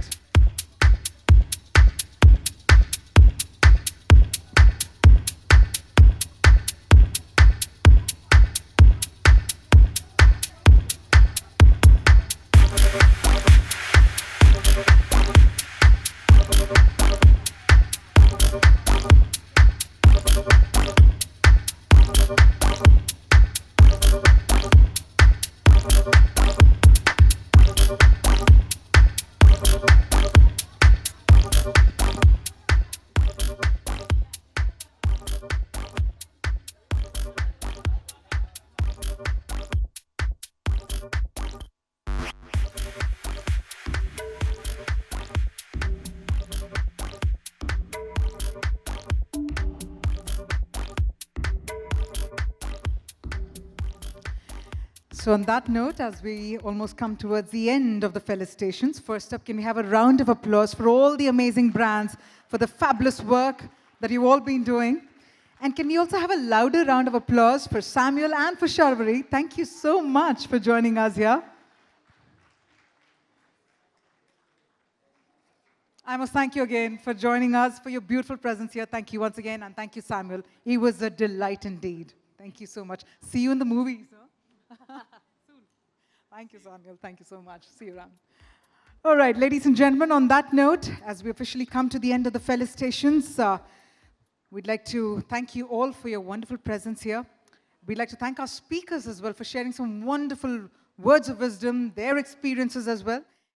So on that note, as we almost come towards the end of the felicitations, first up, can we have a round of applause for all the amazing brands for the fabulous work that you've all been doing? And can we also have a louder round of applause for Samuel and for Sharvari? Thank you so much for joining us here. I must thank you again for joining us, for your beautiful presence here. Thank you once again, and thank you, Samuel. He was a delight indeed. Thank you so much. See you in the movies. Soon. Thank you, Samuel. Thank you so much. See you around. All right, ladies and gentlemen, on that note, as we officially come to the end of the felicitations, we'd like to thank you all for your wonderful presence here. We'd like to thank our speakers as well for sharing some wonderful words of wisdom, their experiences as well.